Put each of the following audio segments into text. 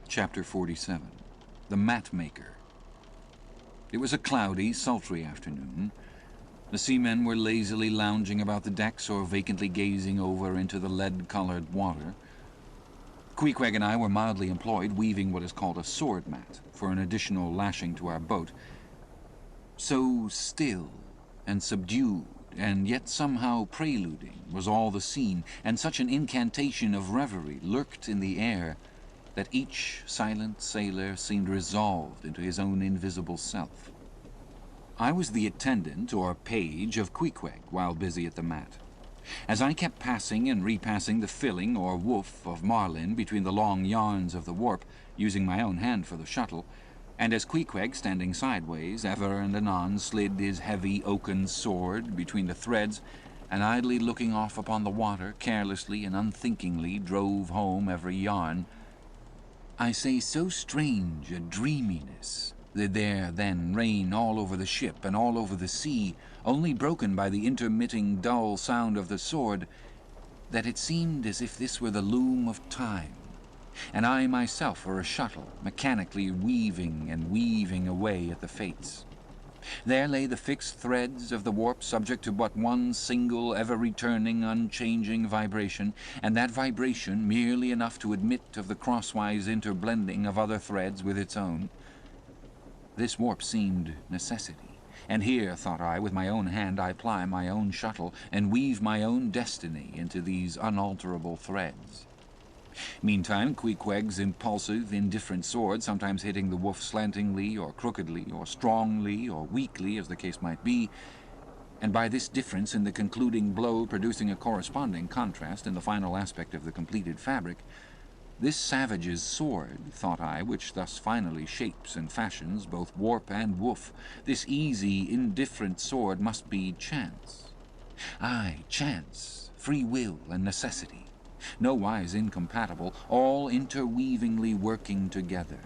Chapter 47. The Mat Maker. It was a cloudy, sultry afternoon. The seamen were lazily lounging about the decks or vacantly gazing over into the lead-coloured water. Queequeg and I were mildly employed weaving what is called a sword mat for an additional lashing to our boat. So still and subdued, and yet somehow preluding, was all the scene, and such an incantation of reverie lurked in the air that each silent sailor seemed resolved into his own invisible self. I was the attendant or page of Queequeg while busy at the mat. As I kept passing and repassing the filling or woof of marline between the long yarns of the warp, using my own hand for the shuttle, and as Queequeg, standing sideways, ever and anon slid his heavy oaken sword between the threads, and idly looking off upon the water, carelessly and unthinkingly drove home every yarn, I say so strange a dreaminess did there then reign all over the ship and all over the sea, only broken by the intermitting dull sound of the sword, that it seemed as if this were the loom of time, and I myself were a shuttle, mechanically weaving and weaving away at the fates. There lay the fixed threads of the warp, subject to but one single, ever-returning, unchanging vibration, and that vibration merely enough to admit of the crosswise interblending of other threads with its own. This warp seemed necessity, and here, thought I, with my own hand I ply my own shuttle, and weave my own destiny into these unalterable threads. Meantime, Queequeg's impulsive, indifferent sword, sometimes hitting the woof slantingly or crookedly or strongly or weakly, as the case might be, and by this difference in the concluding blow producing a corresponding contrast in the final aspect of the completed fabric, this savage's sword, thought I, which thus finally shapes and fashions both warp and woof, this easy, indifferent sword must be chance. Aye, chance, free will, and necessity, nowise incompatible, all interweavingly working together.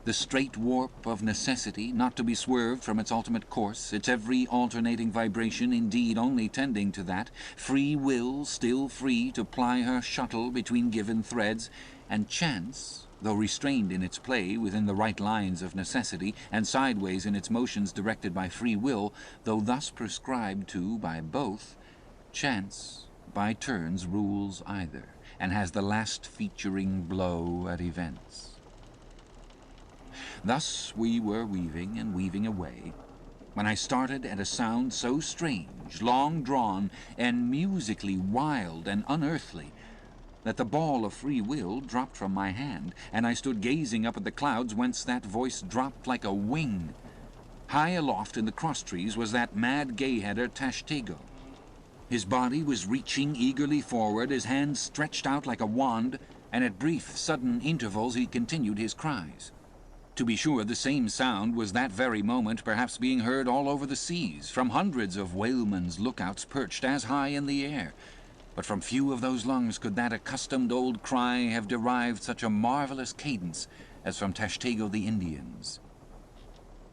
The straight warp of necessity, not to be swerved from its ultimate course, its every alternating vibration indeed only tending to that, free will still free to ply her shuttle between given threads, and chance, though restrained in its play within the right lines of necessity, and sideways in its motions directed by free will, though thus prescribed to by both, chance by turns rules either, and has the last featuring blow at events. Thus we were weaving and weaving away, when I started at a sound so strange, long-drawn, and musically wild and unearthly, that the ball of free will dropped from my hand, and I stood gazing up at the clouds whence that voice dropped like a wing. High aloft in the cross-trees was that mad gay-header Tashtego. His body was reaching eagerly forward, his hands stretched out like a wand, and at brief, sudden intervals he continued his cries. To be sure, the same sound was that very moment perhaps being heard all over the seas, from hundreds of whalemen's lookouts perched as high in the air, but from few of those lungs could that accustomed old cry have derived such a marvelous cadence as from Tashtego the Indian's.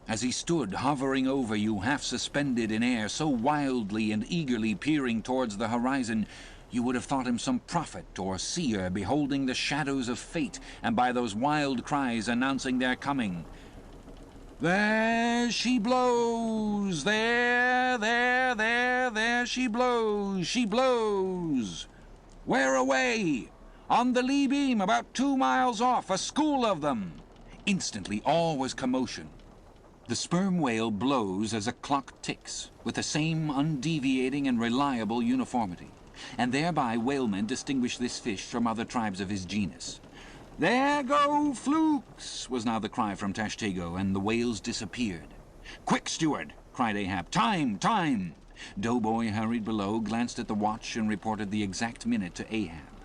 As he stood hovering over you, half suspended in air, so wildly and eagerly peering towards the horizon, you would have thought him some prophet or seer beholding the shadows of fate, and by those wild cries announcing their coming. "There she blows! There she blows! She blows! Where away? On the lee beam, about 2 miles off, a school of them!" Instantly all was commotion. The sperm whale blows as a clock ticks, with the same undeviating and reliable uniformity, and thereby whalemen distinguish this fish from other tribes of his genus. "There go flukes!" was now the cry from Tashtego, and the whales disappeared. "Quick, steward!" cried Ahab. "Time! Time!" Doughboy hurried below, glanced at the watch, and reported the exact minute to Ahab.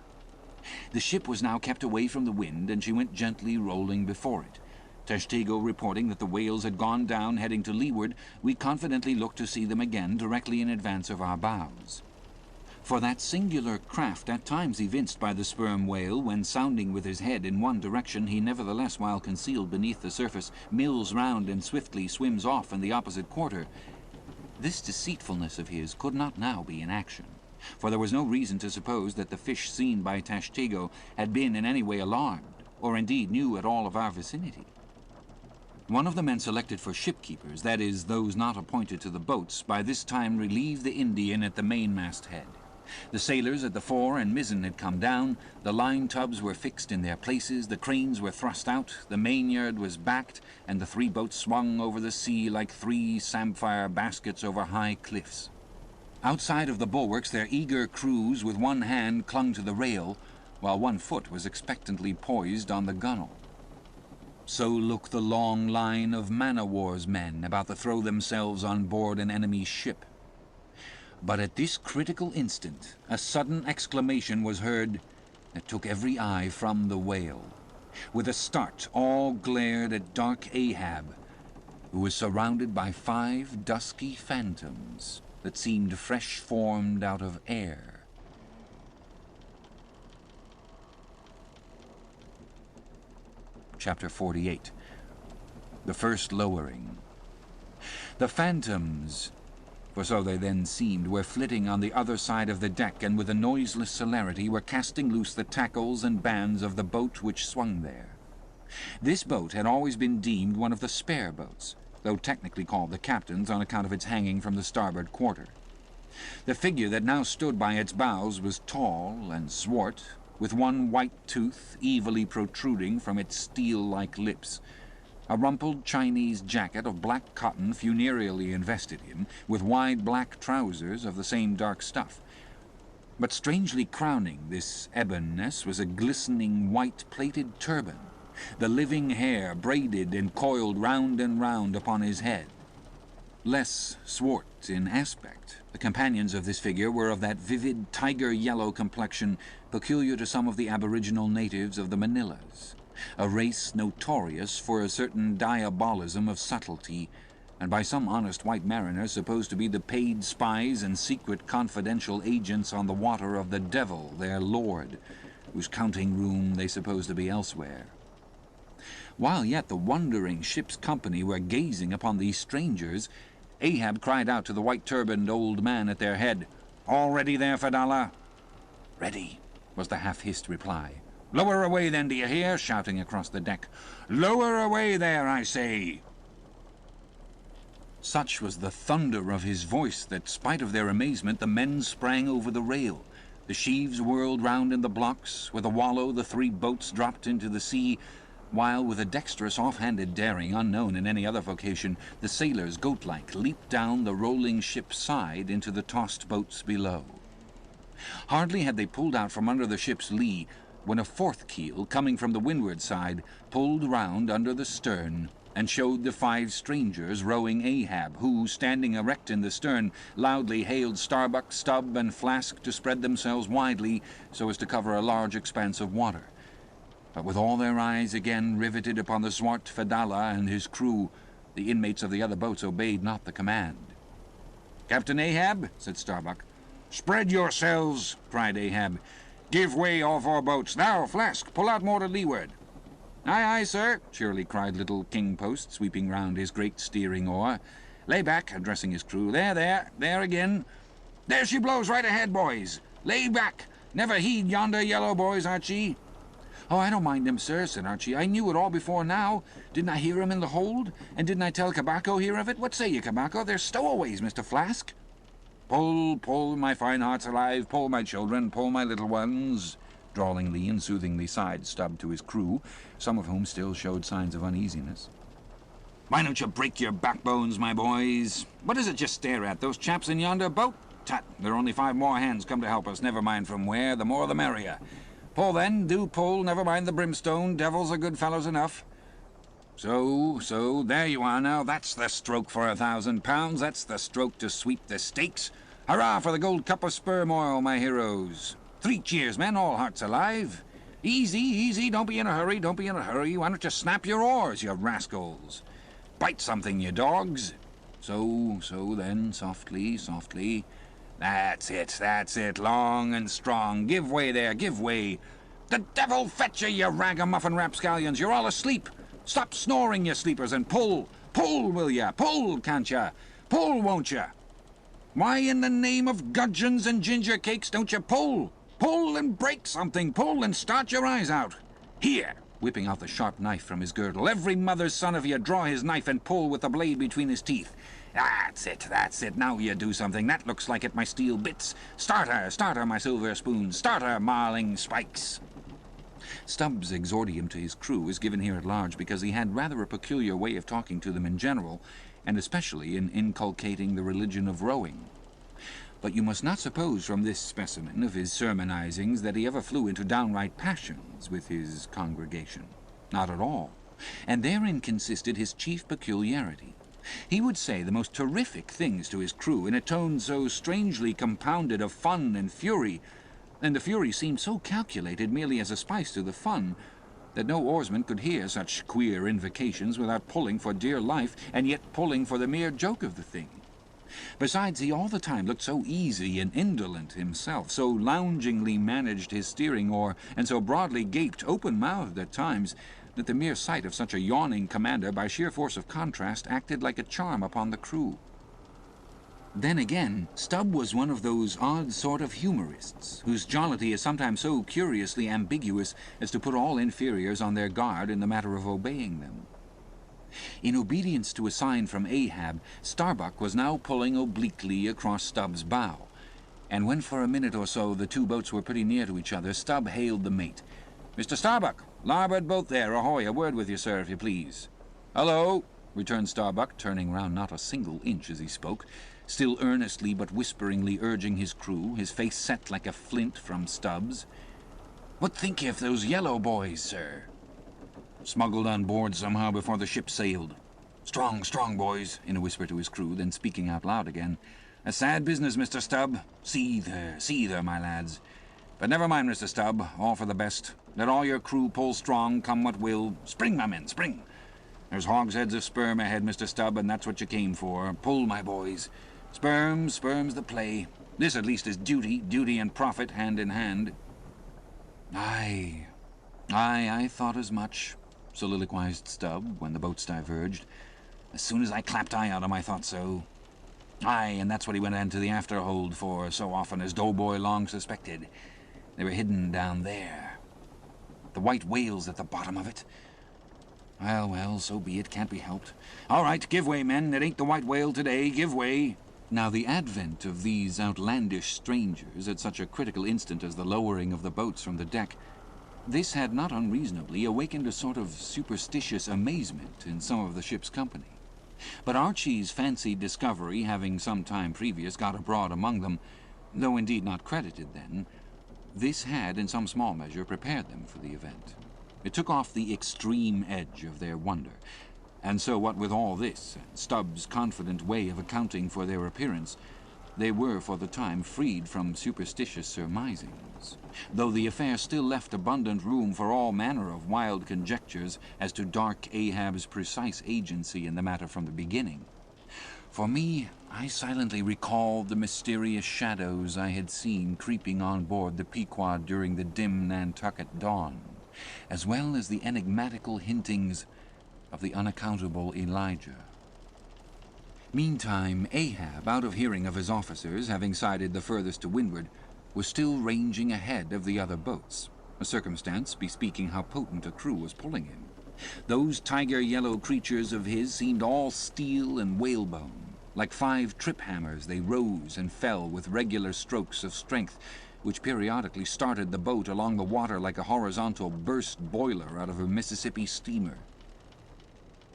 The ship was now kept away from the wind, and she went gently rolling before it. Tashtego reporting that the whales had gone down, heading to leeward, we confidently looked to see them again directly in advance of our bows. For that singular craft at times evinced by the sperm whale, when sounding with his head in one direction, he nevertheless, while concealed beneath the surface, mills round and swiftly swims off in the opposite quarter, this deceitfulness of his could not now be in action, for there was no reason to suppose that the fish seen by Tashtego had been in any way alarmed, or indeed knew at all of our vicinity. One of the men selected for shipkeepers, that is, those not appointed to the boats, by this time relieved the Indian at the mainmast head. The sailors at the fore and mizzen had come down, the line tubs were fixed in their places, the cranes were thrust out, the mainyard was backed, and the 3 boats swung over the sea like 3 samphire baskets over high cliffs. Outside of the bulwarks, their eager crews with one hand clung to the rail, while one foot was expectantly poised on the gunwale. So looked the long line of man-o'-war's men about to throw themselves on board an enemy's ship. But at this critical instant, a sudden exclamation was heard that took every eye from the whale. With a start, all glared at dark Ahab, who was surrounded by 5 dusky phantoms that seemed fresh formed out of air. Chapter 48. The First Lowering. The phantoms, for so they then seemed, were flitting on the other side of the deck, and with a noiseless celerity were casting loose the tackles and bands of the boat which swung there. This boat had always been deemed one of the spare boats, though technically called the captain's on account of its hanging from the starboard quarter. The figure that now stood by its bows was tall and swart, with one white tooth evilly protruding from its steel-like lips. A rumpled Chinese jacket of black cotton funereally invested him, with wide black trousers of the same dark stuff. But strangely crowning this ebonness was a glistening white plaited turban, the living hair braided and coiled round and round upon his head. Less swart in aspect, the companions of this figure were of that vivid tiger-yellow complexion peculiar to some of the aboriginal natives of the Manillas, a race notorious for a certain diabolism of subtlety, and by some honest white mariners supposed to be the paid spies and secret confidential agents on the water of the devil, their lord, whose counting room they supposed to be elsewhere. While yet the wondering ship's company were gazing upon these strangers, Ahab cried out to the white-turbaned old man at their head, "All ready there, Fedallah?" "Ready," was the half-hissed reply. "Lower away, then, do you hear?" shouting across the deck. "Lower away there, I say!" Such was the thunder of his voice that, spite of their amazement, the men sprang over the rail. The sheaves whirled round in the blocks. With a wallow, the 3 boats dropped into the sea, while, with a dexterous, off-handed daring unknown in any other vocation, the sailors, goat-like, leaped down the rolling ship's side into the tossed boats below. Hardly had they pulled out from under the ship's lee when a 4th keel, coming from the windward side, pulled round under the stern and showed the 5 strangers rowing Ahab, who, standing erect in the stern, loudly hailed Starbuck, Stubb, and Flask to spread themselves widely so as to cover a large expanse of water. But with all their eyes again riveted upon the swart Fedallah and his crew, the inmates of the other boats obeyed not the command. "Captain Ahab," said Starbuck. "Spread yourselves," cried Ahab. "Give way, all 4 boats. Now, Flask, pull out more to leeward." "Aye, aye, sir," cheerily cried little King Post, sweeping round his great steering oar. "Lay back," addressing his crew. There again. There she blows right ahead, boys. Lay back. Never heed yonder yellow boys, Archie." "Oh, I don't mind them, sir," said Archie. "I knew it all before now. Didn't I hear 'em in the hold? And didn't I tell Cabaco hear of it? What say you, Cabaco? They're stowaways, Mr. Flask." "Pull, pull, my fine hearts alive. Pull, my children. Pull, my little ones," drawlingly and soothingly sighed Stubb to his crew, some of whom still showed signs of uneasiness. "Why don't you break your backbones, my boys? What is it you stare at? Those chaps in yonder boat? Tut, there are only 5 more hands come to help us, never mind from where, the more the merrier. Pull, then, do pull, never mind the brimstone, devils are good fellows enough. So, there you are now, that's the stroke for £1,000, that's the stroke to sweep the stakes. Hurrah for the gold cup of sperm oil, my heroes. 3 cheers, men, all hearts alive. Easy, easy, don't be in a hurry, why don't you snap your oars, you rascals? Bite something, you dogs. So, then, softly, softly. That's it, long and strong. Give way there, give way. The devil fetch you, ragamuffin rapscallions, you're all asleep. Stop snoring, you sleepers, and pull. Pull, will ya? Pull, can't ya? Pull, won't ya? Why, in the name of gudgeons and ginger cakes, don't you pull? Pull and break something. Pull and start your eyes out. Here, whipping out the sharp knife from his girdle. "Every mother's son of you draw his knife and pull with the blade between his teeth. That's it, now you do something. That looks like it, my steel bits. Start her, my silver spoon. Start her, marling spikes." Stubbs' exordium to his crew is given here at large because he had rather a peculiar way of talking to them in general, and especially in inculcating the religion of rowing. But you must not suppose from this specimen of his sermonizings that he ever flew into downright passions with his congregation. Not at all. And therein consisted his chief peculiarity. He would say the most terrific things to his crew in a tone so strangely compounded of fun and fury, and the fury seemed so calculated merely as a spice to the fun, that no oarsman could hear such queer invocations without pulling for dear life, and yet pulling for the mere joke of the thing. Besides, he all the time looked so easy and indolent himself, so loungingly managed his steering oar, and so broadly gaped, open-mouthed at times, that the mere sight of such a yawning commander, by sheer force of contrast, acted like a charm upon the crew. Then again, Stubb was one of those odd sort of humorists, whose jollity is sometimes so curiously ambiguous as to put all inferiors on their guard in the matter of obeying them. In obedience to a sign from Ahab, Starbuck was now pulling obliquely across Stubb's bow, and when for a minute or so the two boats were pretty near to each other, Stubb hailed the mate. "Mr. Starbuck, larboard boat there, ahoy, a word with you, sir, if you please." "Hello," returned Starbuck, turning round not a single inch as he spoke, still earnestly but whisperingly urging his crew, his face set like a flint from Stubb's. "What think you of those yellow boys, sir?" "Smuggled on board somehow before the ship sailed. Strong boys," in a whisper to his crew, then speaking out loud again. "A sad business, Mr. Stubb. Seethe her, my lads. But never mind, Mr. Stubb, all for the best. Let all your crew pull strong, come what will. Spring, my men, spring. There's hogsheads of sperm ahead, Mr. Stubb, and that's what you came for. Pull, my boys. Sperm's the play. This, at least, is duty and profit hand in hand." Aye, I thought as much," soliloquized Stubb, when the boats diverged. "As soon as I clapped eye on 'em, I thought so. Aye, and that's what he went into the afterhold for so often, as Doughboy long suspected. They were hidden down there. The white whale's at the bottom of it. Well, so be it, can't be helped. All right, give way, men, it ain't the white whale today, give way." Now the advent of these outlandish strangers at such a critical instant as the lowering of the boats from the deck, this had not unreasonably awakened a sort of superstitious amazement in some of the ship's company. But Archie's fancied discovery, having some time previous got abroad among them, though indeed not credited then, this had in some small measure prepared them for the event. It took off the extreme edge of their wonder, and so what with all this, and Stubb's confident way of accounting for their appearance, they were for the time freed from superstitious surmisings, though the affair still left abundant room for all manner of wild conjectures as to dark Ahab's precise agency in the matter from the beginning. For me, I silently recalled the mysterious shadows I had seen creeping on board the Pequod during the dim Nantucket dawn, as well as the enigmatical hintings of the unaccountable Elijah. Meantime, Ahab, out of hearing of his officers, having sided the furthest to windward, was still ranging ahead of the other boats, a circumstance bespeaking how potent a crew was pulling him. Those tiger-yellow creatures of his seemed all steel and whalebone. Like 5 trip-hammers, they rose and fell with regular strokes of strength, which periodically started the boat along the water like a horizontal burst boiler out of a Mississippi steamer.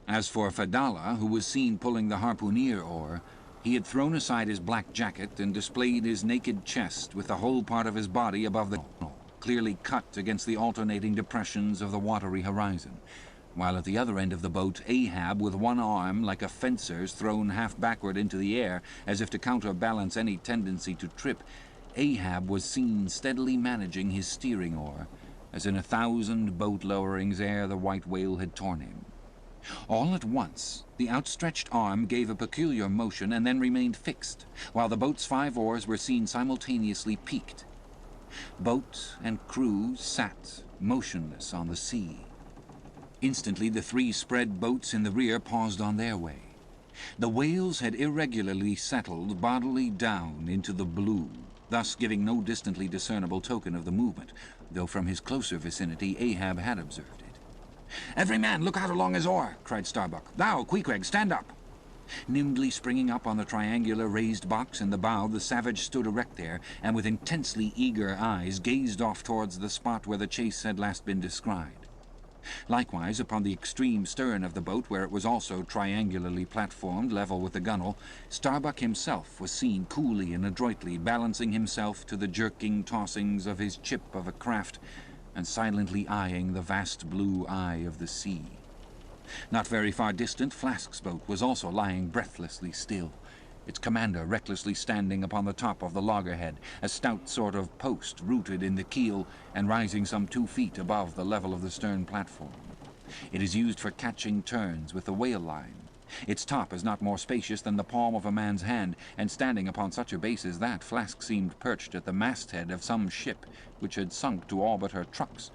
As for Fedallah, who was seen pulling the harpooneer oar, he had thrown aside his black jacket and displayed his naked chest with the whole part of his body above the hull, clearly cut against the alternating depressions of the watery horizon, while at the other end of the boat, Ahab, with one arm, like a fencer's, thrown half backward into the air, as if to counterbalance any tendency to trip, Ahab was seen steadily managing his steering oar, as in 1,000 boat lowerings ere the white whale had torn him. All at once, the outstretched arm gave a peculiar motion and then remained fixed, while the boat's 5 oars were seen simultaneously peaked. Boat and crew sat motionless on the sea. Instantly, the 3 spread boats in the rear paused on their way. The whales had irregularly settled bodily down into the blue, thus giving no distantly discernible token of the movement, though from his closer vicinity Ahab had observed it. "Every man look out along his oar!" cried Starbuck. "Thou, Queequeg, stand up!" Nimbly springing up on the triangular raised box in the bow, the savage stood erect there, and with intensely eager eyes gazed off towards the spot where the chase had last been descried. Likewise, upon the extreme stern of the boat, where it was also triangularly platformed, level with the gunwale, Starbuck himself was seen coolly and adroitly balancing himself to the jerking tossings of his chip of a craft, and silently eyeing the vast blue eye of the sea. Not very far distant, Flask's boat was also lying breathlessly still, its commander recklessly standing upon the top of the loggerhead, a stout sort of post rooted in the keel and rising some 2 feet above the level of the stern platform. It is used for catching turns with the whale line. Its top is not more spacious than the palm of a man's hand, and standing upon such a base as that, Flask seemed perched at the masthead of some ship which had sunk to all but her trucks.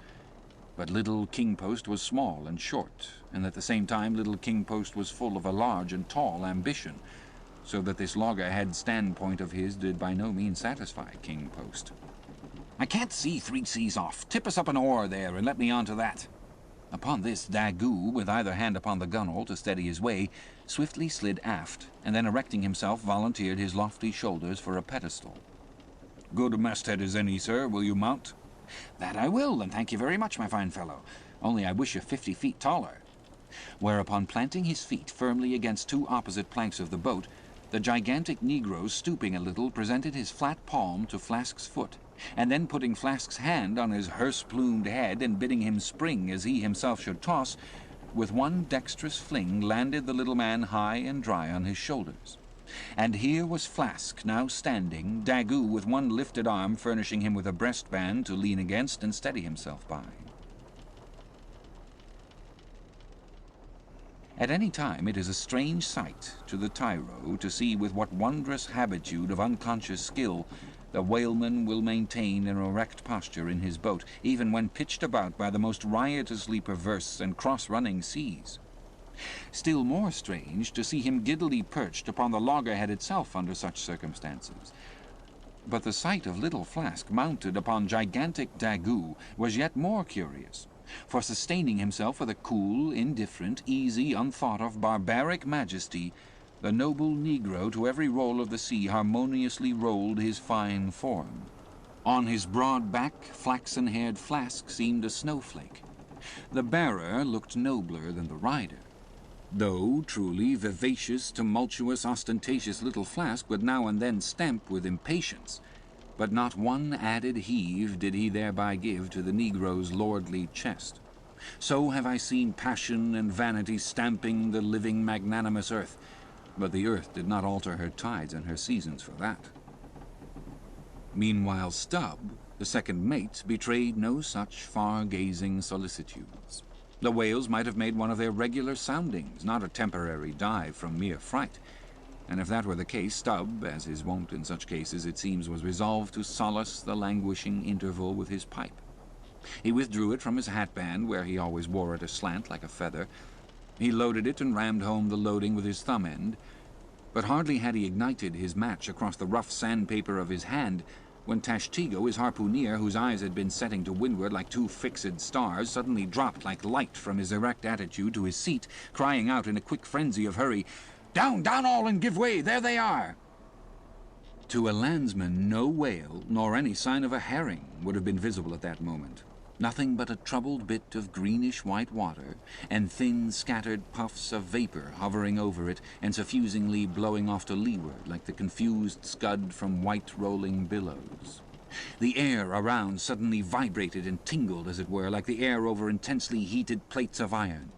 But Little King Post was small and short, and at the same time Little King Post was full of a large and tall ambition, so that this loggerhead standpoint of his did by no means satisfy King Post. "I can't see 3 seas off. Tip us up an oar there, and let me on to that." Upon this, Daggoo, with either hand upon the gunwale to steady his way, swiftly slid aft, and then erecting himself, volunteered his lofty shoulders for a pedestal. "Good masthead as any, sir. Will you mount?" "That I will, and thank you very much, my fine fellow. Only I wish you 50 feet taller." Whereupon, planting his feet firmly against 2 opposite planks of the boat, the gigantic Negro, stooping a little, presented his flat palm to Flask's foot, and then putting Flask's hand on his hearse-plumed head and bidding him spring as he himself should toss, with one dexterous fling landed the little man high and dry on his shoulders. And here was Flask now standing, Daggoo with one lifted arm furnishing him with a breastband to lean against and steady himself by. At any time it is a strange sight to the tyro to see with what wondrous habitude of unconscious skill the whaleman will maintain an erect posture in his boat, even when pitched about by the most riotously perverse and cross-running seas. Still more strange to see him giddily perched upon the loggerhead itself under such circumstances. But the sight of little Flask mounted upon gigantic Daggoo was yet more curious, for sustaining himself with a cool, indifferent, easy, unthought-of, barbaric majesty, the noble Negro to every roll of the sea harmoniously rolled his fine form. On his broad back, flaxen-haired Flask seemed a snowflake. The bearer looked nobler than the rider. Though, truly, vivacious, tumultuous, ostentatious little Flask would now and then stamp with impatience, but not one added heave did he thereby give to the Negro's lordly chest. So have I seen passion and vanity stamping the living magnanimous earth, but the earth did not alter her tides and her seasons for that. Meanwhile Stubb, the second mate, betrayed no such far-gazing solicitudes. The whales might have made one of their regular soundings, not a temporary dive from mere fright, and if that were the case, Stubb, as is wont in such cases, it seems, was resolved to solace the languishing interval with his pipe. He withdrew it from his hatband, where he always wore it aslant like a feather. He loaded it and rammed home the loading with his thumb end, but hardly had he ignited his match across the rough sandpaper of his hand when Tashtego, his harpooneer, whose eyes had been setting to windward like 2 fixed stars, suddenly dropped like light from his erect attitude to his seat, crying out in a quick frenzy of hurry, "Down, down all, and give way! There they are!" To a landsman, no whale, nor any sign of a herring, would have been visible at that moment. Nothing but a troubled bit of greenish-white water, and thin, scattered puffs of vapor hovering over it and suffusingly blowing off to leeward like the confused scud from white rolling billows. The air around suddenly vibrated and tingled, as it were, like the air over intensely heated plates of iron.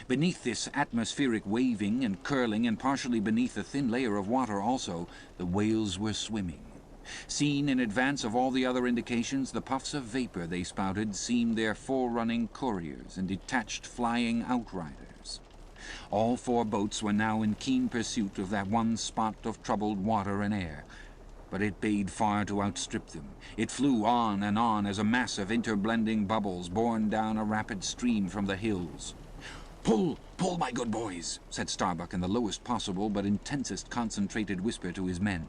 Beneath this atmospheric waving and curling, and partially beneath the thin layer of water also, the whales were swimming. Seen in advance of all the other indications, the puffs of vapor they spouted seemed their forerunning couriers and detached flying outriders. All 4 boats were now in keen pursuit of that one spot of troubled water and air, but it bade far to outstrip them. It flew on and on as a mass of interblending bubbles borne down a rapid stream from the hills. "Pull, pull, my good boys," said Starbuck in the lowest possible but intensest concentrated whisper to his men.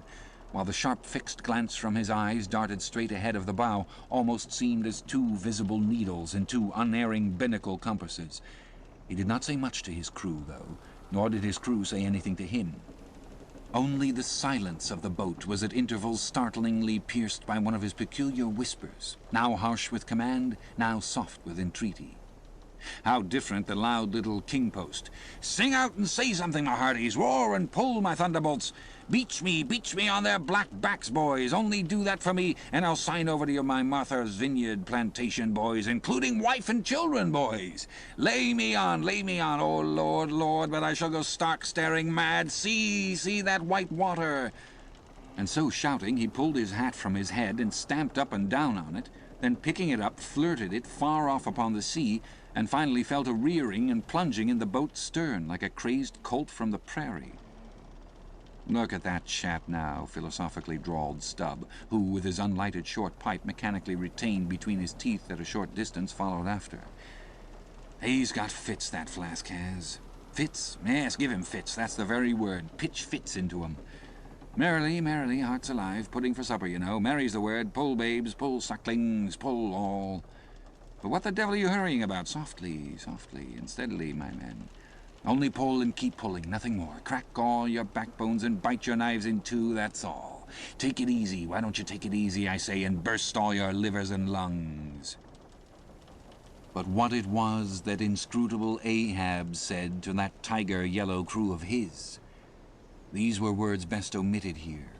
while the sharp fixed glance from his eyes darted straight ahead of the bow almost seemed as two visible needles in two unerring binnacle compasses. He did not say much to his crew, though, nor did his crew say anything to him. Only the silence of the boat was at intervals startlingly pierced by one of his peculiar whispers, now harsh with command, now soft with entreaty. How different the loud little king-post. "Sing out and say something, my hearties! Roar and pull, my thunderbolts! Beach me on their black backs, boys! Only do that for me, and I'll sign over to you my Martha's Vineyard plantation, boys, including wife and children, boys! Lay me on, oh Lord, Lord, but I shall go stark staring mad! See that white water!" And so shouting, he pulled his hat from his head and stamped up and down on it, then picking it up, flirted it far off upon the sea, and finally fell to rearing and plunging in the boat's stern like a crazed colt from the prairie. "Look at that chap now," philosophically drawled Stubb, who, with his unlighted short pipe mechanically retained between his teeth at a short distance, followed after. "He's got fits, that Flask has. Fits? Yes, give him fits, that's the very word. Pitch fits into him. Merrily, merrily, hearts alive, pudding for supper, you know. Merry's the word. Pull, babes, pull, sucklings, pull all. But what the devil are you hurrying about? Softly, softly, and steadily, my men. Only pull and keep pulling, nothing more. Crack all your backbones and bite your knives in two, that's all. Take it easy, why don't you take it easy, I say, and burst all your livers and lungs." But what it was that inscrutable Ahab said to that tiger-yellow crew of his, these were words best omitted here.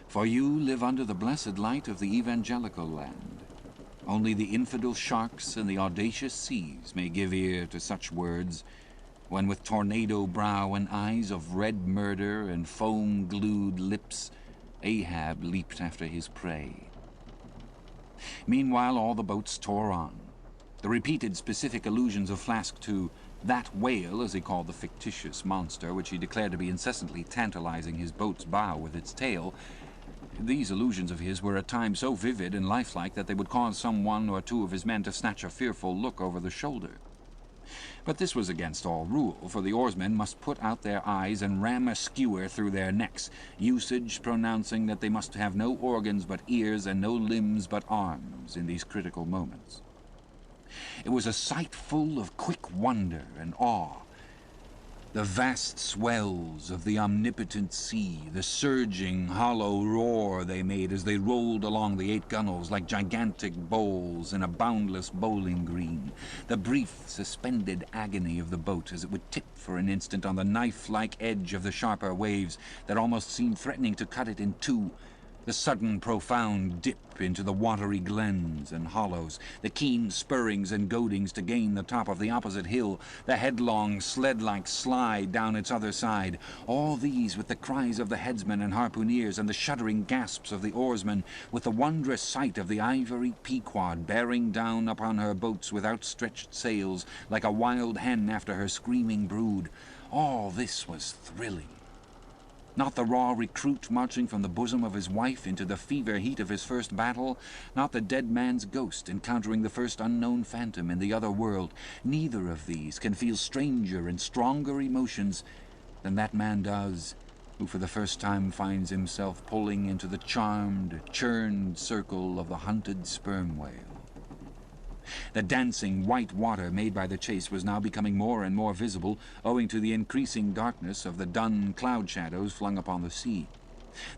For you live under the blessed light of the evangelical land. Only the infidel sharks and the audacious seas may give ear to such words, when with tornado brow and eyes of red murder and foam-glued lips, Ahab leaped after his prey. Meanwhile all the boats tore on. The repeated specific allusions of Flask to that whale, as he called the fictitious monster which he declared to be incessantly tantalizing his boat's bow with its tail, these allusions of his were at times so vivid and lifelike that they would cause some one or two of his men to snatch a fearful look over the shoulder. But this was against all rule, for the oarsmen must put out their eyes and ram a skewer through their necks, usage pronouncing that they must have no organs but ears and no limbs but arms in these critical moments. It was a sight full of quick wonder and awe. The vast swells of the omnipotent sea, the surging, hollow roar they made as they rolled along the 8 gunwales like gigantic bowls in a boundless bowling green, the brief, suspended agony of the boat as it would tip for an instant on the knife-like edge of the sharper waves that almost seemed threatening to cut it in two, the sudden profound dip into the watery glens and hollows, the keen spurrings and goadings to gain the top of the opposite hill, the headlong sled-like slide down its other side, all these with the cries of the headsmen and harpooneers and the shuddering gasps of the oarsmen, with the wondrous sight of the ivory Pequod bearing down upon her boats with outstretched sails like a wild hen after her screaming brood. All this was thrilling. Not the raw recruit marching from the bosom of his wife into the fever heat of his first battle, not the dead man's ghost encountering the first unknown phantom in the other world. Neither of these can feel stranger and stronger emotions than that man does who for the first time finds himself pulling into the charmed, churned circle of the hunted sperm whale. The dancing white water made by the chase was now becoming more and more visible, owing to the increasing darkness of the dun cloud shadows flung upon the sea.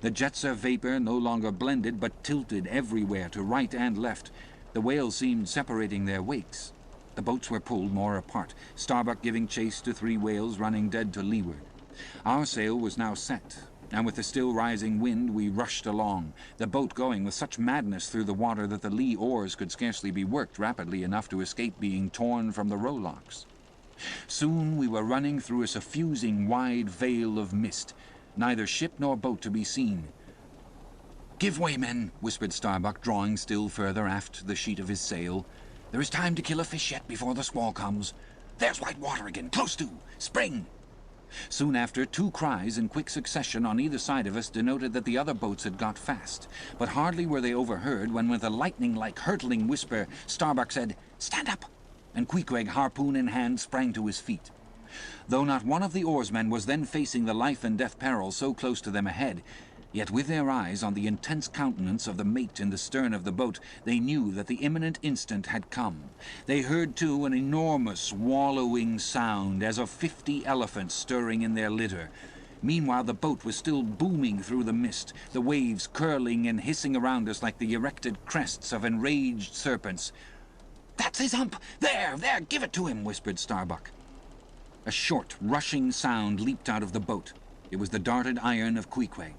The jets of vapor no longer blended, but tilted everywhere to right and left. The whales seemed separating their wakes. The boats were pulled more apart, Starbuck giving chase to 3 whales running dead to leeward. Our sail was now set, and with the still rising wind we rushed along, the boat going with such madness through the water that the lee oars could scarcely be worked rapidly enough to escape being torn from the rowlocks. Soon we were running through a suffusing wide veil of mist, neither ship nor boat to be seen. "Give way, men," whispered Starbuck, drawing still further aft the sheet of his sail. "There is time to kill a fish yet before the squall comes. There's white water again, close to! Spring!" Soon after, 2 cries in quick succession on either side of us denoted that the other boats had got fast. But hardly were they overheard when, with a lightning-like hurtling whisper, Starbuck said, "Stand up!" and Queequeg, harpoon in hand, sprang to his feet. Though not one of the oarsmen was then facing the life-and-death peril so close to them ahead, Yet with their eyes on the intense countenance of the mate in the stern of the boat, they knew that the imminent instant had come. They heard, too, an enormous wallowing sound, as of 50 elephants stirring in their litter. Meanwhile the boat was still booming through the mist, the waves curling and hissing around us like the erected crests of enraged serpents. "That's his hump! There, give it to him!" whispered Starbuck. A short, rushing sound leaped out of the boat. It was the darted iron of Queequeg.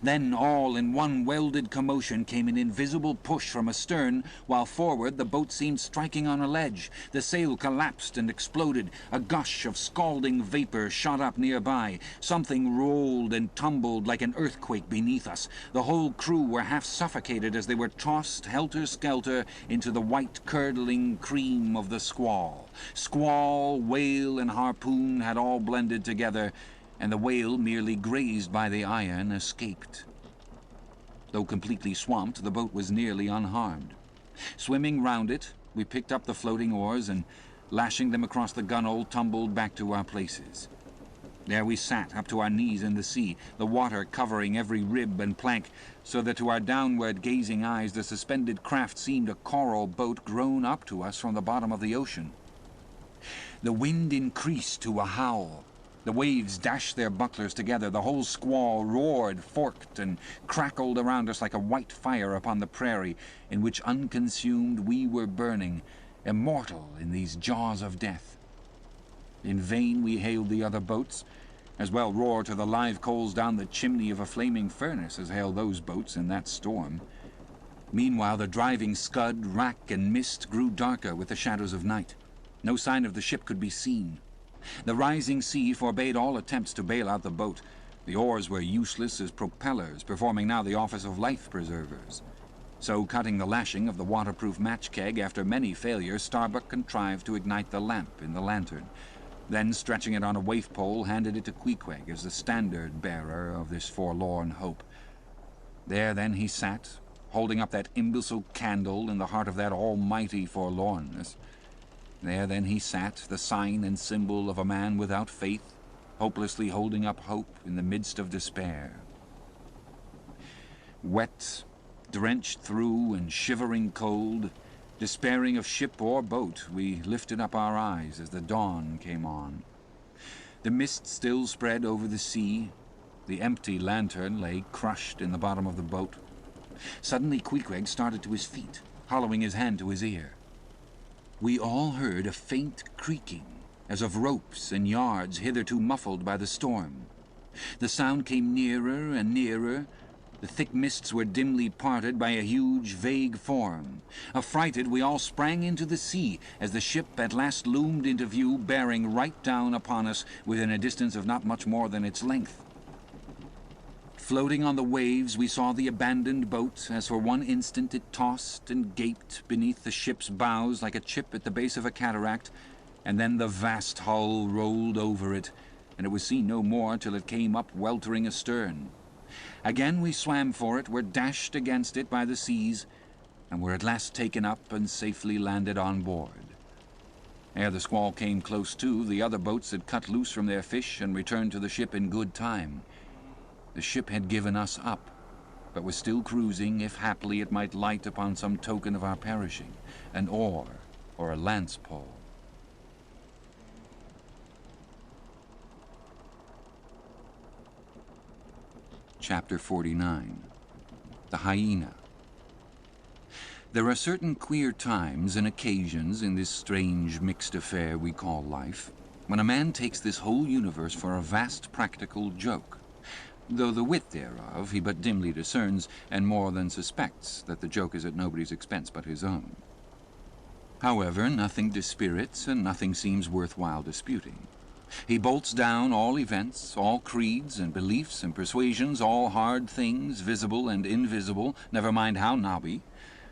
Then, all in one welded commotion, came an invisible push from astern, while forward the boat seemed striking on a ledge. The sail collapsed and exploded. A gush of scalding vapor shot up nearby. Something rolled and tumbled like an earthquake beneath us. The whole crew were half suffocated as they were tossed helter-skelter into the white curdling cream of the squall. Squall, whale, and harpoon had all blended together, and the whale, merely grazed by the iron, escaped. Though completely swamped, the boat was nearly unharmed. Swimming round it, we picked up the floating oars and, lashing them across the gunwale, tumbled back to our places. There we sat, up to our knees in the sea, the water covering every rib and plank, so that to our downward-gazing eyes the suspended craft seemed a coral boat grown up to us from the bottom of the ocean. The wind increased to a howl. The waves dashed their bucklers together. The whole squall roared, forked, and crackled around us like a white fire upon the prairie, in which, unconsumed, we were burning, immortal in these jaws of death. In vain we hailed the other boats. As well roar to the live coals down the chimney of a flaming furnace as hail those boats in that storm. Meanwhile the driving scud, rack, and mist grew darker with the shadows of night. No sign of the ship could be seen. The rising sea forbade all attempts to bail out the boat. The oars were useless as propellers, performing now the office of life-preservers. So, cutting the lashing of the waterproof match keg after many failures, Starbuck contrived to ignite the lamp in the lantern. Then, stretching it on a waif pole, handed it to Queequeg as the standard-bearer of this forlorn hope. There, then, he sat, holding up that imbecile candle in the heart of that almighty forlornness. There, then, he sat, the sign and symbol of a man without faith, hopelessly holding up hope in the midst of despair. Wet, drenched through, and shivering cold, despairing of ship or boat, we lifted up our eyes as the dawn came on. The mist still spread over the sea. The empty lantern lay crushed in the bottom of the boat. Suddenly Queequeg started to his feet, hollowing his hand to his ear. We all heard a faint creaking, as of ropes and yards hitherto muffled by the storm. The sound came nearer and nearer. The thick mists were dimly parted by a huge, vague form. Affrighted, we all sprang into the sea, as the ship at last loomed into view, bearing right down upon us within a distance of not much more than its length. Floating on the waves, we saw the abandoned boat, as for one instant it tossed and gaped beneath the ship's bows like a chip at the base of a cataract, and then the vast hull rolled over it, and it was seen no more till it came up weltering astern. Again we swam for it, were dashed against it by the seas, and were at last taken up and safely landed on board. Ere the squall came close to, the other boats had cut loose from their fish and returned to the ship in good time. The ship had given us up, but was still cruising, if haply it might light upon some token of our perishing, an oar or a lance-pole. Chapter 49. The Hyena. There are certain queer times and occasions in this strange mixed affair we call life, when a man takes this whole universe for a vast practical joke, though the wit thereof he but dimly discerns, and more than suspects that the joke is at nobody's expense but his own. However, nothing dispirits, and nothing seems worthwhile disputing. He bolts down all events, all creeds and beliefs and persuasions, all hard things, visible and invisible, never mind how knobby,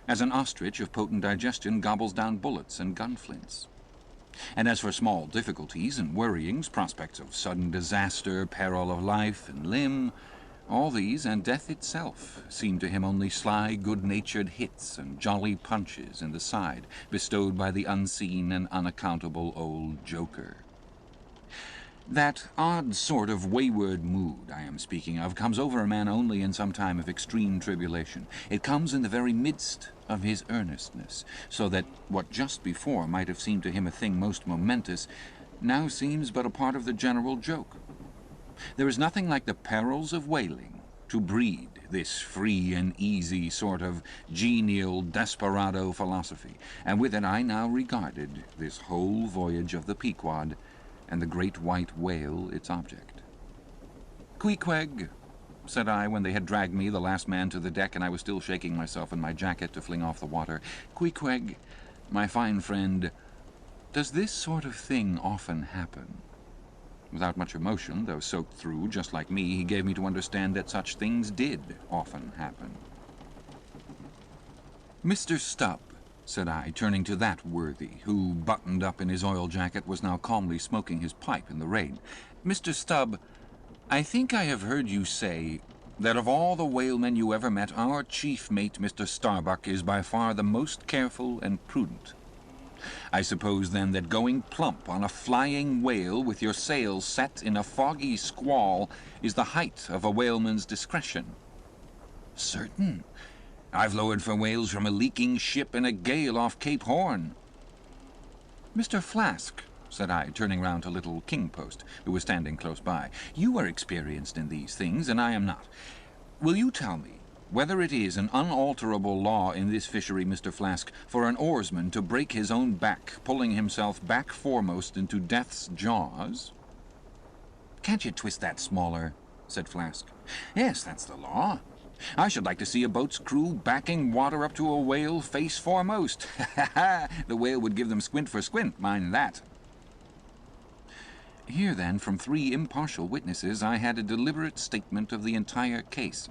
as an ostrich of potent digestion gobbles down bullets and gunflints. And as for small difficulties and worryings, prospects of sudden disaster, peril of life and limb, all these and death itself seem to him only sly, good-natured hits and jolly punches in the side bestowed by the unseen and unaccountable old joker. That odd sort of wayward mood I am speaking of comes over a man only in some time of extreme tribulation. It comes in the very midst of his earnestness, so that what just before might have seemed to him a thing most momentous now seems but a part of the general joke. There is nothing like the perils of whaling to breed this free and easy sort of genial desperado philosophy, and with it I now regarded this whole voyage of the Pequod and the great white whale its object. "Queequeg," said I, when they had dragged me, the last man, to the deck, and I was still shaking myself in my jacket to fling off the water. "Queequeg, my fine friend, does this sort of thing often happen?" Without much emotion, though soaked through, just like me, he gave me to understand that such things did often happen. "Mr. Stubb," said I, turning to that worthy, who, buttoned up in his oil jacket, was now calmly smoking his pipe in the rain. "Mr. Stubb, I think I have heard you say that of all the whalemen you ever met, our chief mate, Mr. Starbuck, is by far the most careful and prudent. I suppose, then, that going plump on a flying whale with your sails set in a foggy squall is the height of a whaleman's discretion." "Certain. I've lowered for whales from a leaking ship in a gale off Cape Horn." "Mr. Flask," said I, turning round to little Kingpost, who was standing close by, "you are experienced in these things, and I am not. Will you tell me whether it is an unalterable law in this fishery, Mr. Flask, for an oarsman to break his own back, pulling himself back foremost into death's jaws?" "Can't you twist that smaller?" said Flask. "Yes, that's the law. I should like to see a boat's crew backing water up to a whale face foremost. Ha ha! The whale would give them squint for squint, mind that." Here, then, from three impartial witnesses, I had a deliberate statement of the entire case.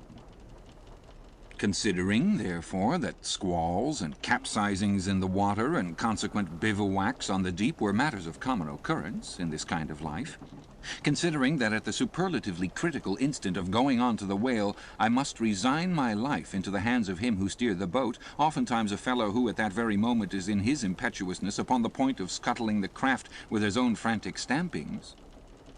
Considering, therefore, that squalls and capsizings in the water and consequent bivouacs on the deep were matters of common occurrence in this kind of life, considering that at the superlatively critical instant of going on to the whale I must resign my life into the hands of him who steered the boat, oftentimes a fellow who at that very moment is in his impetuousness upon the point of scuttling the craft with his own frantic stampings,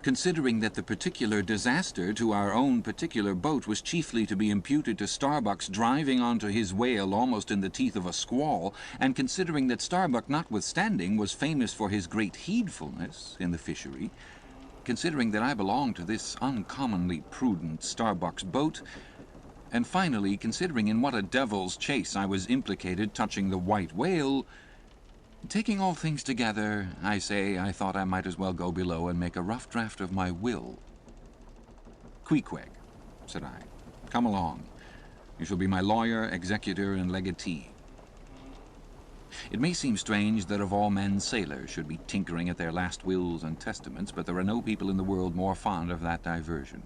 considering that the particular disaster to our own particular boat was chiefly to be imputed to Starbuck's driving onto his whale almost in the teeth of a squall, and considering that Starbuck, notwithstanding, was famous for his great heedfulness in the fishery, considering that I belonged to this uncommonly prudent Starbuck's boat, and finally considering in what a devil's chase I was implicated touching the white whale, taking all things together, I say I thought I might as well go below and make a rough draft of my will. "Queequeg," said I, "come along. You shall be my lawyer, executor, and legatee." It may seem strange that of all men sailors should be tinkering at their last wills and testaments, but there are no people in the world more fond of that diversion.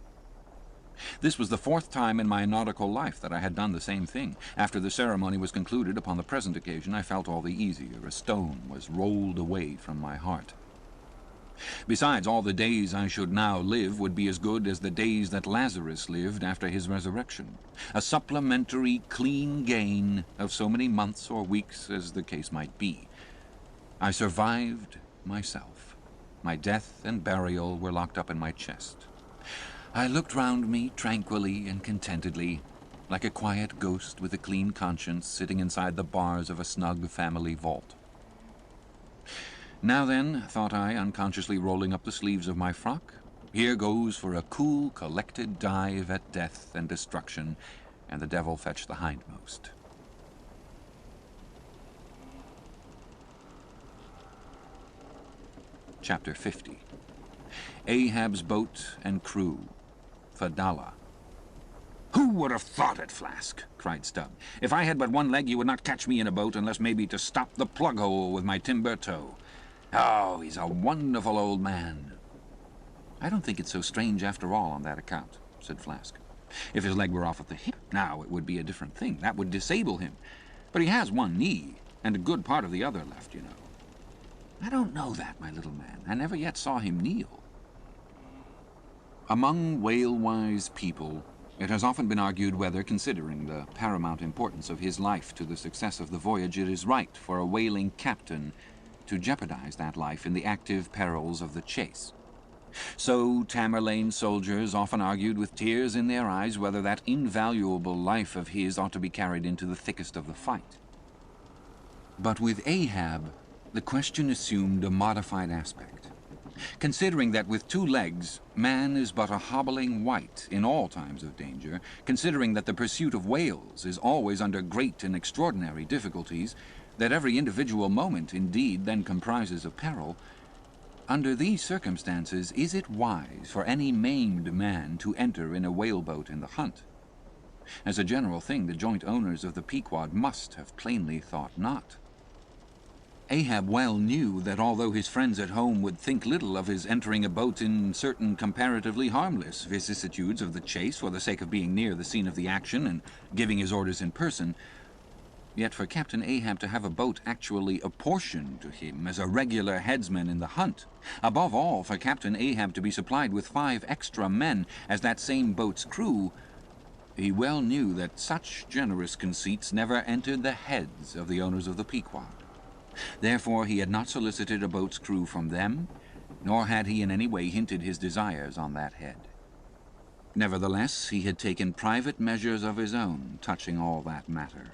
This was the fourth time in my nautical life that I had done the same thing. After the ceremony was concluded upon the present occasion, I felt all the easier. A stone was rolled away from my heart. Besides, all the days I should now live would be as good as the days that Lazarus lived after his resurrection. A supplementary clean gain of so many months or weeks as the case might be. I survived myself. My death and burial were locked up in my chest. I looked round me tranquilly and contentedly, like a quiet ghost with a clean conscience sitting inside the bars of a snug family vault. Now then, thought I, unconsciously rolling up the sleeves of my frock, here goes for a cool, collected dive at death and destruction, and the devil fetch the hindmost. Chapter 50. Ahab's boat and crew. Fadala. "Who would have thought it, Flask?" cried Stubb. "If I had but one leg, you would not catch me in a boat unless maybe to stop the plug-hole with my timber toe. Oh, he's a wonderful old man." "I don't think it's so strange after all on that account," said Flask. "If his leg were off at the hip, now, it would be a different thing. That would disable him. But he has one knee, and a good part of the other left, you know." "I don't know that, my little man. I never yet saw him kneel." Among whale-wise people, it has often been argued whether, considering the paramount importance of his life to the success of the voyage, it is right for a whaling captain to jeopardize that life in the active perils of the chase. So Tamerlane's soldiers often argued with tears in their eyes whether that invaluable life of his ought to be carried into the thickest of the fight. But with Ahab, the question assumed a modified aspect. Considering that with 2 legs, man is but a hobbling wight in all times of danger, considering that the pursuit of whales is always under great and extraordinary difficulties, that every individual moment, indeed, then comprises of peril, under these circumstances, is it wise for any maimed man to enter in a whaleboat in the hunt? As a general thing, the joint owners of the Pequod must have plainly thought not. Ahab well knew that although his friends at home would think little of his entering a boat in certain comparatively harmless vicissitudes of the chase for the sake of being near the scene of the action and giving his orders in person, yet for Captain Ahab to have a boat actually apportioned to him as a regular headsman in the hunt, above all for Captain Ahab to be supplied with 5 extra men as that same boat's crew, he well knew that such generous conceits never entered the heads of the owners of the Pequod. Therefore he had not solicited a boat's crew from them, nor had he in any way hinted his desires on that head. Nevertheless, he had taken private measures of his own touching all that matter.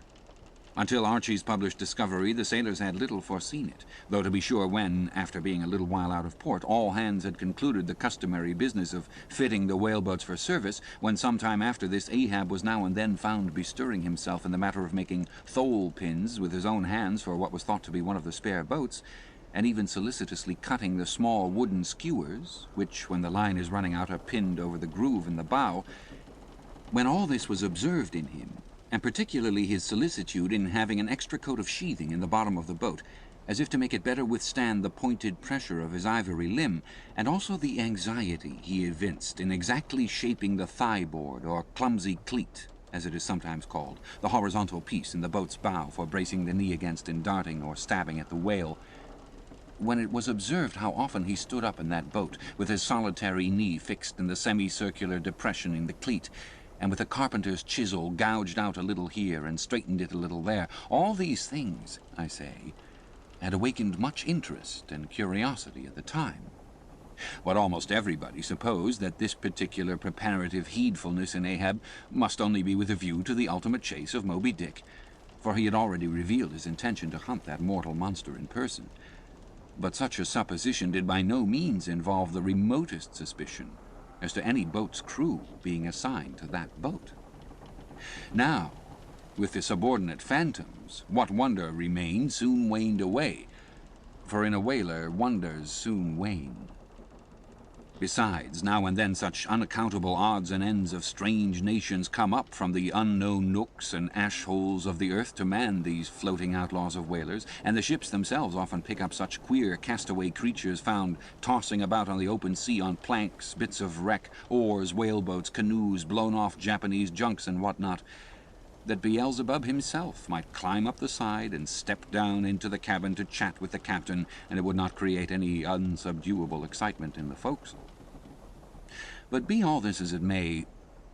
Until Archie's published discovery, the sailors had little foreseen it, though to be sure when, after being a little while out of port, all hands had concluded the customary business of fitting the whaleboats for service, when some time after this Ahab was now and then found bestirring himself in the matter of making thole pins with his own hands for what was thought to be one of the spare boats, and even solicitously cutting the small wooden skewers, which, when the line is running out, are pinned over the groove in the bow, when all this was observed in him, and particularly his solicitude in having an extra coat of sheathing in the bottom of the boat, as if to make it better withstand the pointed pressure of his ivory limb, and also the anxiety he evinced in exactly shaping the thigh-board, or clumsy cleat, as it is sometimes called, the horizontal piece in the boat's bow for bracing the knee against in darting or stabbing at the whale, when it was observed how often he stood up in that boat, with his solitary knee fixed in the semicircular depression in the cleat, and with a carpenter's chisel gouged out a little here and straightened it a little there, all these things, I say, had awakened much interest and curiosity at the time. But almost everybody supposed that this particular preparative heedfulness in Ahab must only be with a view to the ultimate chase of Moby Dick, for he had already revealed his intention to hunt that mortal monster in person. But such a supposition did by no means involve the remotest suspicion as to any boat's crew being assigned to that boat. Now, with the subordinate phantoms, what wonder remained soon waned away, for in a whaler wonders soon wane. Besides, now and then such unaccountable odds and ends of strange nations come up from the unknown nooks and ash-holes of the earth to man these floating outlaws of whalers, and the ships themselves often pick up such queer castaway creatures found tossing about on the open sea on planks, bits of wreck, oars, whaleboats, canoes, blown-off Japanese junks and what-not, that Beelzebub himself might climb up the side and step down into the cabin to chat with the captain, and it would not create any unsubduable excitement in the forecastle. But be all this as it may,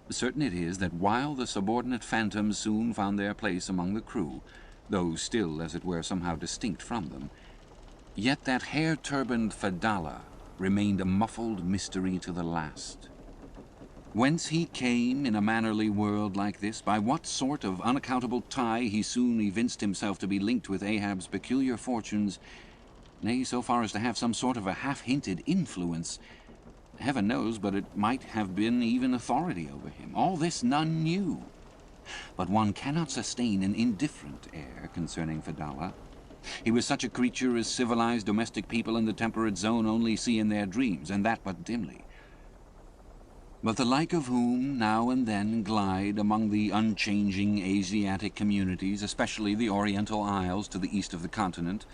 certain it is that while the subordinate phantoms soon found their place among the crew, though still, as it were, somehow distinct from them, yet that hair-turbaned Fedallah remained a muffled mystery to the last. Whence he came in a mannerly world like this, by what sort of unaccountable tie he soon evinced himself to be linked with Ahab's peculiar fortunes, nay, so far as to have some sort of a half-hinted influence, heaven knows, but it might have been even authority over him. All this none knew. But one cannot sustain an indifferent air concerning Fedallah. He was such a creature as civilized domestic people in the temperate zone only see in their dreams, and that but dimly. But the like of whom now and then glide among the unchanging Asiatic communities, especially the Oriental Isles to the east of the continent,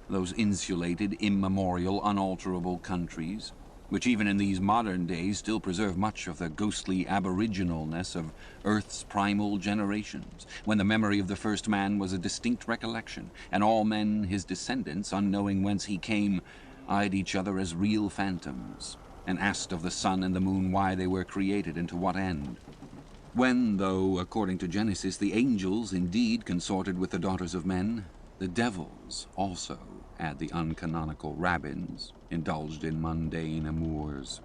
those insulated, immemorial, unalterable countries, which even in these modern days still preserve much of the ghostly aboriginalness of Earth's primal generations, when the memory of the first man was a distinct recollection, and all men, his descendants, unknowing whence he came, eyed each other as real phantoms, and asked of the sun and the moon why they were created and to what end. When, though, according to Genesis, the angels indeed consorted with the daughters of men, the devils also add the uncanonical rabbins, indulged in mundane amours.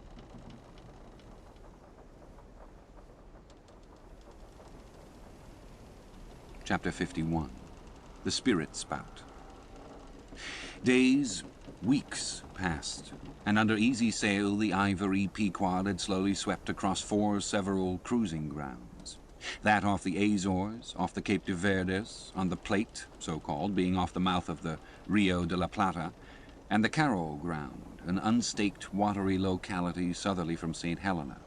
Chapter 51. The Spirit Spout. Days, weeks passed, and under easy sail the ivory Pequod had slowly swept across 4 several cruising grounds. That off the Azores, off the Cape de Verdes, on the Plate, so-called, being off the mouth of the Rio de la Plata, and the Carroll Ground, an unstaked watery locality southerly from St. Helena.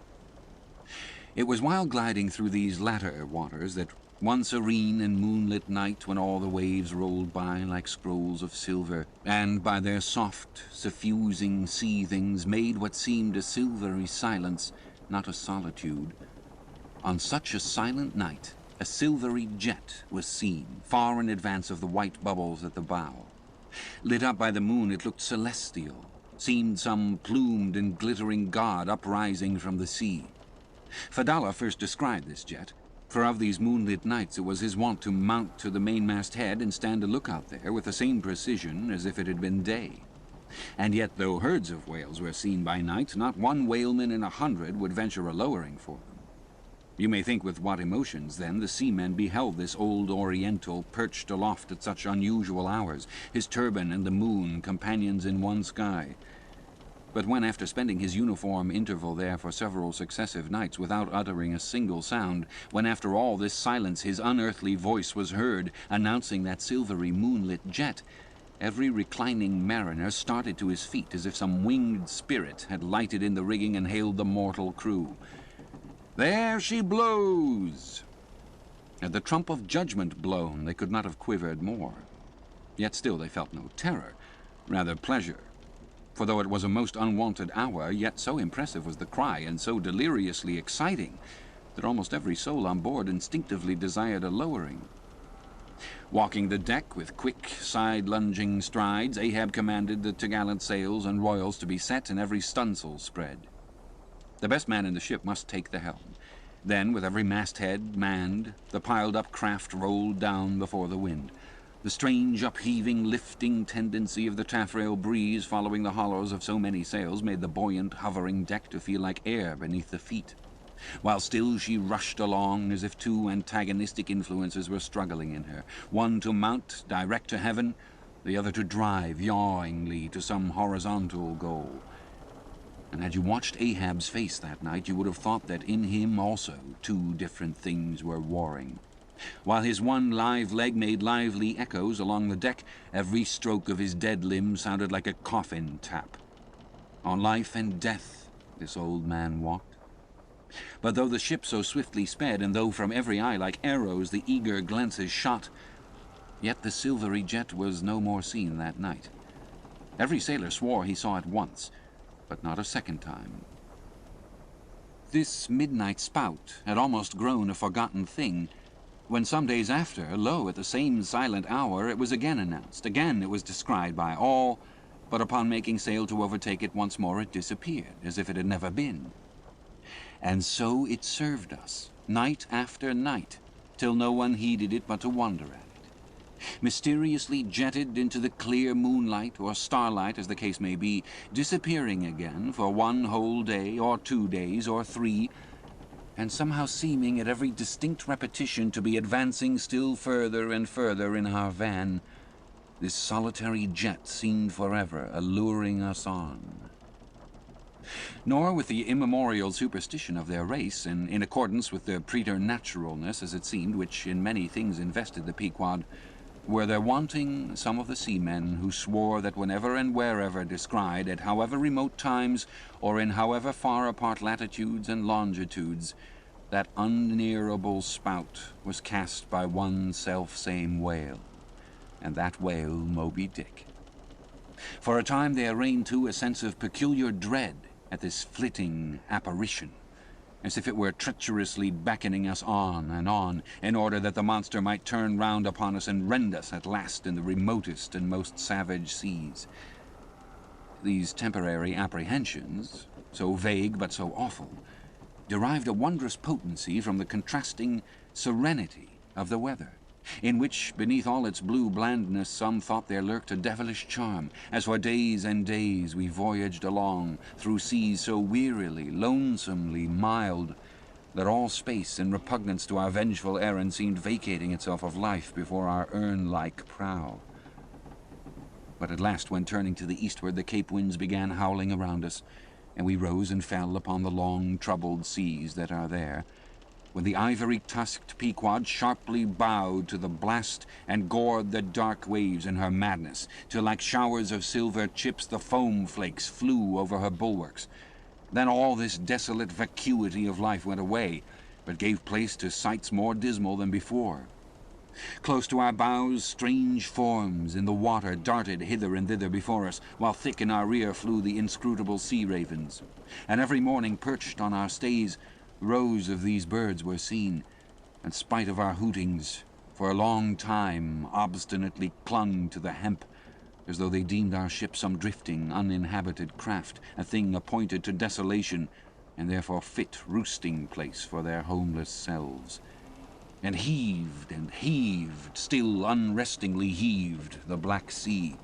It was while gliding through these latter waters that one serene and moonlit night, when all the waves rolled by like scrolls of silver, and by their soft, suffusing seethings made what seemed a silvery silence, not a solitude. On such a silent night, a silvery jet was seen, far in advance of the white bubbles at the bow. Lit up by the moon, it looked celestial, seemed some plumed and glittering god uprising from the sea. Fadalla first described this jet, for of these moonlit nights it was his wont to mount to the mainmast head and stand a lookout there with the same precision as if it had been day. And yet, though herds of whales were seen by night, not one whaleman in 100 would venture a lowering for them. You may think with what emotions, then, the seamen beheld this old Oriental perched aloft at such unusual hours, his turban and the moon companions in one sky. But when, after spending his uniform interval there for several successive nights without uttering a single sound, when after all this silence his unearthly voice was heard, announcing that silvery moonlit jet, every reclining mariner started to his feet as if some winged spirit had lighted in the rigging and hailed the mortal crew. "There she blows!" Had the trump of judgment blown, they could not have quivered more. Yet still they felt no terror, rather pleasure. For though it was a most unwonted hour, yet so impressive was the cry, and so deliriously exciting, that almost every soul on board instinctively desired a lowering. Walking the deck with quick, side-lunging strides, Ahab commanded the topgallant sails and royals to be set and every stunsail spread. The best man in the ship must take the helm. Then, with every masthead manned, the piled-up craft rolled down before the wind. The strange, upheaving, lifting tendency of the taffrail breeze following the hollows of so many sails made the buoyant, hovering deck to feel like air beneath the feet, while still she rushed along as if 2 antagonistic influences were struggling in her, one to mount direct to heaven, the other to drive yawingly to some horizontal goal. And had you watched Ahab's face that night, you would have thought that in him also 2 different things were warring. While his one live leg made lively echoes along the deck, every stroke of his dead limb sounded like a coffin tap. On life and death this old man walked. But though the ship so swiftly sped, and though from every eye like arrows the eager glances shot, yet the silvery jet was no more seen that night. Every sailor swore he saw it once, but not a second time. This midnight spout had almost grown a forgotten thing, when some days after, lo, at the same silent hour, it was again announced. Again it was descried by all, but upon making sail to overtake it once more it disappeared, as if it had never been. And so it served us, night after night, till no one heeded it but to wonder at it. Mysteriously jetted into the clear moonlight, or starlight as the case may be, disappearing again for 1 whole day, or 2 days, or 3, and somehow seeming at every distinct repetition to be advancing still further and further in our van, this solitary jet seemed forever alluring us on. Nor with the immemorial superstition of their race, and in accordance with their preternaturalness, as it seemed, which in many things invested the Pequod, were there wanting some of the seamen who swore that whenever and wherever descried, at however remote times, or in however far apart latitudes and longitudes, that unnearable spout was cast by one self-same whale, and that whale Moby Dick. For a time there reigned, too, a sense of peculiar dread at this flitting apparition, as if it were treacherously beckoning us on, in order that the monster might turn round upon us and rend us at last in the remotest and most savage seas. These temporary apprehensions, so vague but so awful, derived a wondrous potency from the contrasting serenity of the weather, in which, beneath all its blue blandness, some thought there lurked a devilish charm, as for days and days we voyaged along through seas so wearily, lonesomely mild, that all space and repugnance to our vengeful errand seemed vacating itself of life before our urn-like prow. But at last, when turning to the eastward, the Cape winds began howling around us, and we rose and fell upon the long, troubled seas that are there, when the ivory-tusked Pequod sharply bowed to the blast and gored the dark waves in her madness, till like showers of silver chips the foam flakes flew over her bulwarks. Then all this desolate vacuity of life went away, but gave place to sights more dismal than before. Close to our bows, strange forms in the water darted hither and thither before us, while thick in our rear flew the inscrutable sea-ravens. And every morning, perched on our stays, rows of these birds were seen, and spite of our hootings, for a long time obstinately clung to the hemp, as though they deemed our ship some drifting, uninhabited craft, a thing appointed to desolation, and therefore fit roosting place for their homeless selves. And heaved, still unrestingly heaved, the black sea,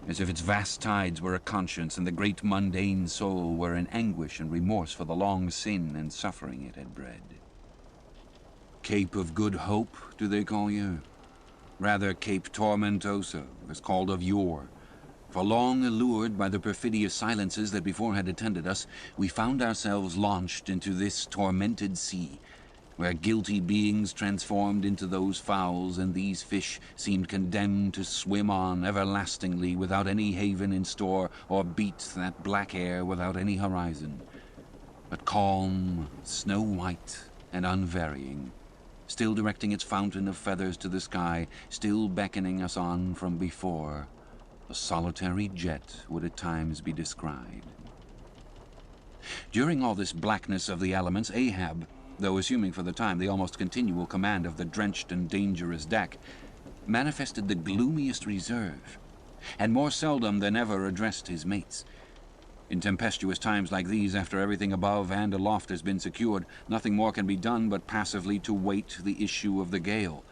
as if its vast tides were a conscience, and the great mundane soul were in anguish and remorse for the long sin and suffering it had bred. Cape of Good Hope, do they call you? Rather Cape Tormentoso, as called of yore. For long allured by the perfidious silences that before had attended us, we found ourselves launched into this tormented sea, where guilty beings transformed into those fowls and these fish seemed condemned to swim on everlastingly without any haven in store, or beat that black air without any horizon. But calm, snow-white, and unvarying, still directing its fountain of feathers to the sky, still beckoning us on from before, a solitary jet would at times be descried. During all this blackness of the elements, Ahab, though assuming for the time the almost continual command of the drenched and dangerous deck, manifested the gloomiest reserve, and more seldom than ever addressed his mates. In tempestuous times like these, after everything above and aloft has been secured, nothing more can be done but passively to wait the issue of the gale.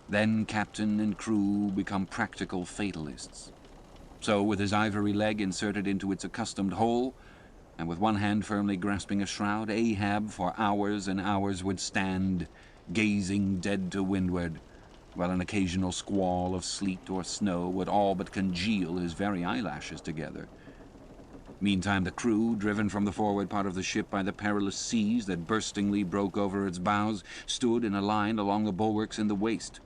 Then captain and crew become practical fatalists. So, with his ivory leg inserted into its accustomed hole, and with one hand firmly grasping a shroud, Ahab for hours and hours would stand, gazing dead to windward, while an occasional squall of sleet or snow would all but congeal his very eyelashes together. Meantime the crew, driven from the forward part of the ship by the perilous seas that burstingly broke over its bows, stood in a line along the bulwarks in the waist,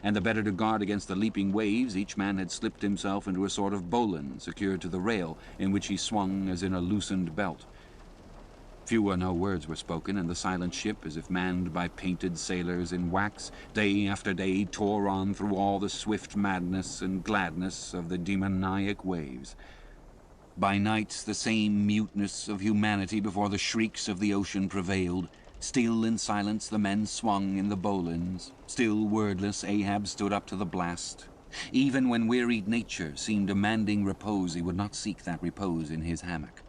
and the better to guard against the leaping waves, each man had slipped himself into a sort of bowline secured to the rail, in which he swung as in a loosened belt. Few or no words were spoken, and the silent ship, as if manned by painted sailors in wax, day after day tore on through all the swift madness and gladness of the demoniac waves. By night the same muteness of humanity before the shrieks of the ocean prevailed. Still in silence the men swung in the bowlines. Still wordless Ahab stood up to the blast. Even when wearied nature seemed demanding repose, he would not seek that repose in his hammock.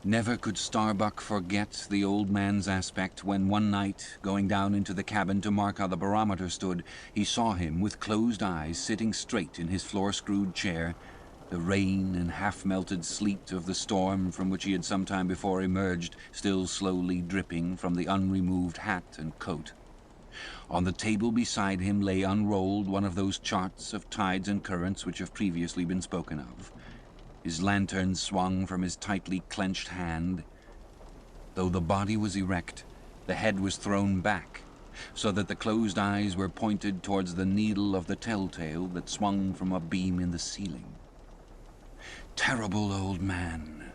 Never could Starbuck forget the old man's aspect when one night, going down into the cabin to mark how the barometer stood, he saw him with closed eyes sitting straight in his floor-screwed chair, the rain and half-melted sleet of the storm from which he had some time before emerged still slowly dripping from the unremoved hat and coat. On the table beside him lay unrolled one of those charts of tides and currents which have previously been spoken of. His lantern swung from his tightly clenched hand. Though the body was erect, the head was thrown back, so that the closed eyes were pointed towards the needle of the telltale that swung from a beam in the ceiling. Terrible old man,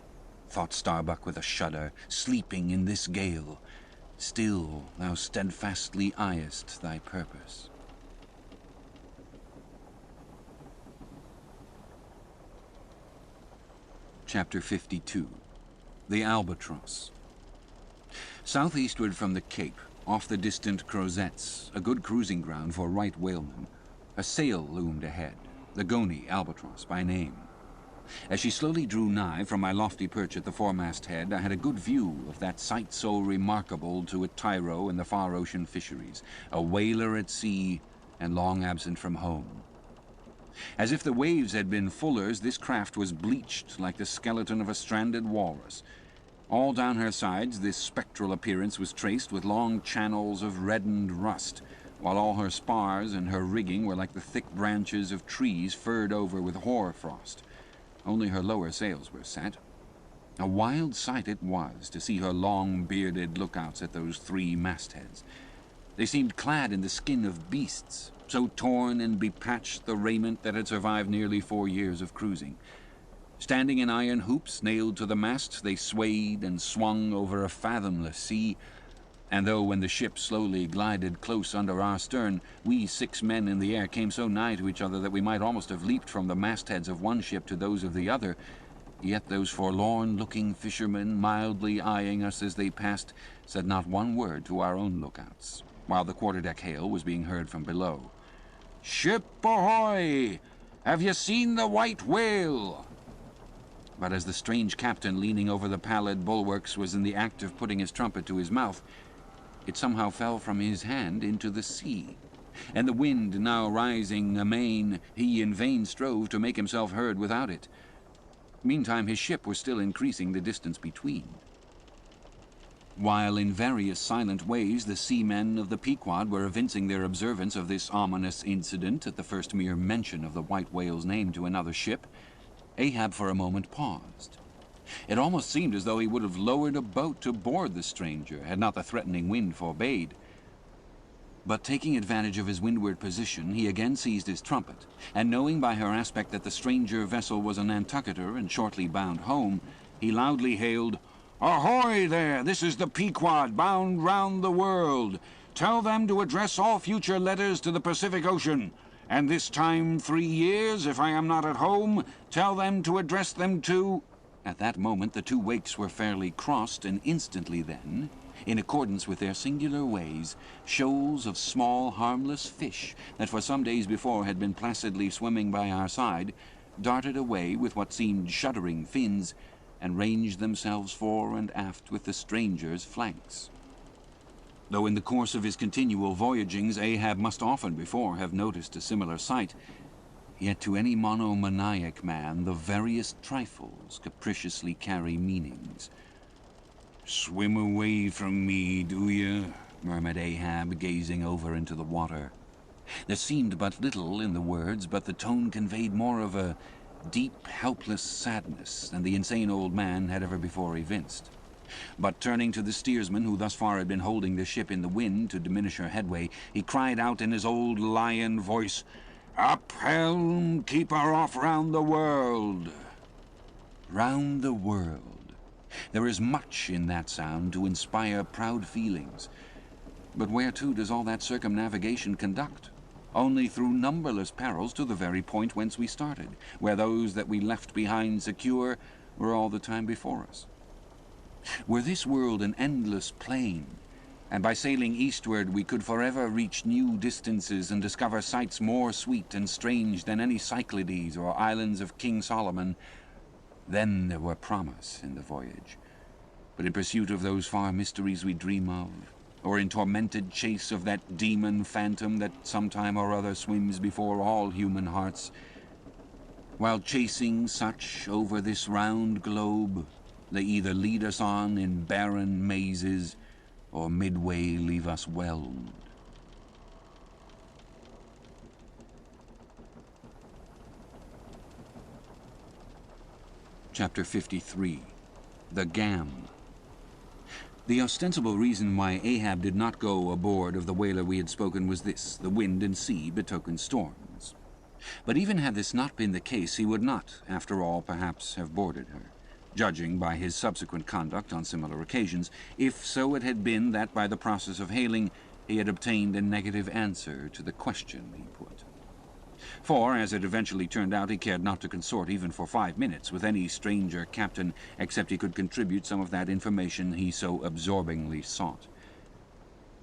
thought Starbuck with a shudder, sleeping in this gale. Still thou steadfastly eyest thy purpose. Chapter 52. The Albatross. Southeastward from the Cape, off the distant Crozettes, a good cruising ground for right whalemen, a sail loomed ahead, the Goni Albatross by name. As she slowly drew nigh from my lofty perch at the foremast head, I had a good view of that sight so remarkable to a tyro in the far ocean fisheries, a whaler at sea and long absent from home. As if the waves had been fullers, this craft was bleached like the skeleton of a stranded walrus. All down her sides this spectral appearance was traced with long channels of reddened rust, while all her spars and her rigging were like the thick branches of trees furred over with hoar-frost. Only her lower sails were set. A wild sight it was to see her long bearded lookouts at those 3 mastheads. They seemed clad in the skin of beasts, so torn and bepatched the raiment that had survived nearly 4 years of cruising. Standing in iron hoops nailed to the masts, they swayed and swung over a fathomless sea, and though when the ship slowly glided close under our stern, we 6 men in the air came so nigh to each other that we might almost have leaped from the mastheads of one ship to those of the other, yet those forlorn-looking fishermen, mildly eyeing us as they passed, said not one word to our own lookouts, while the quarter-deck hail was being heard from below. "Ship ahoy! Have you seen the white whale?" But as the strange captain leaning over the pallid bulwarks was in the act of putting his trumpet to his mouth, it somehow fell from his hand into the sea, and the wind now rising amain, he in vain strove to make himself heard without it. Meantime his ship was still increasing the distance between. While in various silent ways the seamen of the Pequod were evincing their observance of this ominous incident at the first mere mention of the white whale's name to another ship, Ahab for a moment paused. It almost seemed as though he would have lowered a boat to board the stranger, had not the threatening wind forbade. But taking advantage of his windward position, he again seized his trumpet, and knowing by her aspect that the stranger vessel was a Nantucketer and shortly bound home, he loudly hailed, "Ahoy there! This is the Pequod, bound round the world. Tell them to address all future letters to the Pacific Ocean. And this time 3 years, if I am not at home, tell them to address them to—" At that moment the 2 wakes were fairly crossed, and instantly then, in accordance with their singular ways, shoals of small, harmless fish that for some days before had been placidly swimming by our side, darted away with what seemed shuddering fins, and ranged themselves fore and aft with the stranger's flanks. Though in the course of his continual voyagings Ahab must often before have noticed a similar sight, yet to any monomaniac man the veriest trifles capriciously carry meanings. "Swim away from me, do you?" murmured Ahab, gazing over into the water. There seemed but little in the words, but the tone conveyed more of a deep, helpless sadness than the insane old man had ever before evinced. But turning to the steersman, who thus far had been holding the ship in the wind to diminish her headway, he cried out in his old lion voice, "Up helm, keep her off round the world." Round the world. There is much in that sound to inspire proud feelings. But whereto does all that circumnavigation conduct? Only through numberless perils to the very point whence we started, where those that we left behind secure were all the time before us. Were this world an endless plain, and by sailing eastward we could forever reach new distances and discover sights more sweet and strange than any Cyclades or islands of King Solomon, then there were promise in the voyage. But in pursuit of those far mysteries we dream of, or in tormented chase of that demon phantom that sometime or other swims before all human hearts, while chasing such over this round globe, they either lead us on in barren mazes, or midway leave us whelmed. Chapter 53. The Gam. The ostensible reason why Ahab did not go aboard of the whaler we had spoken was this: the wind and sea betokened storms. But even had this not been the case, he would not, after all, perhaps have boarded her, judging by his subsequent conduct on similar occasions, if so it had been that by the process of hailing he had obtained a negative answer to the question he put. For, as it eventually turned out, he cared not to consort even for 5 minutes with any stranger captain, except he could contribute some of that information he so absorbingly sought.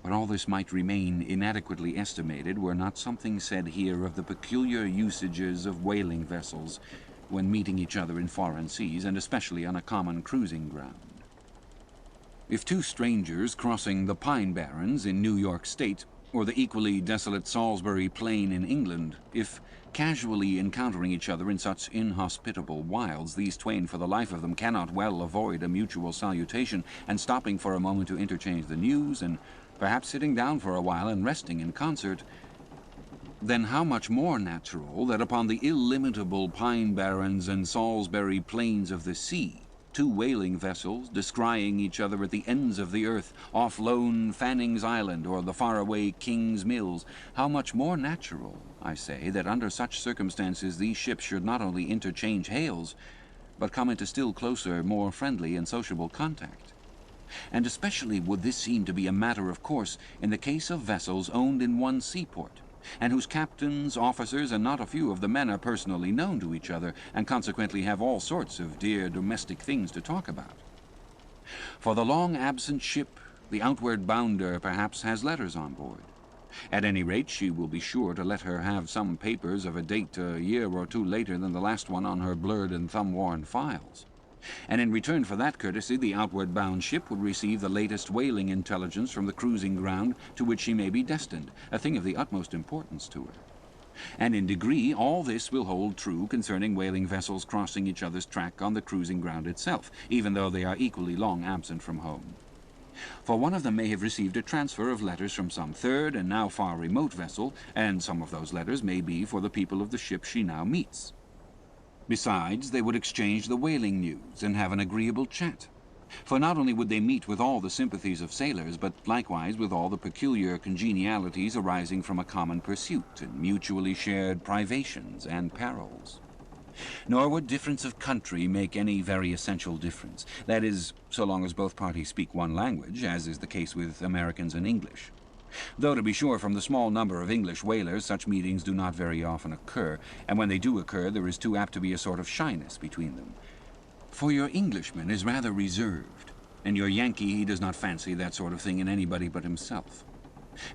But all this might remain inadequately estimated were not something said here of the peculiar usages of whaling vessels, when meeting each other in foreign seas, and especially on a common cruising ground. If two strangers crossing the Pine Barrens in New York State, or the equally desolate Salisbury Plain in England, if casually encountering each other in such inhospitable wilds, these twain for the life of them cannot well avoid a mutual salutation, and stopping for a moment to interchange the news, and perhaps sitting down for a while and resting in concert, then how much more natural that upon the illimitable Pine Barrens and Salisbury Plains of the sea, two whaling vessels, descrying each other at the ends of the earth, off lone Fanning's Island or the faraway King's Mills, how much more natural, I say, that under such circumstances these ships should not only interchange hails, but come into still closer, more friendly and sociable contact. And especially would this seem to be a matter of course in the case of vessels owned in one seaport, and whose captains, officers, and not a few of the men are personally known to each other, and consequently have all sorts of dear domestic things to talk about. For the long-absent ship, the outward bounder, perhaps, has letters on board. At any rate, she will be sure to let her have some papers of a date a year or two later than the last one on her blurred and thumb-worn files. And in return for that courtesy, the outward-bound ship would receive the latest whaling intelligence from the cruising ground to which she may be destined, a thing of the utmost importance to her. And in degree, all this will hold true concerning whaling vessels crossing each other's track on the cruising ground itself, even though they are equally long absent from home. For one of them may have received a transfer of letters from some third and now far remote vessel, and some of those letters may be for the people of the ship she now meets. Besides, they would exchange the whaling news and have an agreeable chat. For not only would they meet with all the sympathies of sailors, but likewise with all the peculiar congenialities arising from a common pursuit and mutually shared privations and perils. Nor would difference of country make any very essential difference. That is, so long as both parties speak one language, as is the case with Americans and English. Though, to be sure, from the small number of English whalers, such meetings do not very often occur, and when they do occur, there is too apt to be a sort of shyness between them. For your Englishman is rather reserved, and your Yankee he does not fancy that sort of thing in anybody but himself.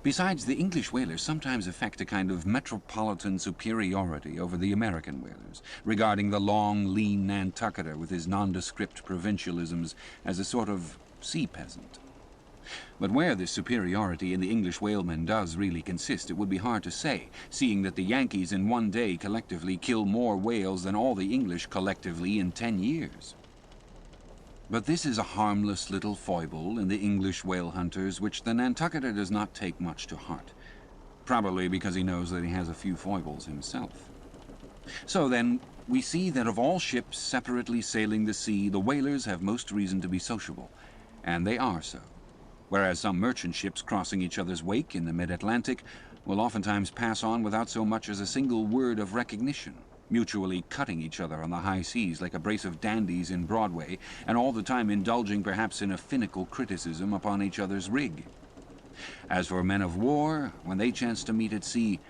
Besides, the English whalers sometimes affect a kind of metropolitan superiority over the American whalers, regarding the long, lean Nantucketer with his nondescript provincialisms as a sort of sea peasant. But where this superiority in the English whalemen does really consist, it would be hard to say, seeing that the Yankees in one day collectively kill more whales than all the English collectively in 10 years. But this is a harmless little foible in the English whale hunters which the Nantucketer does not take much to heart, probably because he knows that he has a few foibles himself. So then, we see that of all ships separately sailing the sea, the whalers have most reason to be sociable, and they are so. Whereas some merchant ships crossing each other's wake in the mid-Atlantic will oftentimes pass on without so much as a single word of recognition, mutually cutting each other on the high seas like a brace of dandies in Broadway, and all the time indulging perhaps in a finical criticism upon each other's rig. As for men of war, when they chance to meet at sea,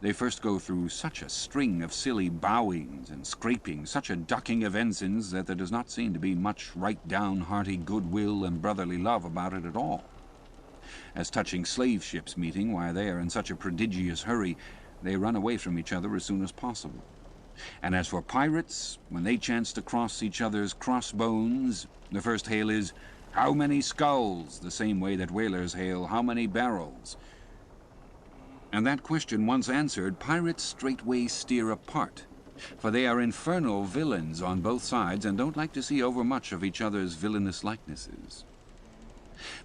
they first go through such a string of silly bowings and scrapings, such a ducking of ensigns, that there does not seem to be much right-down hearty goodwill and brotherly love about it at all. As touching slave ships meeting, why they are in such a prodigious hurry, they run away from each other as soon as possible. And as for pirates, when they chance to cross each other's crossbones, the first hail is, "How many skulls?" the same way that whalers hail, "How many barrels?" And that question once answered, pirates straightway steer apart, for they are infernal villains on both sides and don't like to see overmuch of each other's villainous likenesses.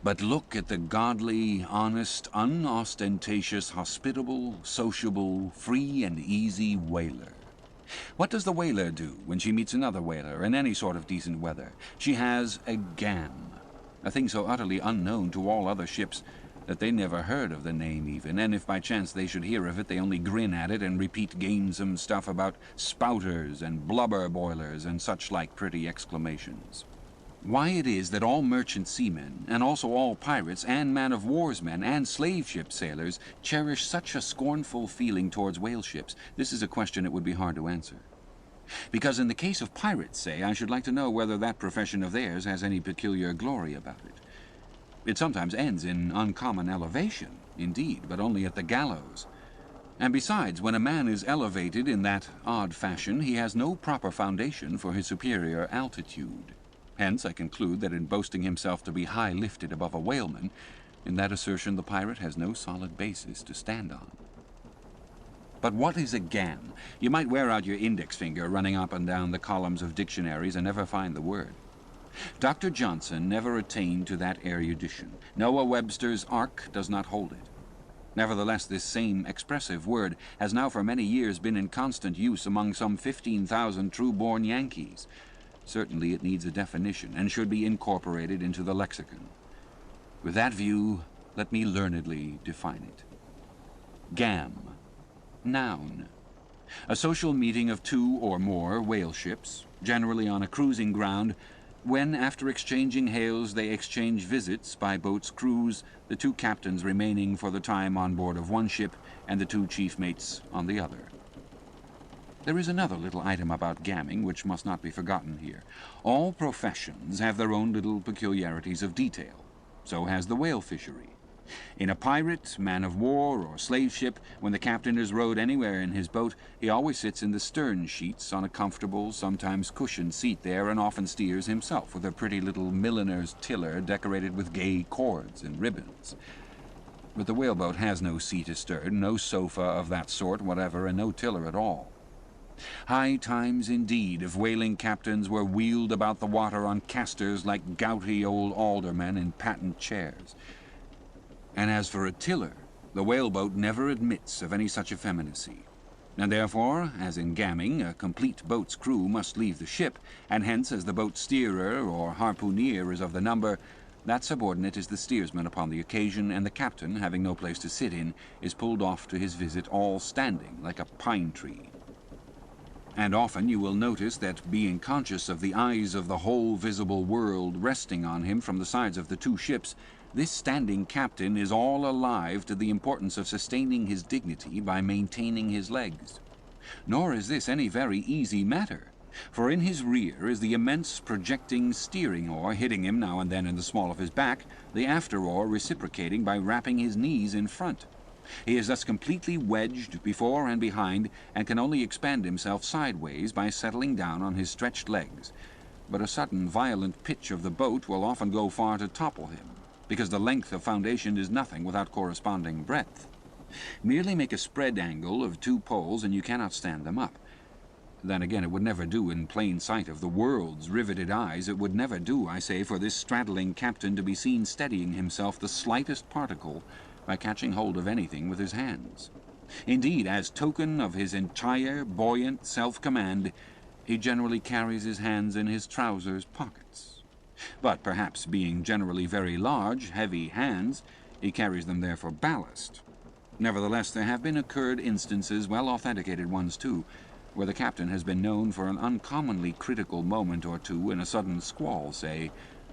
But look at the godly, honest, unostentatious, hospitable, sociable, free and easy whaler. What does the whaler do when she meets another whaler in any sort of decent weather? She has a gam, a thing so utterly unknown to all other ships that they never heard of the name even, and if by chance they should hear of it, they only grin at it and repeat gamesome stuff about spouters and blubber boilers and such like pretty exclamations. Why it is that all merchant seamen, and also all pirates and man-of-war's men and slave-ship sailors cherish such a scornful feeling towards whale ships, this is a question it would be hard to answer. Because in the case of pirates, say, I should like to know whether that profession of theirs has any peculiar glory about it. It sometimes ends in uncommon elevation, indeed, but only at the gallows. And besides, when a man is elevated in that odd fashion, he has no proper foundation for his superior altitude. Hence, I conclude that in boasting himself to be high-lifted above a whaleman, in that assertion the pirate has no solid basis to stand on. But what is a gam? You might wear out your index finger running up and down the columns of dictionaries and never find the word. Dr. Johnson never attained to that erudition. Noah Webster's Ark does not hold it. Nevertheless, this same expressive word has now for many years been in constant use among some 15,000 true-born Yankees. Certainly it needs a definition and should be incorporated into the lexicon. With that view, let me learnedly define it. Gam. Noun. A social meeting of two or more whale ships, generally on a cruising ground, when, after exchanging hails, they exchange visits by boat's crews, the two captains remaining for the time on board of one ship and the two chief mates on the other. There is another little item about gamming which must not be forgotten here. All professions have their own little peculiarities of detail. So has the whale fishery. In a pirate, man of war, or slave ship, when the captain is rowed anywhere in his boat, he always sits in the stern sheets on a comfortable, sometimes cushioned seat there, and often steers himself with a pretty little milliner's tiller decorated with gay cords and ribbons. But the whaleboat has no seat astern, no sofa of that sort whatever, and no tiller at all. High times indeed if whaling captains were wheeled about the water on casters like gouty old aldermen in patent chairs. And as for a tiller, the whaleboat never admits of any such effeminacy. And therefore, as in gamming, a complete boat's crew must leave the ship, and hence, as the boat's steerer or harpooneer is of the number, that subordinate is the steersman upon the occasion, and the captain, having no place to sit in, is pulled off to his visit all standing like a pine tree. And often you will notice that, being conscious of the eyes of the whole visible world resting on him from the sides of the two ships, this standing captain is all alive to the importance of sustaining his dignity by maintaining his legs. Nor is this any very easy matter, for in his rear is the immense projecting steering oar hitting him now and then in the small of his back, the after oar reciprocating by rapping his knees in front. He is thus completely wedged before and behind, and can only expand himself sideways by settling down on his stretched legs. But a sudden violent pitch of the boat will often go far to topple him, because the length of foundation is nothing without corresponding breadth. Merely make a spread angle of two poles and you cannot stand them up. Then again, it would never do in plain sight of the world's riveted eyes. It would never do, I say, for this straddling captain to be seen steadying himself the slightest particle by catching hold of anything with his hands. Indeed, as token of his entire buoyant self-command, he generally carries his hands in his trousers pockets. But perhaps being generally very large, heavy hands, he carries them there for ballast. Nevertheless, there have been occurred instances, well authenticated ones too, where the captain has been known for an uncommonly critical moment or two in a sudden squall, say,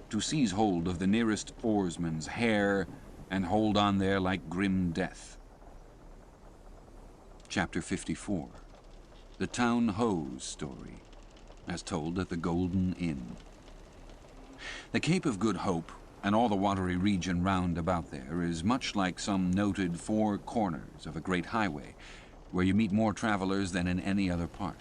to seize hold of the nearest oarsman's hair and hold on there like grim death. Chapter 54. The Town Ho's Story, as told at the Golden Inn. The Cape of Good Hope, and all the watery region round about there, is much like some noted four corners of a great highway, where you meet more travelers than in any other part.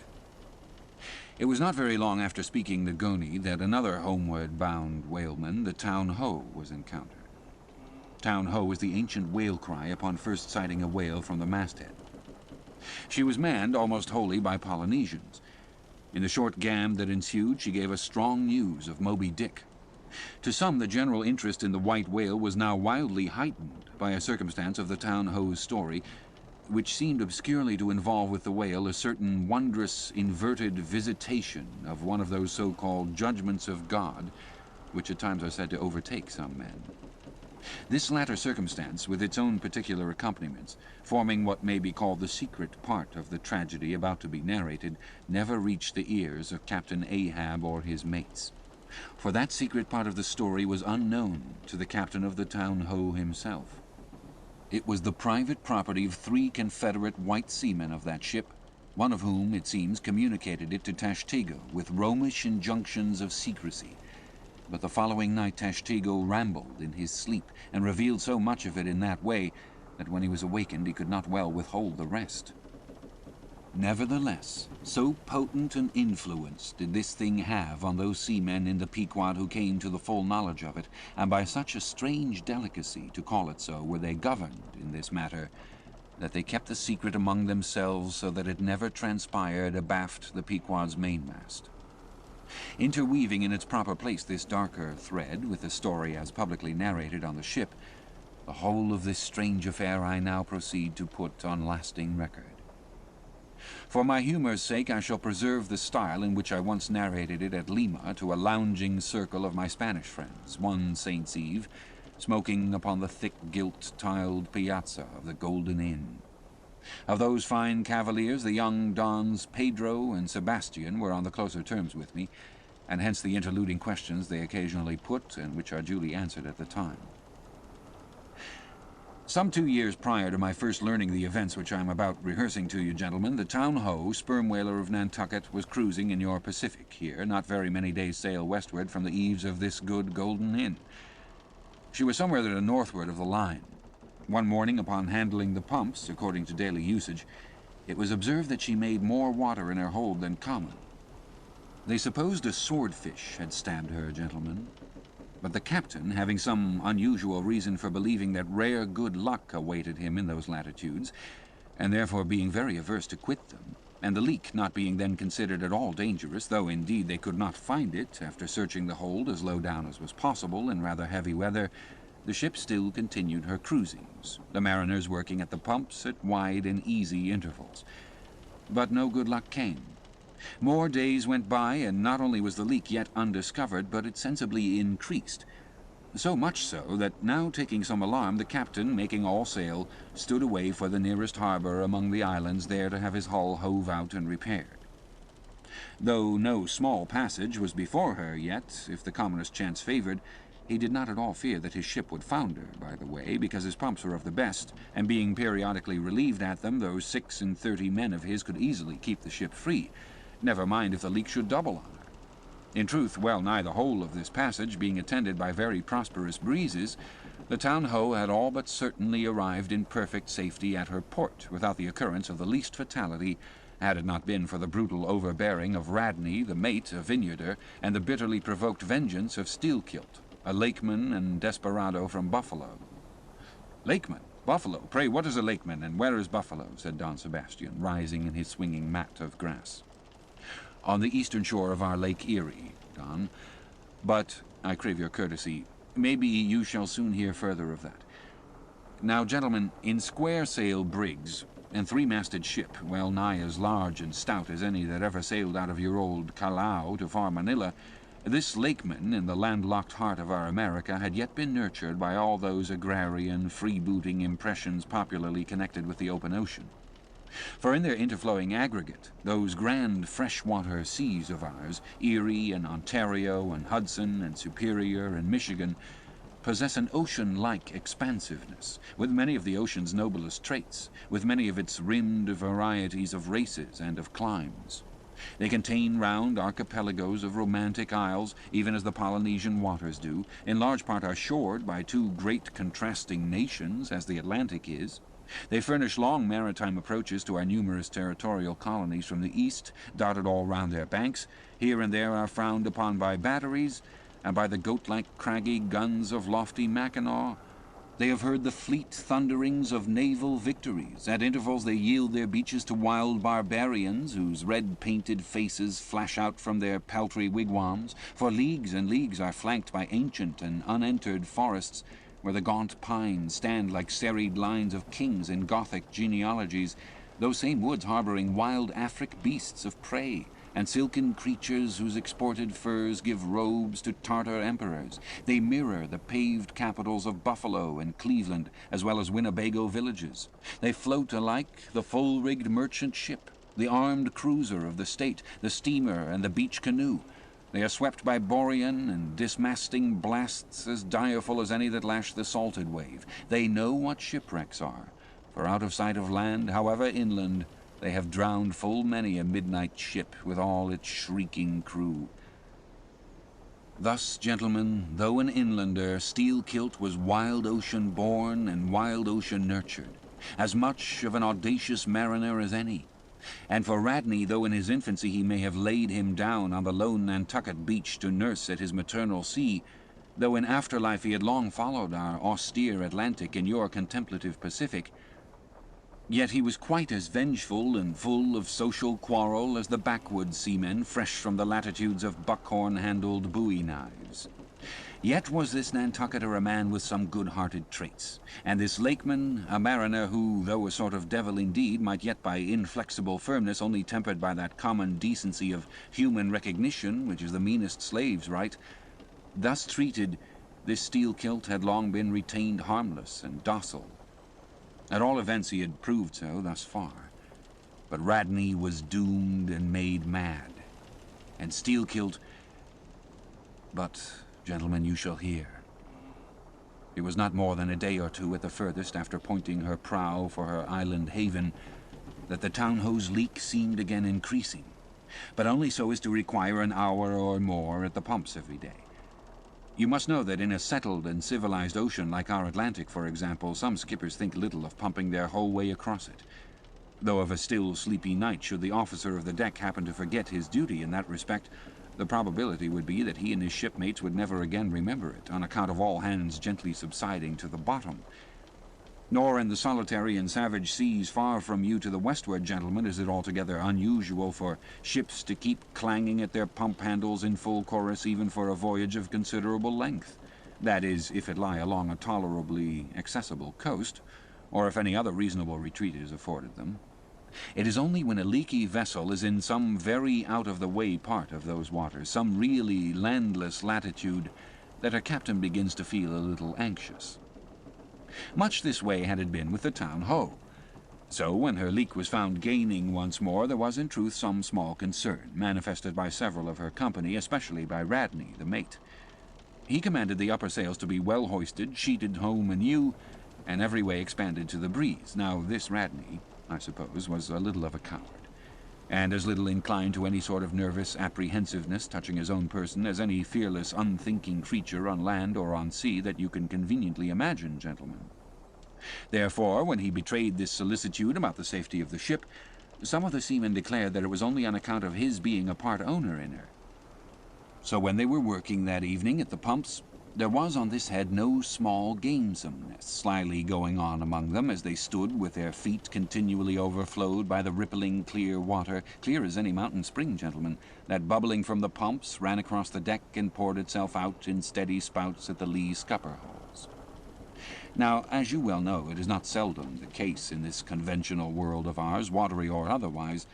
It was not very long after speaking the Goni that another homeward-bound whaleman, the Town Ho, was encountered. Town Ho is the ancient whale cry upon first sighting a whale from the masthead. She was manned almost wholly by Polynesians. In the short gam that ensued, she gave us strong news of Moby Dick. To some, the general interest in the white whale was now wildly heightened by a circumstance of the Town Ho's story, which seemed obscurely to involve with the whale a certain wondrous inverted visitation of one of those so-called judgments of God, which at times are said to overtake some men. This latter circumstance, with its own particular accompaniments, forming what may be called the secret part of the tragedy about to be narrated, never reached the ears of Captain Ahab or his mates. For that secret part of the story was unknown to the captain of the Town Ho himself. It was the private property of 3 Confederate white seamen of that ship, one of whom, it seems, communicated it to Tashtego with Romish injunctions of secrecy. But the following night Tashtego rambled in his sleep, and revealed so much of it in that way that when he was awakened he could not well withhold the rest. Nevertheless, so potent an influence did this thing have on those seamen in the Pequod who came to the full knowledge of it, and by such a strange delicacy, to call it so, were they governed in this matter, that they kept the secret among themselves so that it never transpired abaft the Pequod's mainmast. Interweaving in its proper place this darker thread with the story as publicly narrated on the ship, the whole of this strange affair I now proceed to put on lasting record. For my humour's sake I shall preserve the style in which I once narrated it at Lima to a lounging circle of my Spanish friends, one Saint's Eve, smoking upon the thick gilt tiled piazza of the Golden Inn. Of those fine cavaliers, the young Dons Pedro and Sebastian were on the closer terms with me, and hence the interluding questions they occasionally put, and which are duly answered at the time. Some 2 years prior to my first learning the events which I am about rehearsing to you, gentlemen, the Town-Ho, sperm whaler of Nantucket, was cruising in your Pacific here, not very many days' sail westward from the eaves of this good Golden Inn. She was somewhere to the northward of the line. One morning, upon handling the pumps, according to daily usage, it was observed that she made more water in her hold than common. They supposed a swordfish had stabbed her, gentlemen, but the captain, having some unusual reason for believing that rare good luck awaited him in those latitudes, and therefore being very averse to quit them, and the leak not being then considered at all dangerous, though indeed they could not find it, after searching the hold as low down as was possible in rather heavy weather, the ship still continued her cruisings, the mariners working at the pumps at wide and easy intervals. But no good luck came. More days went by, and not only was the leak yet undiscovered, but it sensibly increased. So much so that, now taking some alarm, the captain, making all sail, stood away for the nearest harbour among the islands, there to have his hull hove out and repaired. Though no small passage was before her yet, if the commonest chance favoured, he did not at all fear that his ship would founder, by the way, because his pumps were of the best, and being periodically relieved at them, those 36 men of his could easily keep the ship free. Never mind if the leak should double on her. In truth, well nigh the whole of this passage being attended by very prosperous breezes, the Town-Ho had all but certainly arrived in perfect safety at her port, without the occurrence of the least fatality, had it not been for the brutal overbearing of Radney, the mate, a vineyarder, and the bitterly provoked vengeance of Steelkilt, a lakeman and desperado from Buffalo. Lakeman? Buffalo? Pray, what is a lakeman, and where is Buffalo? Said Don Sebastian, rising in his swinging mat of grass. On the eastern shore of our Lake Erie, Don. But, I crave your courtesy, maybe you shall soon hear further of that. Now, gentlemen, in square-sail brigs, and three-masted ship, well nigh as large and stout as any that ever sailed out of your old Callao to far Manila, this lakeman, in the landlocked heart of our America, had yet been nurtured by all those agrarian, freebooting impressions popularly connected with the open ocean. For in their interflowing aggregate, those grand freshwater seas of ours, Erie and Ontario and Hudson and Superior and Michigan, possess an ocean-like expansiveness, with many of the ocean's noblest traits, with many of its rimmed varieties of races and of climes. They contain round archipelagos of romantic isles, even as the Polynesian waters do, in large part are shored by two great contrasting nations, as the Atlantic is. They furnish long maritime approaches to our numerous territorial colonies from the east, dotted all round their banks. Here and there are frowned upon by batteries, and by the goat-like craggy guns of lofty Mackinaw. They have heard the fleet thunderings of naval victories. At intervals they yield their beaches to wild barbarians, whose red-painted faces flash out from their peltry wigwams. For leagues and leagues are flanked by ancient and unentered forests, where the gaunt pines stand like serried lines of kings in Gothic genealogies, those same woods harboring wild Afric beasts of prey, and silken creatures whose exported furs give robes to Tartar emperors. They mirror the paved capitals of Buffalo and Cleveland, as well as Winnebago villages. They float alike the full-rigged merchant ship, the armed cruiser of the state, the steamer and the beach canoe. They are swept by Borean and dismasting blasts as direful as any that lash the salted wave. They know what shipwrecks are, for out of sight of land, however inland, they have drowned full many a midnight ship with all its shrieking crew. Thus, gentlemen, though an inlander, Steelkilt was wild ocean born and wild ocean nurtured, as much of an audacious mariner as any. And for Radney, though in his infancy he may have laid him down on the lone Nantucket beach to nurse at his maternal sea, though in afterlife he had long followed our austere Atlantic and your contemplative Pacific, yet he was quite as vengeful and full of social quarrel as the backwoods seamen fresh from the latitudes of buckhorn-handled bowie knives. Yet was this Nantucketer a man with some good-hearted traits, and this Lakeman a mariner who, though a sort of devil indeed, might yet by inflexible firmness only tempered by that common decency of human recognition which is the meanest slave's right. Thus treated, this Steelkilt had long been retained harmless and docile. At all events he had proved so thus far. But Radney was doomed and made mad. And Steelkilt... But, gentlemen, you shall hear. It was not more than a day or two at the furthest after pointing her prow for her island haven that the town-hose leak seemed again increasing, but only so as to require an hour or more at the pumps every day. You must know that in a settled and civilized ocean like our Atlantic, for example, some skippers think little of pumping their whole way across it. Though of a still sleepy night, should the officer of the deck happen to forget his duty in that respect, the probability would be that he and his shipmates would never again remember it, on account of all hands gently subsiding to the bottom. Nor in the solitary and savage seas far from you to the westward, gentlemen, is it altogether unusual for ships to keep clanging at their pump handles in full chorus even for a voyage of considerable length. That is, if it lie along a tolerably accessible coast, or if any other reasonable retreat is afforded them. It is only when a leaky vessel is in some very out-of-the-way part of those waters, some really landless latitude, that her captain begins to feel a little anxious. Much this way had it been with the town-ho. So when her leak was found gaining once more, there was in truth some small concern, manifested by several of her company, especially by Radney, the mate. He commanded the upper sails to be well hoisted, sheeted home anew, and every way expanded to the breeze. Now this Radney, I suppose, was a little of a coward, and as little inclined to any sort of nervous apprehensiveness touching his own person as any fearless, unthinking creature on land or on sea that you can conveniently imagine, gentlemen. Therefore, when he betrayed this solicitude about the safety of the ship, some of the seamen declared that it was only on account of his being a part owner in her. So when they were working that evening at the pumps, there was on this head no small gamesomeness slyly going on among them as they stood with their feet continually overflowed by the rippling clear water, clear as any mountain spring, gentlemen, that bubbling from the pumps ran across the deck and poured itself out in steady spouts at the lee scupper holes. Now, as you well know, it is not seldom the case in this conventional world of ours, watery or otherwise,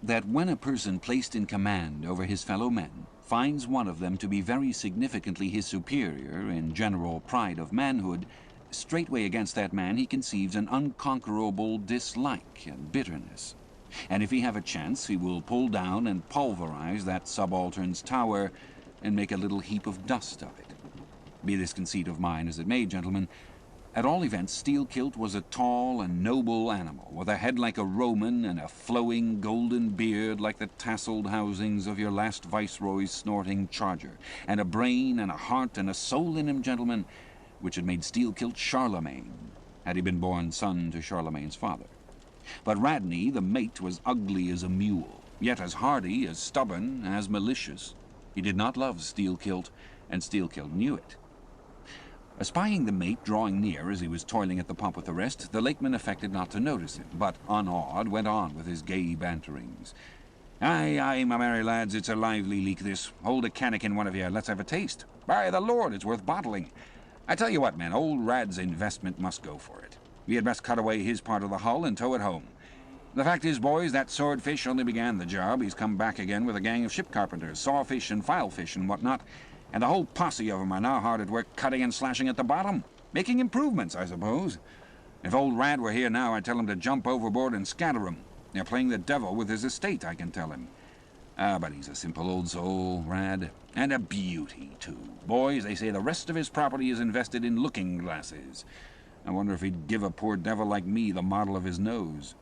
that when a person placed in command over his fellow men finds one of them to be very significantly his superior in general pride of manhood, straightway against that man he conceives an unconquerable dislike and bitterness. And if he have a chance, he will pull down and pulverize that subaltern's tower and make a little heap of dust of it. Be this conceit of mine as it may, gentlemen, at all events, Steelkilt was a tall and noble animal, with a head like a Roman and a flowing golden beard like the tasseled housings of your last viceroy's snorting charger, and a brain and a heart and a soul in him, gentlemen, which had made Steelkilt Charlemagne, had he been born son to Charlemagne's father. But Radney, the mate, was ugly as a mule, yet as hardy, as stubborn, as malicious. He did not love Steelkilt, and Steelkilt knew it. Espying the mate drawing near as he was toiling at the pump with the rest, the Lakeman affected not to notice him, but, unawed, went on with his gay banterings. "Aye, aye, my merry lads, it's a lively leak, this. Hold a cannikin, one of you, let's have a taste. By the Lord, it's worth bottling. I tell you what, men, old Rad's investment must go for it. We had best cut away his part of the hull and tow it home. The fact is, boys, that swordfish only began the job. He's come back again with a gang of ship carpenters, sawfish and filefish and what-not, and the whole posse of 'em are now hard at work cutting and slashing at the bottom, making improvements, I suppose. If old Rad were here now, I'd tell him to jump overboard and scatter 'em. They're playing the devil with his estate, I can tell him. But he's a simple old soul, Rad, and a beauty, too. Boys, they say the rest of his property is invested in looking-glasses. I wonder if he'd give a poor devil like me the model of his nose."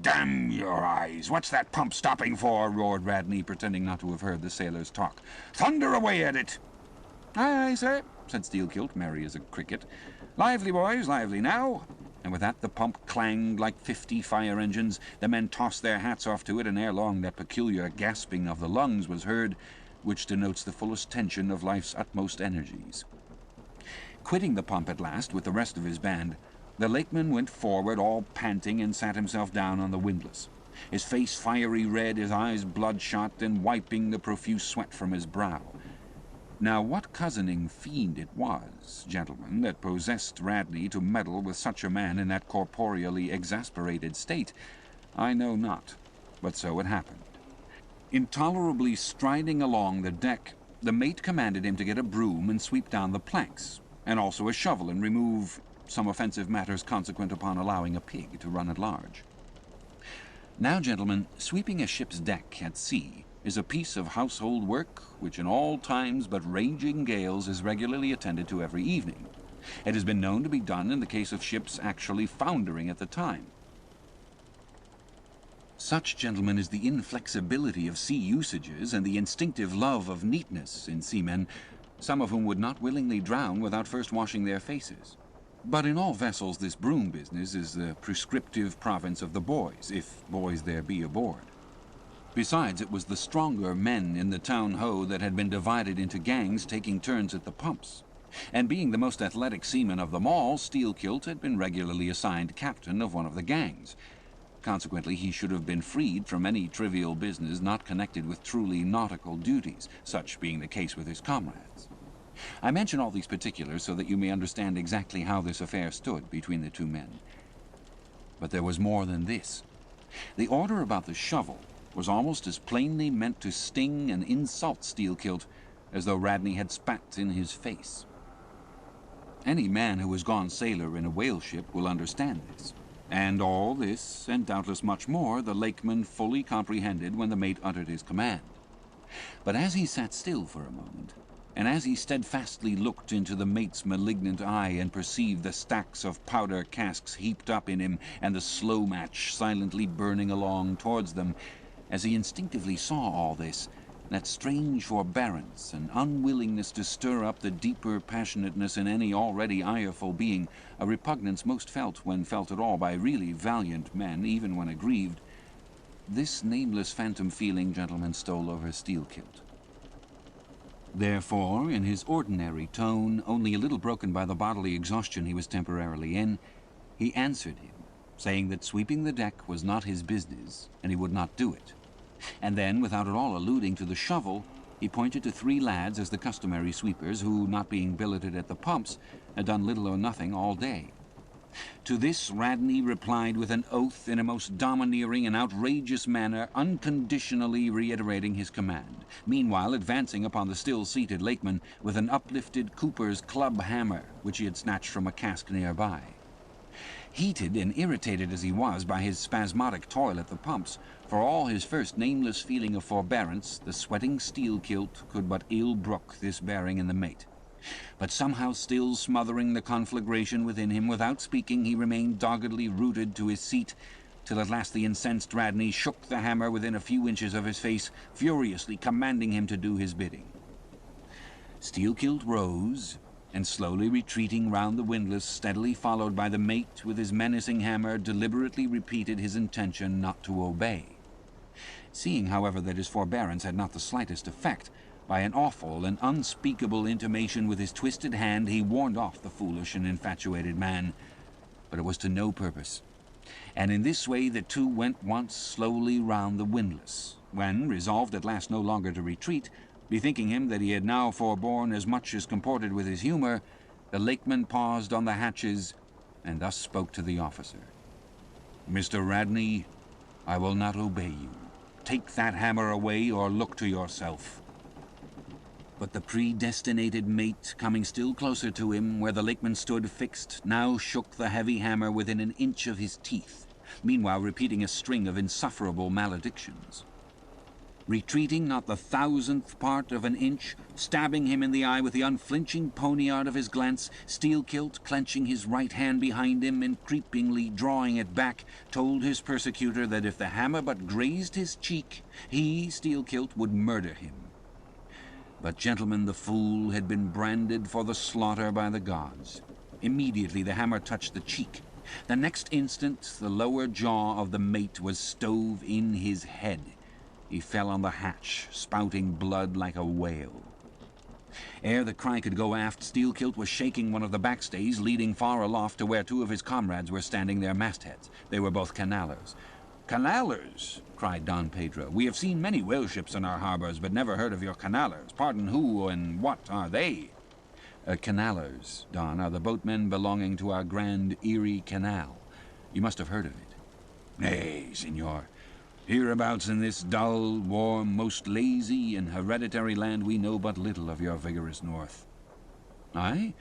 "Damn your eyes! What's that pump stopping for?" roared Radney, pretending not to have heard the sailor's talk. "Thunder away at it! "Aye, aye, sir," said Steelkilt, merry as a cricket. "Lively, boys, lively now." And with that the pump clanged like 50 fire engines. The men tossed their hats off to it, and ere long that peculiar gasping of the lungs was heard, which denotes the fullest tension of life's utmost energies. Quitting the pump at last with the rest of his band, the lakeman went forward all panting and sat himself down on the windlass, his face fiery red, his eyes bloodshot, and wiping the profuse sweat from his brow. Now what cozening fiend it was, gentlemen, that possessed Radney to meddle with such a man in that corporeally exasperated state, I know not, but so it happened. Intolerably striding along the deck, the mate commanded him to get a broom and sweep down the planks, and also a shovel and remove some offensive matters consequent upon allowing a pig to run at large. Now, gentlemen, sweeping a ship's deck at sea is a piece of household work which in all times but raging gales is regularly attended to every evening. It has been known to be done in the case of ships actually foundering at the time. Such, gentlemen, is the inflexibility of sea usages and the instinctive love of neatness in seamen, some of whom would not willingly drown without first washing their faces. But in all vessels this broom business is the prescriptive province of the boys, if boys there be aboard. Besides, it was the stronger men in the town-ho that had been divided into gangs taking turns at the pumps. And being the most athletic seaman of them all, Steelkilt had been regularly assigned captain of one of the gangs. Consequently, he should have been freed from any trivial business not connected with truly nautical duties, such being the case with his comrades. I mention all these particulars so that you may understand exactly how this affair stood between the two men. But there was more than this. The order about the shovel was almost as plainly meant to sting and insult Steelkilt as though Radney had spat in his face. Any man who has gone sailor in a whale ship will understand this, and all this, and doubtless much more, the lakeman fully comprehended when the mate uttered his command. But as he sat still for a moment, and as he steadfastly looked into the mate's malignant eye and perceived the stacks of powder casks heaped up in him and the slow match silently burning along towards them, as he instinctively saw all this, that strange forbearance and unwillingness to stir up the deeper passionateness in any already ireful being, a repugnance most felt when felt at all by really valiant men, even when aggrieved, this nameless phantom feeling, gentlemen, stole over Steelkilt. Therefore, in his ordinary tone, only a little broken by the bodily exhaustion he was temporarily in, he answered him, saying that sweeping the deck was not his business, and he would not do it. And then, without at all alluding to the shovel, he pointed to 3 lads as the customary sweepers who, not being billeted at the pumps, had done little or nothing all day. To this Radney replied with an oath in a most domineering and outrageous manner, unconditionally reiterating his command, meanwhile advancing upon the still-seated lakeman with an uplifted Cooper's club hammer, which he had snatched from a cask near by. Heated and irritated as he was by his spasmodic toil at the pumps, for all his first nameless feeling of forbearance, the sweating Steelkilt could but ill brook this bearing in the mate. But somehow still smothering the conflagration within him, without speaking, he remained doggedly rooted to his seat, till at last the incensed Radney shook the hammer within a few inches of his face, furiously commanding him to do his bidding. Steelkilt rose, and slowly retreating round the windlass, steadily followed by the mate with his menacing hammer, deliberately repeated his intention not to obey. Seeing, however, that his forbearance had not the slightest effect, by an awful and unspeakable intimation with his twisted hand, he warned off the foolish and infatuated man, but it was to no purpose. And in this way the two went once slowly round the windlass, when, resolved at last no longer to retreat, bethinking him that he had now forborne as much as comported with his humour, the lakeman paused on the hatches, and thus spoke to the officer. "Mr. Radney, I will not obey you. Take that hammer away, or look to yourself." But the predestinated mate, coming still closer to him, where the lakeman stood fixed, now shook the heavy hammer within an inch of his teeth, meanwhile repeating a string of insufferable maledictions. Retreating not the 1,000th part of an inch, stabbing him in the eye with the unflinching poniard of his glance, Steelkilt, clenching his right hand behind him and creepingly drawing it back, told his persecutor that if the hammer but grazed his cheek, he, Steelkilt, would murder him. But, gentlemen, the fool had been branded for the slaughter by the gods. Immediately the hammer touched the cheek. The next instant the lower jaw of the mate was stove in his head. He fell on the hatch, spouting blood like a whale. Ere the cry could go aft, Steelkilt was shaking one of the backstays, leading far aloft to where two of his comrades were standing their mastheads. They were both canalers. "Canalers!" cried Don Pedro. "We have seen many whale ships in our harbors, but never heard of your canalers. Pardon, who and what are they?" Canalers, Don, are the boatmen belonging to our grand Erie Canal. You must have heard of it." "Nay, senor. Hereabouts in this dull, warm, most lazy and hereditary land we know but little of your vigorous north." "Aye?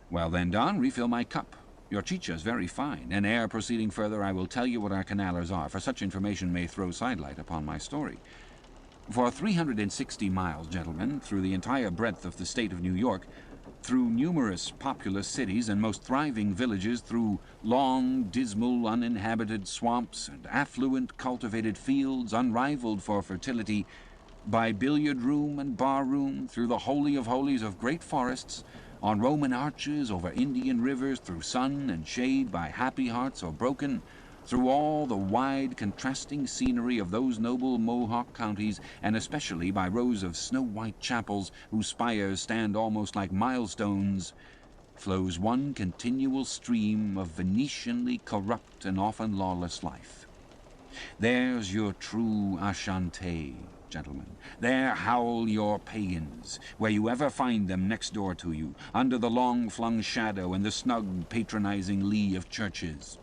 Well then, Don, refill my cup. Your chicha is very fine, and ere proceeding further I will tell you what our canalers are, for such information may throw sidelight upon my story. For 360 miles, gentlemen, through the entire breadth of the state of New York, through numerous populous cities and most thriving villages, through long, dismal, uninhabited swamps and affluent, cultivated fields, unrivaled for fertility, by billiard room and bar room, through the holy of holies of great forests, on Roman arches, over Indian rivers, through sun and shade, by happy hearts or broken, through all the wide contrasting scenery of those noble Mohawk counties, and especially by rows of snow-white chapels whose spires stand almost like milestones, flows one continual stream of Venetianly corrupt and often lawless life. There's your true Ashante, gentlemen. There howl your pagans, where you ever find them next door to you, under the long-flung shadow and the snug, patronizing lee of churches.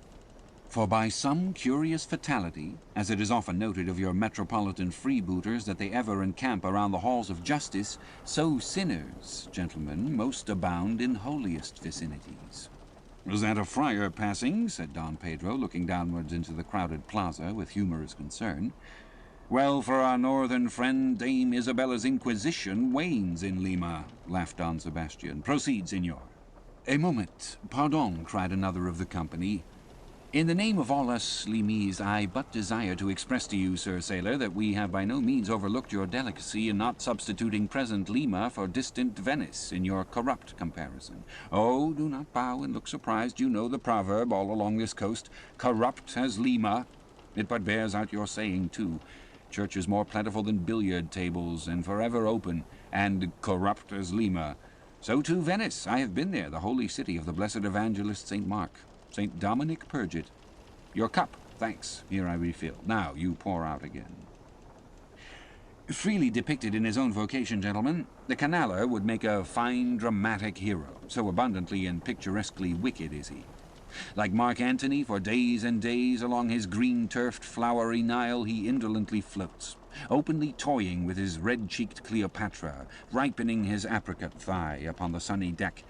For by some curious fatality, as it is often noted of your metropolitan freebooters that they ever encamp around the halls of justice, so sinners, gentlemen, most abound in holiest vicinities." "Was that a friar passing?" said Don Pedro, looking downwards into the crowded plaza with humorous concern. "Well, for our northern friend, Dame Isabella's Inquisition wanes in Lima," laughed Don Sebastian. "Proceed, senor." "A moment, pardon," cried another of the company. "In the name of all us Limese, I but desire to express to you, Sir Sailor, that we have by no means overlooked your delicacy in not substituting present Lima for distant Venice in your corrupt comparison. Oh, do not bow and look surprised. You know the proverb all along this coast, 'Corrupt as Lima.' It but bears out your saying, too. Churches more plentiful than billiard tables, and forever open, and corrupt as Lima. So too Venice. I have been there, the holy city of the blessed evangelist St. Mark. St. Dominic purge it. Your cup, thanks. Here I refill. Now you pour out again." Freely depicted in his own vocation, gentlemen, the canaler would make a fine dramatic hero, so abundantly and picturesquely wicked is he. Like Mark Antony, for days and days along his green-turfed, flowery Nile he indolently floats, openly toying with his red-cheeked Cleopatra, ripening his apricot thigh upon the sunny deck.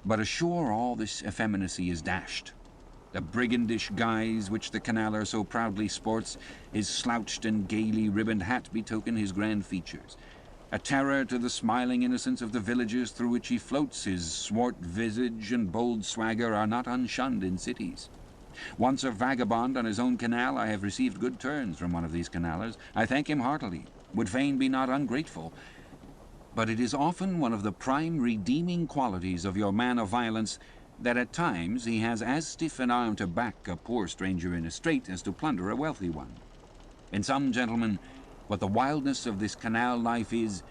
But ashore all this effeminacy is dashed. The brigandish guise which the canaler so proudly sports, his slouched and gaily ribboned hat betoken his grand features. A terror to the smiling innocence of the villages through which he floats, his swart visage and bold swagger are not unshunned in cities. Once a vagabond on his own canal, I have received good turns from one of these canalers. I thank him heartily, would fain be not ungrateful. But it is often one of the prime redeeming qualities of your man of violence that at times he has as stiff an arm to back a poor stranger in a strait as to plunder a wealthy one. In some, gentlemen, what the wildness of this canal life is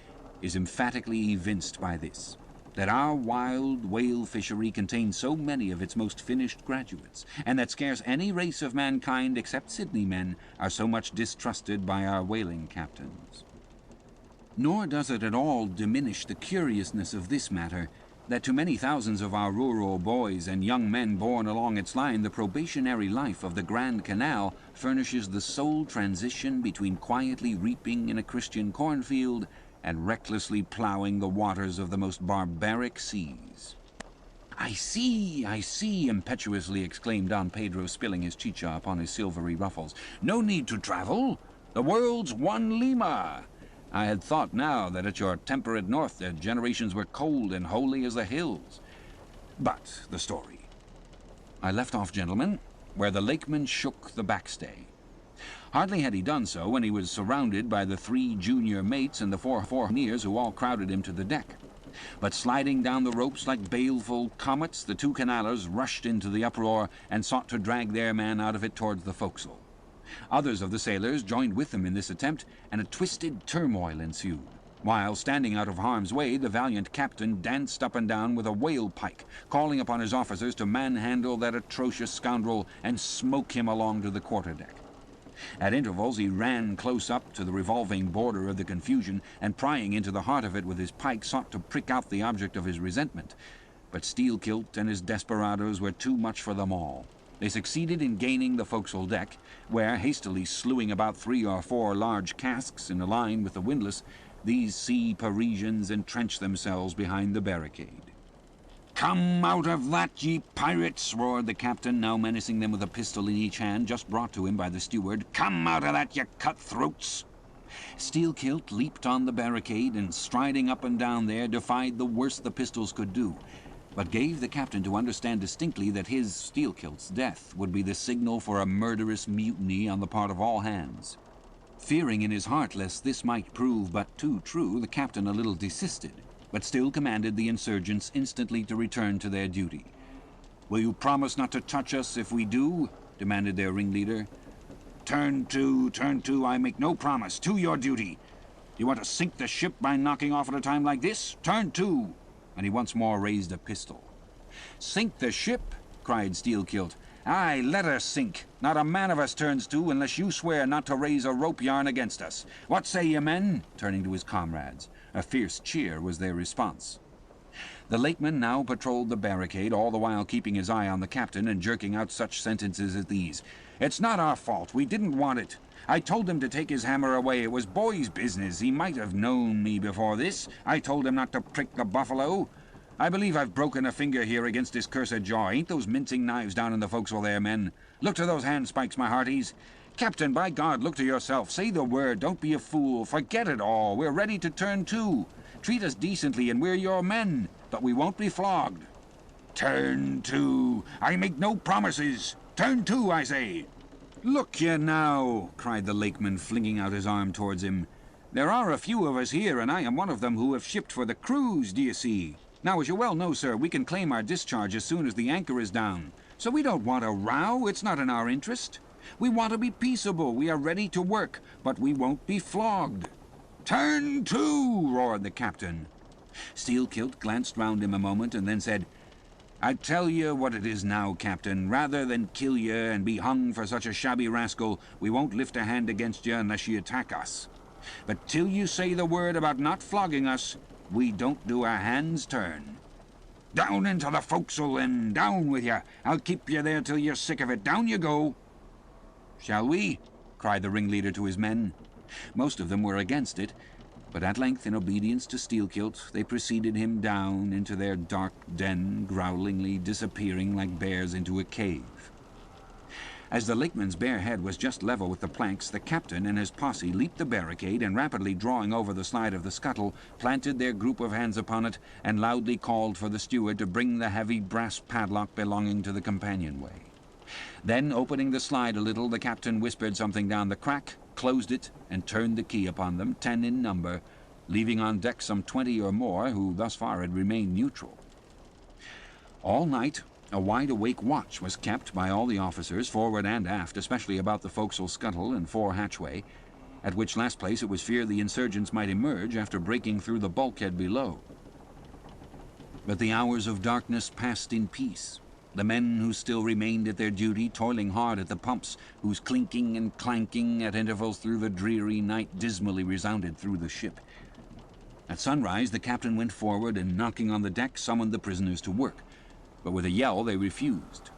emphatically evinced by this, that our wild whale fishery contains so many of its most finished graduates, and that scarce any race of mankind except Sydney men are so much distrusted by our whaling captains. Nor does it at all diminish the curiousness of this matter, that to many thousands of our rural boys and young men born along its line, the probationary life of the Grand Canal furnishes the sole transition between quietly reaping in a Christian cornfield and recklessly plowing the waters of the most barbaric seas." I see, impetuously exclaimed Don Pedro, spilling his chicha upon his silvery ruffles. "No need to travel. The world's one Lima. I had thought now that at your temperate north their generations were cold and holy as the hills. But the story. I left off, gentlemen, where the lakeman shook the backstay. Hardly had he done so when he was surrounded by the 3 junior mates and the 4 engineers who all crowded him to the deck. But sliding down the ropes like baleful comets, the 2 canallers rushed into the uproar and sought to drag their man out of it towards the forecastle. Others of the sailors joined with them in this attempt, and a twisted turmoil ensued, while, standing out of harm's way, the valiant captain danced up and down with a whale pike, calling upon his officers to manhandle that atrocious scoundrel and smoke him along to the quarter-deck. At intervals he ran close up to the revolving border of the confusion, and prying into the heart of it with his pike sought to prick out the object of his resentment. But Steelkilt and his desperadoes were too much for them all. They succeeded in gaining the forecastle deck, where, hastily slewing about 3 or 4 large casks in a line with the windlass, these sea Parisians entrenched themselves behind the barricade. "Come out of that, ye pirates!" roared the captain, now menacing them with a pistol in each hand, just brought to him by the steward. "Come out of that, ye cutthroats!" Steelkilt leaped on the barricade, and striding up and down there, defied the worst the pistols could do, but gave the captain to understand distinctly that his, Steelkilt's, death would be the signal for a murderous mutiny on the part of all hands. Fearing in his heart lest this might prove but too true, the captain a little desisted, but still commanded the insurgents instantly to return to their duty. "Will you promise not to touch us if we do?" demanded their ringleader. Turn to, I make no promise. To your duty. You want to sink the ship by knocking off at a time like this? Turn to!" And he once more raised a pistol. "Sink the ship?" cried Steelkilt. "Aye, let her sink. Not a man of us turns to unless you swear not to raise a rope yarn against us. What say ye, men?" turning to his comrades. A fierce cheer was their response. The lakeman now patrolled the barricade, all the while keeping his eye on the captain and jerking out such sentences as these. "It's not our fault. We didn't want it. I told him to take his hammer away. It was boy's business. He might have known me before this. I told him not to prick the buffalo. I believe I've broken a finger here against his cursed jaw. Ain't those mincing knives down in the forecastle there, men? Look to those handspikes, my hearties. Captain, by God, look to yourself. Say the word. Don't be a fool. Forget it all. We're ready to turn to. Treat us decently, and we're your men. But we won't be flogged." "Turn to! I make no promises. Turn to, I say." "Look ye now," cried the lakeman, flinging out his arm towards him. "There are a few of us here, and I am one of them who have shipped for the cruise, d'ye see? Now, as you well know, sir, we can claim our discharge as soon as the anchor is down. So we don't want a row. It's not in our interest. We want to be peaceable. We are ready to work, but we won't be flogged." "Turn to!" roared the captain. Steelkilt glanced round him a moment and then said, "I tell you what it is now, Captain. Rather than kill you and be hung for such a shabby rascal, we won't lift a hand against you unless you attack us. But till you say the word about not flogging us, we don't do a hand's turn. Down into the forecastle, and down with you. I'll keep you there till you're sick of it. Down you go." "Shall we?" cried the ringleader to his men. Most of them were against it, but at length, in obedience to Steelkilt, they preceded him down into their dark den, growlingly disappearing like bears into a cave. As the lakeman's bare head was just level with the planks, the captain and his posse leaped the barricade and, rapidly drawing over the slide of the scuttle, planted their group of hands upon it and loudly called for the steward to bring the heavy brass padlock belonging to the companionway. Then, opening the slide a little, the captain whispered something down the crack, closed it, and turned the key upon them, 10 in number, leaving on deck some 20 or more who thus far had remained neutral. All night a wide-awake watch was kept by all the officers, forward and aft, especially about the forecastle scuttle and fore hatchway, at which last place it was feared the insurgents might emerge after breaking through the bulkhead below. But the hours of darkness passed in peace. The men who still remained at their duty, toiling hard at the pumps, whose clinking and clanking at intervals through the dreary night dismally resounded through the ship. At sunrise the captain went forward and, knocking on the deck, summoned the prisoners to work, but with a yell they refused.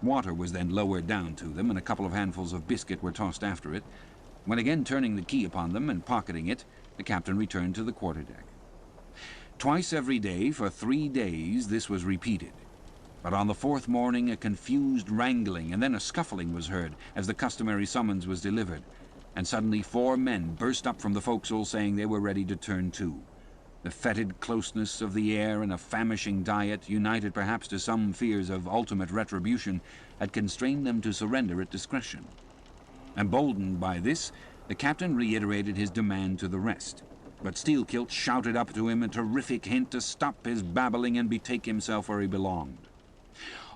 Water was then lowered down to them, and a couple of handfuls of biscuit were tossed after it, when, again turning the key upon them and pocketing it, the captain returned to the quarter-deck. Twice every day for 3 days this was repeated. But on the 4th morning a confused wrangling and then a scuffling was heard as the customary summons was delivered, and suddenly 4 men burst up from the forecastle saying they were ready to turn to. The fetid closeness of the air and a famishing diet, united perhaps to some fears of ultimate retribution, had constrained them to surrender at discretion. Emboldened by this, the captain reiterated his demand to the rest. But Steelkilt shouted up to him a terrific hint to stop his babbling and betake himself where he belonged.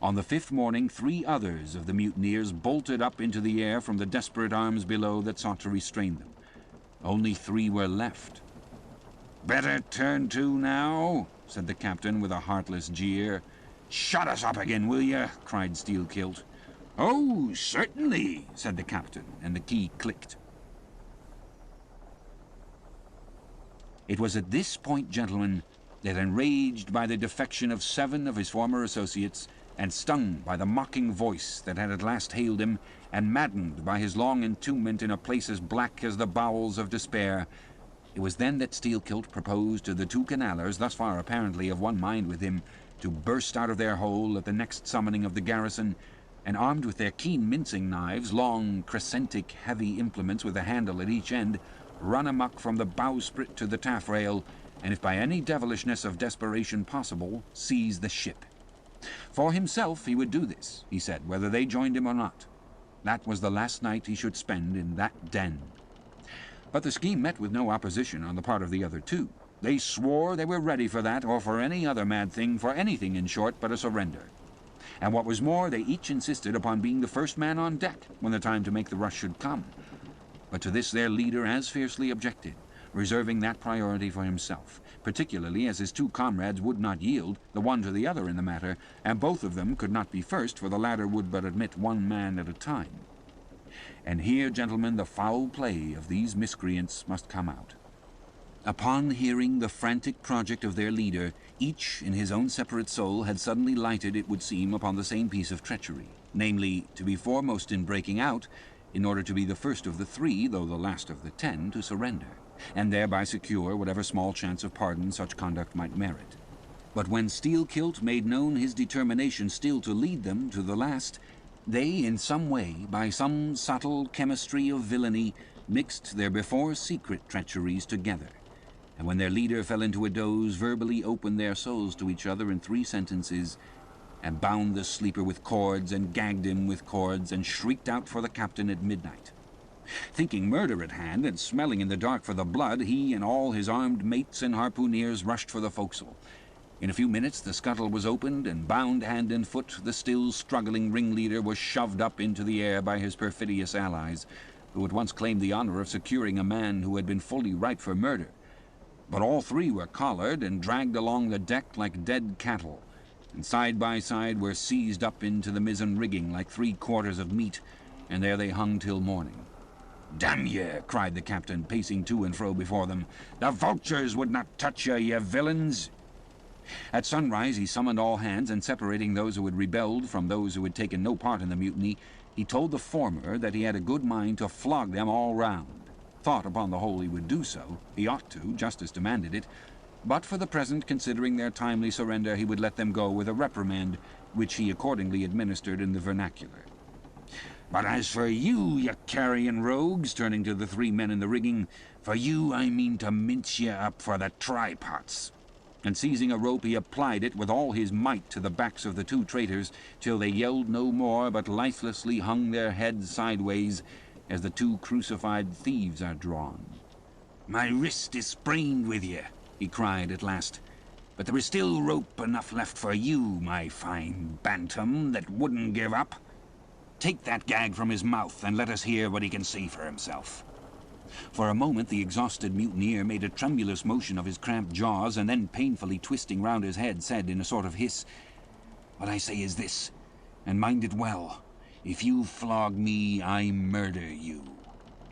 On the 5th morning, 3 others of the mutineers bolted up into the air from the desperate arms below that sought to restrain them. Only 3 were left. "Better turn to now," said the captain with a heartless jeer. "Shut us up again, will you?" cried Steelkilt. "Oh, certainly," said the captain, and the key clicked. It was at this point, gentlemen, that, enraged by the defection of 7 of his former associates, and stung by the mocking voice that had at last hailed him, and maddened by his long entombment in a place as black as the bowels of despair, it was then that Steelkilt proposed to the 2 Canallers, thus far apparently of one mind with him, to burst out of their hole at the next summoning of the garrison, and armed with their keen mincing knives, long, crescentic, heavy implements with a handle at each end, run amuck from the bowsprit to the taffrail, and if by any devilishness of desperation possible, seize the ship. For himself he would do this, he said, whether they joined him or not. That was the last night he should spend in that den. But the scheme met with no opposition on the part of the other 2. They swore they were ready for that, or for any other mad thing, for anything, in short, but a surrender. And what was more, they each insisted upon being the first man on deck when the time to make the rush should come. But to this their leader as fiercely objected, reserving that priority for himself, particularly as his 2 comrades would not yield, the one to the other in the matter, and both of them could not be first, for the latter would but admit 1 man at a time. And here, gentlemen, the foul play of these miscreants must come out. Upon hearing the frantic project of their leader, each in his own separate soul had suddenly lighted, it would seem, upon the same piece of treachery, namely, to be foremost in breaking out, in order to be the first of the 3, though the last of the 10, to surrender, and thereby secure whatever small chance of pardon such conduct might merit. But when Steelkilt made known his determination still to lead them to the last, they, in some way, by some subtle chemistry of villainy, mixed their before secret treacheries together, and when their leader fell into a doze, verbally opened their souls to each other in 3 sentences, and bound the sleeper with cords, and gagged him with cords, and shrieked out for the captain at midnight. Thinking murder at hand, and smelling in the dark for the blood, he and all his armed mates and harpooneers rushed for the forecastle. In a few minutes the scuttle was opened, and bound hand and foot, the still struggling ringleader was shoved up into the air by his perfidious allies, who at once claimed the honor of securing a man who had been fully ripe for murder. But all 3 were collared and dragged along the deck like dead cattle, and side by side were seized up into the mizzen rigging like 3 quarters of meat, and there they hung till morning. "Damn ye!" cried the captain, pacing to and fro before them. "The vultures would not touch ye villains!" At sunrise he summoned all hands, and separating those who had rebelled from those who had taken no part in the mutiny, he told the former that he had a good mind to flog them all round. Thought upon the whole he would do so. He ought to, justice demanded it. But for the present, considering their timely surrender, he would let them go with a reprimand, which he accordingly administered in the vernacular. "But as for you, ye carrion rogues," turning to the 3 men in the rigging, "for you I mean to mince ye up for the trypots." And seizing a rope, he applied it with all his might to the backs of the 2 traitors, till they yelled no more, but lifelessly hung their heads sideways, as the 2 crucified thieves are drawn. "My wrist is sprained with ye," he cried at last, "but there is still rope enough left for you, my fine bantam, that wouldn't give up. Take that gag from his mouth, and let us hear what he can say for himself." For a moment the exhausted mutineer made a tremulous motion of his cramped jaws, and then, painfully twisting round his head, said in a sort of hiss, "What I say is this, and mind it well. If you flog me, I murder you."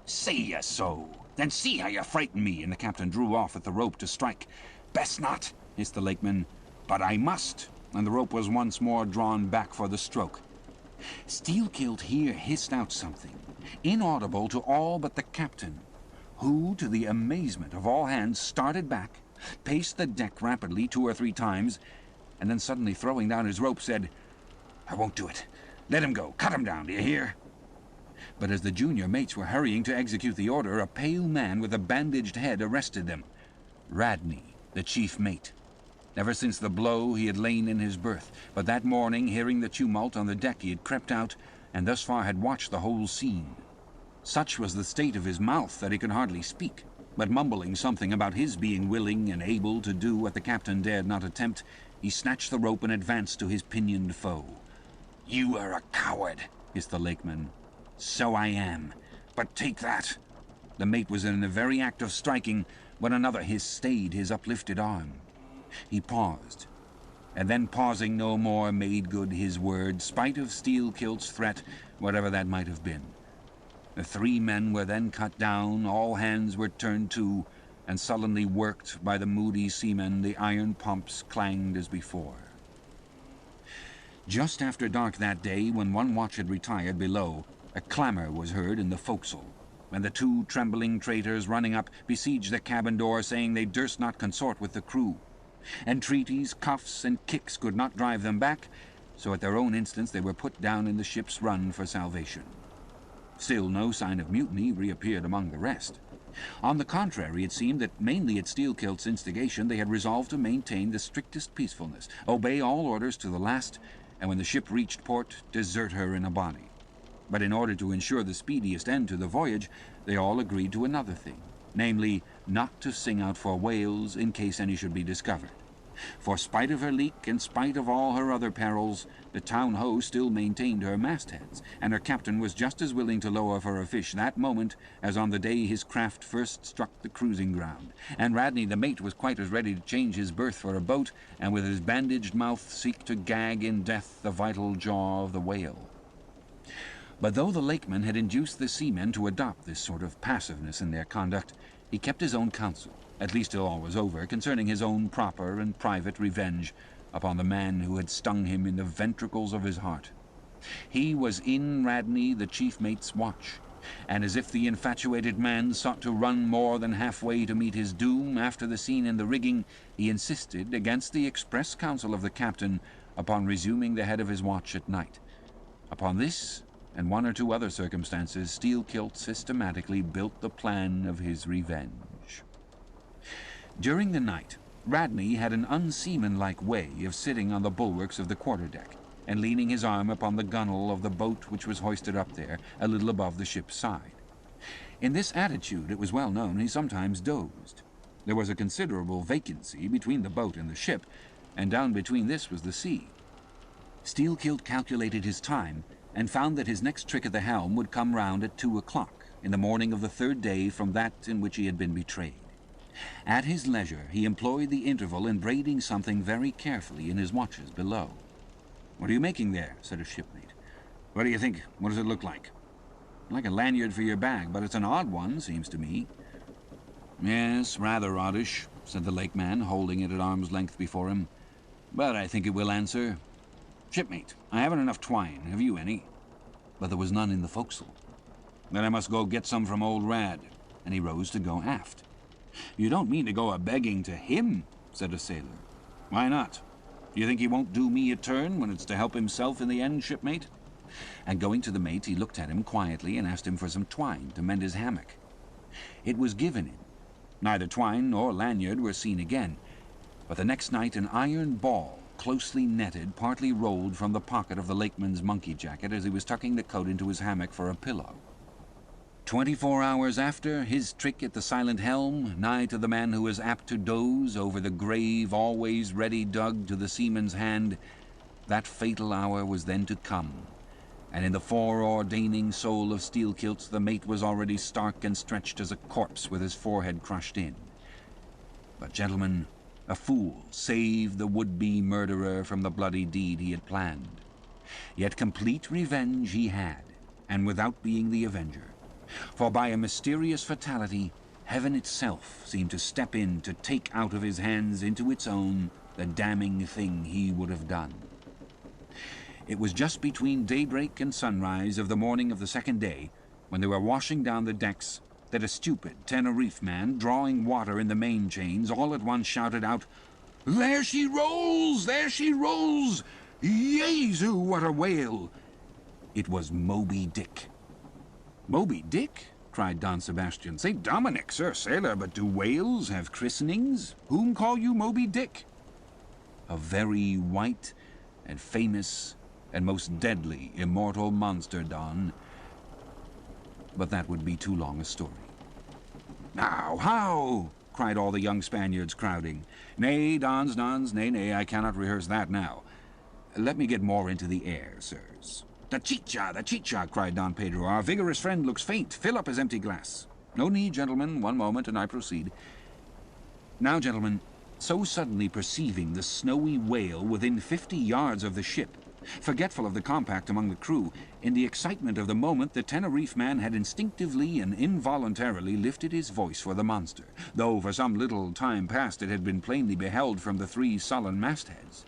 "Say ye so? Then see how you frighten me," and the captain drew off at the rope to strike. "Best not," hissed the lakeman, "but I must," and the rope was once more drawn back for the stroke. Steelkilt here hissed out something, inaudible to all but the captain, who, to the amazement of all hands, started back, paced the deck rapidly 2 or 3 times, and then suddenly throwing down his rope, said, "I won't do it. Let him go. Cut him down, do you hear?" But as the junior mates were hurrying to execute the order, a pale man with a bandaged head arrested them. Radney, the chief mate. Ever since the blow he had lain in his berth, but that morning, hearing the tumult on the deck, he had crept out, and thus far had watched the whole scene. Such was the state of his mouth that he could hardly speak, but mumbling something about his being willing and able to do what the captain dared not attempt, he snatched the rope and advanced to his pinioned foe. "You are a coward," hissed the lakeman. "So I am, but take that." The mate was in the very act of striking when another hiss stayed his uplifted arm. He paused, and then pausing no more made good his word, spite of Steelkilt's threat, whatever that might have been. The 3 men were then cut down, all hands were turned to, and sullenly worked by the moody seamen. The iron pumps clanged as before. Just after dark that day, when one watch had retired below, a clamour was heard in the forecastle, and the 2 trembling traitors, running up, besieged the cabin door, saying they durst not consort with the crew. Entreaties, cuffs, and kicks could not drive them back, so at their own instance they were put down in the ship's run for salvation. Still no sign of mutiny reappeared among the rest. On the contrary, it seemed that, mainly at Steelkilt's instigation, they had resolved to maintain the strictest peacefulness, obey all orders to the last, and when the ship reached port, desert her in a body. But in order to ensure the speediest end to the voyage, they all agreed to another thing, namely, not to sing out for whales in case any should be discovered. For spite of her leak, and spite of all her other perils, the town-ho still maintained her mastheads, and her captain was just as willing to lower for a fish that moment as on the day his craft first struck the cruising ground, and Radney the mate was quite as ready to change his berth for a boat, and with his bandaged mouth seek to gag in death the vital jaw of the whale. But though the lakeman had induced the seamen to adopt this sort of passiveness in their conduct, he kept his own counsel, at least till all was over, concerning his own proper and private revenge upon the man who had stung him in the ventricles of his heart. He was in Radney the chief mate's watch, and as if the infatuated man sought to run more than halfway to meet his doom after the scene in the rigging, he insisted, against the express counsel of the captain, upon resuming the head of his watch at night. Upon this, and 1 or 2 other circumstances, Steelkilt systematically built the plan of his revenge. During the night, Radney had an unseamanlike way of sitting on the bulwarks of the quarter-deck, and leaning his arm upon the gunwale of the boat which was hoisted up there, a little above the ship's side. In this attitude, it was well known, he sometimes dozed. There was a considerable vacancy between the boat and the ship, and down between this was the sea. Steelkilt calculated his time, and found that his next trick at the helm would come round at 2 o'clock, in the morning of the 3rd day from that in which he had been betrayed. At his leisure he employed the interval in braiding something very carefully in his watches below. "What are you making there?" said a shipmate. "What do you think? What does it look like?" "Like a lanyard for your bag, but it's an odd one, seems to me." "Yes, rather oddish," said the lakeman, holding it at arm's length before him. "But I think it will answer. Shipmate, I haven't enough twine. Have you any?" But there was none in the forecastle. "Then I must go get some from old Rad," and he rose to go aft. "You don't mean to go a-begging to him?" said a sailor. "Why not? Do you think he won't do me a turn when it's to help himself in the end, shipmate?" And going to the mate, he looked at him quietly and asked him for some twine to mend his hammock. It was given him. Neither twine nor lanyard were seen again, but the next night an iron ball, closely netted, partly rolled from the pocket of the lakeman's monkey jacket as he was tucking the coat into his hammock for a pillow. 24 hours after, his trick at the silent helm, nigh to the man who was apt to doze over the grave always ready dug to the seaman's hand, that fatal hour was then to come, and in the foreordaining soul of Steelkilt the mate was already stark and stretched as a corpse with his forehead crushed in. But, gentlemen, a fool saved the would-be murderer from the bloody deed he had planned. Yet complete revenge he had, and without being the avenger. For by a mysterious fatality, heaven itself seemed to step in to take out of his hands into its own the damning thing he would have done. It was just between daybreak and sunrise of the morning of the 2nd day, when they were washing down the decks, that a stupid Tenerife man, drawing water in the main chains, all at once shouted out, "There she rolls! There she rolls! Jesu, what a whale!" It was Moby Dick. "Moby Dick?" cried Don Sebastian. "St. Dominic, sir, sailor, but do whales have christenings? Whom call you Moby Dick?" "A very white and famous and most deadly immortal monster, Don. but that would be too long a story. "Now, how?" cried all the young Spaniards, crowding. "Nay, Dons, nay, I cannot rehearse that now. Let me get more into the air, sirs." The chicha, cried Don Pedro. "Our vigorous friend looks faint. Fill up his empty glass." "No need, gentlemen. One moment, and I proceed. Now, gentlemen, so suddenly perceiving the snowy whale within 50 yards of the ship, forgetful of the compact among the crew, in the excitement of the moment, the Tenerife man had instinctively and involuntarily lifted his voice for the monster, though for some little time past it had been plainly beheld from the 3 sullen mastheads.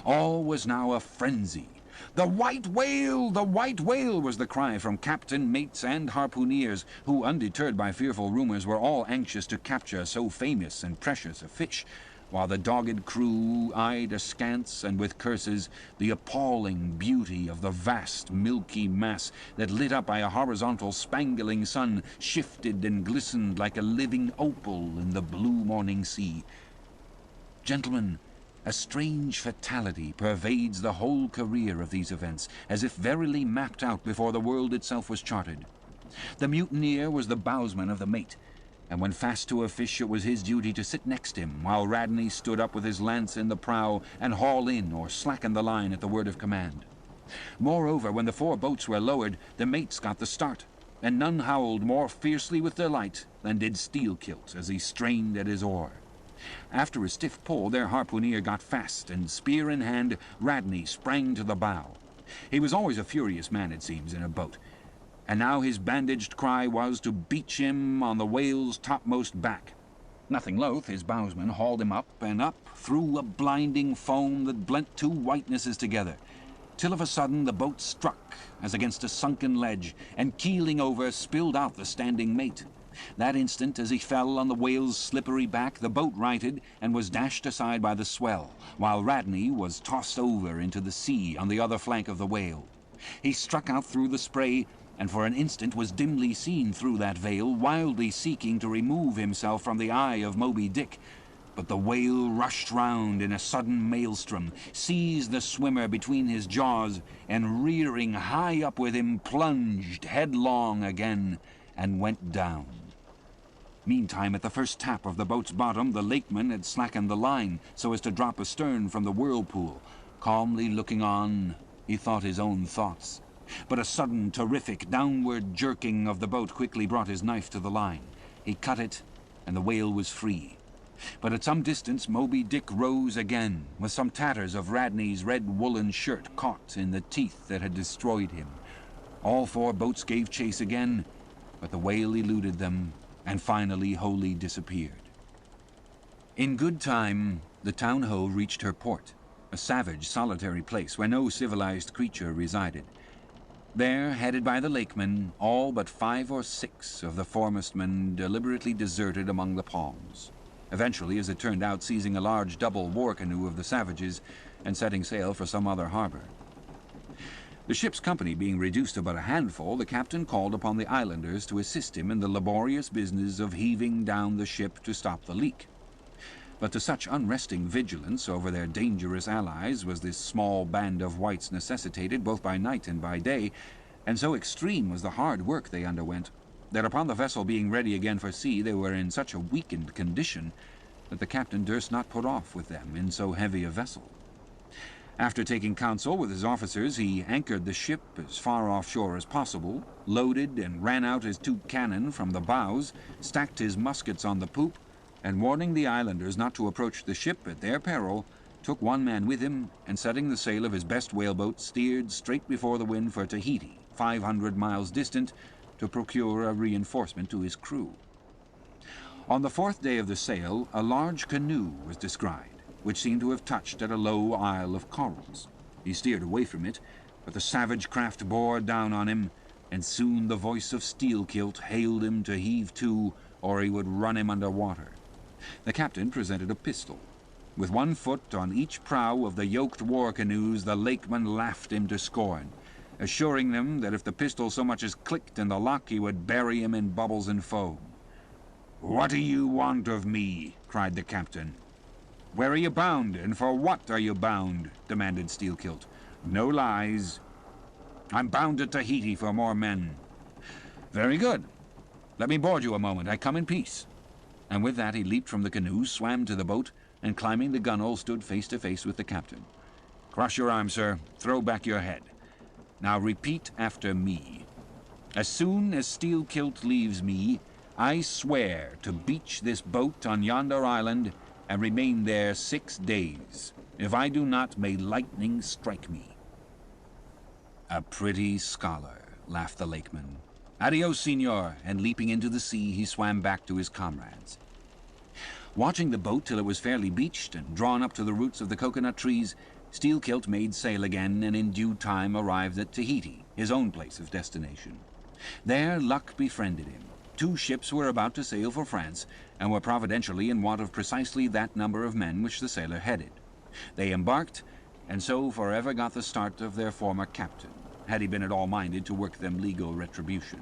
All was now a frenzy. "The white whale! The white whale!" was the cry from captain, mates, and harpooneers, who, undeterred by fearful rumors, were all anxious to capture so famous and precious a fish, while the dogged crew eyed askance and with curses the appalling beauty of the vast milky mass that, lit up by a horizontal spangling sun, shifted and glistened like a living opal in the blue morning sea. Gentlemen, a strange fatality pervades the whole career of these events, as if verily mapped out before the world itself was charted. The mutineer was the bowsman of the mate, and when fast to a fish it was his duty to sit next him, while Radney stood up with his lance in the prow and haul in or slacken the line at the word of command. Moreover, when the 4 boats were lowered, the mates got the start, and none howled more fiercely with delight than did Steelkilt as he strained at his oar. After a stiff pull, their harpooneer got fast, and spear in hand, Radney sprang to the bow. He was always a furious man, it seems, in a boat, and now his bandaged cry was to beach him on the whale's topmost back. Nothing loath, his bowsman hauled him up and up through a blinding foam that blent 2 whitenesses together, till of a sudden the boat struck as against a sunken ledge, and keeling over spilled out the standing mate. That instant, as he fell on the whale's slippery back, the boat righted and was dashed aside by the swell, while Radney was tossed over into the sea on the other flank of the whale. He struck out through the spray, and for an instant was dimly seen through that veil, wildly seeking to remove himself from the eye of Moby Dick. But the whale rushed round in a sudden maelstrom, seized the swimmer between his jaws, and rearing high up with him, plunged headlong again and went down. Meantime, at the first tap of the boat's bottom, the lakeman had slackened the line so as to drop astern from the whirlpool. Calmly looking on, he thought his own thoughts. But a sudden, terrific, downward jerking of the boat quickly brought his knife to the line. He cut it, and the whale was free. But at some distance, Moby Dick rose again, with some tatters of Radney's red woolen shirt caught in the teeth that had destroyed him. All 4 boats gave chase again, but the whale eluded them, and finally wholly disappeared. In good time, the town-ho reached her port, a savage, solitary place where no civilized creature resided. There, headed by the lakemen, all but 5 or 6 of the foremast men deliberately deserted among the palms, eventually, as it turned out, seizing a large double war canoe of the savages and setting sail for some other harbor. The ship's company being reduced to but a handful, the captain called upon the islanders to assist him in the laborious business of heaving down the ship to stop the leak. But to such unresting vigilance over their dangerous allies was this small band of whites necessitated both by night and by day, and so extreme was the hard work they underwent, that upon the vessel being ready again for sea, they were in such a weakened condition that the captain durst not put off with them in so heavy a vessel. After taking counsel with his officers, he anchored the ship as far offshore as possible, loaded and ran out his 2 cannon from the bows, stacked his muskets on the poop, and warning the islanders not to approach the ship at their peril, took 1 man with him, and setting the sail of his best whaleboat, steered straight before the wind for Tahiti, 500 miles distant, to procure a reinforcement to his crew. On the 4th day of the sail, a large canoe was descried, which seemed to have touched at a low isle of corals. He steered away from it, but the savage craft bore down on him, and soon the voice of Steelkilt hailed him to heave to, or he would run him under water. The captain presented a pistol. With 1 foot on each prow of the yoked war canoes, the lakeman laughed him to scorn, assuring them that if the pistol so much as clicked in the lock, he would bury him in bubbles and foam. "What do you want of me?" cried the captain. "Where are you bound, and for what are you bound?" demanded Steelkilt. "No lies." "I'm bound to Tahiti for more men." Very good. Let me board you a moment. I come in peace. And with that he leaped from the canoe, swam to the boat, and climbing the gunwale stood face to face with the captain. Cross your arms, sir. Throw back your head. Now repeat after me. As soon as Steelkilt leaves me, I swear to beach this boat on yonder island and remain there 6 days. If I do not, may lightning strike me. A pretty scholar, laughed the lakeman. Adios, senor, and leaping into the sea, he swam back to his comrades. Watching the boat till it was fairly beached and drawn up to the roots of the coconut trees, Steelkilt made sail again and in due time arrived at Tahiti, his own place of destination. There luck befriended him. 2 ships were about to sail for France, and were providentially in want of precisely that number of men which the sailor headed. They embarked, and so forever got the start of their former captain, had he been at all minded to work them legal retribution.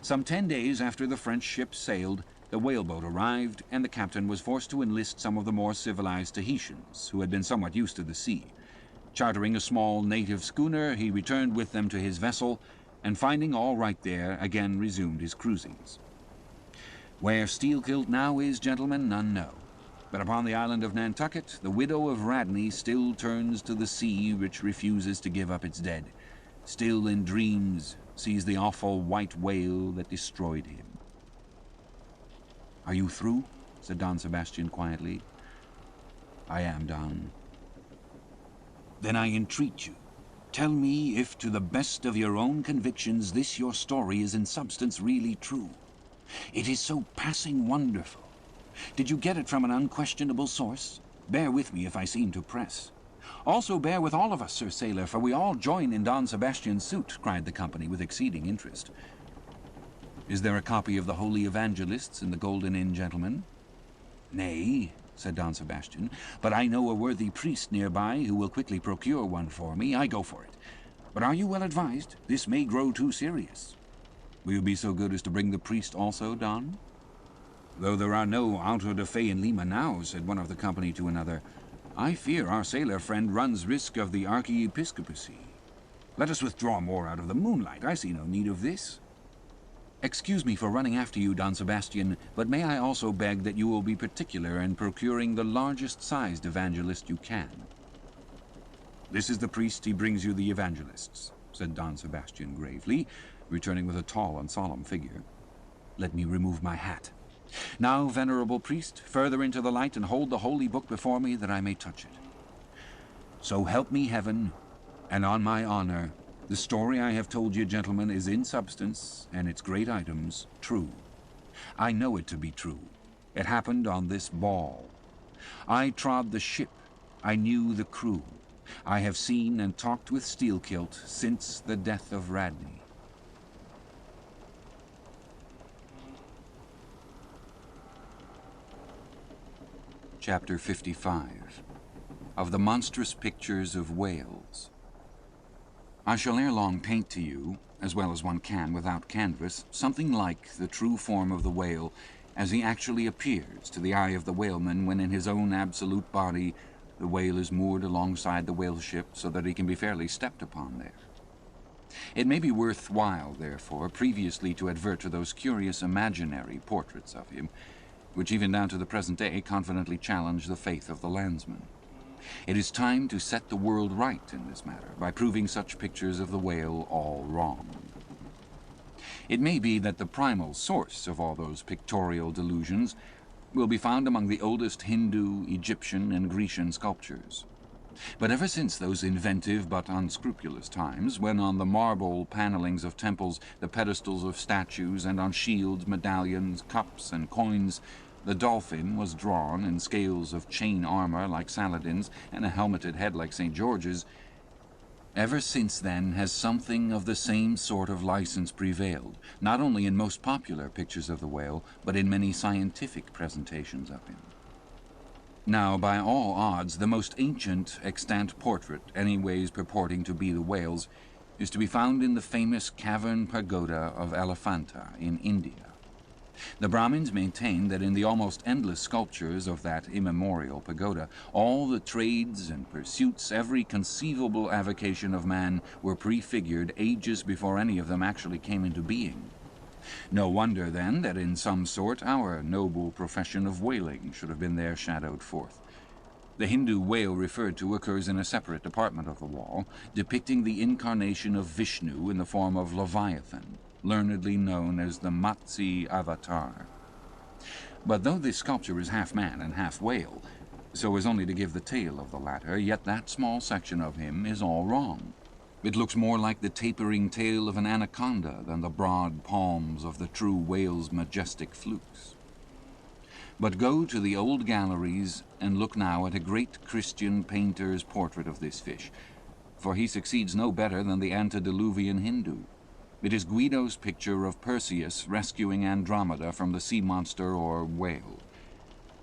Some 10 days after the French ship sailed, the whaleboat arrived, and the captain was forced to enlist some of the more civilized Tahitians, who had been somewhat used to the sea. Chartering a small native schooner, he returned with them to his vessel, and finding all right there, again resumed his cruisings. Where Steelkilt now is, gentlemen, none know. But upon the island of Nantucket, the widow of Radney still turns to the sea which refuses to give up its dead. Still in dreams sees the awful white whale that destroyed him. "Are you through?" said Don Sebastian quietly. "I am, Don." "Then I entreat you, tell me if to the best of your own convictions this your story is in substance really true. It is so passing wonderful. Did you get it from an unquestionable source? Bear with me if I seem to press." "Also bear with all of us, Sir Sailor, for we all join in Don Sebastian's suit," cried the company with exceeding interest. "Is there a copy of the Holy Evangelists in the Golden Inn, gentlemen?" "Nay," said Don Sebastian, "but I know a worthy priest nearby who will quickly procure one for me. I go for it. But are you well advised? This may grow too serious." "Will you be so good as to bring the priest also, Don?" "Though there are no auto de fe in Lima now," said one of the company to another, "I fear our sailor friend runs risk of the archiepiscopacy. Let us withdraw more out of the moonlight. I see no need of this." "Excuse me for running after you, Don Sebastian, but may I also beg that you will be particular in procuring the largest-sized evangelist you can?" "This is the priest, he brings you the evangelists," said Don Sebastian gravely, returning with a tall and solemn figure. "Let me remove my hat. Now, venerable priest, further into the light and hold the holy book before me that I may touch it. So help me heaven, and on my honor, the story I have told you, gentlemen, is in substance, and its great items, true. I know it to be true. It happened on this ball. I trod the ship. I knew the crew. I have seen and talked with Steelkilt since the death of Radney. Chapter 55. Of the Monstrous Pictures of Whales. I shall ere long paint to you, as well as one can without canvas, something like the true form of the whale as he actually appears to the eye of the whaleman when in his own absolute body the whale is moored alongside the whale ship so that he can be fairly stepped upon there. It may be worth while, therefore, previously to advert to those curious imaginary portraits of him, which even down to the present day confidently challenge the faith of the landsman. It is time to set the world right in this matter by proving such pictures of the whale all wrong. It may be that the primal source of all those pictorial delusions will be found among the oldest Hindu, Egyptian, and Grecian sculptures. But ever since those inventive but unscrupulous times, when on the marble panellings of temples, the pedestals of statues, and on shields, medallions, cups, and coins, the dolphin was drawn in scales of chain armor like Saladin's, and a helmeted head like St. George's, ever since then has something of the same sort of license prevailed, not only in most popular pictures of the whale, but in many scientific presentations of him. Now, by all odds, the most ancient extant portrait, anyways purporting to be the whale's, is to be found in the famous cavern pagoda of Elephanta in India. The Brahmins maintained that in the almost endless sculptures of that immemorial pagoda, all the trades and pursuits, every conceivable avocation of man, were prefigured ages before any of them actually came into being. No wonder, then, that in some sort our noble profession of whaling should have been there shadowed forth. The Hindu whale referred to occurs in a separate department of the wall, depicting the incarnation of Vishnu in the form of Leviathan, learnedly known as the Matsi Avatar. But though this sculpture is half man and half whale, so as only to give the tail of the latter, yet that small section of him is all wrong. It looks more like the tapering tail of an anaconda than the broad palms of the true whale's majestic flukes. But go to the old galleries and look now at a great Christian painter's portrait of this fish, for he succeeds no better than the antediluvian Hindu. It is Guido's picture of Perseus rescuing Andromeda from the sea monster or whale.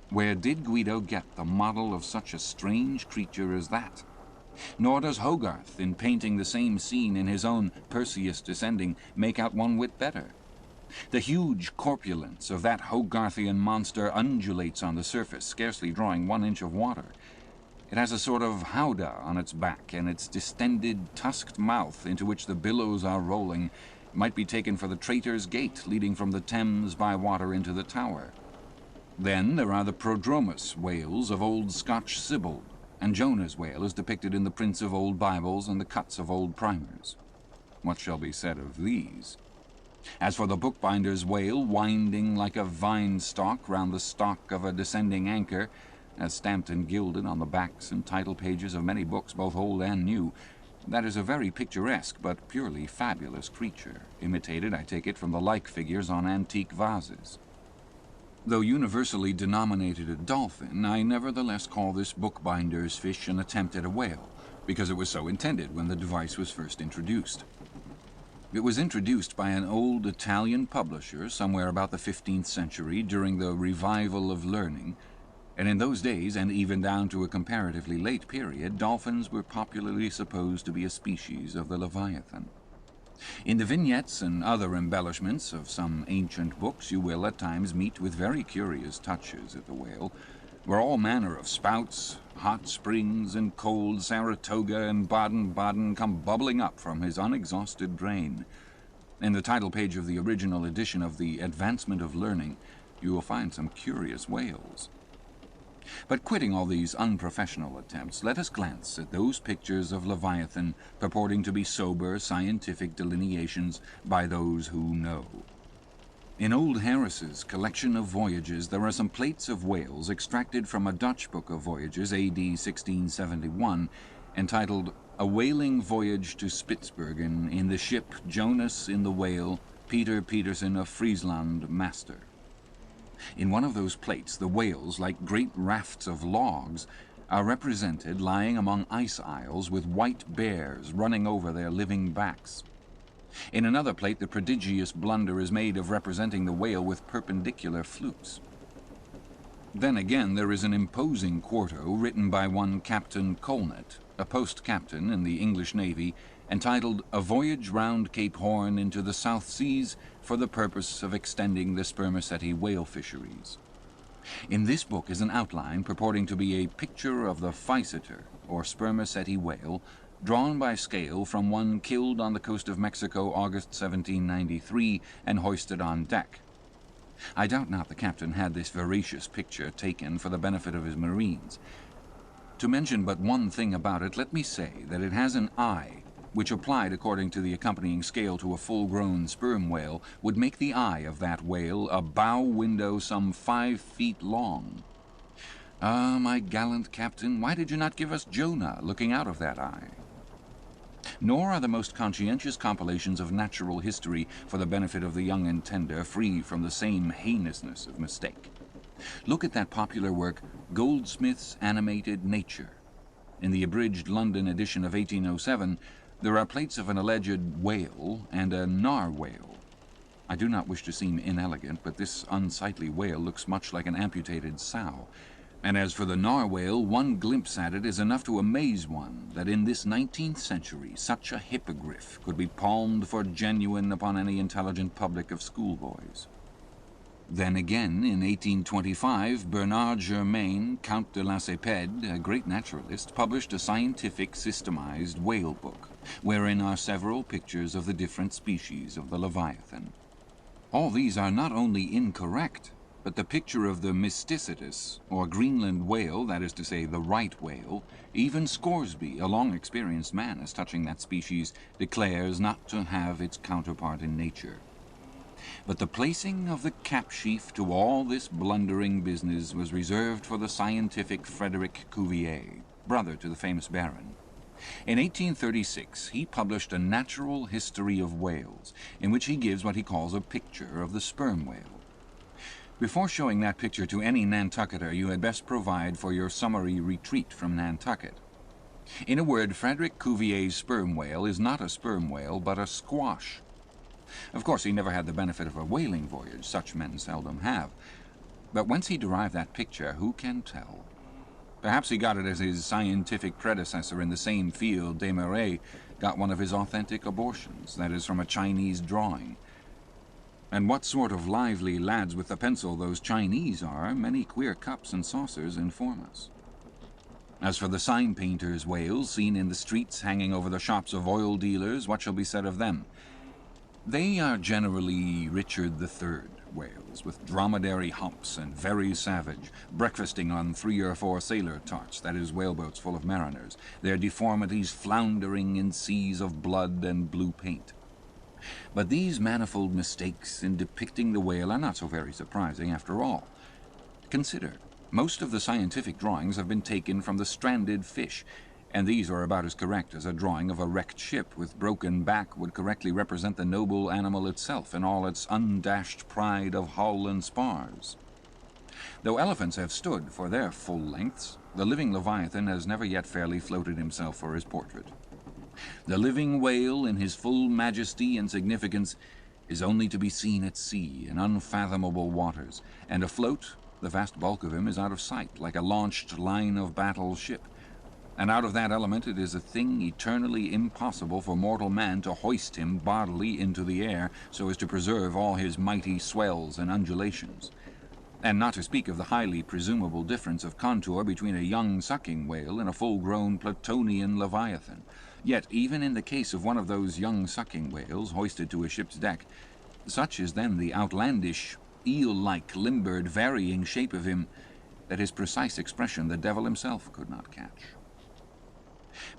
Where did Guido get the model of such a strange creature as that? Nor does Hogarth, in painting the same scene in his own Perseus Descending, make out one whit better. The huge corpulence of that Hogarthian monster undulates on the surface, scarcely drawing 1 inch of water. It has a sort of howdah on its back, and its distended, tusked mouth, into which the billows are rolling, might be taken for the Traitor's Gate, leading from the Thames by water into the Tower. Then there are the Prodromus whales of old Scotch Sibbald, and Jonah's whale is depicted in the prints of old Bibles and the cuts of old primers. What shall be said of these? As for the bookbinder's whale winding like a vine stalk round the stalk of a descending anchor, as stamped and gilded on the backs and title pages of many books, both old and new, that is a very picturesque but purely fabulous creature, imitated, I take it, from the like figures on antique vases. Though universally denominated a dolphin, I nevertheless call this bookbinder's fish an attempt at a whale, because it was so intended when the device was first introduced. It was introduced by an old Italian publisher somewhere about the 15th century during the revival of learning, and in those days, and even down to a comparatively late period, dolphins were popularly supposed to be a species of the Leviathan. In the vignettes and other embellishments of some ancient books you will at times meet with very curious touches at the whale, where all manner of spouts, hot springs, and cold Saratoga and Baden-Baden come bubbling up from his unexhausted drain. In the title page of the original edition of The Advancement of Learning, you will find some curious whales. But quitting all these unprofessional attempts, let us glance at those pictures of Leviathan purporting to be sober, scientific delineations by those who know. In old Harris's collection of voyages, there are some plates of whales extracted from a Dutch book of voyages, A.D. 1671, entitled A Whaling Voyage to Spitzbergen in the Ship Jonas in the Whale, Peter Peterson of Friesland, Master. In one of those plates, the whales, like great rafts of logs, are represented lying among ice isles with white bears running over their living backs. In another plate, the prodigious blunder is made of representing the whale with perpendicular flukes. Then again, there is an imposing quarto written by one Captain Colnett, a post-captain in the English Navy, entitled A Voyage Round Cape Horn into the South Seas for the purpose of extending the spermaceti whale fisheries. In this book is an outline purporting to be a picture of the Physeter, or spermaceti whale, drawn by scale from one killed on the coast of Mexico August 1793 and hoisted on deck. I doubt not the captain had this veracious picture taken for the benefit of his marines. To mention but one thing about it, let me say that it has an eye, which applied according to the accompanying scale to a full-grown sperm whale, would make the eye of that whale a bow window some 5 feet long. Ah, my gallant captain, why did you not give us Jonah looking out of that eye? Nor are the most conscientious compilations of natural history for the benefit of the young and tender free from the same heinousness of mistake. Look at that popular work, Goldsmith's Animated Nature. In the abridged London edition of 1807, there are plates of an alleged whale and a narwhale. I do not wish to seem inelegant, but this unsightly whale looks much like an amputated sow. And as for the narwhale, one glimpse at it is enough to amaze one that in this 19th century such a hippogriff could be palmed for genuine upon any intelligent public of schoolboys. Then again, in 1825, Bernard Germain, Count de la Cepede, a great naturalist, published a scientific systemized whale book, wherein are several pictures of the different species of the Leviathan. All these are not only incorrect, but the picture of the Mysticetus, or Greenland whale, that is to say, the right whale, even Scoresby, a long-experienced man as touching that species, declares not to have its counterpart in nature. But the placing of the cap-sheaf to all this blundering business was reserved for the scientific Frederick Cuvier, brother to the famous Baron. In 1836, he published a natural history of whales, in which he gives what he calls a picture of the sperm whale. Before showing that picture to any Nantucketer, you had best provide for your summary retreat from Nantucket. In a word, Frederick Cuvier's sperm whale is not a sperm whale, but a squash. Of course, he never had the benefit of a whaling voyage. Such men seldom have. But whence he derived that picture, who can tell? Perhaps he got it as his scientific predecessor in the same field, Desmarais, got one of his authentic abortions, that is, from a Chinese drawing. And what sort of lively lads with the pencil those Chinese are, many queer cups and saucers inform us. As for the sign painters' whales seen in the streets hanging over the shops of oil dealers, what shall be said of them? They are generally Richard III whales, with dromedary humps and very savage, breakfasting on 3 or 4 sailor tarts, that is, whaleboats full of mariners, their deformities floundering in seas of blood and blue paint. But these manifold mistakes in depicting the whale are not so very surprising after all. Consider, most of the scientific drawings have been taken from the stranded fish, and these are about as correct as a drawing of a wrecked ship with broken back would correctly represent the noble animal itself in all its undashed pride of hull and spars. Though elephants have stood for their full lengths, the living Leviathan has never yet fairly floated himself for his portrait. The living whale, in his full majesty and significance, is only to be seen at sea in unfathomable waters, and afloat the vast bulk of him is out of sight, like a launched line-of-battle ship. And out of that element it is a thing eternally impossible for mortal man to hoist him bodily into the air so as to preserve all his mighty swells and undulations. And not to speak of the highly presumable difference of contour between a young sucking whale and a full-grown Platonian leviathan. Yet even in the case of one of those young sucking whales hoisted to a ship's deck, such is then the outlandish, eel-like, limbered, varying shape of him that his precise expression the devil himself could not catch.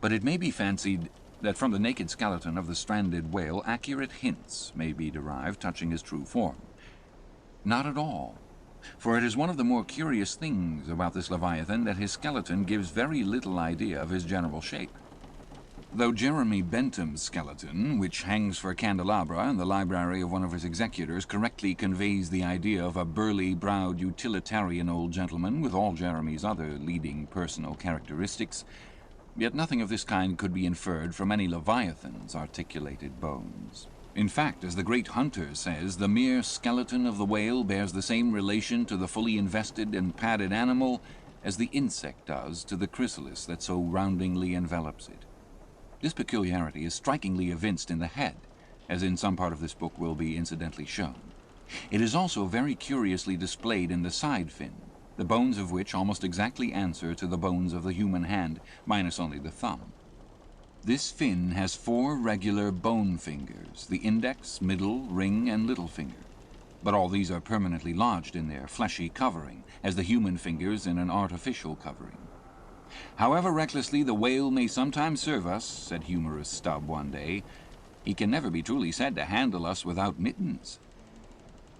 But it may be fancied that from the naked skeleton of the stranded whale accurate hints may be derived touching his true form. Not at all, for it is one of the more curious things about this Leviathan that his skeleton gives very little idea of his general shape. Though Jeremy Bentham's skeleton, which hangs for candelabra in the library of one of his executors, correctly conveys the idea of a burly-browed utilitarian old gentleman with all Jeremy's other leading personal characteristics, yet nothing of this kind could be inferred from any Leviathan's articulated bones. In fact, as the great Hunter says, the mere skeleton of the whale bears the same relation to the fully invested and padded animal as the insect does to the chrysalis that so roundingly envelops it. This peculiarity is strikingly evinced in the head, as in some part of this book will be incidentally shown. It is also very curiously displayed in the side fin, the bones of which almost exactly answer to the bones of the human hand, minus only the thumb. This fin has 4 regular bone fingers, the index, middle, ring, and little finger. But all these are permanently lodged in their fleshy covering, as the human fingers in an artificial covering. However recklessly the whale may sometimes serve us, said humorous Stubb one day, he can never be truly said to handle us without mittens.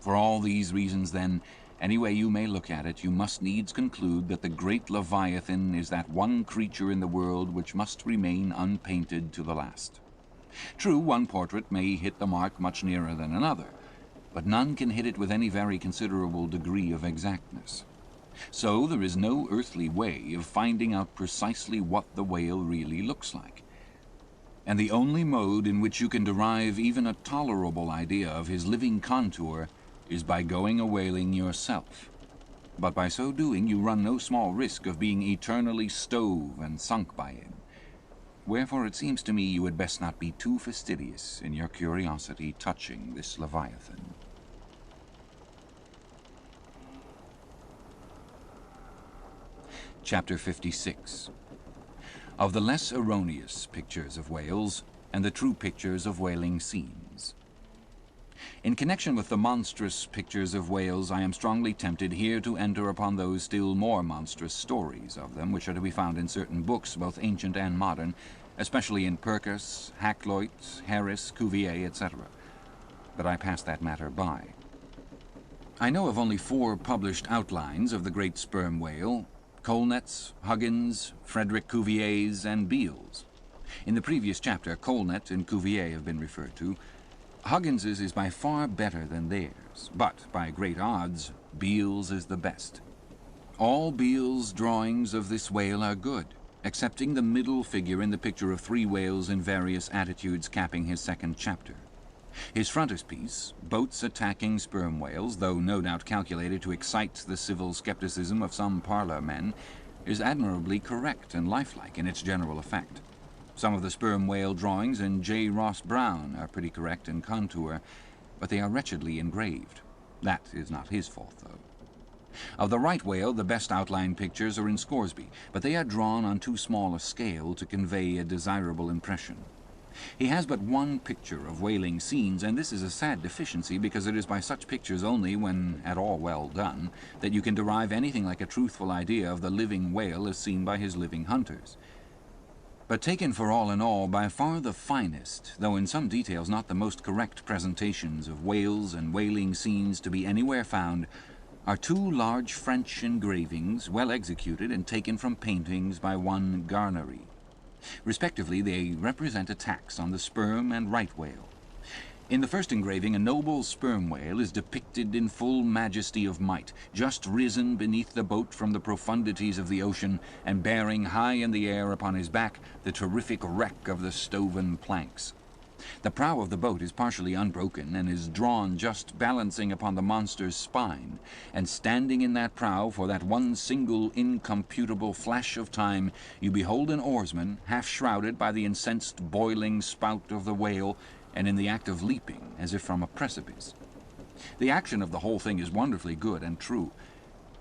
For all these reasons, then, any way you may look at it, you must needs conclude that the great Leviathan is that one creature in the world which must remain unpainted to the last. True, one portrait may hit the mark much nearer than another, but none can hit it with any very considerable degree of exactness. So there is no earthly way of finding out precisely what the whale really looks like. And the only mode in which you can derive even a tolerable idea of his living contour is by going a-whaling yourself. But by so doing you run no small risk of being eternally stove and sunk by him. Wherefore it seems to me you had best not be too fastidious in your curiosity touching this Leviathan. Chapter 56. Of the less erroneous pictures of whales and the true pictures of whaling scenes. In connection with the monstrous pictures of whales, I am strongly tempted here to enter upon those still more monstrous stories of them, which are to be found in certain books, both ancient and modern, especially in Purkis, Hakluyt, Harris, Cuvier, etc. But I pass that matter by. I know of only 4 published outlines of the great sperm whale: Colnett's, Huggins, Frederick Cuvier's, and Beale's. In the previous chapter, Colnett and Cuvier have been referred to. Huggins's is by far better than theirs, but by great odds, Beale's is the best. All Beale's drawings of this whale are good, excepting the middle figure in the picture of 3 whales in various attitudes capping his second chapter. His frontispiece, boats attacking sperm whales, though no doubt calculated to excite the civil skepticism of some parlour men, is admirably correct and lifelike in its general effect. Some of the sperm whale drawings in J. Ross Brown are pretty correct in contour, but they are wretchedly engraved. That is not his fault, though. Of the right whale, the best outline pictures are in Scoresby, but they are drawn on too small a scale to convey a desirable impression. He has but one picture of whaling scenes, and this is a sad deficiency, because it is by such pictures only, when at all well done, that you can derive anything like a truthful idea of the living whale as seen by his living hunters. But taken for all in all, by far the finest, though in some details not the most correct presentations of whales and whaling scenes to be anywhere found, are 2 large French engravings, well executed and taken from paintings by one Garnery. Respectively, they represent attacks on the sperm and right whale. In the first engraving, a noble sperm whale is depicted in full majesty of might, just risen beneath the boat from the profundities of the ocean, and bearing high in the air upon his back the terrific wreck of the stoven planks. The prow of the boat is partially unbroken, and is drawn just balancing upon the monster's spine, and standing in that prow for that one single incomputable flash of time, you behold an oarsman, half shrouded by the incensed boiling spout of the whale, and in the act of leaping, as if from a precipice. The action of the whole thing is wonderfully good and true.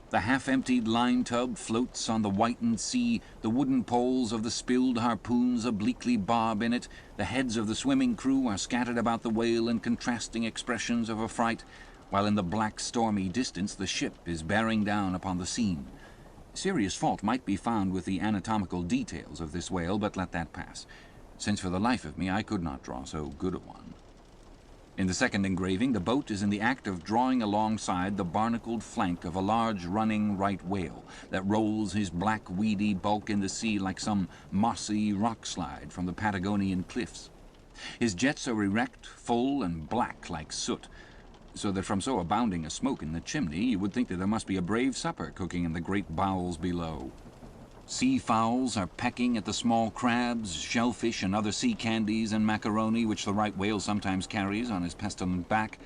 The half-emptied line-tub floats on the whitened sea, the wooden poles of the spilled harpoons obliquely bob in it, the heads of the swimming crew are scattered about the whale in contrasting expressions of affright, while in the black stormy distance the ship is bearing down upon the scene. Serious fault might be found with the anatomical details of this whale, but let that pass, since for the life of me I could not draw so good a one. In the second engraving, the boat is in the act of drawing alongside the barnacled flank of a large running right whale that rolls his black weedy bulk in the sea like some mossy rock slide from the Patagonian cliffs. His jets are erect, full, and black like soot, so that from so abounding a smoke in the chimney you would think that there must be a brave supper cooking in the great bowels below. Sea fowls are pecking at the small crabs, shellfish, and other sea candies and macaroni which the right whale sometimes carries on his pestilent back,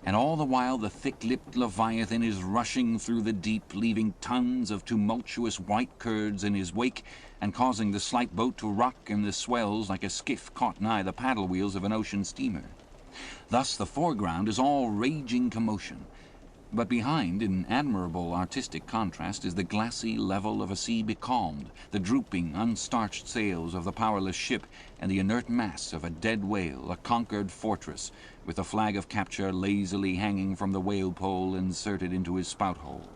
and all the while the thick-lipped leviathan is rushing through the deep, leaving tons of tumultuous white curds in his wake, and causing the slight boat to rock in the swells like a skiff caught nigh the paddle wheels of an ocean steamer. Thus the foreground is all raging commotion, but behind, in admirable artistic contrast, is the glassy level of a sea becalmed, the drooping, unstarched sails of the powerless ship, and the inert mass of a dead whale, a conquered fortress, with the flag of capture lazily hanging from the whale pole inserted into his spout hole.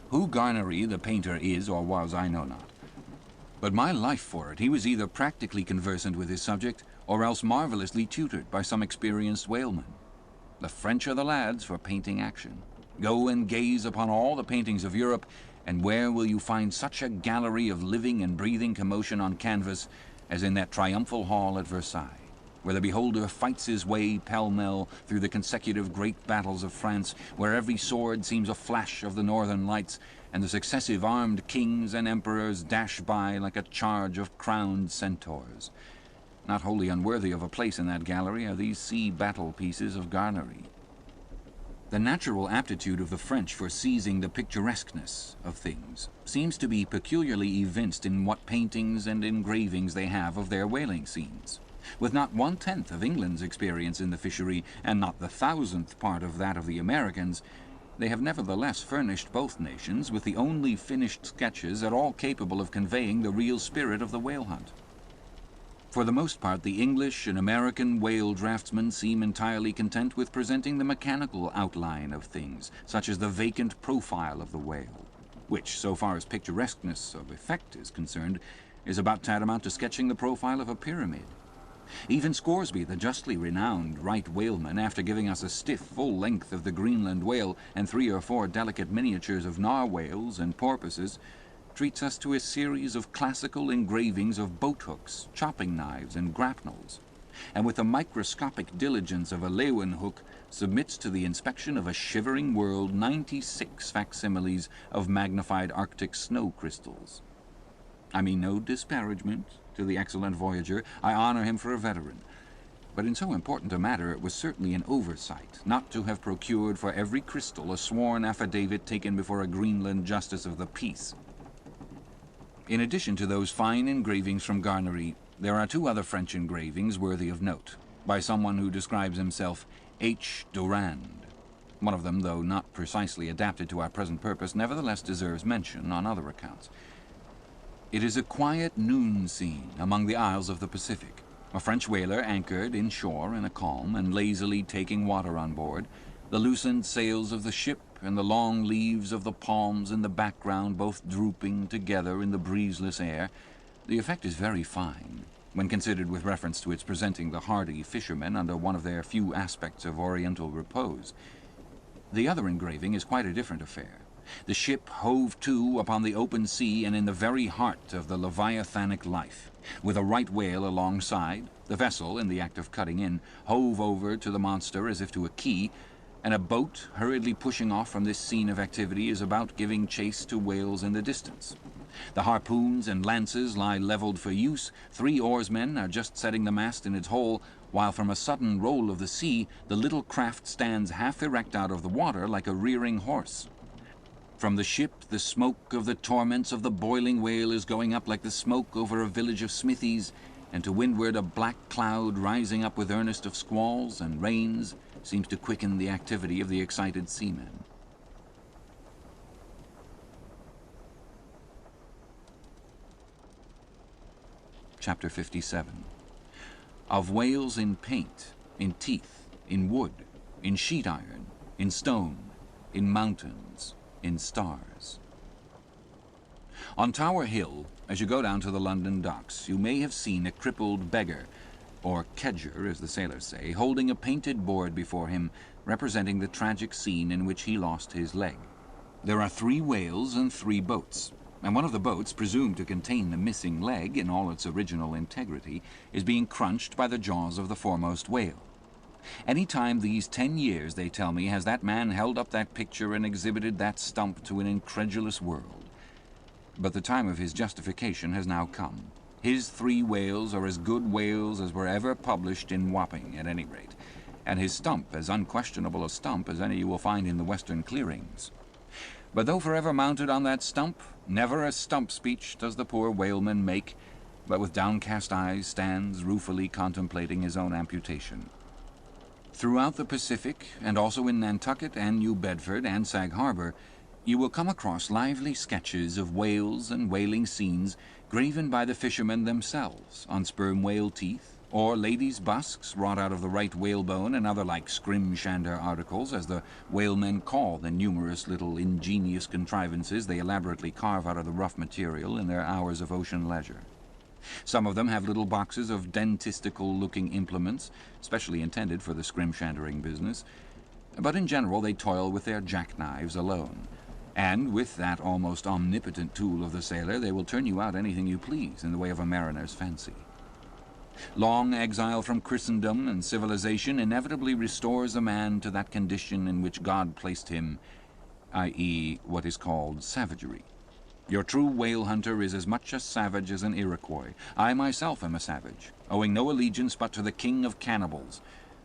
Who Garnery the painter is or was, I know not, but my life for it, he was either practically conversant with his subject, or else marvellously tutored by some experienced whaleman. The French are the lads for painting action. Go and gaze upon all the paintings of Europe, and where will you find such a gallery of living and breathing commotion on canvas as in that triumphal hall at Versailles, where the beholder fights his way pell-mell through the consecutive great battles of France, where every sword seems a flash of the northern lights, and the successive armed kings and emperors dash by like a charge of crowned centaurs. Not wholly unworthy of a place in that gallery are these sea battle pieces of Garnery. The natural aptitude of the French for seizing the picturesqueness of things seems to be peculiarly evinced in what paintings and engravings they have of their whaling scenes. With not 1/10 of England's experience in the fishery, and not the 1,000th part of that of the Americans, they have nevertheless furnished both nations with the only finished sketches at all capable of conveying the real spirit of the whale hunt. For the most part, the English and American whale draftsmen seem entirely content with presenting the mechanical outline of things, such as the vacant profile of the whale, which, so far as picturesqueness of effect is concerned, is about tantamount to sketching the profile of a pyramid. Even Scoresby, the justly renowned right whaleman, after giving us a stiff full length of the Greenland whale and 3 or 4 delicate miniatures of narwhales and porpoises, treats us to a series of classical engravings of boat-hooks, chopping knives, and grapnels, and with the microscopic diligence of a Leeuwenhoek submits to the inspection of a shivering world 96 facsimiles of magnified Arctic snow crystals. I mean no disparagement to the excellent voyager. I honor him for a veteran. But in so important a matter it was certainly an oversight not to have procured for every crystal a sworn affidavit taken before a Greenland justice of the peace. In addition to those fine engravings from Garnery, there are 2 other French engravings worthy of note, by someone who describes himself H. Durand. One of them, though not precisely adapted to our present purpose, nevertheless deserves mention on other accounts. It is a quiet noon scene among the isles of the Pacific. A French whaler anchored inshore in a calm and lazily taking water on board, the loosened sails of the ship and the long leaves of the palms in the background both drooping together in the breezeless air. The effect is very fine, when considered with reference to its presenting the hardy fishermen under one of their few aspects of oriental repose. The other engraving is quite a different affair. The ship hove to upon the open sea and in the very heart of the leviathanic life, with a right whale alongside, the vessel, in the act of cutting in, hove over to the monster as if to a quay, and a boat, hurriedly pushing off from this scene of activity, is about giving chase to whales in the distance. The harpoons and lances lie levelled for use, 3 oarsmen are just setting the mast in its hole, while from a sudden roll of the sea the little craft stands half erect out of the water like a rearing horse. From the ship the smoke of the torments of the boiling whale is going up like the smoke over a village of smithies, and to windward a black cloud rising up with earnest of squalls and rains seems to quicken the activity of the excited seamen. Chapter 57. Of whales in paint, in teeth, in wood, in sheet iron, in stone, in mountains, in stars. On Tower Hill, as you go down to the London docks, you may have seen a crippled beggar, or kedger as the sailors say, holding a painted board before him representing the tragic scene in which he lost his leg. There are 3 whales and 3 boats, and one of the boats, presumed to contain the missing leg in all its original integrity, is being crunched by the jaws of the foremost whale. Any time these 10 years, they tell me, has that man held up that picture and exhibited that stump to an incredulous world. But the time of his justification has now come. His 3 whales are as good whales as were ever published in Wapping, at any rate, and his stump as unquestionable a stump as any you will find in the western clearings. But though forever mounted on that stump, never a stump speech does the poor whaleman make, but with downcast eyes stands ruefully contemplating his own amputation. Throughout the Pacific, and also in Nantucket and New Bedford and Sag Harbor, you will come across lively sketches of whales and whaling scenes graven by the fishermen themselves on sperm whale teeth, or ladies' busks wrought out of the right whalebone and other like scrimshander articles, as the whalemen call the numerous little ingenious contrivances they elaborately carve out of the rough material in their hours of ocean leisure. Some of them have little boxes of dentistical-looking implements, specially intended for the scrimshandering business, but in general they toil with their jackknives alone, and with that almost omnipotent tool of the sailor they will turn you out anything you please in the way of a mariner's fancy. Long exile from Christendom and civilization inevitably restores a man to that condition in which God placed him, i.e., what is called savagery. Your true whale hunter is as much a savage as an Iroquois. I myself am a savage, owing no allegiance but to the king of cannibals,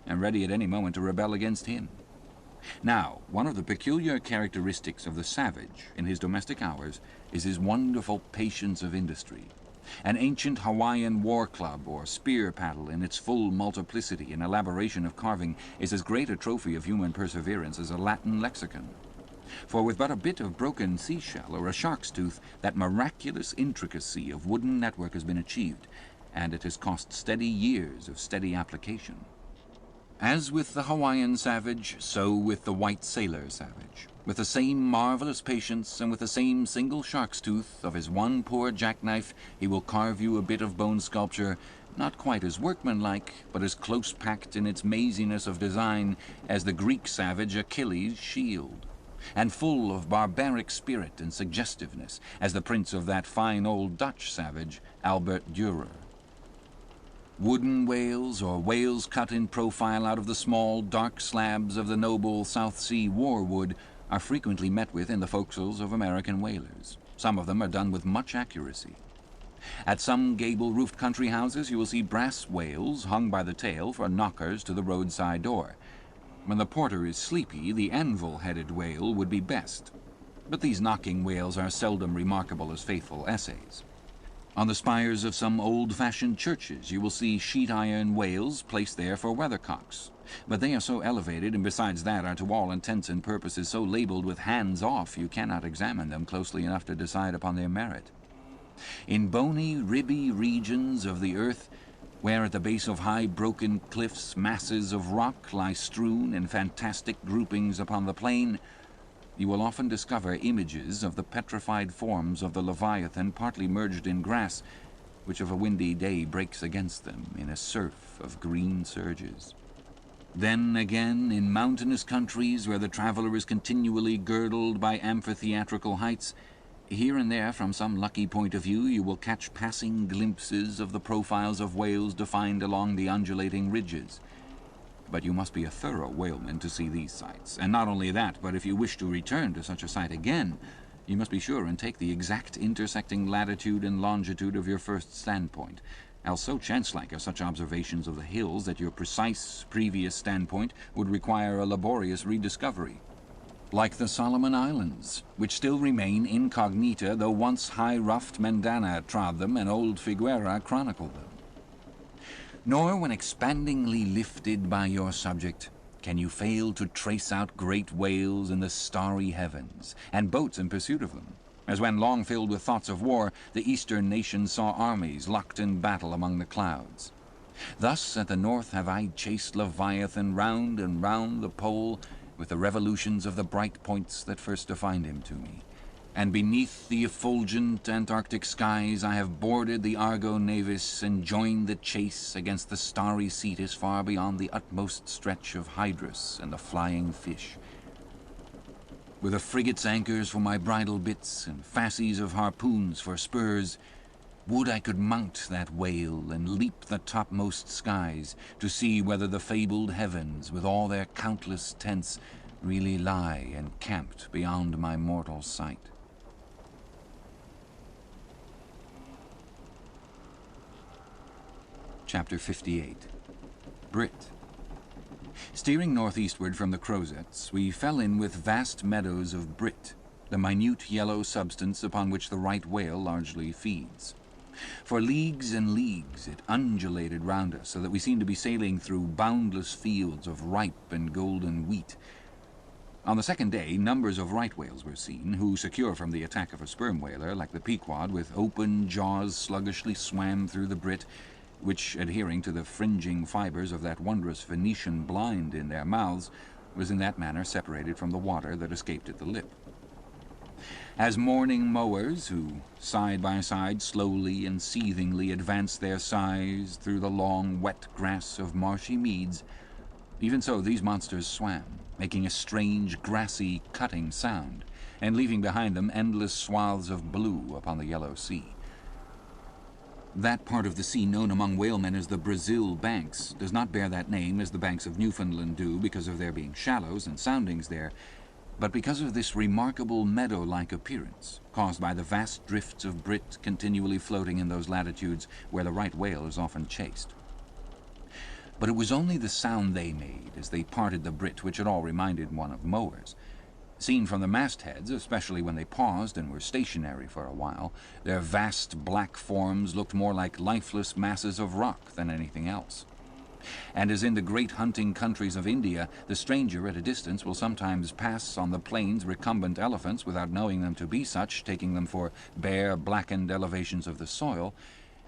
and ready at any moment to rebel against him. Now, one of the peculiar characteristics of the savage in his domestic hours is his wonderful patience of industry. An ancient Hawaiian war club or spear paddle in its full multiplicity and elaboration of carving is as great a trophy of human perseverance as a Latin lexicon. For with but a bit of broken seashell or a shark's tooth, that miraculous intricacy of wooden network has been achieved, and it has cost steady years of steady application. As with the Hawaiian savage, so with the white sailor savage. With the same marvelous patience, and with the same single shark's tooth of his one poor jackknife, he will carve you a bit of bone sculpture, not quite as workmanlike, but as close-packed in its maziness of design as the Greek savage Achilles' shield, and full of barbaric spirit and suggestiveness as the prints of that fine old Dutch savage, Albert Dürer. Wooden whales, or whales cut in profile out of the small, dark slabs of the noble South Sea warwood, are frequently met with in the forecastles of American whalers. Some of them are done with much accuracy. At some gable-roofed country houses you will see brass whales hung by the tail for knockers to the roadside door. When the porter is sleepy, the anvil-headed whale would be best. But these knocking whales are seldom remarkable as faithful essays. On the spires of some old-fashioned churches you will see sheet-iron whales placed there for weathercocks, but they are so elevated, and besides that are to all intents and purposes so labelled with hands off you cannot examine them closely enough to decide upon their merit. In bony, ribby regions of the earth, where at the base of high broken cliffs masses of rock lie strewn in fantastic groupings upon the plain, you will often discover images of the petrified forms of the Leviathan partly merged in grass, which of a windy day breaks against them in a surf of green surges. Then again, in mountainous countries where the traveller is continually girdled by amphitheatrical heights, here and there from some lucky point of view you will catch passing glimpses of the profiles of whales defined along the undulating ridges. But you must be a thorough whaleman to see these sights, and not only that, but if you wish to return to such a sight again, you must be sure and take the exact intersecting latitude and longitude of your first standpoint, else so chance-like are such observations of the hills that your precise previous standpoint would require a laborious rediscovery. Like the Solomon Islands, which still remain incognita, though once high-ruffed Mendana trod them and old Figuera chronicled them. Nor, when expandingly lifted by your subject, can you fail to trace out great whales in the starry heavens, and boats in pursuit of them, as when, long filled with thoughts of war, the eastern nations saw armies locked in battle among the clouds. Thus at the north have I chased Leviathan round and round the pole with the revolutions of the bright points that first defined him to me. And beneath the effulgent Antarctic skies I have boarded the Argo Navis and joined the chase against the starry Cetus far beyond the utmost stretch of Hydrus and the flying fish. With a frigate's anchors for my bridle bits and fasces of harpoons for spurs, would I could mount that whale and leap the topmost skies to see whether the fabled heavens with all their countless tents really lie encamped beyond my mortal sight. Chapter 58. Brit. Steering northeastward from the Crozettes, we fell in with vast meadows of brit, the minute yellow substance upon which the right whale largely feeds. For leagues and leagues it undulated round us, so that we seemed to be sailing through boundless fields of ripe and golden wheat. On the second day, numbers of right whales were seen, who, secure from the attack of a sperm whaler, like the Pequod, with open jaws sluggishly swam through the brit, which, adhering to the fringing fibers of that wondrous Venetian blind in their mouths, was in that manner separated from the water that escaped at the lip. As morning mowers, who, side by side, slowly and seethingly advance their scythes through the long, wet grass of marshy meads, even so these monsters swam, making a strange, grassy, cutting sound, and leaving behind them endless swaths of blue upon the yellow sea. That part of the sea known among whalemen as the Brazil Banks does not bear that name as the banks of Newfoundland do because of there being shallows and soundings there, but because of this remarkable meadow-like appearance, caused by the vast drifts of brit continually floating in those latitudes where the right whale is often chased. But it was only the sound they made as they parted the brit which at all reminded one of mowers. Seen from the mastheads, especially when they paused and were stationary for a while, their vast black forms looked more like lifeless masses of rock than anything else. And as in the great hunting countries of India, the stranger at a distance will sometimes pass on the plains recumbent elephants without knowing them to be such, taking them for bare, blackened elevations of the soil,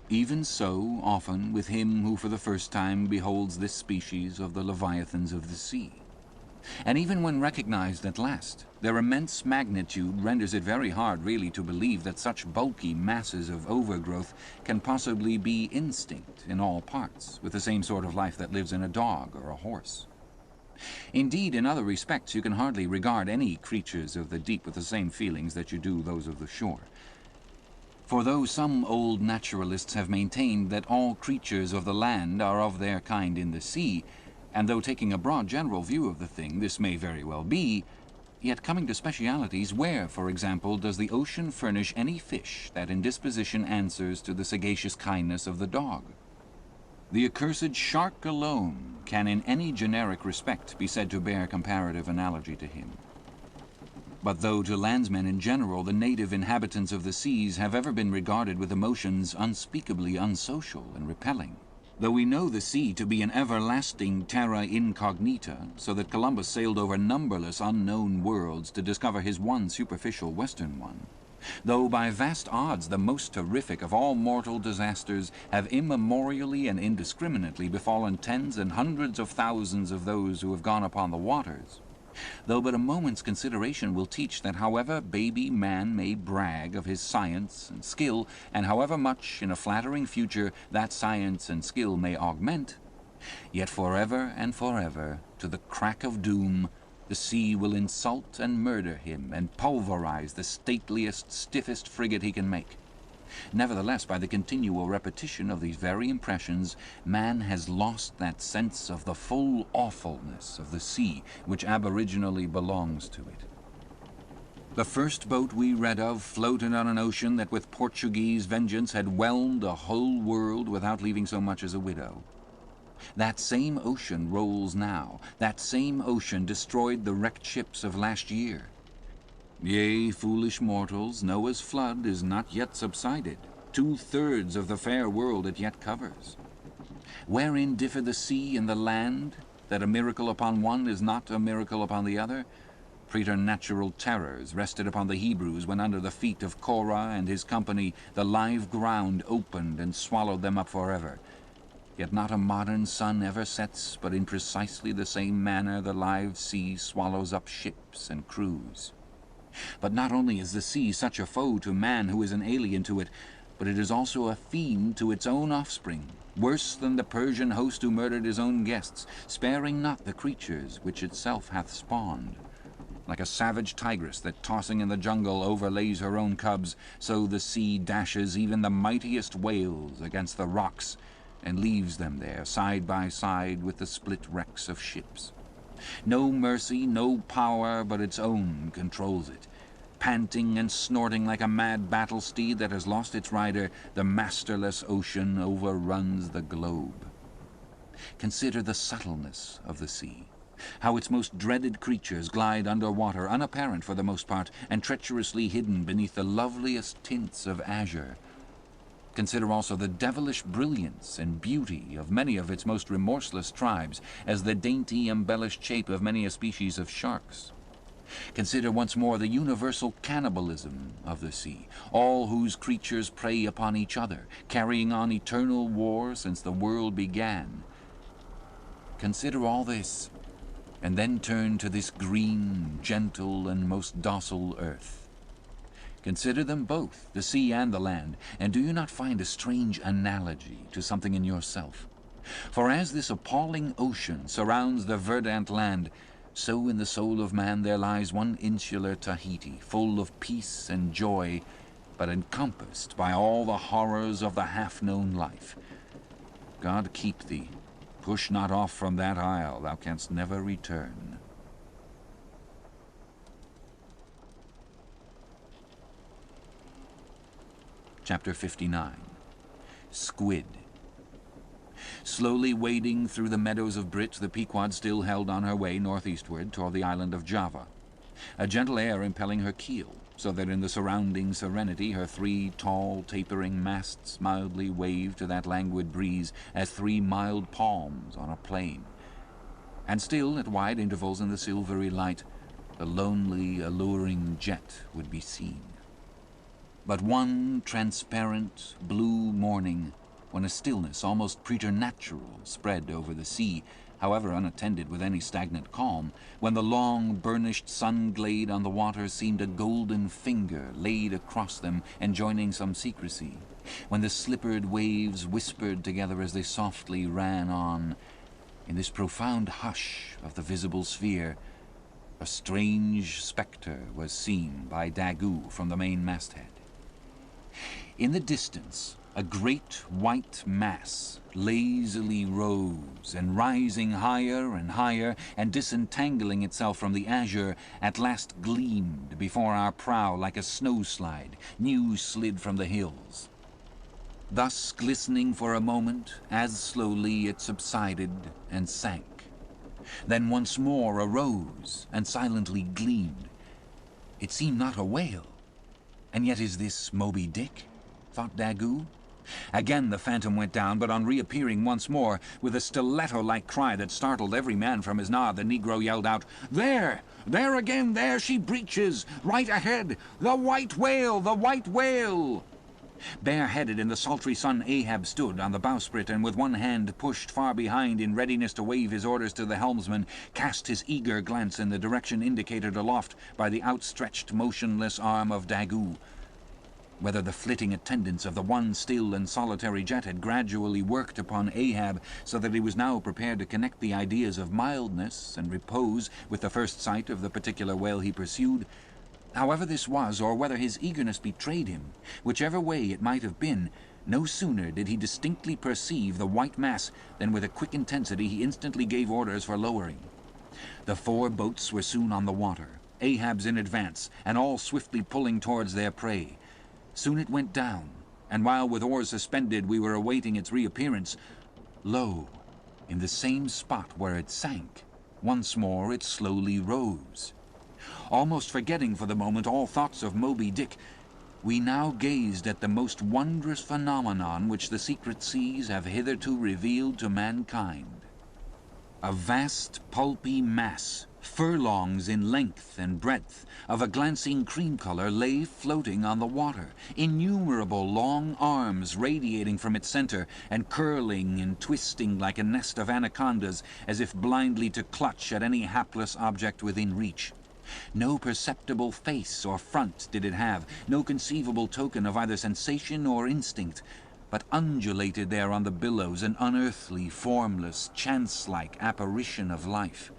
even so often with him who for the first time beholds this species of the leviathans of the sea. And even when recognized at last, their immense magnitude renders it very hard really to believe that such bulky masses of overgrowth can possibly be instinct in all parts, with the same sort of life that lives in a dog or a horse. Indeed, in other respects, you can hardly regard any creatures of the deep with the same feelings that you do those of the shore. For though some old naturalists have maintained that all creatures of the land are of their kind in the sea, and though taking a broad general view of the thing this may very well be, yet coming to specialities, where, for example, does the ocean furnish any fish that in disposition answers to the sagacious kindness of the dog? The accursed shark alone can in any generic respect be said to bear comparative analogy to him. But though to landsmen in general the native inhabitants of the seas have ever been regarded with emotions unspeakably unsocial and repelling, though we know the sea to be an everlasting terra incognita, so that Columbus sailed over numberless unknown worlds to discover his one superficial western one, though by vast odds the most terrific of all mortal disasters have immemorially and indiscriminately befallen tens and hundreds of thousands of those who have gone upon the waters, though but a moment's consideration will teach that however baby man may brag of his science and skill, and however much in a flattering future that science and skill may augment, yet forever and forever, to the crack of doom, the sea will insult and murder him, and pulverize the stateliest, stiffest frigate he can make. Nevertheless, by the continual repetition of these very impressions, man has lost that sense of the full awfulness of the sea which aboriginally belongs to it. The first boat we read of floated on an ocean that with Portuguese vengeance had whelmed a whole world without leaving so much as a widow. That same ocean rolls now. That same ocean destroyed the wrecked ships of last year. Yea, foolish mortals, Noah's flood is not yet subsided. 2/3 of the fair world it yet covers. Wherein differ the sea and the land, that a miracle upon one is not a miracle upon the other? Preternatural terrors rested upon the Hebrews when under the feet of Korah and his company the live ground opened and swallowed them up forever. Yet not a modern sun ever sets, but in precisely the same manner the live sea swallows up ships and crews. But not only is the sea such a foe to man who is an alien to it, but it is also a fiend to its own offspring, worse than the Persian host who murdered his own guests, sparing not the creatures which itself hath spawned. Like a savage tigress that tossing in the jungle overlays her own cubs, so the sea dashes even the mightiest whales against the rocks and leaves them there side by side with the split wrecks of ships. No mercy, no power but its own controls it. Panting and snorting like a mad battle steed that has lost its rider, the masterless ocean overruns the globe. Consider the subtleness of the sea, how its most dreaded creatures glide under water, unapparent for the most part, and treacherously hidden beneath the loveliest tints of azure. Consider also the devilish brilliance and beauty of many of its most remorseless tribes, as the dainty embellished shape of many a species of sharks. Consider once more the universal cannibalism of the sea, all whose creatures prey upon each other, carrying on eternal war since the world began. Consider all this, and then turn to this green, gentle, and most docile earth. Consider them both, the sea and the land, and do you not find a strange analogy to something in yourself? For as this appalling ocean surrounds the verdant land, so in the soul of man there lies one insular Tahiti, full of peace and joy, but encompassed by all the horrors of the half-known life. God keep thee. Push not off from that isle, thou canst never return. Chapter 59. Squid. Slowly wading through the meadows of Brit, the Pequod still held on her way northeastward toward the island of Java, a gentle air impelling her keel, so that in the surrounding serenity her 3 tall, tapering masts mildly waved to that languid breeze as 3 mild palms on a plain. And still, at wide intervals in the silvery light, the lonely, alluring jet would be seen. But one transparent, blue morning, when a stillness almost preternatural spread over the sea, however unattended with any stagnant calm, when the long, burnished sun-glade on the water seemed a golden finger laid across them, enjoining some secrecy, when the slippered waves whispered together as they softly ran on, in this profound hush of the visible sphere, a strange spectre was seen by Daggoo from the main masthead. In the distance, a great white mass lazily rose, and rising higher and higher, and disentangling itself from the azure, at last gleamed before our prow like a snowslide new slid from the hills. Thus glistening for a moment, as slowly it subsided and sank. Then once more arose and silently gleamed. It seemed not a whale. And yet is this Moby Dick? Thought Daggoo. Again the phantom went down, but on reappearing once more, with a stiletto-like cry that startled every man from his nod, the negro yelled out, "There! There again! There she breaches! Right ahead! The white whale! The white whale!" Bareheaded in the sultry sun, Ahab stood on the bowsprit, and with one hand pushed far behind in readiness to wave his orders to the helmsman, cast his eager glance in the direction indicated aloft by the outstretched motionless arm of Daggoo. Whether the flitting attendance of the one still and solitary jet had gradually worked upon Ahab so that he was now prepared to connect the ideas of mildness and repose with the first sight of the particular whale he pursued, however this was, or whether his eagerness betrayed him, whichever way it might have been, no sooner did he distinctly perceive the white mass than with a quick intensity he instantly gave orders for lowering. The 4 boats were soon on the water, Ahab's in advance, and all swiftly pulling towards their prey. Soon it went down, and while with oars suspended we were awaiting its reappearance, lo, in the same spot where it sank, once more it slowly rose. Almost forgetting for the moment all thoughts of Moby Dick, we now gazed at the most wondrous phenomenon which the secret seas have hitherto revealed to mankind. A vast pulpy mass, furlongs in length and breadth, of a glancing cream color, lay floating on the water, innumerable long arms radiating from its center, and curling and twisting like a nest of anacondas, as if blindly to clutch at any hapless object within reach. No perceptible face or front did it have, no conceivable token of either sensation or instinct, but undulated there on the billows, an unearthly, formless, chance-like apparition of life.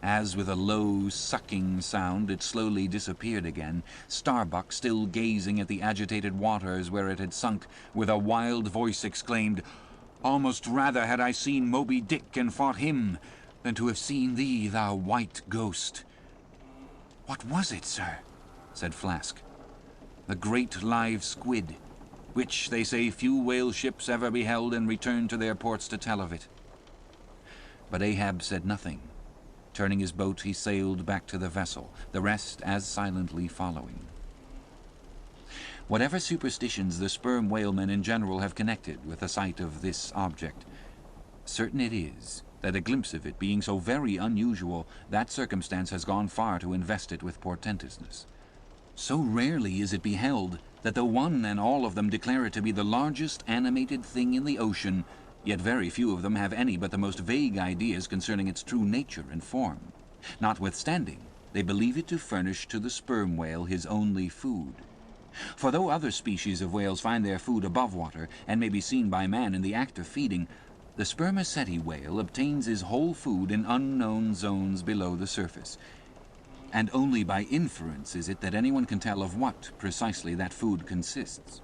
As with a low, sucking sound it slowly disappeared again, Starbuck, still gazing at the agitated waters where it had sunk, with a wild voice exclaimed, "Almost rather had I seen Moby Dick and fought him, than to have seen thee, thou white ghost." "What was it, sir?" said Flask. "The great live squid, which, they say, few whale ships ever beheld and returned to their ports to tell of it." But Ahab said nothing. Turning his boat, he sailed back to the vessel, the rest as silently following. Whatever superstitions the sperm whalemen in general have connected with the sight of this object, certain it is that a glimpse of it being so very unusual, that circumstance has gone far to invest it with portentousness. So rarely is it beheld that though one and all of them declare it to be the largest animated thing in the ocean, yet very few of them have any but the most vague ideas concerning its true nature and form. Notwithstanding, they believe it to furnish to the sperm whale his only food. For though other species of whales find their food above water, and may be seen by man in the act of feeding, the spermaceti whale obtains his whole food in unknown zones below the surface, and only by inference is it that anyone can tell of what precisely that food consists.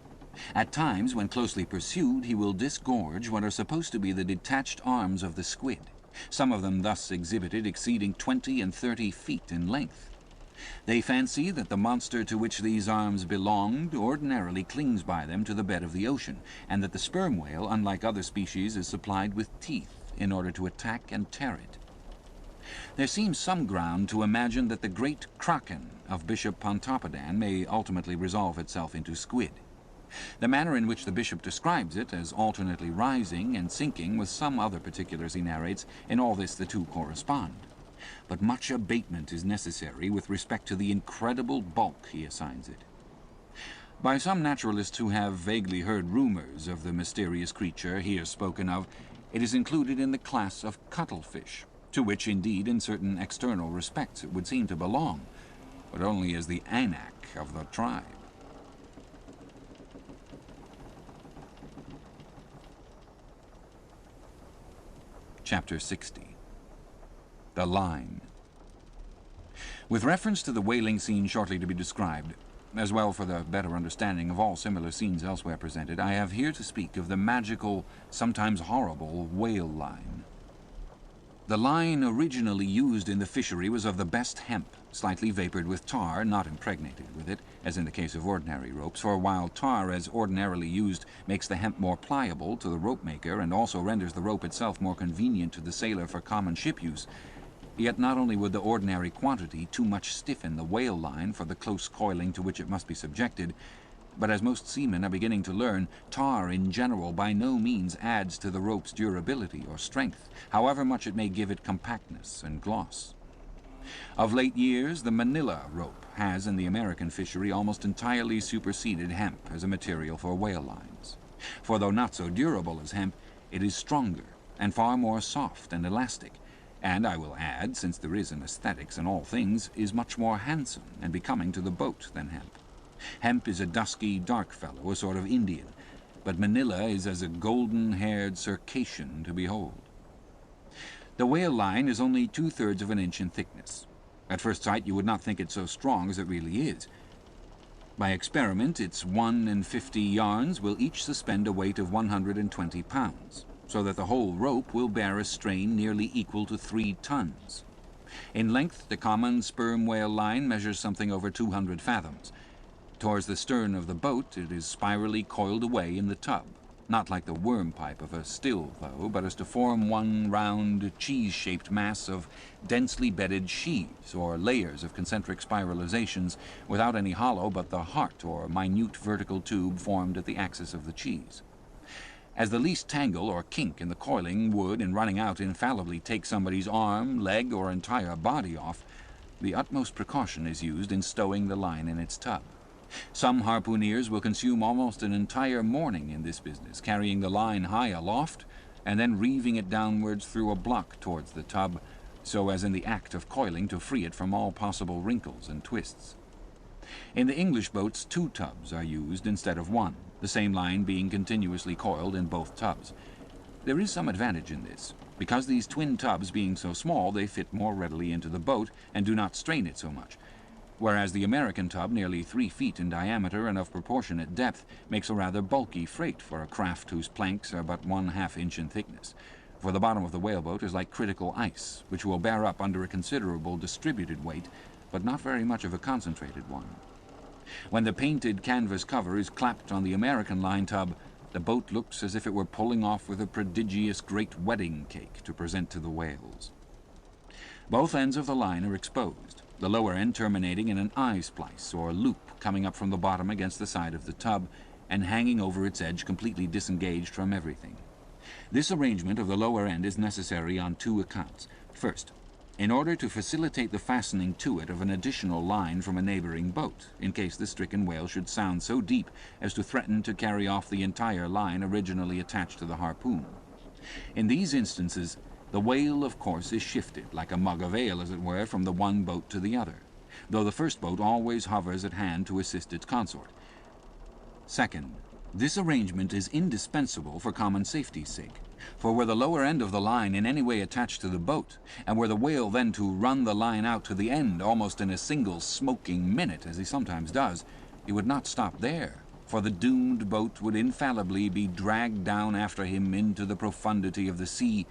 At times, when closely pursued, he will disgorge what are supposed to be the detached arms of the squid, some of them thus exhibited exceeding 20 and 30 feet in length. They fancy that the monster to which these arms belonged ordinarily clings by them to the bed of the ocean, and that the sperm whale, unlike other species, is supplied with teeth in order to attack and tear it. There seems some ground to imagine that the great kraken of Bishop Pontoppidan may ultimately resolve itself into squid. The manner in which the bishop describes it as alternately rising and sinking, with some other particulars he narrates, in all this the two correspond. But much abatement is necessary with respect to the incredible bulk he assigns it. By some naturalists who have vaguely heard rumors of the mysterious creature here spoken of, it is included in the class of cuttlefish, to which indeed in certain external respects it would seem to belong, but only as the anak of the tribe. Chapter 60. The Line. With reference to the whaling scene shortly to be described, as well for the better understanding of all similar scenes elsewhere presented, I have here to speak of the magical, sometimes horrible, whale line. The line originally used in the fishery was of the best hemp, slightly vapored with tar, not impregnated with it, as in the case of ordinary ropes, for while tar as ordinarily used makes the hemp more pliable to the rope maker and also renders the rope itself more convenient to the sailor for common ship use, yet not only would the ordinary quantity too much stiffen the whale line for the close coiling to which it must be subjected, but as most seamen are beginning to learn, tar in general by no means adds to the rope's durability or strength, however much it may give it compactness and gloss. Of late years, the manila rope has in the American fishery almost entirely superseded hemp as a material for whale lines. For though not so durable as hemp, it is stronger and far more soft and elastic, and I will add, since there is an aesthetics in all things, is much more handsome and becoming to the boat than hemp. Hemp is a dusky, dark fellow, a sort of Indian, but manila is as a golden-haired Circassian to behold. The whale line is only 2/3 of an inch in thickness. At first sight you would not think it so strong as it really is. By experiment, its 1 in 50 yarns will each suspend a weight of 120 pounds, so that the whole rope will bear a strain nearly equal to 3 tons. In length, the common sperm whale line measures something over 200 fathoms. Towards the stern of the boat it is spirally coiled away in the tub, not like the worm pipe of a still, though, but as to form one round, cheese-shaped mass of densely bedded sheaves, or layers of concentric spiralizations, without any hollow but the heart, or minute vertical tube formed at the axis of the cheese. As the least tangle or kink in the coiling would, in running out, infallibly take somebody's arm, leg, or entire body off, the utmost precaution is used in stowing the line in its tub. Some harpooneers will consume almost an entire morning in this business, carrying the line high aloft and then reeving it downwards through a block towards the tub, so as in the act of coiling to free it from all possible wrinkles and twists. In the English boats 2 tubs are used instead of 1, the same line being continuously coiled in both tubs. There is some advantage in this, because these twin tubs being so small they fit more readily into the boat and do not strain it so much, whereas the American tub, nearly 3 feet in diameter and of proportionate depth, makes a rather bulky freight for a craft whose planks are but 1/2 inch in thickness, for the bottom of the whaleboat is like critical ice, which will bear up under a considerable distributed weight, but not very much of a concentrated one. When the painted canvas cover is clapped on the American line tub, the boat looks as if it were pulling off with a prodigious great wedding cake to present to the whales. Both ends of the line are exposed, the lower end terminating in an eye splice or loop coming up from the bottom against the side of the tub and hanging over its edge completely disengaged from everything. This arrangement of the lower end is necessary on 2 accounts. First, in order to facilitate the fastening to it of an additional line from a neighboring boat, in case the stricken whale should sound so deep as to threaten to carry off the entire line originally attached to the harpoon. In these instances, the whale, of course, is shifted, like a mug of ale, as it were, from the one boat to the other, though the first boat always hovers at hand to assist its consort. Second, this arrangement is indispensable for common safety's sake, for were the lower end of the line in any way attached to the boat, and were the whale then to run the line out to the end almost in a single smoking minute, as he sometimes does, he would not stop there, for the doomed boat would infallibly be dragged down after him into the profundity of the sea,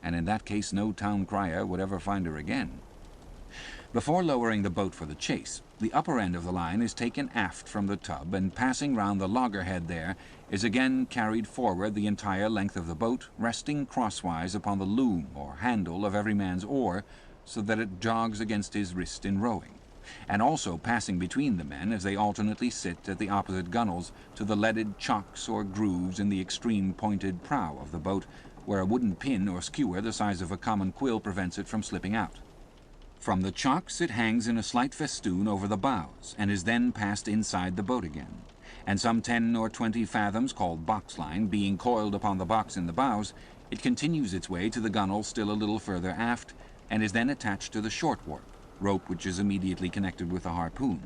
and in that case no town crier would ever find her again. Before lowering the boat for the chase, the upper end of the line is taken aft from the tub, and passing round the loggerhead there, is again carried forward the entire length of the boat, resting crosswise upon the loom or handle of every man's oar, so that it jogs against his wrist in rowing, and also passing between the men as they alternately sit at the opposite gunwales to the leaded chocks or grooves in the extreme pointed prow of the boat, where a wooden pin or skewer the size of a common quill prevents it from slipping out. From the chocks it hangs in a slight festoon over the bows, and is then passed inside the boat again, and some 10 or 20 fathoms, called box-line, being coiled upon the box in the bows, it continues its way to the gunwale still a little further aft, and is then attached to the short warp, rope which is immediately connected with the harpoon.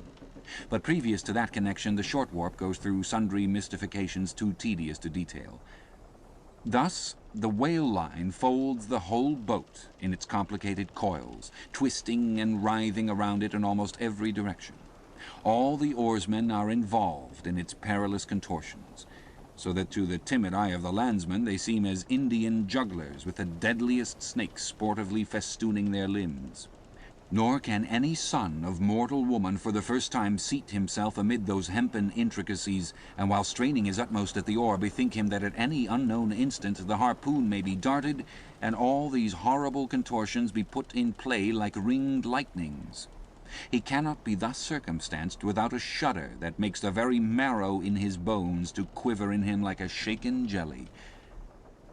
But previous to that connection, the short warp goes through sundry mystifications too tedious to detail. Thus, the whale line folds the whole boat in its complicated coils, twisting and writhing around it in almost every direction. All the oarsmen are involved in its perilous contortions, so that to the timid eye of the landsman they seem as Indian jugglers with the deadliest snakes sportively festooning their limbs. Nor can any son of mortal woman for the first time seat himself amid those hempen intricacies, and while straining his utmost at the oar bethink him that at any unknown instant the harpoon may be darted, and all these horrible contortions be put in play like ringed lightnings. He cannot be thus circumstanced without a shudder that makes the very marrow in his bones to quiver in him like a shaken jelly.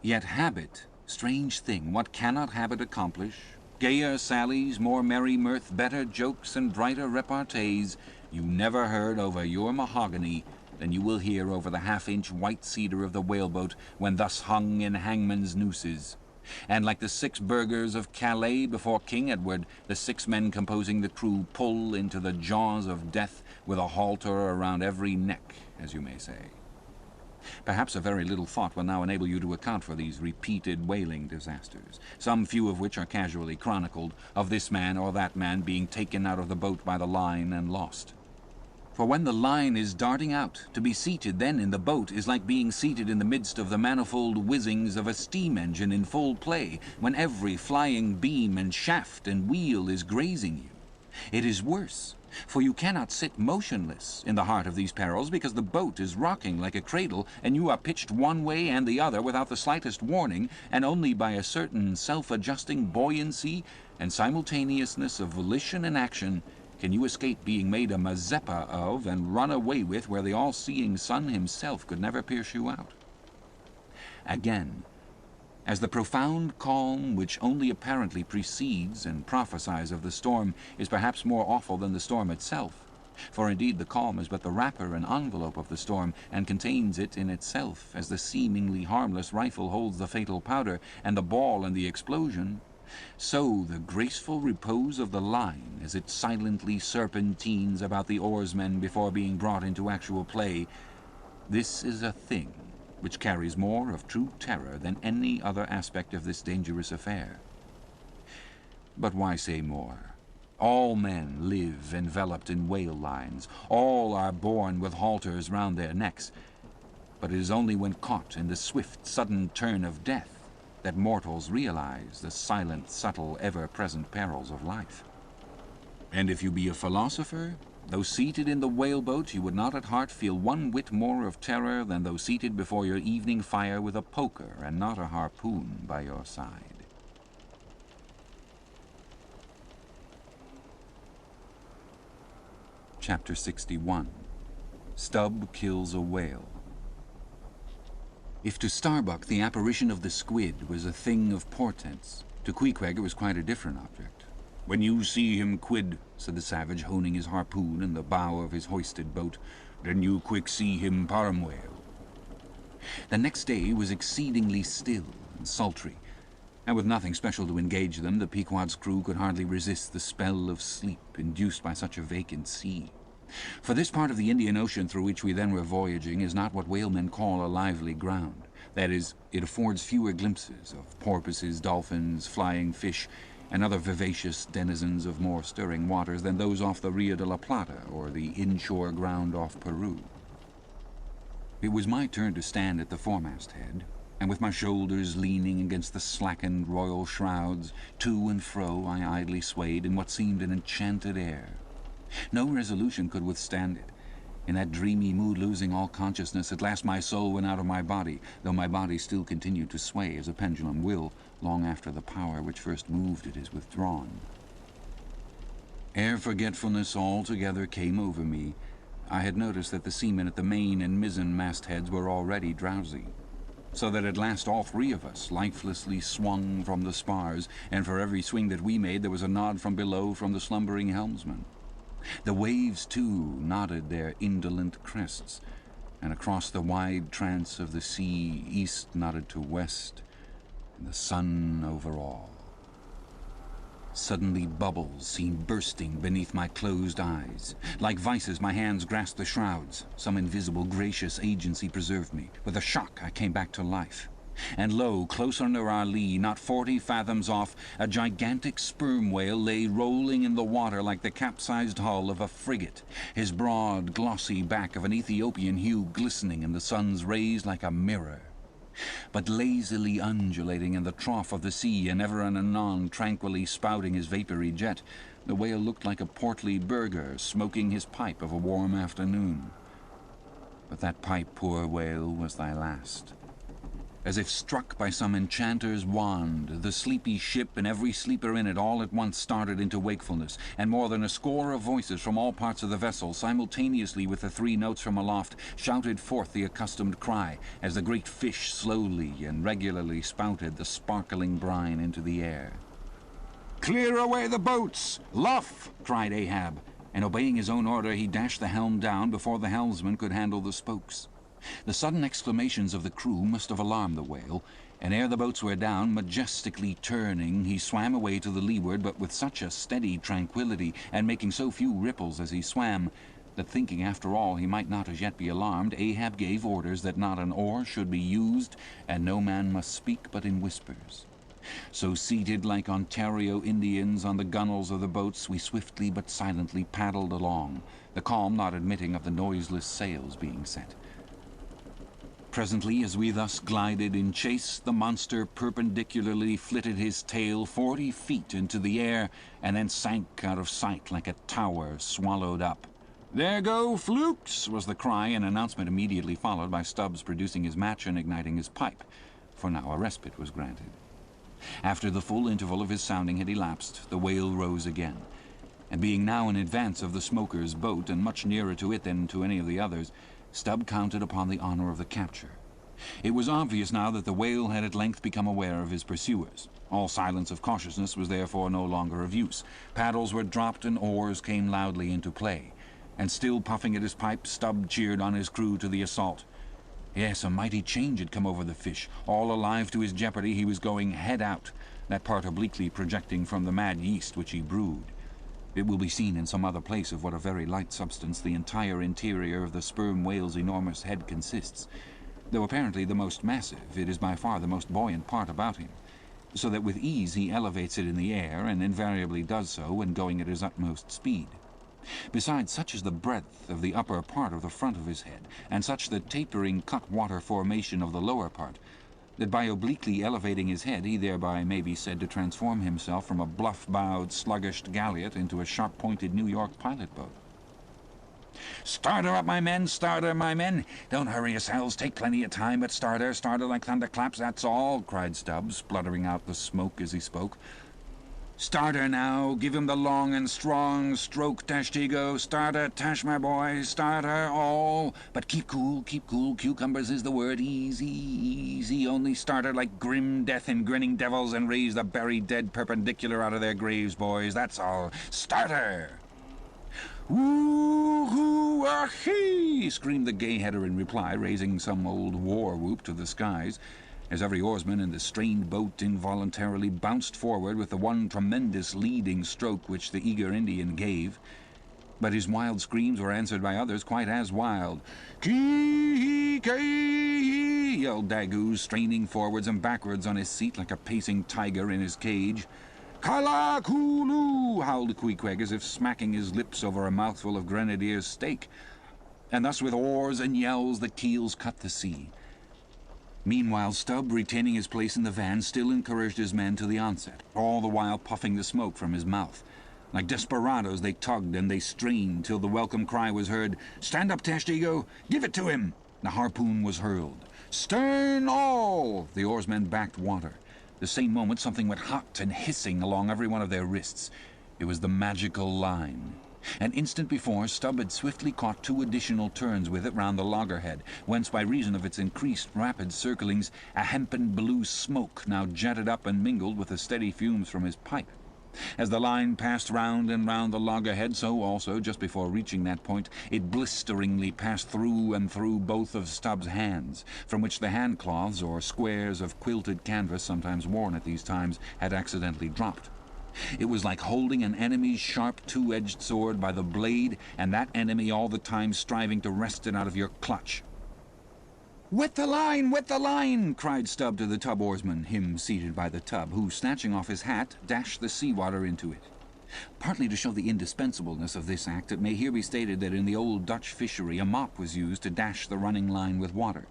Yet habit, strange thing, what cannot habit accomplish? Gayer sallies, more merry mirth, better jokes, and brighter repartees you never heard over your mahogany than you will hear over the half-inch white cedar of the whaleboat when thus hung in hangman's nooses. And like the 6 burghers of Calais before King Edward, the 6 men composing the crew pull into the jaws of death with a halter around every neck, as you may say. Perhaps a very little thought will now enable you to account for these repeated whaling disasters, some few of which are casually chronicled, of this man or that man being taken out of the boat by the line and lost. For when the line is darting out, to be seated then in the boat is like being seated in the midst of the manifold whizzings of a steam engine in full play, when every flying beam and shaft and wheel is grazing you. It is worse, for you cannot sit motionless in the heart of these perils, because the boat is rocking like a cradle, and you are pitched one way and the other without the slightest warning, and only by a certain self-adjusting buoyancy and simultaneousness of volition and action can you escape being made a Mazeppa of and run away with where the all-seeing sun himself could never pierce you out. Again, as the profound calm which only apparently precedes and prophesies of the storm is perhaps more awful than the storm itself, for indeed the calm is but the wrapper and envelope of the storm, and contains it in itself, as the seemingly harmless rifle holds the fatal powder, and the ball and the explosion, so the graceful repose of the line, as it silently serpentines about the oarsmen before being brought into actual play, this is a thing which carries more of true terror than any other aspect of this dangerous affair. But why say more? All men live enveloped in whale lines. All are born with halters round their necks. But it is only when caught in the swift, sudden turn of death that mortals realize the silent, subtle, ever-present perils of life. And if you be a philosopher, though seated in the whaleboat, you would not at heart feel one whit more of terror than though seated before your evening fire with a poker and not a harpoon by your side. Chapter 61. Stubb Kills a Whale. If to Starbuck the apparition of the squid was a thing of portents, to Queequeg it was quite a different object. "When you see him, Quid," said the savage, honing his harpoon in the bow of his hoisted boat, "then you quick see him parm whale." The next day was exceedingly still and sultry, and with nothing special to engage them, the Pequod's crew could hardly resist the spell of sleep induced by such a vacant sea. For this part of the Indian Ocean through which we then were voyaging is not what whalemen call a lively ground. That is, it affords fewer glimpses of porpoises, dolphins, flying fish, and other vivacious denizens of more stirring waters than those off the Rio de la Plata or the inshore ground off Peru. It was my turn to stand at the foremast head, and with my shoulders leaning against the slackened royal shrouds, to and fro I idly swayed in what seemed an enchanted air. No resolution could withstand it. In that dreamy mood, losing all consciousness, at last my soul went out of my body, though my body still continued to sway as a pendulum will, long after the power which first moved it is withdrawn. Ere forgetfulness altogether came over me, I had noticed that the seamen at the main and mizzen mastheads were already drowsy, so that at last all three of us lifelessly swung from the spars, and for every swing that we made there was a nod from below from the slumbering helmsman. The waves, too, nodded their indolent crests, and across the wide trance of the sea east nodded to west, and the sun over all. Suddenly bubbles seemed bursting beneath my closed eyes. Like vices, my hands grasped the shrouds. Some invisible gracious agency preserved me. With a shock, I came back to life. And lo, close under our lee, not 40 fathoms off, a gigantic sperm whale lay rolling in the water like the capsized hull of a frigate, his broad, glossy back of an Ethiopian hue glistening in the sun's rays like a mirror. But lazily undulating in the trough of the sea, and ever and anon tranquilly spouting his vapoury jet, the whale looked like a portly burgher smoking his pipe of a warm afternoon. But that pipe, poor whale, was thy last. As if struck by some enchanter's wand, the sleepy ship and every sleeper in it all at once started into wakefulness, and more than a score of voices from all parts of the vessel, simultaneously with the 3 notes from aloft, shouted forth the accustomed cry, as the great fish slowly and regularly spouted the sparkling brine into the air. "Clear away the boats! Luff!" cried Ahab, and obeying his own order he dashed the helm down before the helmsman could handle the spokes. The sudden exclamations of the crew must have alarmed the whale, and ere the boats were down, majestically turning, he swam away to the leeward, but with such a steady tranquillity, and making so few ripples as he swam, that thinking after all he might not as yet be alarmed, Ahab gave orders that not an oar should be used, and no man must speak but in whispers. So seated like Ontario Indians on the gunwales of the boats, we swiftly but silently paddled along, the calm not admitting of the noiseless sails being set. Presently, as we thus glided in chase, the monster perpendicularly flitted his tail 40 feet into the air, and then sank out of sight like a tower swallowed up. "There go flukes!" was the cry, an announcement immediately followed by Stubbs producing his match and igniting his pipe, for now a respite was granted. After the full interval of his sounding had elapsed, the whale rose again, and being now in advance of the smoker's boat, and much nearer to it than to any of the others, Stubb counted upon the honor of the capture. It was obvious now that the whale had at length become aware of his pursuers. All silence of cautiousness was therefore no longer of use. Paddles were dropped and oars came loudly into play, and still puffing at his pipe, Stubb cheered on his crew to the assault. Yes, a mighty change had come over the fish. All alive to his jeopardy, he was going head out, that part obliquely projecting from the mad yeast which he brewed. It will be seen in some other place of what a very light substance the entire interior of the sperm whale's enormous head consists. Though apparently the most massive, it is by far the most buoyant part about him, so that with ease he elevates it in the air, and invariably does so when going at his utmost speed. Besides, such is the breadth of the upper part of the front of his head, and such the tapering cut-water formation of the lower part, that by obliquely elevating his head he thereby may be said to transform himself from a bluff-bowed, sluggish galliot into a sharp-pointed New York pilot-boat. "Start her up, my men! Start her, my men! Don't hurry yourselves, take plenty of time, but start her like thunderclaps, that's all!" cried Stubbs, spluttering out the smoke as he spoke. "Start her now! Give him the long and strong stroke, Tashtigo! Start her, Tash, my boy! Start her, all! But keep cool, cucumbers is the word, easy, only start her like grim death and grinning devils, and raise the buried dead perpendicular out of their graves, boys, that's all! Start her!" "Woo-hoo-ah-hee!" screamed the gay-header in reply, raising some old war-whoop to the skies, as every oarsman in the strained boat involuntarily bounced forward with the one tremendous leading stroke which the eager Indian gave. But his wild screams were answered by others quite as wild. "Kee-hee-kee-hee!" yelled Daggoo, straining forwards and backwards on his seat like a pacing tiger in his cage. "Kala-kulu!" howled Queequeg, as if smacking his lips over a mouthful of grenadier's steak. And thus with oars and yells the keels cut the sea. Meanwhile, Stubb, retaining his place in the van, still encouraged his men to the onset, all the while puffing the smoke from his mouth. Like desperadoes they tugged and they strained, till the welcome cry was heard, "Stand up, Tashtigo! Give it to him!" The harpoon was hurled. "Stern all!" The oarsmen backed water. The same moment something went hot and hissing along every one of their wrists. It was the magical line. An instant before, Stubb had swiftly caught 2 additional turns with it round the loggerhead, whence, by reason of its increased rapid circlings, a hempen blue smoke now jetted up and mingled with the steady fumes from his pipe. As the line passed round and round the loggerhead, so also, just before reaching that point, it blisteringly passed through and through both of Stubb's hands, from which the handcloths, or squares of quilted canvas sometimes worn at these times, had accidentally dropped. It was like holding an enemy's sharp 2-edged sword by the blade, and that enemy all the time striving to wrest it out of your clutch. "Wet the line! Wet the line!" cried Stubb to the tub oarsman, him seated by the tub, who, snatching off his hat, dashed the sea-water into it. Partly to show the indispensableness of this act, it may here be stated that in the old Dutch fishery a mop was used to dash the running line with water.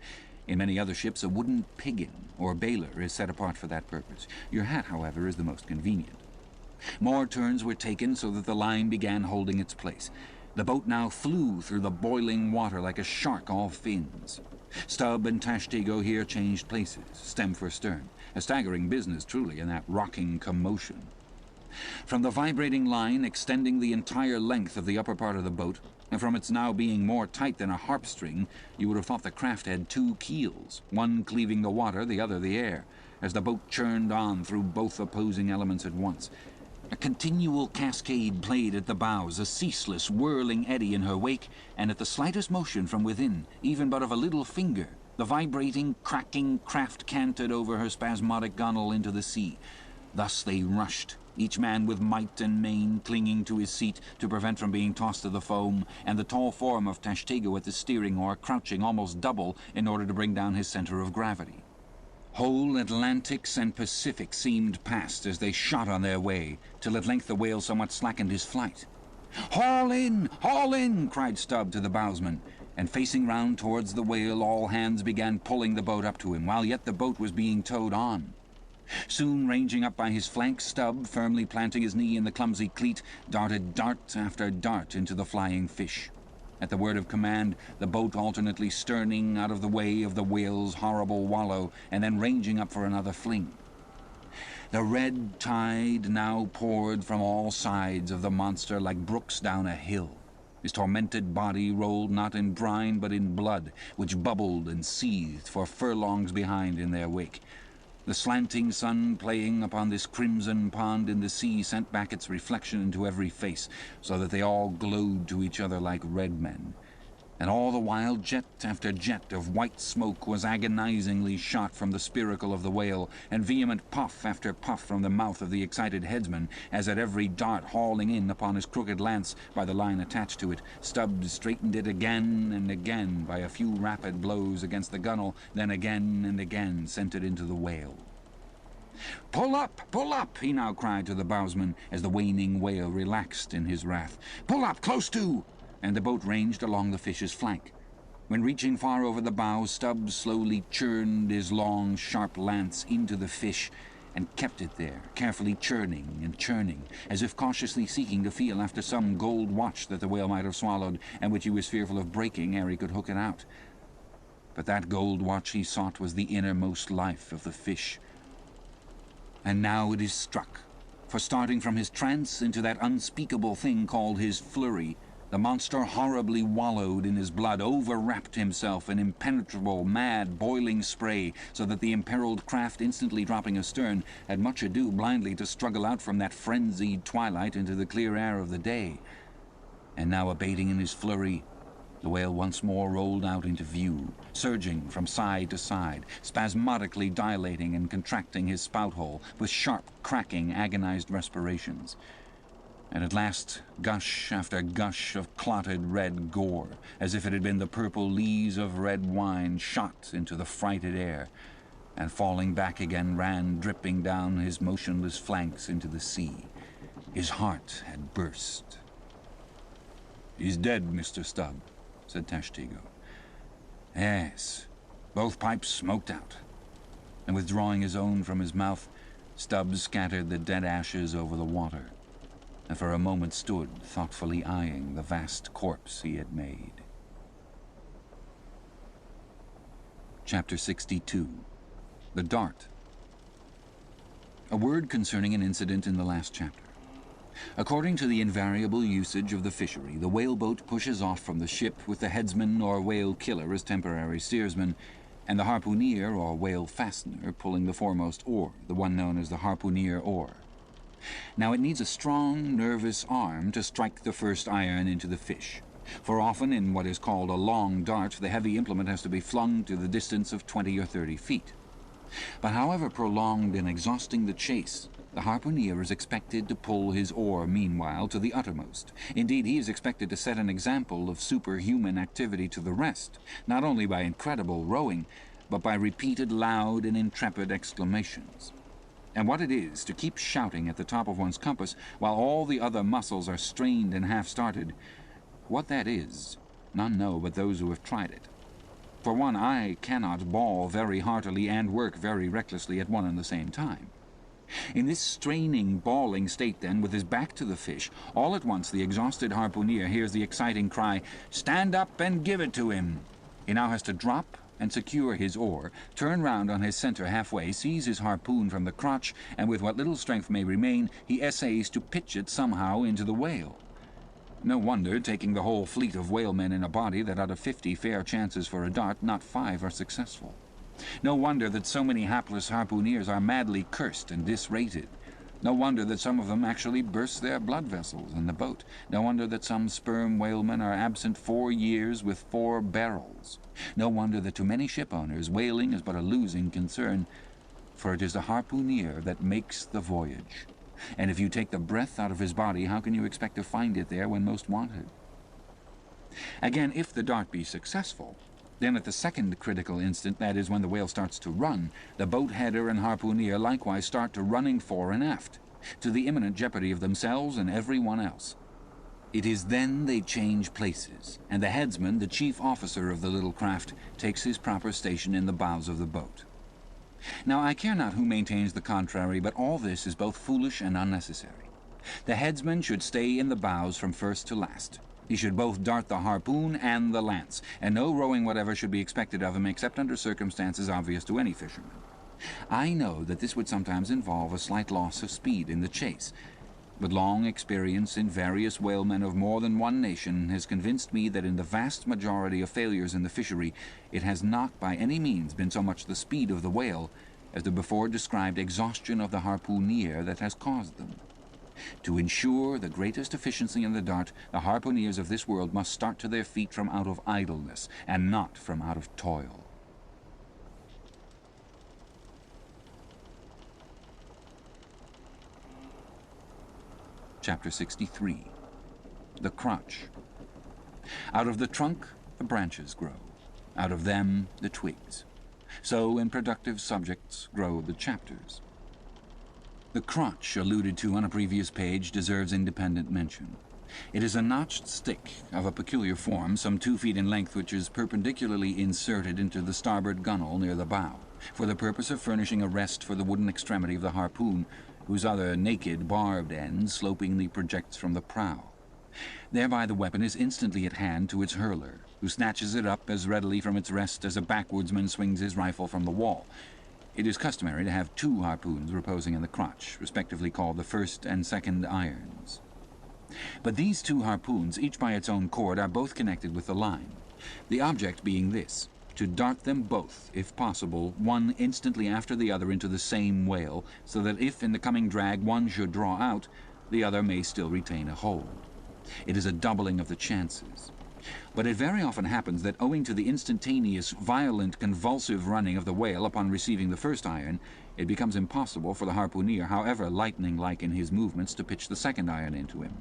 In many other ships a wooden piggin, or bailer, is set apart for that purpose. Your hat, however, is the most convenient. More turns were taken, so that the line began holding its place. The boat now flew through the boiling water like a shark all fins. Stubb and Tashtego here changed places, stem for stern. A staggering business, truly, in that rocking commotion. From the vibrating line extending the entire length of the upper part of the boat, and from its now being more tight than a harp string, you would have thought the craft had 2 keels, one cleaving the water, the other the air, as the boat churned on through both opposing elements at once. A continual cascade played at the bows, a ceaseless whirling eddy in her wake, and at the slightest motion from within, even but of a little finger, the vibrating, cracking craft canted over her spasmodic gunwale into the sea. Thus they rushed, each man with might and main clinging to his seat to prevent from being tossed to the foam, and the tall form of Tashtego at the steering oar crouching almost double in order to bring down his center of gravity. Whole Atlantics and Pacifics seemed past as they shot on their way, till at length the whale somewhat slackened his flight. "Haul in! Haul in!" cried Stubb to the bowsman, and facing round towards the whale, all hands began pulling the boat up to him, while yet the boat was being towed on. Soon ranging up by his flank, Stubb, firmly planting his knee in the clumsy cleat, darted dart after dart into the flying fish. At the word of command, the boat alternately sterning out of the way of the whale's horrible wallow, and then ranging up for another fling. The red tide now poured from all sides of the monster like brooks down a hill. His tormented body rolled not in brine but in blood, which bubbled and seethed for furlongs behind in their wake. The slanting sun playing upon this crimson pond in the sea sent back its reflection into every face, so that they all glowed to each other like red men. And all the while jet after jet of white smoke was agonizingly shot from the spiracle of the whale, and vehement puff after puff from the mouth of the excited headsman, as at every dart hauling in upon his crooked lance by the line attached to it, Stubb straightened it again and again by a few rapid blows against the gunwale, then again and again sent it into the whale. "Pull up! Pull up!" he now cried to the bowsman, as the waning whale relaxed in his wrath. "Pull up! Close to!" And the boat ranged along the fish's flank. When reaching far over the bow, Stubb slowly churned his long, sharp lance into the fish, and kept it there, carefully churning and churning, as if cautiously seeking to feel after some gold watch that the whale might have swallowed, and which he was fearful of breaking ere he could hook it out. But that gold watch he sought was the innermost life of the fish. And now it is struck, for starting from his trance into that unspeakable thing called his flurry, the monster horribly wallowed in his blood, overwrapped himself in impenetrable, mad, boiling spray, so that the imperiled craft, instantly dropping astern, had much ado blindly to struggle out from that frenzied twilight into the clear air of the day. And now, abating in his flurry, the whale once more rolled out into view, surging from side to side, spasmodically dilating and contracting his spout-hole, with sharp, cracking, agonized respirations. And at last gush after gush of clotted red gore, as if it had been the purple lees of red wine, shot into the frighted air, and falling back again ran dripping down his motionless flanks into the sea. His heart had burst. "He's dead, Mr. Stubb," said Tashtego. "Yes, both pipes smoked out." And withdrawing his own from his mouth, Stubb scattered the dead ashes over the water, and for a moment stood thoughtfully eyeing the vast corpse he had made. Chapter 62. The Dart. A word concerning an incident in the last chapter. According to the invariable usage of the fishery, the whaleboat pushes off from the ship with the headsman or whale killer as temporary steersman, and the harpooneer or whale fastener pulling the foremost oar, the one known as the harpooneer oar. Now it needs a strong, nervous arm to strike the first iron into the fish, for often in what is called a long dart the heavy implement has to be flung to the distance of 20 or 30 feet. But however prolonged and exhausting the chase, the harpooneer is expected to pull his oar meanwhile to the uttermost. Indeed, he is expected to set an example of superhuman activity to the rest, not only by incredible rowing, but by repeated loud and intrepid exclamations. And what it is to keep shouting at the top of one's compass while all the other muscles are strained and half-started, what that is, none know but those who have tried it. For one, I cannot bawl very heartily and work very recklessly at one and the same time. In this straining, bawling state, then, with his back to the fish, all at once the exhausted harpooneer hears the exciting cry, "Stand up and give it to him!" He now has to drop and secure his oar, turn round on his centre halfway, seize his harpoon from the crotch, and with what little strength may remain, he essays to pitch it somehow into the whale. No wonder, taking the whole fleet of whalemen in a body, that out of 50 fair chances for a dart, not 5 are successful. No wonder that so many hapless harpooneers are madly cursed and disrated. No wonder that some of them actually burst their blood vessels in the boat. No wonder that some sperm whalemen are absent 4 years with 4 barrels. No wonder that to many ship owners whaling is but a losing concern, for it is the harpooneer that makes the voyage. And if you take the breath out of his body, how can you expect to find it there when most wanted? Again, if the dart be successful, then at the second critical instant, that is when the whale starts to run, the boat header and harpooneer likewise start to running fore and aft, to the imminent jeopardy of themselves and every one else. It is then they change places, and the headsman, the chief officer of the little craft, takes his proper station in the bows of the boat. Now I care not who maintains the contrary, but all this is both foolish and unnecessary. The headsman should stay in the bows from first to last. He should both dart the harpoon and the lance, and no rowing whatever should be expected of him except under circumstances obvious to any fisherman. I know that this would sometimes involve a slight loss of speed in the chase, but long experience in various whalemen of more than one nation has convinced me that in the vast majority of failures in the fishery it has not by any means been so much the speed of the whale as the before described exhaustion of the harpooneer that has caused them. To ensure the greatest efficiency in the dart, the harpooneers of this world must start to their feet from out of idleness, and not from out of toil. Chapter 63. The Crotch. Out of the trunk the branches grow, out of them the twigs. So in productive subjects grow the chapters. The crotch alluded to on a previous page deserves independent mention. It is a notched stick of a peculiar form, some 2 feet in length, which is perpendicularly inserted into the starboard gunwale near the bow, for the purpose of furnishing a rest for the wooden extremity of the harpoon, whose other naked, barbed end slopingly projects from the prow. Thereby the weapon is instantly at hand to its hurler, who snatches it up as readily from its rest as a backwoodsman swings his rifle from the wall. It is customary to have 2 harpoons reposing in the crotch, respectively called the first and second irons. But these 2 harpoons, each by its own cord, are both connected with the line, the object being this: to dart them both, if possible, one instantly after the other into the same whale, so that if in the coming drag one should draw out, the other may still retain a hold. It is a doubling of the chances. But it very often happens that owing to the instantaneous, violent, convulsive running of the whale upon receiving the first iron, it becomes impossible for the harpooneer, however lightning-like in his movements, to pitch the second iron into him.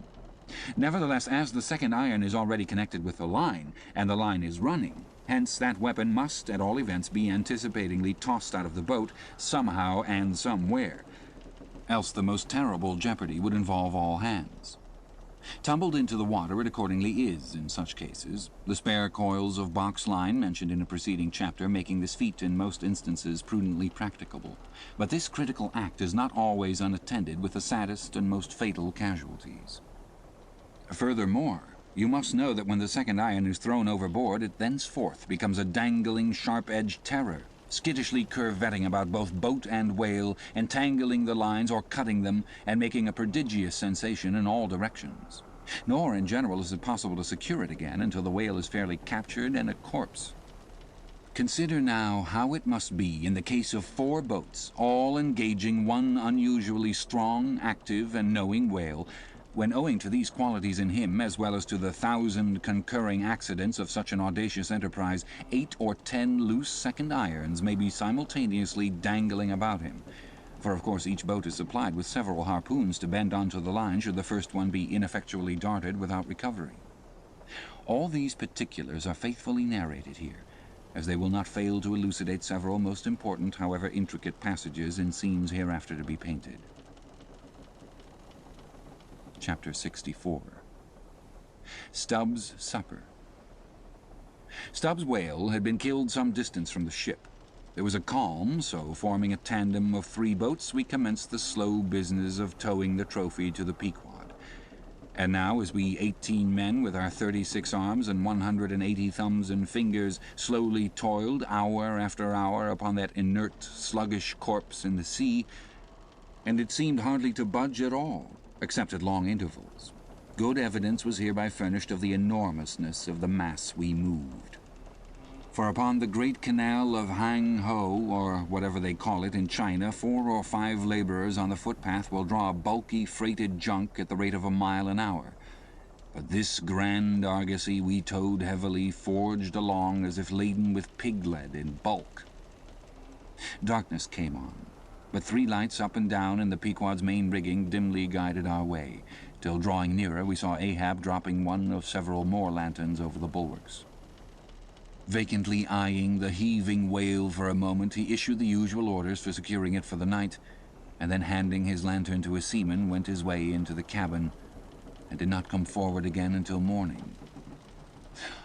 Nevertheless, as the second iron is already connected with the line, and the line is running, hence that weapon must, at all events, be anticipatingly tossed out of the boat, somehow and somewhere. Else the most terrible jeopardy would involve all hands. Tumbled into the water it accordingly is in such cases, the spare coils of box line mentioned in a preceding chapter making this feat in most instances prudently practicable. But this critical act is not always unattended with the saddest and most fatal casualties. Furthermore, you must know that when the second iron is thrown overboard, it thenceforth becomes a dangling, sharp-edged terror, skittishly curvetting about both boat and whale, entangling the lines or cutting them, and making a prodigious sensation in all directions. Nor, in general, is it possible to secure it again until the whale is fairly captured and a corpse. Consider now how it must be in the case of 4 boats, all engaging one unusually strong, active, and knowing whale, when, owing to these qualities in him, as well as to the 1,000 concurring accidents of such an audacious enterprise, 8 or 10 loose second irons may be simultaneously dangling about him. For of course each boat is supplied with several harpoons to bend onto the line should the first one be ineffectually darted without recovery. All these particulars are faithfully narrated here, as they will not fail to elucidate several most important, however intricate, passages in scenes hereafter to be painted. Chapter 64. Stubb's Supper. Stubb's whale had been killed some distance from the ship. There was a calm, so, forming a tandem of 3 boats, we commenced the slow business of towing the trophy to the Pequod. And now, as we 18 men, with our 36 arms and 180 thumbs and fingers, slowly toiled, hour after hour, upon that inert, sluggish corpse in the sea, and it seemed hardly to budge at all, except at long intervals, good evidence was hereby furnished of the enormousness of the mass we moved. For upon the great canal of Hang Ho, or whatever they call it in China, 4 or 5 laborers on the footpath will draw a bulky freighted junk at the rate of a mile an hour. But this grand argosy we towed heavily, forged along as if laden with pig-lead in bulk. Darkness came on, but 3 lights up and down in the Pequod's main rigging dimly guided our way, till drawing nearer we saw Ahab dropping one of several more lanterns over the bulwarks. Vacantly eyeing the heaving whale for a moment, he issued the usual orders for securing it for the night, and then handing his lantern to a seaman, went his way into the cabin, and did not come forward again until morning.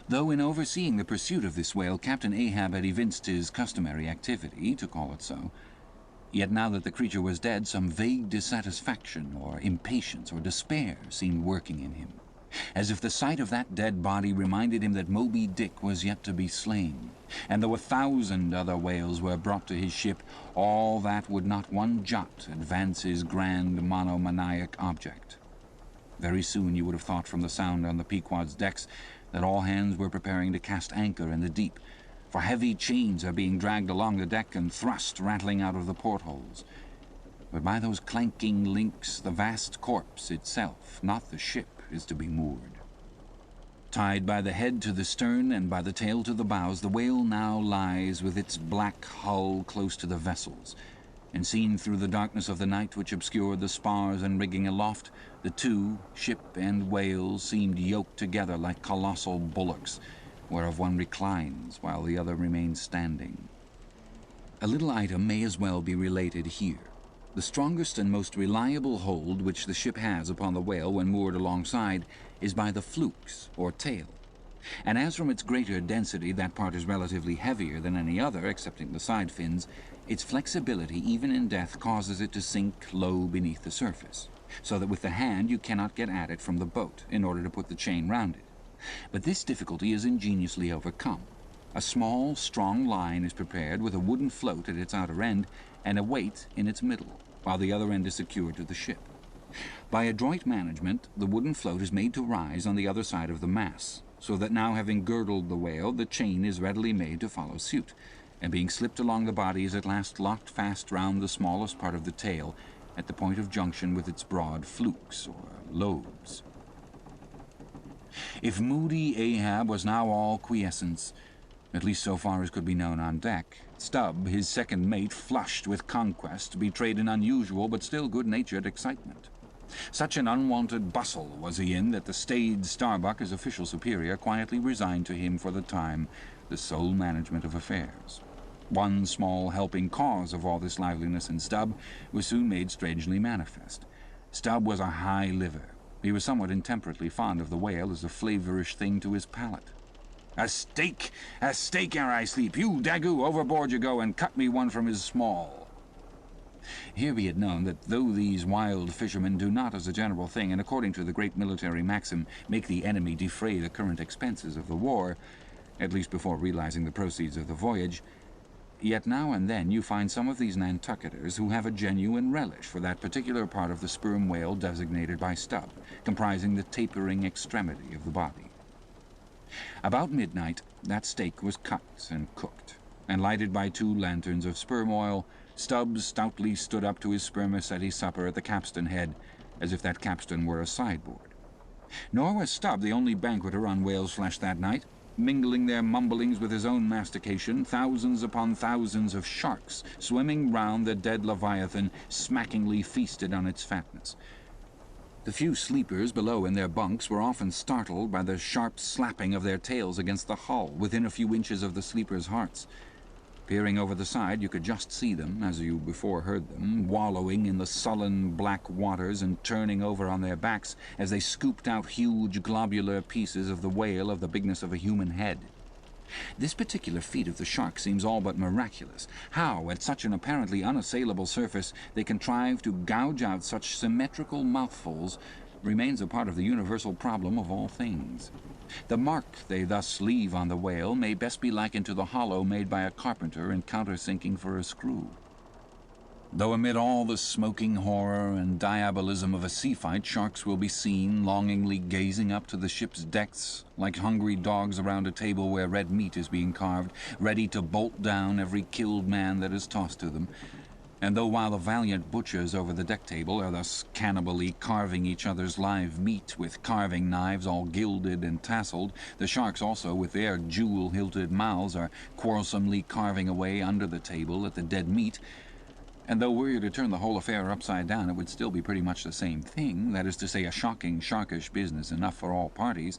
Though in overseeing the pursuit of this whale, Captain Ahab had evinced his customary activity, to call it so, yet now that the creature was dead, some vague dissatisfaction or impatience or despair seemed working in him, as if the sight of that dead body reminded him that Moby Dick was yet to be slain, and though 1,000 other whales were brought to his ship, all that would not one jot advance his grand monomaniac object. Very soon you would have thought from the sound on the Pequod's decks that all hands were preparing to cast anchor in the deep, for heavy chains are being dragged along the deck and thrust rattling out of the portholes. But by those clanking links the vast corpse itself, not the ship, is to be moored. Tied by the head to the stern and by the tail to the bows, the whale now lies with its black hull close to the vessels, and seen through the darkness of the night which obscured the spars and rigging aloft, the 2, ship and whale, seemed yoked together like colossal bullocks, whereof one reclines while the other remains standing. A little item may as well be related here. The strongest and most reliable hold which the ship has upon the whale when moored alongside is by the flukes, or tail, and as from its greater density that part is relatively heavier than any other, excepting the side fins, its flexibility even in death causes it to sink low beneath the surface, so that with the hand you cannot get at it from the boat in order to put the chain round it. But this difficulty is ingeniously overcome. A small, strong line is prepared with a wooden float at its outer end and a weight in its middle, while the other end is secured to the ship. By adroit management, the wooden float is made to rise on the other side of the mass, so that now, having girdled the whale, the chain is readily made to follow suit, and being slipped along the body is at last locked fast round the smallest part of the tail at the point of junction with its broad flukes, or lobes. If moody Ahab was now all quiescence, at least so far as could be known on deck, Stubb, his second mate, flushed with conquest, betrayed an unusual but still good-natured excitement. Such an unwonted bustle was he in that the staid Starbuck, his official superior, quietly resigned to him for the time the sole management of affairs. One small helping cause of all this liveliness in Stubb was soon made strangely manifest. Stubb was a high liver. He was somewhat intemperately fond of the whale as a flavorish thing to his palate. A steak ere I sleep. You, Daggoo, overboard you go, and cut me one from his small." Here be it known that though these wild fishermen do not, as a general thing, and according to the great military maxim, make the enemy defray the current expenses of the war, at least before realizing the proceeds of the voyage, Yet now and then you find some of these Nantucketers who have a genuine relish for that particular part of the sperm whale designated by Stubb, comprising the tapering extremity of the body. About midnight, that steak was cut and cooked, and lighted by 2 lanterns of sperm oil, Stubb stoutly stood up to his spermaceti supper at the capstan head, as if that capstan were a sideboard. Nor was Stubb the only banqueter on whale's flesh that night. Mingling their mumblings with his own mastication, thousands upon thousands of sharks, swimming round the dead leviathan, smackingly feasted on its fatness. The few sleepers below in their bunks were often startled by the sharp slapping of their tails against the hull, within a few inches of the sleepers' hearts. Peering over the side, you could just see them, as you before heard them, wallowing in the sullen black waters and turning over on their backs as they scooped out huge globular pieces of the whale of the bigness of a human head. This particular feat of the shark seems all but miraculous. How, at such an apparently unassailable surface, they contrive to gouge out such symmetrical mouthfuls remains a part of the universal problem of all things. The mark they thus leave on the whale may best be likened to the hollow made by a carpenter in countersinking for a screw. Though amid all the smoking horror and diabolism of a sea fight, sharks will be seen longingly gazing up to the ship's decks, like hungry dogs around a table where red meat is being carved, ready to bolt down every killed man that is tossed to them. And though while the valiant butchers over the deck table are thus cannibally carving each other's live meat with carving knives all gilded and tasseled, the sharks also, with their jewel-hilted mouths, are quarrelsomely carving away under the table at the dead meat. And though were you to turn the whole affair upside down, it would still be pretty much the same thing, that is to say, a shocking, sharkish business enough for all parties.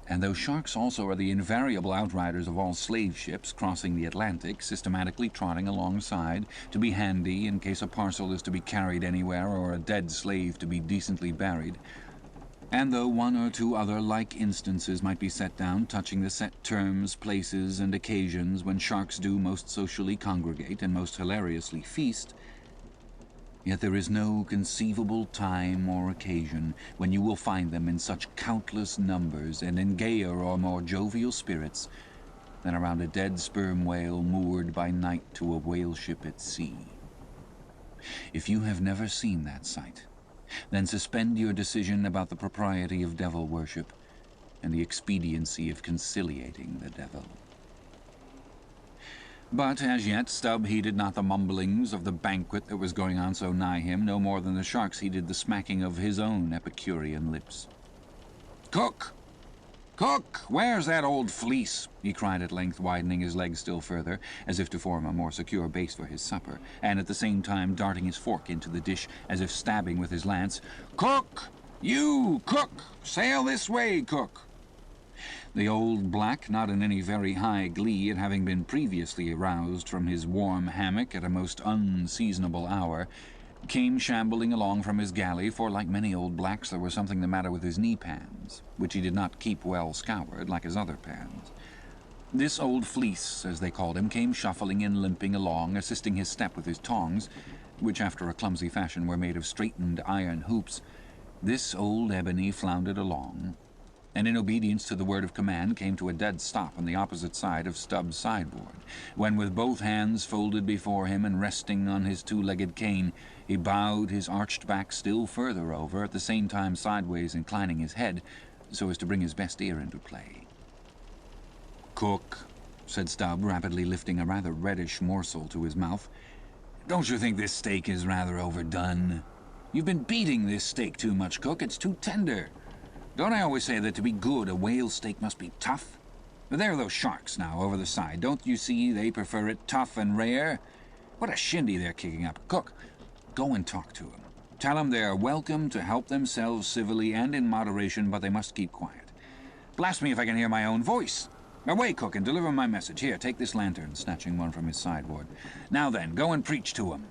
And though sharks also are the invariable outriders of all slave ships crossing the Atlantic, systematically trotting alongside, to be handy in case a parcel is to be carried anywhere or a dead slave to be decently buried, and though 1 or 2 other like instances might be set down touching the set terms, places, and occasions when sharks do most socially congregate and most hilariously feast, yet there is no conceivable time or occasion when you will find them in such countless numbers and in gayer or more jovial spirits than around a dead sperm whale moored by night to a whale ship at sea. If you have never seen that sight, then suspend your decision about the propriety of devil worship and the expediency of conciliating the devil. But as yet Stubb heeded not the mumblings of the banquet that was going on so nigh him, no more than the sharks heeded the smacking of his own Epicurean lips. "Cook! Cook! Where's that old fleece?" he cried at length, widening his legs still further, as if to form a more secure base for his supper, and at the same time darting his fork into the dish, as if stabbing with his lance. "Cook! You, cook! Sail this way, cook!" The old black, not in any very high glee at having been previously aroused from his warm hammock at a most unseasonable hour, came shambling along from his galley, for, like many old blacks, there was something the matter with his knee-pans, which he did not keep well scoured, like his other pans. This old fleece, as they called him, came shuffling and limping along, assisting his step with his tongs, which after a clumsy fashion were made of straightened iron hoops. This old ebony floundered along, and in obedience to the word of command came to a dead stop on the opposite side of Stubb's sideboard, when with both hands folded before him and resting on his 2-legged cane, he bowed his arched back still further over, at the same time sideways inclining his head, so as to bring his best ear into play. "Cook," said Stubb, rapidly lifting a rather reddish morsel to his mouth, "don't you think this steak is rather overdone? You've been beating this steak too much, cook. It's too tender. Don't I always say that to be good a whale steak must be tough? But there are those sharks now over the side. Don't you see they prefer it tough and rare? What a shindy they're kicking up. Cook, go and talk to them. Tell them they are welcome to help themselves civilly and in moderation, but they must keep quiet. Blast me if I can hear my own voice. Away, cook, and deliver my message. Here, take this lantern," snatching one from his sideboard. "Now then, go and preach to 'em."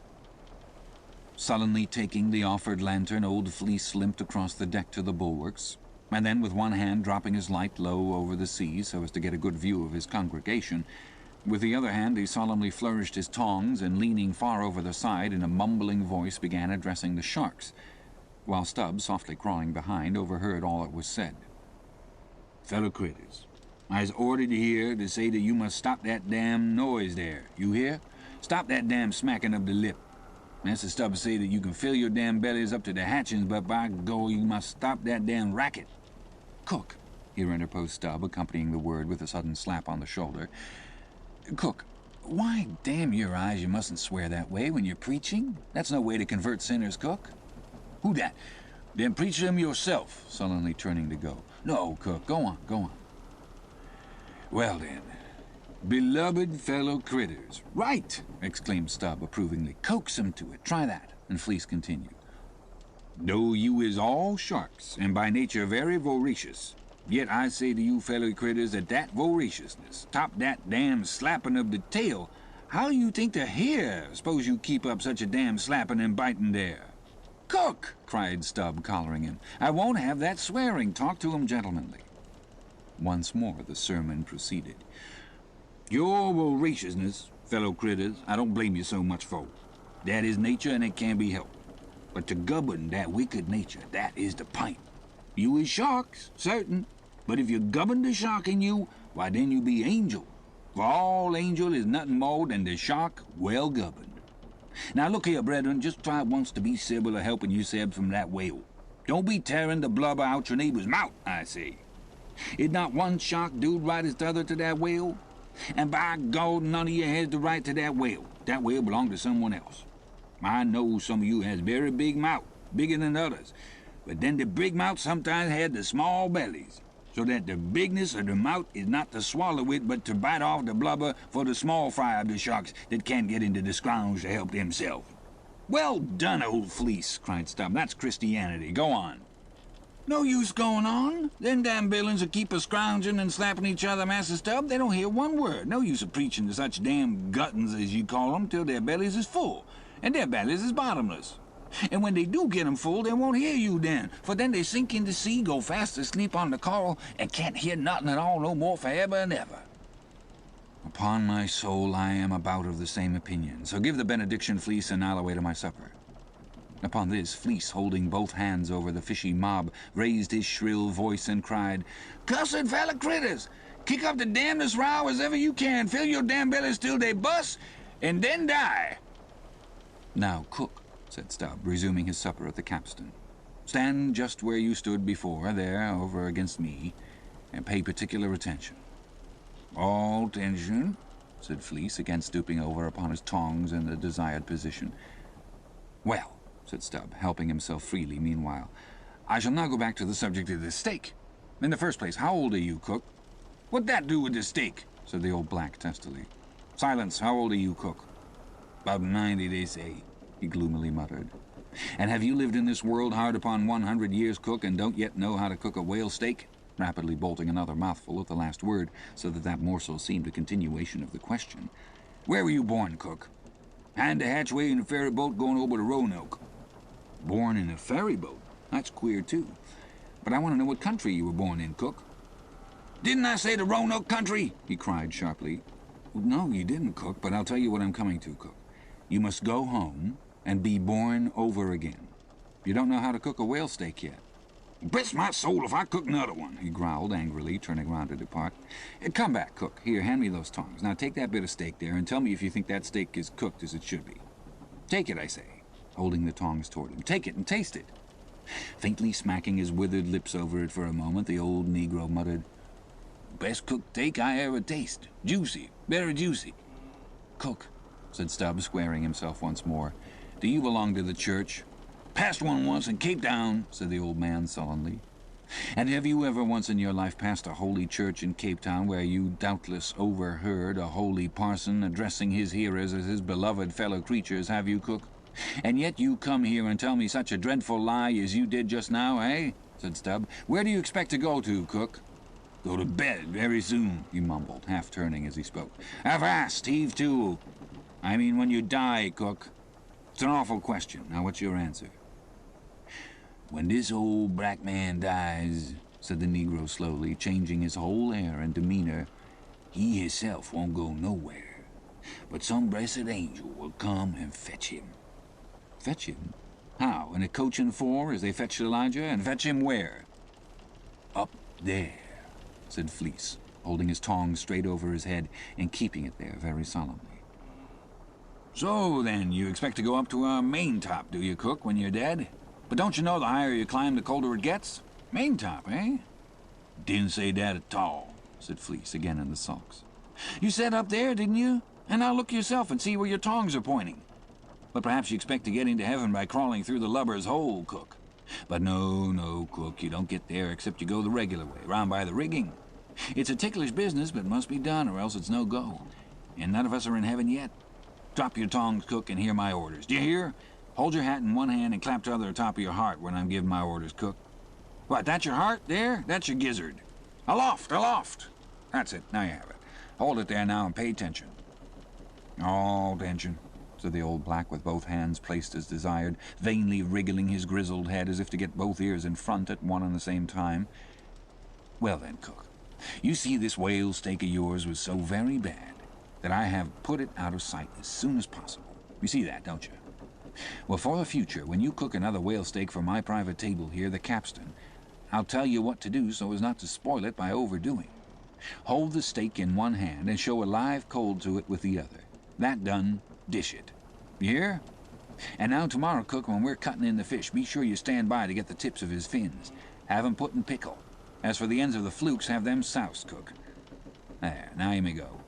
Sullenly taking the offered lantern, old Fleece limped across the deck to the bulwarks, and then with one hand dropping his light low over the sea so as to get a good view of his congregation, with the other hand he solemnly flourished his tongs and, leaning far over the side, in a mumbling voice began addressing the sharks, while Stubb, softly crawling behind, overheard all that was said. "Fellow critters, I's ordered here to say that you must stop that damn noise there. You hear? Stop that damn smacking of the lip. Master Stubbs say that you can fill your damn bellies up to the hatchings, but by go, you must stop that damn racket. Cook, here interposed Stubb, accompanying the word with a sudden slap on the shoulder. Cook, why, damn your eyes, you mustn't swear that way when you're preaching. That's no way to convert sinners, Cook. Who that? Then preach them yourself, sullenly turning to go. No, Cook, go on, go on. Well then, beloved fellow critters. Right, exclaimed Stubb approvingly. Coax 'em to it. Try that. And Fleece continued. Though you is all sharks, and by nature very voracious, yet I say to you fellow critters that voraciousness, top that damn slapping of the tail, how you think to hear? Suppose you keep up such a damn slapping and biting there. Cook, cried Stubb, collaring him. I won't have that swearing. Talk to him gentlemanly. Once more the sermon proceeded. Your voraciousness, fellow critters, I don't blame you so much for. That is nature, and it can't be helped. But to govern that wicked nature, that is the pint. You is sharks, certain, but if you govern the shark in you, why then you be angel. For all angel is nothing more than the shark well governed. Now look here, brethren, just try once to be civil a helping yourselves from that whale. Don't be tearing the blubber out your neighbor's mouth, I say. Is not one shark dude right as t'other to that whale? And by God, none of you has the right to that whale. That whale belonged to someone else. I know some of you has very big mouth, bigger than others, but then the big mouth sometimes had the small bellies, so that the bigness of the mouth is not to swallow it, but to bite off the blubber for the small fry of the sharks that can't get into the scrounge to help themselves. Well done, old Fleece, cried Stubb. That's Christianity. Go on. No use going on. Them damn villains will keep a-scrounging and slapping each other, Master Stubb. They don't hear one word. No use of preaching to such damn guttons, as you call them, till their bellies is full, and their bellies is bottomless. And when they do get 'em full, they won't hear you then, for then they sink in the sea, go fast asleep on the coral, and can't hear nothing at all no more for ever and ever. Upon my soul, I am about of the same opinion, so give the benediction, Fleece, and I'll away to my supper. Upon this, Fleece, holding both hands over the fishy mob, raised his shrill voice and cried, Cussed fellow critters! Kick up the damnedest row as ever you can, fill your damn bellies till they bust, and then die. Now, Cook, said Stubb, resuming his supper at the capstan. Stand just where you stood before, there, over against me, and pay particular attention. All attention, said Fleece, again stooping over upon his tongs in the desired position. Well, said Stubb, helping himself freely meanwhile, I shall now go back to the subject of this steak. In the first place, how old are you, Cook? What'd that do with the steak? Said the old black testily. Silence, how old are you, Cook? About 90, they say, he gloomily muttered. And have you lived in this world hard upon 100 years, Cook, and don't yet know how to cook a whale steak? Rapidly bolting another mouthful at the last word, so that morsel seemed a continuation of the question. Where were you born, Cook? Hand the hatchway in a ferry boat going over to Roanoke. Born in a ferry boat? That's queer, too. But I want to know what country you were born in, Cook. Didn't I say the Roanoke country? He cried sharply. No, you didn't, Cook, but I'll tell you what I'm coming to, Cook. You must go home and be born over again. You don't know how to cook a whale steak yet. Bless my soul if I cook another one, he growled angrily, turning round to depart. Come back, Cook. Here, hand me those tongs. Now take that bit of steak there and tell me if you think that steak is cooked as it should be. Take it, I say, holding the tongs toward him. Take it and taste it. Faintly smacking his withered lips over it for a moment, the old Negro muttered, Best cooked steak I ever taste. Juicy, very juicy. Cook, said Stubb, squaring himself once more, do you belong to the church? Passed one once in Cape Town, said the old man sullenly. And have you ever once in your life passed a holy church in Cape Town where you doubtless overheard a holy parson addressing his hearers as his beloved fellow creatures, have you, Cook? And yet you come here and tell me such a dreadful lie as you did just now, eh? Said Stubb. Where do you expect to go to, Cook? Go to bed very soon, he mumbled, half turning as he spoke. Avast, heave to. I mean when you die, Cook. It's an awful question. Now what's your answer? When this old black man dies, said the Negro slowly, changing his whole air and demeanor, he himself won't go nowhere, but some blessed angel will come and fetch him. Fetch him? How, in a coach and four, as they fetched Elijah? And fetch him where? Up there, said Fleece, holding his tongs straight over his head and keeping it there very solemnly. "So, then, you expect to go up to our main top, do you, Cook, when you're dead? But don't you know the higher you climb, the colder it gets? Main top, eh?" "Didn't say that at all," said Fleece, again in the sulks. "You said up there, didn't you? And now look yourself and see where your tongs are pointing. But perhaps you expect to get into heaven by crawling through the lubber's hole, Cook. But no, Cook, you don't get there except you go the regular way, round by the rigging. It's a ticklish business, but it must be done, or else it's no go. And none of us are in heaven yet. Drop your tongs, Cook, and hear my orders. Do you hear? Hold your hat in one hand and clap t'other atop of your heart when I'm giving my orders, Cook. What, that's your heart there? That's your gizzard. Aloft, aloft! That's it, now you have it. Hold it there now and pay attention." "All attention," said the old black, with both hands placed as desired, vainly wriggling his grizzled head as if to get both ears in front at one and the same time. "Well then, Cook, you see this whale steak of yours was so very bad that I have put it out of sight as soon as possible. You see that, don't you? Well, for the future, when you cook another whale steak for my private table here, the capstan, I'll tell you what to do so as not to spoil it by overdoing. Hold the steak in one hand and show a live coal to it with the other. That done, dish it. You hear? And now tomorrow, Cook, when we're cutting in the fish, be sure you stand by to get the tips of his fins. Have 'em put in pickle. As for the ends of the flukes, have them soused, Cook. There, now you may go."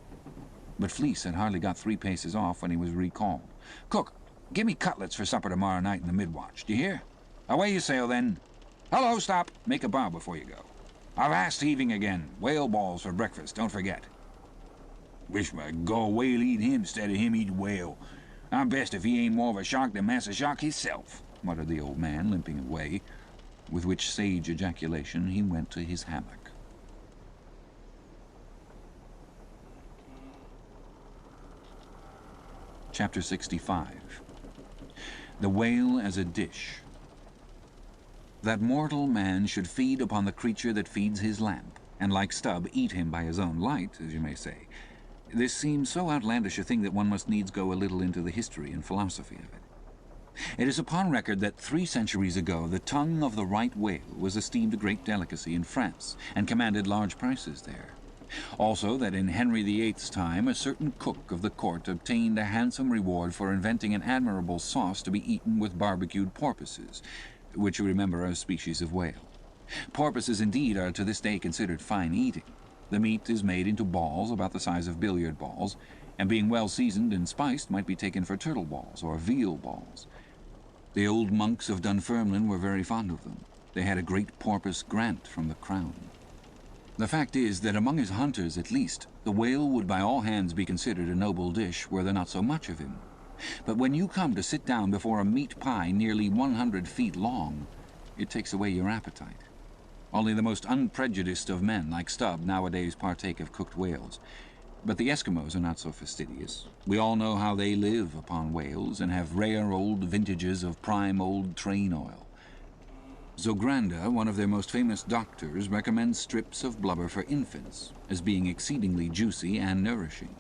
But Fleece had hardly got 3 paces off when he was recalled. "Cook, give me cutlets for supper tomorrow night in the mid-watch. Do you hear? Away you sail, then. Hello, stop. Make a bow before you go. Avast heaving again. Whale balls for breakfast, don't forget." "Wish my gall whale eat him instead of him eat whale. I'm best if he ain't more of a shark than Massa Shark hisself," muttered the old man, limping away, with which sage ejaculation he went to his hammock. Chapter 65. The Whale as a Dish. That mortal man should feed upon the creature that feeds his lamp, and like Stubb eat him by his own light, as you may say. This seems so outlandish a thing that one must needs go a little into the history and philosophy of it. It is upon record that 3 centuries ago the tongue of the right whale was esteemed a great delicacy in France, and commanded large prices there. Also that in Henry VIII's time a certain cook of the court obtained a handsome reward for inventing an admirable sauce to be eaten with barbecued porpoises, which you remember are a species of whale. Porpoises indeed are to this day considered fine eating. The meat is made into balls about the size of billiard balls, and being well seasoned and spiced might be taken for turtle balls or veal balls. The old monks of Dunfermline were very fond of them. They had a great porpoise grant from the crown. The fact is that among his hunters at least, the whale would by all hands be considered a noble dish were there not so much of him. But when you come to sit down before a meat pie nearly 100 feet long, it takes away your appetite. Only the most unprejudiced of men, like Stubb, nowadays partake of cooked whales. But the Eskimos are not so fastidious. We all know how they live upon whales, and have rare old vintages of prime old train oil. Zogranda, one of their most famous doctors, recommends strips of blubber for infants, as being exceedingly juicy and nourishing.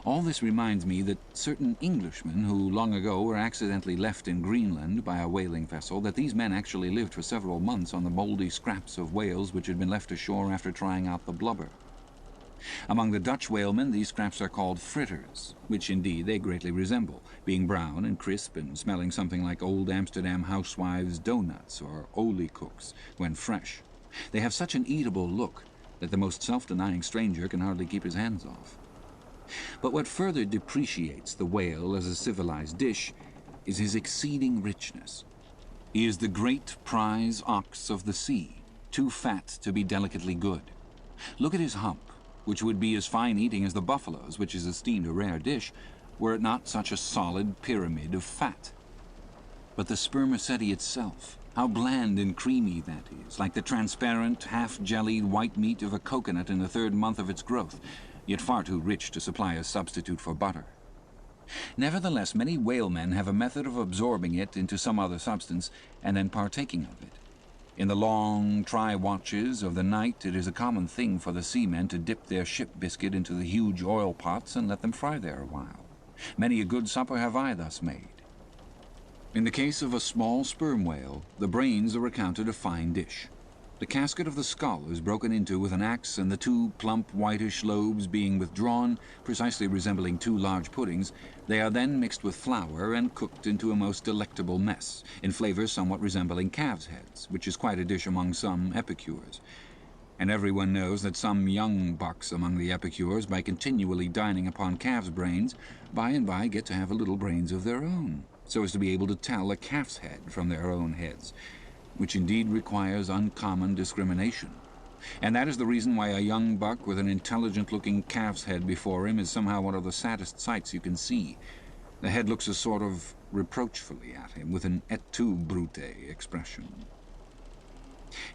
All this reminds me that certain Englishmen who long ago were accidentally left in Greenland by a whaling vessel, that these men actually lived for several months on the mouldy scraps of whales which had been left ashore after trying out the blubber. Among the Dutch whalemen these scraps are called fritters, which indeed they greatly resemble, being brown and crisp and smelling something like old Amsterdam housewives' doughnuts or olykoeks when fresh. They have such an eatable look that the most self-denying stranger can hardly keep his hands off. But what further depreciates the whale as a civilized dish is his exceeding richness. He is the great prize ox of the sea, too fat to be delicately good. Look at his hump, which would be as fine eating as the buffalo's, which is esteemed a rare dish, were it not such a solid pyramid of fat. But the spermaceti itself, how bland and creamy that is, like the transparent, half-jellied white meat of a coconut in the 3rd month of its growth, yet far too rich to supply a substitute for butter. Nevertheless, many whalemen have a method of absorbing it into some other substance, and then partaking of it. In the long, try watches of the night, it is a common thing for the seamen to dip their ship biscuit into the huge oil pots and let them fry there a while. Many a good supper have I thus made. In the case of a small sperm whale, the brains are accounted a fine dish. The casket of the skull is broken into with an axe, and the two plump whitish lobes being withdrawn, precisely resembling two large puddings, they are then mixed with flour and cooked into a most delectable mess, in flavour somewhat resembling calves' heads, which is quite a dish among some epicures. And everyone knows that some young bucks among the epicures, by continually dining upon calves' brains, by and by get to have a little brains of their own, so as to be able to tell a calf's head from their own heads, which indeed requires uncommon discrimination. And that is the reason why a young buck with an intelligent-looking calf's head before him is somehow one of the saddest sights you can see. The head looks a sort of reproachfully at him, with an et tu, Brute expression.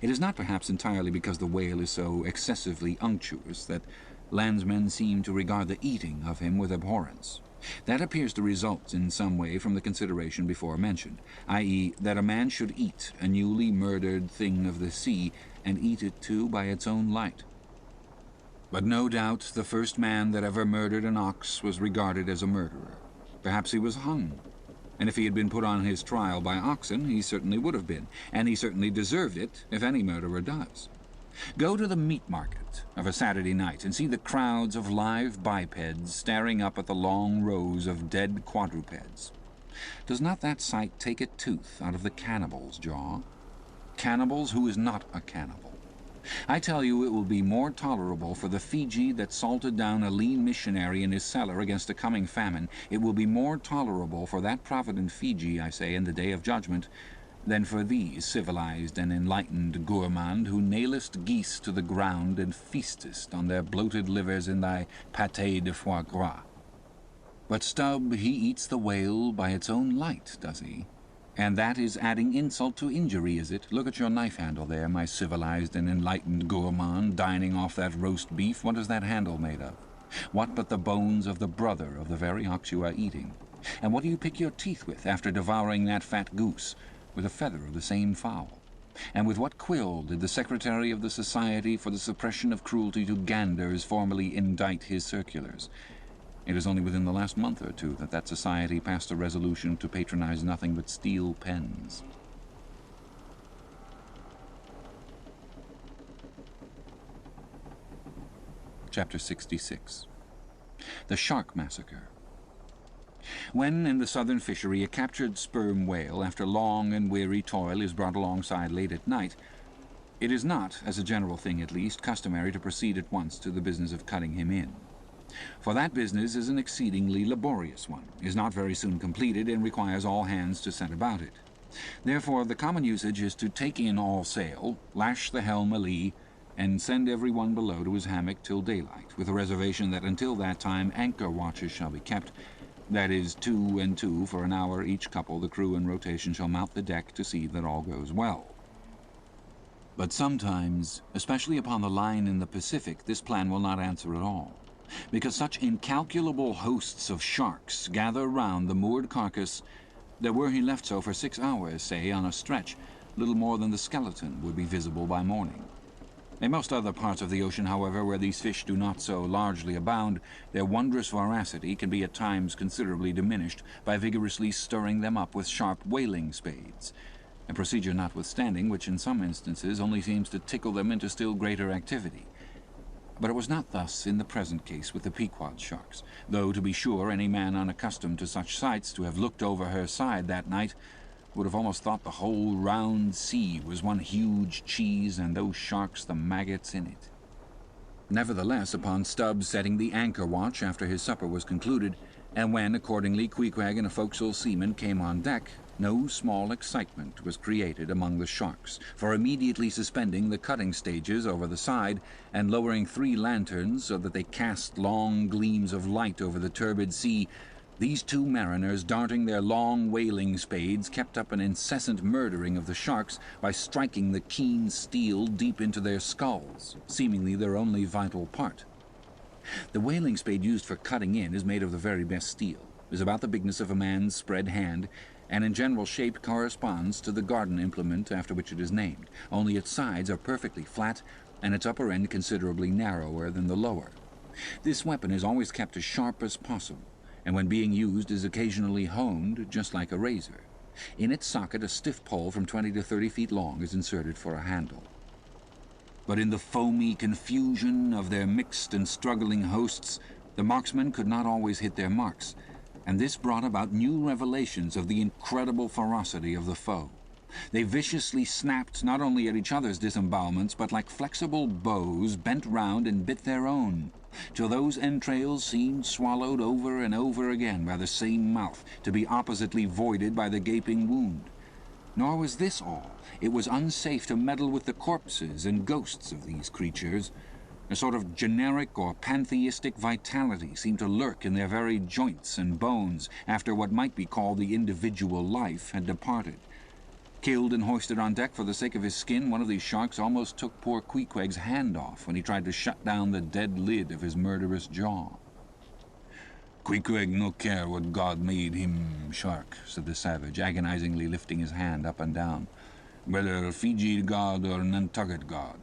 It is not perhaps entirely because the whale is so excessively unctuous that landsmen seem to regard the eating of him with abhorrence. That appears to result in some way from the consideration before mentioned, i.e., that a man should eat a newly murdered thing of the sea, and eat it too by its own light. But no doubt the first man that ever murdered an ox was regarded as a murderer. Perhaps he was hung, and if he had been put on his trial by oxen, he certainly would have been, and he certainly deserved it, if any murderer does. Go to the meat market of a Saturday night and see the crowds of live bipeds staring up at the long rows of dead quadrupeds. Does not that sight take a tooth out of the cannibal's jaw? Cannibals who is not a cannibal. I tell you, it will be more tolerable for the Fiji that salted down a lean missionary in his cellar against a coming famine. It will be more tolerable for that provident Fiji, I say, in the day of judgment, than for these civilized and enlightened gourmand who nailest geese to the ground and feastest on their bloated livers in thy pâté de foie gras. But Stubb, he eats the whale by its own light, does he? And that is adding insult to injury, is it? Look at your knife handle there, my civilized and enlightened gourmand, dining off that roast beef. What is that handle made of? What but the bones of the brother of the very ox you are eating? And what do you pick your teeth with after devouring that fat goose? With a feather of the same fowl. And with what quill did the Secretary of the Society for the Suppression of Cruelty to Ganders formally indite his circulars? It is only within the last month or two that society passed a resolution to patronize nothing but steel pens. Chapter 66. The Shark Massacre. When, in the southern fishery, a captured sperm whale, after long and weary toil, is brought alongside late at night, it is not, as a general thing at least, customary to proceed at once to the business of cutting him in. For that business is an exceedingly laborious one, is not very soon completed, and requires all hands to set about it. Therefore the common usage is to take in all sail, lash the helm a-lee, and send every one below to his hammock till daylight, with a reservation that until that time anchor watches shall be kept. That is, 2 and 2 for an hour each couple. The crew in rotation shall mount the deck to see that all goes well. But sometimes, especially upon the line in the Pacific, this plan will not answer at all, because such incalculable hosts of sharks gather round the moored carcass that were he left so for 6 hours, say, on a stretch, little more than the skeleton would be visible by morning. In most other parts of the ocean, however, where these fish do not so largely abound, their wondrous voracity can be at times considerably diminished by vigorously stirring them up with sharp whaling spades, a procedure notwithstanding which in some instances only seems to tickle them into still greater activity. But it was not thus in the present case with the Pequod sharks, though, to be sure, any man unaccustomed to such sights to have looked over her side that night would have almost thought the whole round sea was one huge cheese, and those sharks the maggots in it. Nevertheless, upon Stubbs setting the anchor watch after his supper was concluded, and when, accordingly, Queequeg and a forecastle seaman came on deck, no small excitement was created among the sharks, for immediately suspending the cutting stages over the side, and lowering 3 lanterns so that they cast long gleams of light over the turbid sea, these 2 mariners, darting their long whaling spades, kept up an incessant murdering of the sharks by striking the keen steel deep into their skulls, seemingly their only vital part. The whaling spade used for cutting in is made of the very best steel, is about the bigness of a man's spread hand, and in general shape corresponds to the garden implement after which it is named, only its sides are perfectly flat, and its upper end considerably narrower than the lower. This weapon is always kept as sharp as possible, and when being used is occasionally honed just like a razor. In its socket a stiff pole from 20 to 30 feet long is inserted for a handle. But in the foamy confusion of their mixed and struggling hosts, the marksmen could not always hit their marks, and this brought about new revelations of the incredible ferocity of the foe. They viciously snapped not only at each other's disembowelments, but like flexible bows bent round and bit their own, till those entrails seemed swallowed over and over again by the same mouth, to be oppositely voided by the gaping wound. Nor was this all. It was unsafe to meddle with the corpses and ghosts of these creatures. A sort of generic or pantheistic vitality seemed to lurk in their very joints and bones after what might be called the individual life had departed. Killed and hoisted on deck for the sake of his skin, one of these sharks almost took poor Queequeg's hand off when he tried to shut down the dead lid of his murderous jaw. "Queequeg no care what God made him shark," said the savage, agonizingly lifting his hand up and down. "Whether Fiji God or Nantucket God.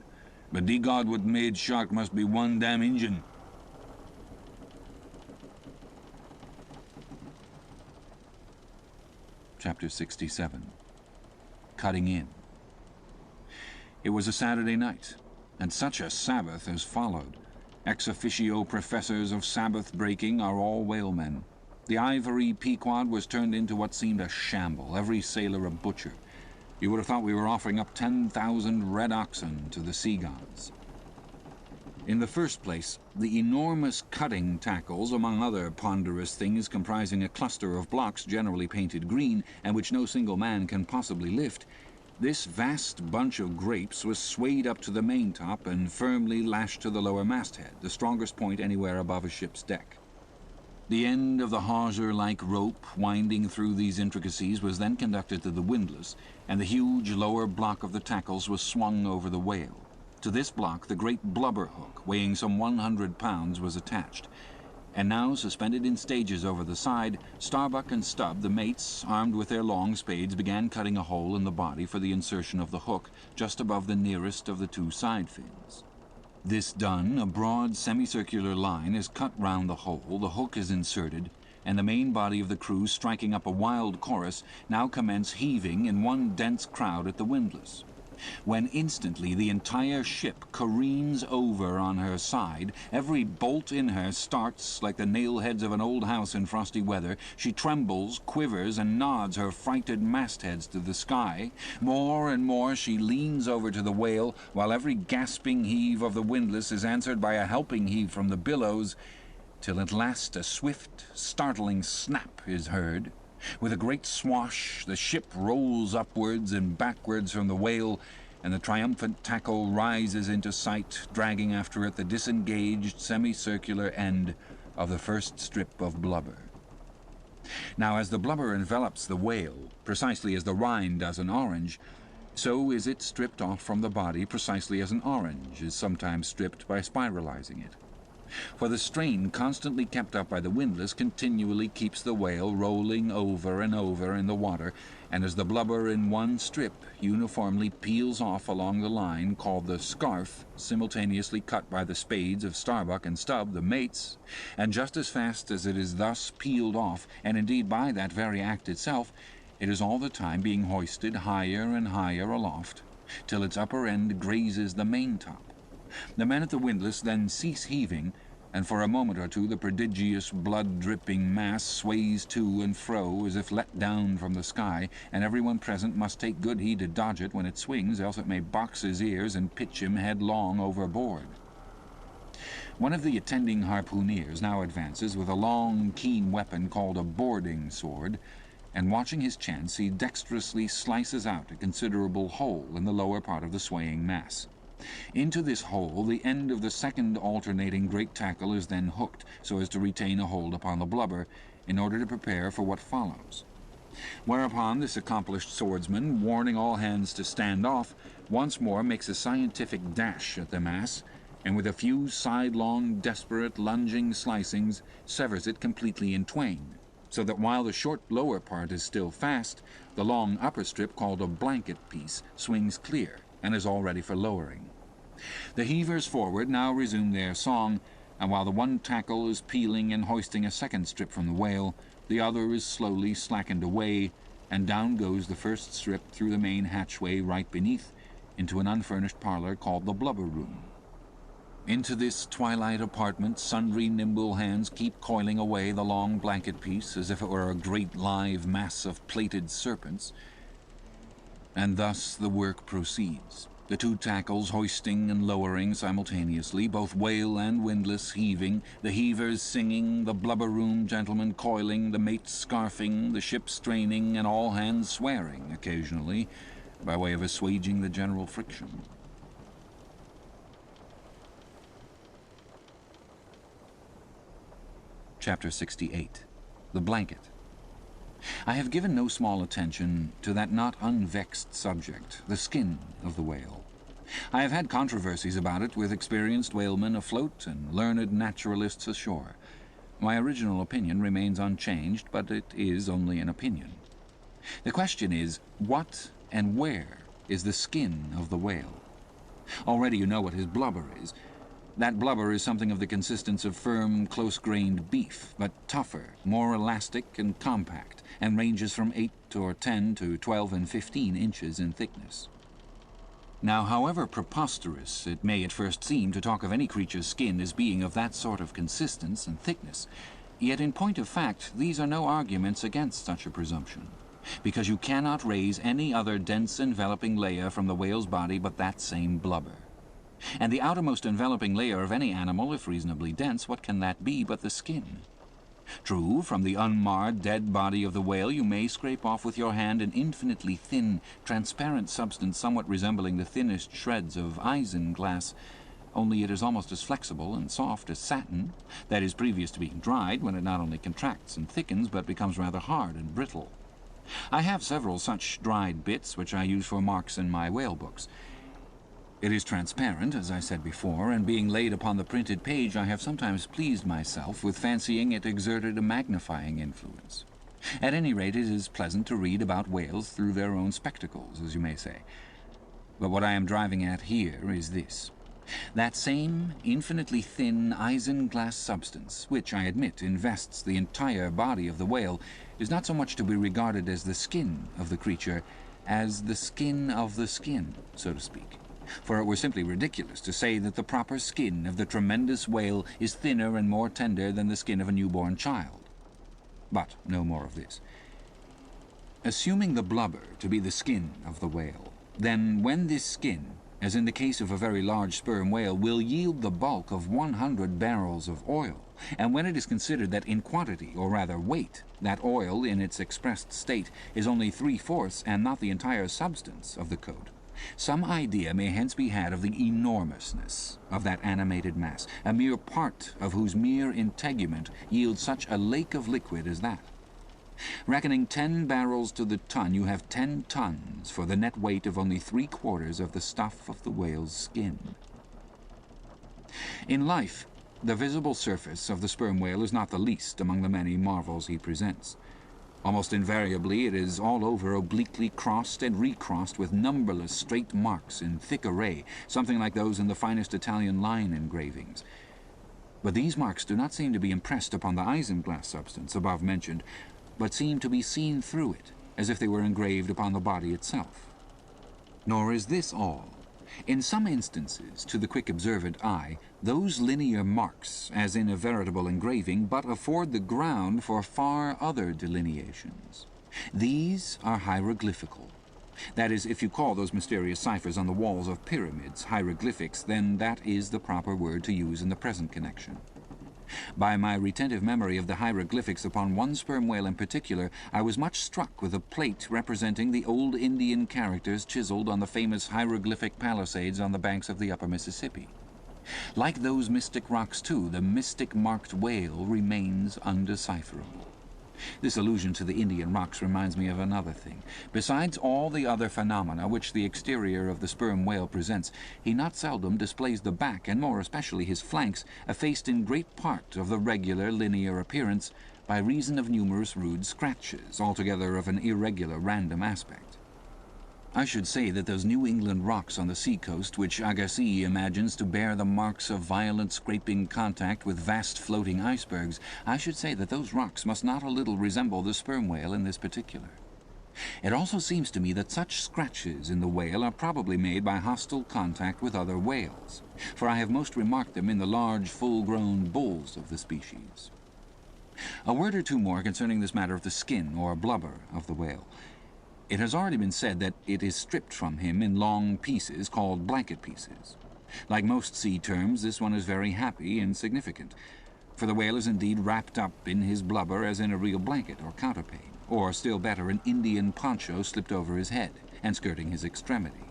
But the God what made shark must be one damn Injun." Chapter 67. Cutting in. It was a Saturday night, and such a Sabbath as followed. Ex officio professors of Sabbath breaking are all whalemen. The ivory Pequod was turned into what seemed a shamble, every sailor a butcher. You would have thought we were offering up 10,000 red oxen to the sea gods. In the first place, the enormous cutting tackles, among other ponderous things comprising a cluster of blocks generally painted green, and which no single man can possibly lift, this vast bunch of grapes was swayed up to the maintop and firmly lashed to the lower masthead, the strongest point anywhere above a ship's deck. The end of the hawser-like rope winding through these intricacies was then conducted to the windlass, and the huge lower block of the tackles was swung over the whale. To this block the great blubber hook, weighing some 100 pounds, was attached, and now, suspended in stages over the side, Starbuck and Stubb, the mates, armed with their long spades, began cutting a hole in the body for the insertion of the hook just above the nearest of the two side fins. This done, a broad semicircular line is cut round the hole, the hook is inserted, and the main body of the crew, striking up a wild chorus, now commence heaving in one dense crowd at the windlass, when instantly the entire ship careens over on her side. Every bolt in her starts like the nail-heads of an old house in frosty weather. She trembles, quivers, and nods her frighted mastheads to the sky. More and more she leans over to the whale, while every gasping heave of the windlass is answered by a helping heave from the billows, till at last a swift, startling snap is heard. With a great swash, the ship rolls upwards and backwards from the whale, and the triumphant tackle rises into sight, dragging after it the disengaged semicircular end of the first strip of blubber. Now, as the blubber envelops the whale, precisely as the rind does an orange, so is it stripped off from the body precisely as an orange is sometimes stripped by spiralizing it. For the strain constantly kept up by the windlass continually keeps the whale rolling over and over in the water, and as the blubber in one strip uniformly peels off along the line called the scarf, simultaneously cut by the spades of Starbuck and Stubb, the mates, and just as fast as it is thus peeled off, and indeed by that very act itself, it is all the time being hoisted higher and higher aloft, till its upper end grazes the maintop. The men at the windlass then cease heaving, and for a moment or two the prodigious blood-dripping mass sways to and fro as if let down from the sky, and everyone present must take good heed to dodge it when it swings, else it may box his ears and pitch him headlong overboard. One of the attending harpooneers now advances with a long, keen weapon called a boarding sword, and watching his chance he dexterously slices out a considerable hole in the lower part of the swaying mass. Into this hole the end of the second alternating great tackle is then hooked, so as to retain a hold upon the blubber, in order to prepare for what follows. Whereupon this accomplished swordsman, warning all hands to stand off, once more makes a scientific dash at the mass, and with a few sidelong, desperate, lunging slicings, severs it completely in twain, so that while the short lower part is still fast, the long upper strip, called a blanket piece, swings clear, and is all ready for lowering. The heavers forward now resume their song, and while the one tackle is peeling and hoisting a second strip from the whale, the other is slowly slackened away, and down goes the first strip through the main hatchway right beneath, into an unfurnished parlor called the blubber room. Into this twilight apartment sundry nimble hands keep coiling away the long blanket piece as if it were a great live mass of plaited serpents. And thus the work proceeds, the two tackles hoisting and lowering simultaneously, both whale and windlass heaving, the heavers singing, the blubber room gentlemen coiling, the mates scarfing, the ship straining, and all hands swearing occasionally, by way of assuaging the general friction. Chapter 68. The Blanket. I have given no small attention to that not unvexed subject, the skin of the whale. I have had controversies about it with experienced whalemen afloat and learned naturalists ashore. My original opinion remains unchanged, but it is only an opinion. The question is, what and where is the skin of the whale? Already you know what his blubber is. That blubber is something of the consistence of firm, close-grained beef, but tougher, more elastic and compact, and ranges from 8 or 10 to 12 and 15 inches in thickness. Now, however preposterous it may at first seem to talk of any creature's skin as being of that sort of consistence and thickness, yet in point of fact these are no arguments against such a presumption, because you cannot raise any other dense enveloping layer from the whale's body but that same blubber. And the outermost enveloping layer of any animal, if reasonably dense, what can that be but the skin? True, from the unmarred dead body of the whale you may scrape off with your hand an infinitely thin, transparent substance somewhat resembling the thinnest shreds of isinglass, only it is almost as flexible and soft as satin, that is, previous to being dried, when it not only contracts and thickens, but becomes rather hard and brittle. I have several such dried bits, which I use for marks in my whale books. It is transparent, as I said before, and being laid upon the printed page, I have sometimes pleased myself with fancying it exerted a magnifying influence. At any rate, it is pleasant to read about whales through their own spectacles, as you may say. But what I am driving at here is this. That same infinitely thin isinglass substance, which, I admit, invests the entire body of the whale, is not so much to be regarded as the skin of the creature as the skin of the skin, so to speak. For it were simply ridiculous to say that the proper skin of the tremendous whale is thinner and more tender than the skin of a newborn child. But no more of this. Assuming the blubber to be the skin of the whale, then when this skin, as in the case of a very large sperm whale, will yield the bulk of 100 barrels of oil, and when it is considered that in quantity, or rather weight, that oil in its expressed state is only 3/4 and not the entire substance of the coat, some idea may hence be had of the enormousness of that animated mass, a mere part of whose mere integument yields such a lake of liquid as that. Reckoning 10 barrels to the ton, you have 10 tons for the net weight of only 3/4 of the stuff of the whale's skin. In life, the visible surface of the sperm whale is not the least among the many marvels he presents. Almost invariably it is all over obliquely crossed and recrossed with numberless straight marks in thick array, something like those in the finest Italian line engravings. But these marks do not seem to be impressed upon the isinglass substance above mentioned, but seem to be seen through it, as if they were engraved upon the body itself. Nor is this all. In some instances, to the quick observant eye, those linear marks, as in a veritable engraving, but afford the ground for far other delineations. These are hieroglyphical. That is, if you call those mysterious ciphers on the walls of pyramids hieroglyphics, then that is the proper word to use in the present connection. By my retentive memory of the hieroglyphics upon one sperm whale in particular, I was much struck with a plate representing the old Indian characters chiseled on the famous hieroglyphic palisades on the banks of the upper Mississippi. Like those mystic rocks, too, the mystic-marked whale remains undecipherable. This allusion to the Indian rocks reminds me of another thing. Besides all the other phenomena which the exterior of the sperm whale presents, he not seldom displays the back, and more especially his flanks, effaced in great part of the regular linear appearance by reason of numerous rude scratches, altogether of an irregular random aspect. I should say that those New England rocks on the sea-coast, which Agassiz imagines to bear the marks of violent scraping contact with vast floating icebergs, I should say that those rocks must not a little resemble the sperm whale in this particular. It also seems to me that such scratches in the whale are probably made by hostile contact with other whales, for I have most remarked them in the large, full-grown bulls of the species. A word or two more concerning this matter of the skin, or blubber, of the whale. It has already been said that it is stripped from him in long pieces called blanket pieces. Like most sea terms, this one is very happy and significant, for the whale is indeed wrapped up in his blubber as in a real blanket or counterpane, or, still better, an Indian poncho slipped over his head and skirting his extremity.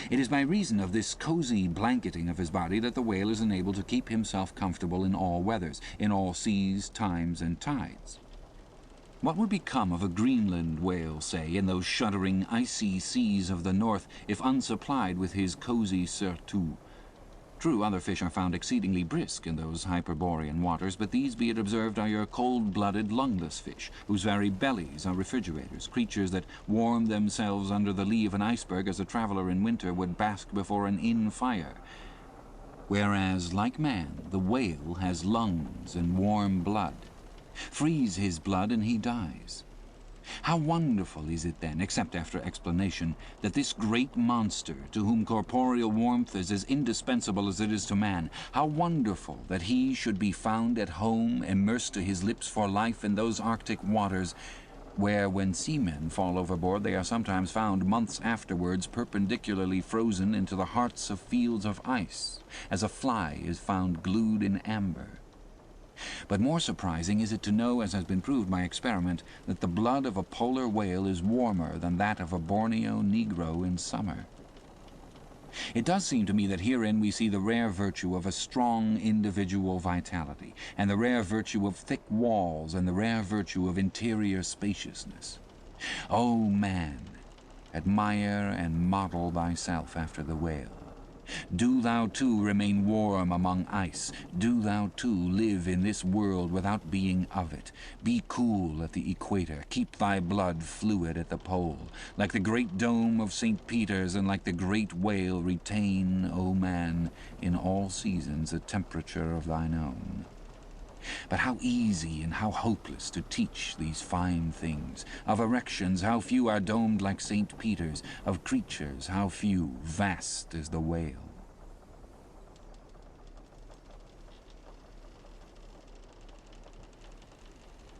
It is by reason of this cozy blanketing of his body that the whale is enabled to keep himself comfortable in all weathers, in all seas, times, and tides. What would become of a Greenland whale, say, in those shuddering, icy seas of the north, if unsupplied with his cozy surtout? True, other fish are found exceedingly brisk in those Hyperborean waters, but these, be it observed, are your cold-blooded, lungless fish, whose very bellies are refrigerators, creatures that warm themselves under the lee of an iceberg as a traveller in winter would bask before an inn fire. Whereas, like man, the whale has lungs and warm blood. Freeze his blood and he dies. How wonderful is it then, except after explanation, that this great monster, to whom corporeal warmth is as indispensable as it is to man, how wonderful that he should be found at home, immersed to his lips for life in those Arctic waters, where, when seamen fall overboard, they are sometimes found months afterwards perpendicularly frozen into the hearts of fields of ice, as a fly is found glued in amber. But more surprising is it to know, as has been proved by experiment, that the blood of a polar whale is warmer than that of a Borneo negro in summer. It does seem to me that herein we see the rare virtue of a strong individual vitality, and the rare virtue of thick walls, and the rare virtue of interior spaciousness. O man, admire and model thyself after the whale. Do thou too remain warm among ice. Do thou too live in this world without being of it. Be cool at the equator. Keep thy blood fluid at the pole. Like the great dome of St. Peter's and like the great whale, retain, O man, in all seasons a temperature of thine own. But how easy and how hopeless to teach these fine things. Of erections, how few are domed like St. Peter's. Of creatures, how few, vast as the whale.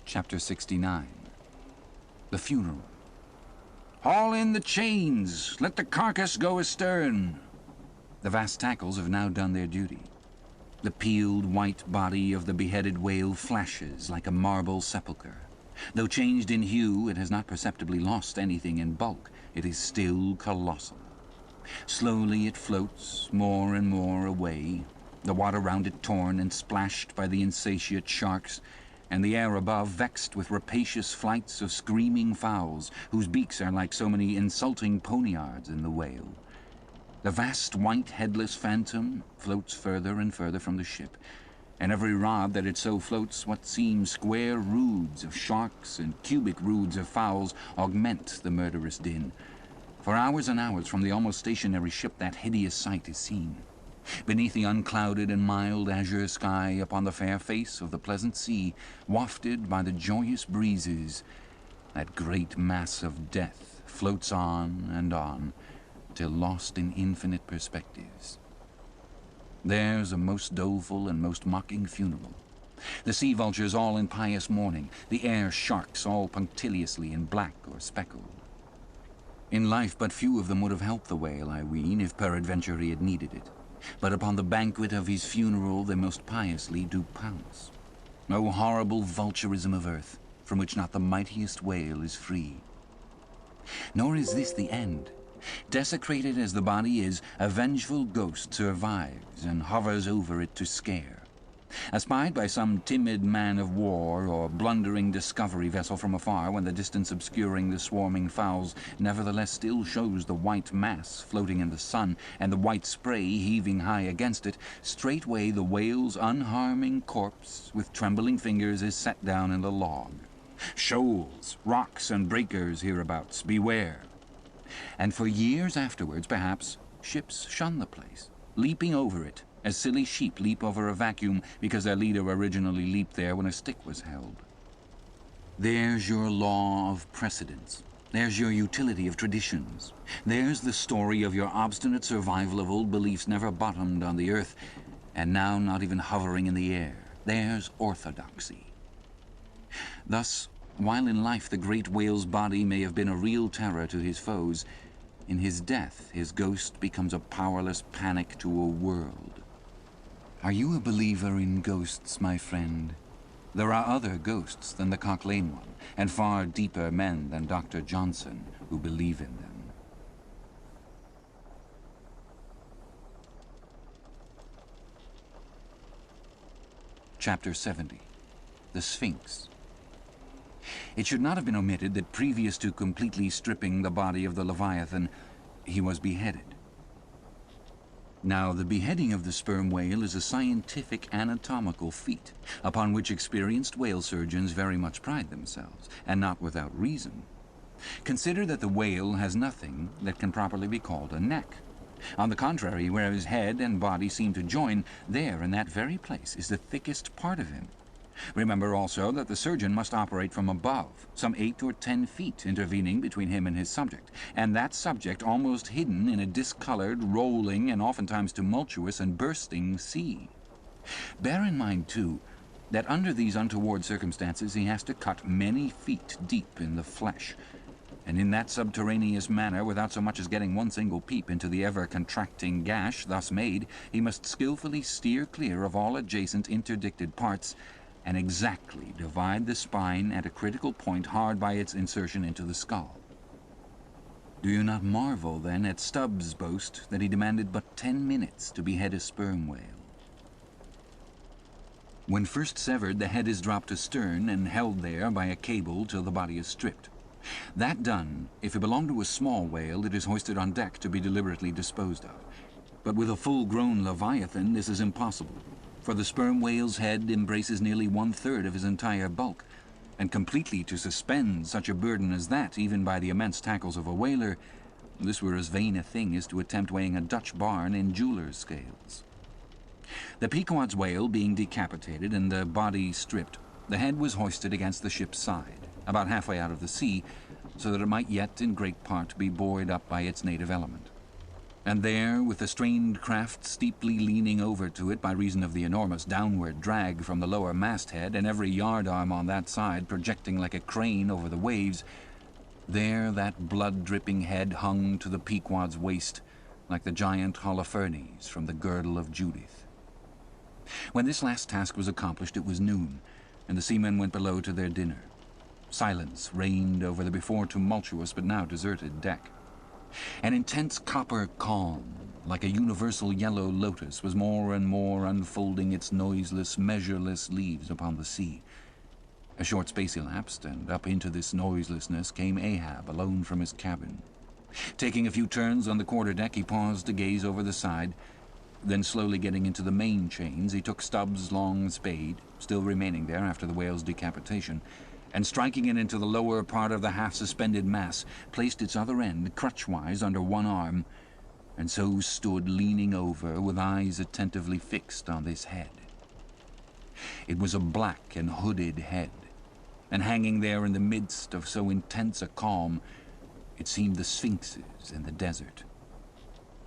Chapter 69. The Funeral. Haul in the chains! Let the carcass go astern! The vast tackles have now done their duty. The peeled white body of the beheaded whale flashes like a marble sepulchre. Though changed in hue, it has not perceptibly lost anything in bulk. It is still colossal. Slowly it floats more and more away, the water round it torn and splashed by the insatiate sharks, and the air above vexed with rapacious flights of screaming fowls, whose beaks are like so many insulting poniards in the whale. The vast white headless phantom floats further and further from the ship, and every rod that it so floats, what seem square roods of sharks and cubic roods of fowls augment the murderous din. For hours and hours from the almost stationary ship that hideous sight is seen. Beneath the unclouded and mild azure sky, upon the fair face of the pleasant sea, wafted by the joyous breezes, that great mass of death floats on, till lost in infinite perspectives. There's a most doleful and most mocking funeral. The sea vultures all in pious mourning, the air sharks all punctiliously in black or speckled. In life but few of them would have helped the whale, I ween, if peradventure he had needed it. But upon the banquet of his funeral they most piously do pounce. O horrible vulturism of earth, from which not the mightiest whale is free. Nor is this the end. Desecrated as the body is, a vengeful ghost survives and hovers over it to scare. Espied by some timid man of war or blundering discovery vessel from afar, when the distance obscuring the swarming fowls nevertheless still shows the white mass floating in the sun and the white spray heaving high against it, straightway the whale's unharming corpse with trembling fingers is set down in the log. Shoals, rocks, and breakers hereabouts, beware! And for years afterwards, perhaps, ships shun the place, leaping over it, as silly sheep leap over a vacuum because their leader originally leaped there when a stick was held. There's your law of precedence. There's your utility of traditions. There's the story of your obstinate survival of old beliefs never bottomed on the earth, and now not even hovering in the air. There's orthodoxy. Thus, while in life the great whale's body may have been a real terror to his foes, in his death his ghost becomes a powerless panic to a world. Are you a believer in ghosts, my friend? There are other ghosts than the Cock Lane one, and far deeper men than Dr. Johnson who believe in them. Chapter 70. The Sphinx. It should not have been omitted that previous to completely stripping the body of the Leviathan, he was beheaded. Now, the beheading of the sperm whale is a scientific anatomical feat, upon which experienced whale surgeons very much pride themselves, and not without reason. Consider that the whale has nothing that can properly be called a neck. On the contrary, where his head and body seem to join, there in that very place is the thickest part of him. Remember also that the surgeon must operate from above, some 8 or 10 feet intervening between him and his subject, and that subject almost hidden in a discolored, rolling, and oftentimes tumultuous and bursting sea. Bear in mind, too, that under these untoward circumstances he has to cut many feet deep in the flesh, and in that subterraneous manner, without so much as getting one single peep into the ever-contracting gash thus made, he must skillfully steer clear of all adjacent interdicted parts, and exactly divide the spine at a critical point hard by its insertion into the skull. Do you not marvel, then, at Stubbs' boast that he demanded but 10 minutes to behead a sperm whale? When first severed, the head is dropped astern and held there by a cable till the body is stripped. That done, if it belonged to a small whale, it is hoisted on deck to be deliberately disposed of. But with a full-grown Leviathan, this is impossible, for the sperm whale's head embraces nearly 1/3 of his entire bulk, and completely to suspend such a burden as that, even by the immense tackles of a whaler, this were as vain a thing as to attempt weighing a Dutch barn in jeweler's scales. The Pequod's whale being decapitated and the body stripped, the head was hoisted against the ship's side, about halfway out of the sea, so that it might yet in great part be buoyed up by its native element. And there, with the strained craft steeply leaning over to it by reason of the enormous downward drag from the lower masthead, and every yardarm on that side projecting like a crane over the waves, there that blood-dripping head hung to the Pequod's waist, like the giant Holofernes from the girdle of Judith. When this last task was accomplished, it was noon, and the seamen went below to their dinner. Silence reigned over the before tumultuous but now deserted deck. An intense copper calm, like a universal yellow lotus, was more and more unfolding its noiseless, measureless leaves upon the sea. A short space elapsed, and up into this noiselessness came Ahab, alone from his cabin. Taking a few turns on the quarter-deck, he paused to gaze over the side. Then, slowly getting into the main chains, he took Stubbs' long spade, still remaining there after the whale's decapitation, and striking it into the lower part of the half-suspended mass, placed its other end crutchwise under one arm, and so stood leaning over, with eyes attentively fixed on this head. It was a black and hooded head, and hanging there in the midst of so intense a calm, it seemed the sphinxes in the desert.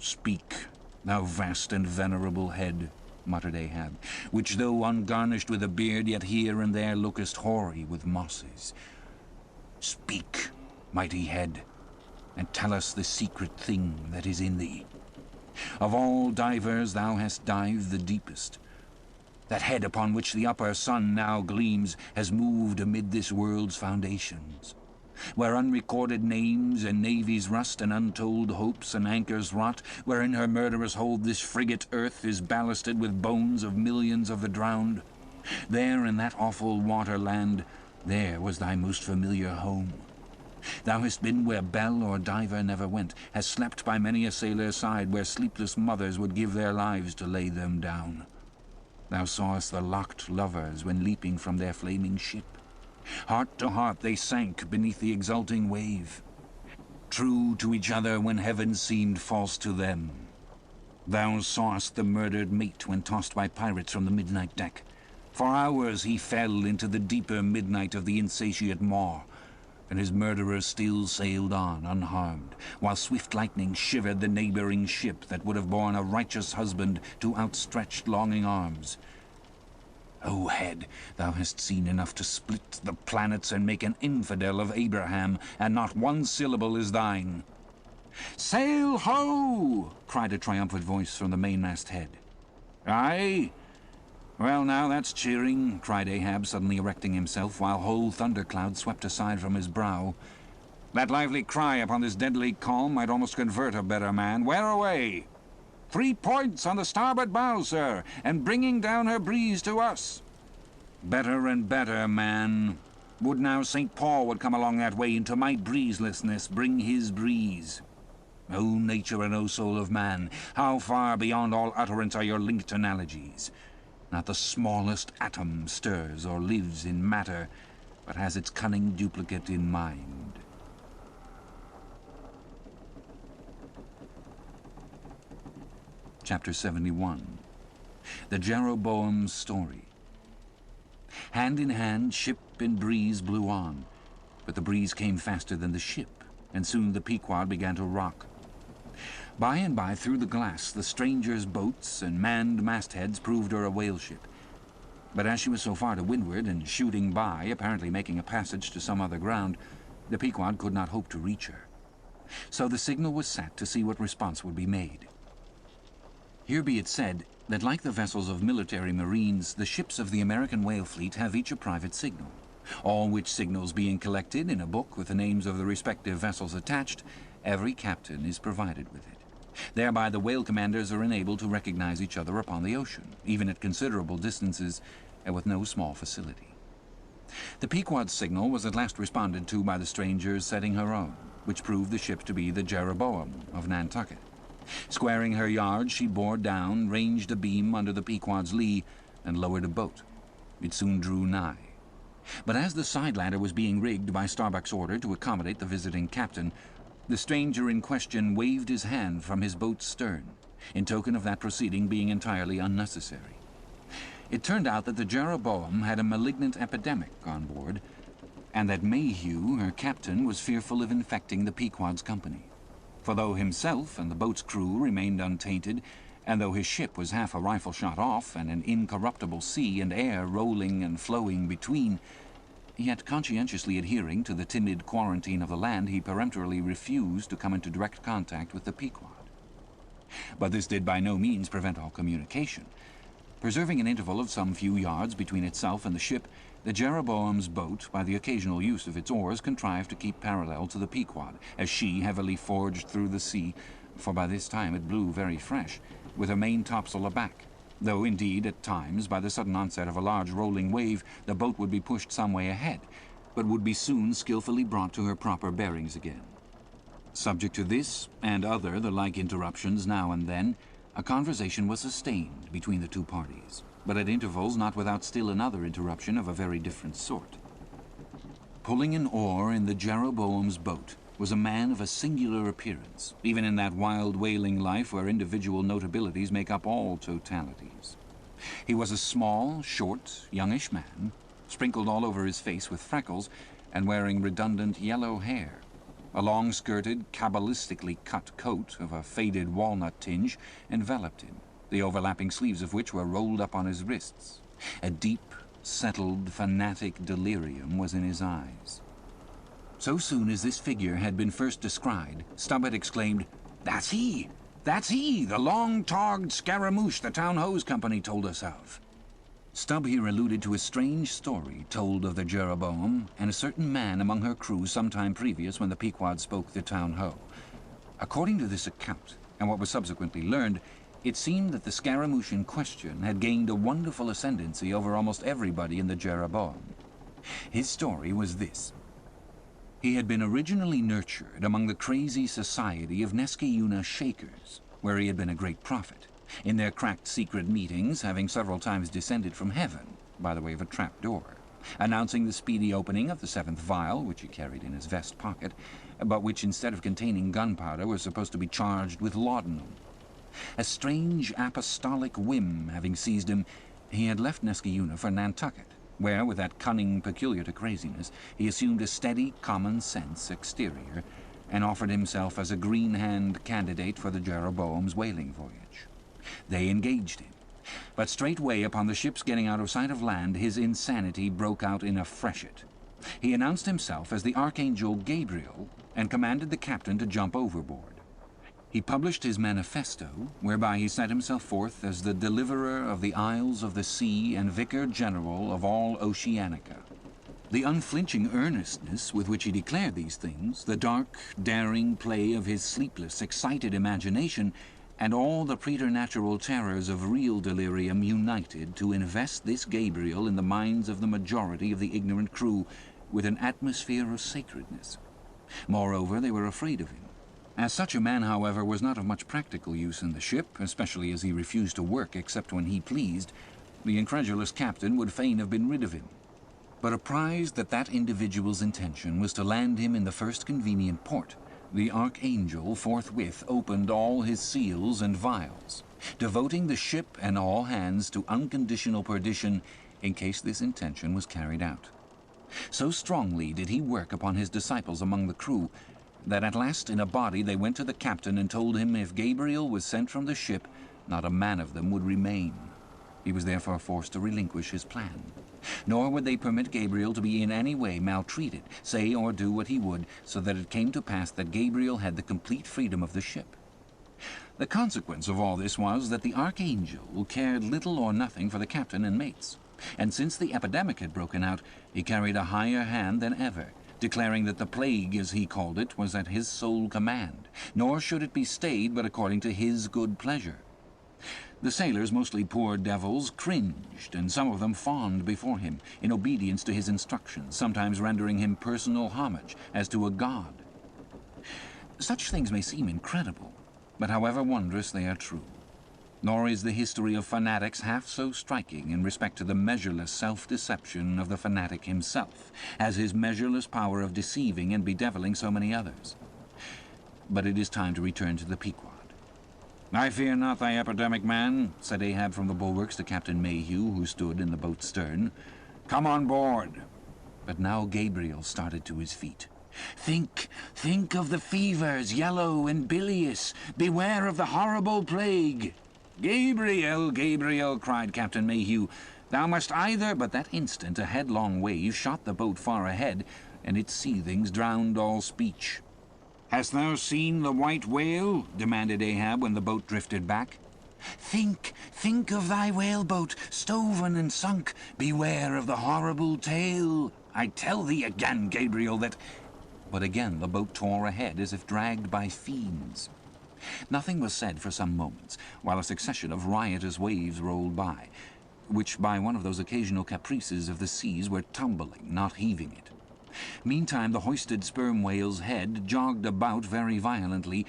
"Speak, thou vast and venerable head," muttered Ahab, "which though ungarnished with a beard, yet here and there lookest hoary with mosses. Speak, mighty head, and tell us the secret thing that is in thee. Of all divers thou hast dived the deepest. That head upon which the upper sun now gleams has moved amid this world's foundations, where unrecorded names and navies rust and untold hopes and anchors rot, where in her murderous hold this frigate earth is ballasted with bones of millions of the drowned. There in that awful waterland, there was thy most familiar home. Thou hast been where bell or diver never went, hast slept by many a sailor's side, where sleepless mothers would give their lives to lay them down. Thou sawest the locked lovers when leaping from their flaming ship. Heart to heart they sank beneath the exulting wave, true to each other when heaven seemed false to them. Thou sawest the murdered mate when tossed by pirates from the midnight deck. For hours he fell into the deeper midnight of the insatiate maw, and his murderers still sailed on unharmed, while swift lightning shivered the neighbouring ship that would have borne a righteous husband to outstretched longing arms. O head, thou hast seen enough to split the planets and make an infidel of Abraham, and not one syllable is thine. "Sail ho!" cried a triumphant voice from the mainmast head. "Aye? Well, now that's cheering," cried Ahab, suddenly erecting himself, while whole thunderclouds swept aside from his brow. "That lively cry upon this deadly calm might almost convert a better man. Where away?" "3 points on the starboard bow, sir, and bringing down her breeze to us." "Better and better, man. Would now St. Paul would come along that way, and to my breezelessness bring his breeze. O nature and O soul of man, how far beyond all utterance are your linked analogies! Not the smallest atom stirs or lives in matter, but has its cunning duplicate in mind." Chapter 71. The Jeroboam's Story. Hand in hand, ship and breeze blew on, but the breeze came faster than the ship, and soon the Pequod began to rock. By and by, through the glass, the strangers' boats and manned mastheads proved her a whale ship. But as she was so far to windward and shooting by, apparently making a passage to some other ground, the Pequod could not hope to reach her. So the signal was set to see what response would be made. Here be it said that, like the vessels of military marines, the ships of the American whale fleet have each a private signal, all which signals being collected in a book with the names of the respective vessels attached, every captain is provided with it. Thereby the whale commanders are enabled to recognize each other upon the ocean, even at considerable distances, and with no small facility. The Pequod's signal was at last responded to by the strangers setting her own, which proved the ship to be the Jeroboam of Nantucket. Squaring her yards, she bore down, ranged a beam under the Pequod's lee, and lowered a boat. It soon drew nigh. But as the side ladder was being rigged by Starbuck's order to accommodate the visiting captain, the stranger in question waved his hand from his boat's stern, in token of that proceeding being entirely unnecessary. It turned out that the Jeroboam had a malignant epidemic on board, and that Mayhew, her captain, was fearful of infecting the Pequod's company. For though himself and the boat's crew remained untainted, and though his ship was half a rifle shot off and an incorruptible sea and air rolling and flowing between, yet conscientiously adhering to the timid quarantine of the land, he peremptorily refused to come into direct contact with the Pequod. But this did by no means prevent all communication. Preserving an interval of some few yards between itself and the ship, the Jeroboam's boat, by the occasional use of its oars, contrived to keep parallel to the Pequod, as she heavily forged through the sea, for by this time it blew very fresh, with her main topsail aback, though indeed at times, by the sudden onset of a large rolling wave, the boat would be pushed some way ahead, but would be soon skilfully brought to her proper bearings again. Subject to this, and other the like interruptions now and then, a conversation was sustained between the two parties, but at intervals not without still another interruption of a very different sort. Pulling an oar in the Jeroboam's boat was a man of a singular appearance, even in that wild whaling life where individual notabilities make up all totalities. He was a small, short, youngish man, sprinkled all over his face with freckles, and wearing redundant yellow hair. A long-skirted, cabalistically cut coat of a faded walnut tinge enveloped him, the overlapping sleeves of which were rolled up on his wrists. A deep, settled, fanatic delirium was in his eyes. So soon as this figure had been first descried, Stubb had exclaimed, "That's he! That's he! The long-togged scaramouche the Town Hose Company told us of." Stubb here alluded to a strange story told of the Jeroboam and a certain man among her crew some time previous when the Pequod spoke the Town Ho. According to this account, and what was subsequently learned, it seemed that the scaramouche in question had gained a wonderful ascendancy over almost everybody in the Jeroboam. His story was this. He had been originally nurtured among the crazy society of Nesciuna Shakers, where he had been a great prophet, in their cracked secret meetings having several times descended from heaven, by the way of a trap-door, announcing the speedy opening of the 7th vial, which he carried in his vest pocket, but which, instead of containing gunpowder, was supposed to be charged with laudanum. A strange apostolic whim having seized him, he had left Nesciuna for Nantucket, where, with that cunning peculiar to craziness, he assumed a steady, common-sense exterior and offered himself as a green-hand candidate for the Jeroboam's whaling voyage. They engaged him, but straightway upon the ship's getting out of sight of land, his insanity broke out in a freshet. He announced himself as the Archangel Gabriel and commanded the captain to jump overboard. He published his manifesto, whereby he set himself forth as the deliverer of the isles of the sea and vicar general of all Oceanica. The unflinching earnestness with which he declared these things, the dark, daring play of his sleepless, excited imagination, and all the preternatural terrors of real delirium united to invest this Gabriel in the minds of the majority of the ignorant crew with an atmosphere of sacredness. Moreover, they were afraid of him. As such a man, however, was not of much practical use in the ship, especially as he refused to work except when he pleased, the incredulous captain would fain have been rid of him. But apprised that that individual's intention was to land him in the first convenient port, the Archangel forthwith opened all his seals and vials, devoting the ship and all hands to unconditional perdition in case this intention was carried out. So strongly did he work upon his disciples among the crew, that at last in a body they went to the captain and told him if Gabriel was sent from the ship, not a man of them would remain. He was therefore forced to relinquish his plan. Nor would they permit Gabriel to be in any way maltreated, say or do what he would, so that it came to pass that Gabriel had the complete freedom of the ship. The consequence of all this was that the Archangel cared little or nothing for the captain and mates, and since the epidemic had broken out, he carried a higher hand than ever, declaring that the plague, as he called it, was at his sole command, nor should it be stayed but according to his good pleasure. The sailors, mostly poor devils, cringed, and some of them fawned before him, in obedience to his instructions, sometimes rendering him personal homage, as to a god. Such things may seem incredible, but however wondrous they are true. Nor is the history of fanatics half so striking in respect to the measureless self-deception of the fanatic himself, as his measureless power of deceiving and bedeviling so many others. But it is time to return to the Pequod. "I fear not thy epidemic, man," said Ahab from the bulwarks to Captain Mayhew, who stood in the boat's stern. "Come on board." But now Gabriel started to his feet. Think of the fevers, yellow and bilious. Beware of the horrible plague." "Gabriel, Gabriel," cried Captain Mayhew, "thou must either—" But that instant a headlong wave shot the boat far ahead, and its seethings drowned all speech. "Hast thou seen the white whale?" demanded Ahab when the boat drifted back. Think of thy whaleboat, stoven and sunk. Beware of the horrible tale. I tell thee again, Gabriel, that—" But again the boat tore ahead as if dragged by fiends. Nothing was said for some moments, while a succession of riotous waves rolled by, which by one of those occasional caprices of the seas were tumbling, not heaving it. Meantime the hoisted sperm whale's head jogged about very violently,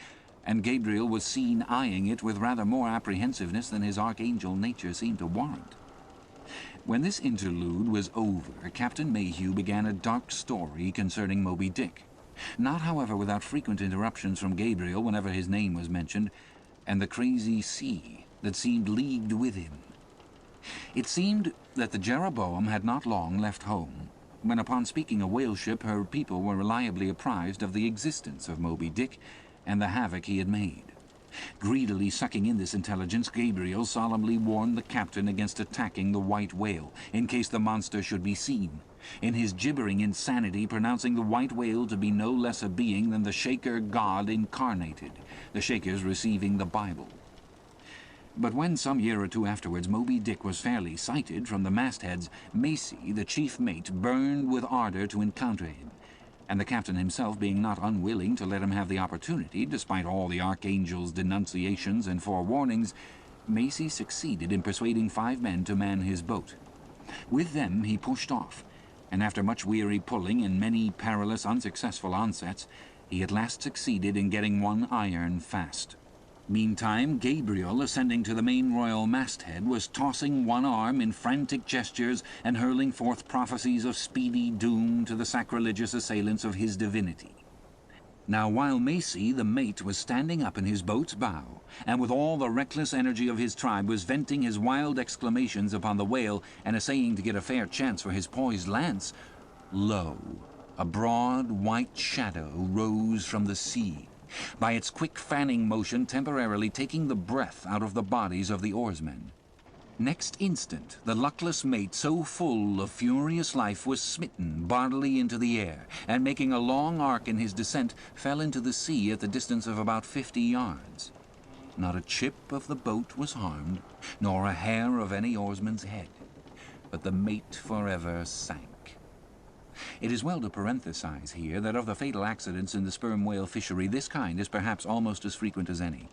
and Gabriel was seen eyeing it with rather more apprehensiveness than his archangel nature seemed to warrant. When this interlude was over, Captain Mayhew began a dark story concerning Moby Dick, not, however, without frequent interruptions from Gabriel whenever his name was mentioned, and the crazy sea that seemed leagued with him. It seemed that the Jeroboam had not long left home, when upon speaking a whale ship her people were reliably apprised of the existence of Moby Dick and the havoc he had made. Greedily sucking in this intelligence, Gabriel solemnly warned the captain against attacking the white whale, in case the monster should be seen, in his gibbering insanity pronouncing the white whale to be no less a being than the Shaker God incarnated, the Shakers receiving the Bible. But when, some year or two afterwards, Moby Dick was fairly sighted from the mastheads, Macy, the chief mate, burned with ardor to encounter him, and the captain himself being not unwilling to let him have the opportunity, despite all the Archangel's denunciations and forewarnings, Macy succeeded in persuading 5 men to man his boat. With them he pushed off, and after much weary pulling and many perilous unsuccessful onsets, he at last succeeded in getting one iron fast. Meantime, Gabriel, ascending to the main royal masthead, was tossing one arm in frantic gestures and hurling forth prophecies of speedy doom to the sacrilegious assailants of his divinity. Now, while Macy, the mate, was standing up in his boat's bow, and with all the reckless energy of his tribe was venting his wild exclamations upon the whale and essaying to get a fair chance for his poised lance, lo, a broad white shadow rose from the sea, by its quick fanning motion temporarily taking the breath out of the bodies of the oarsmen. Next instant, the luckless mate, so full of furious life, was smitten bodily into the air, and making a long arc in his descent, fell into the sea at the distance of about 50 yards. Not a chip of the boat was harmed, nor a hair of any oarsman's head, but the mate forever sank. It is well to parenthesize here that of the fatal accidents in the sperm whale fishery, this kind is perhaps almost as frequent as any.